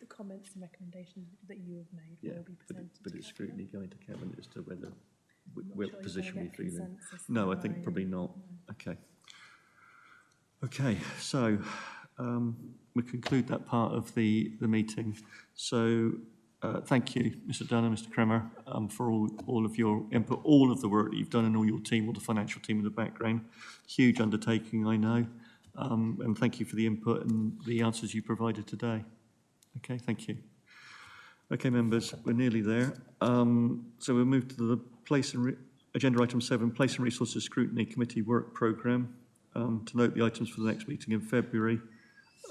the comments and recommendations that you have made will be presented. But it's scrutiny going to Cabinet as to whether what sure position we feel in. consensus No, I there, think are you? probably not. Okay. Okay, so we conclude that part of the meeting. So thank you, Mr. Dunn and Mr. Kremer, for all of your input, all of the work that you've done, and all your team, all the financial team in the background. Huge undertaking, I know. And thank you for the input and the answers you provided today. Okay, thank you. Okay, members, we're nearly there. So we'll move to the agenda item 7, Place and Resources Scrutiny Committee Work Programme. To note the items for the next meeting in February.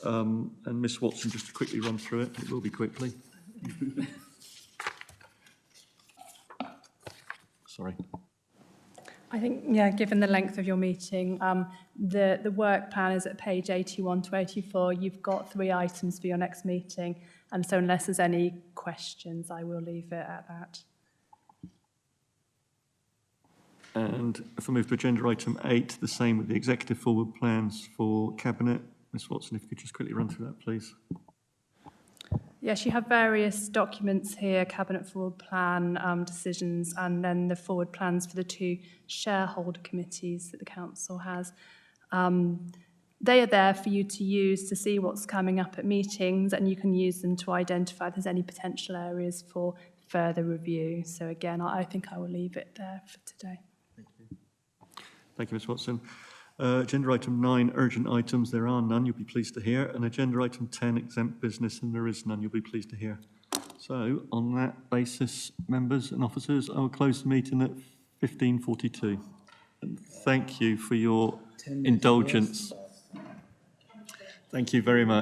And Ms Watson, just to quickly run through it. It will be quickly. Sorry. I think, yeah, given the length of your meeting, the work plan is at page 81 to 84. You've got 3 items for your next meeting. And so unless there's any questions, I will leave it at that. And if I move to agenda item 8, the same with the executive forward plans for Cabinet. Ms Watson, if you could just quickly run through that, please. Yes, you have various documents here, Cabinet Forward Plan, decisions, and then the forward plans for the 2 shareholder committees that the Council has. They are there for you to use to see what's coming up at meetings, and you can use them to identify if there's any potential areas for further review. So again, I think I will leave it there for today. Thank you, Ms Watson. Agenda item 9, urgent items. There are none, you'll be pleased to hear. And agenda item 10, exempt business, and there is none, you'll be pleased to hear. So on that basis, members and officers, I will close the meeting at 15:42. And thank you for your indulgence. Thank you very much.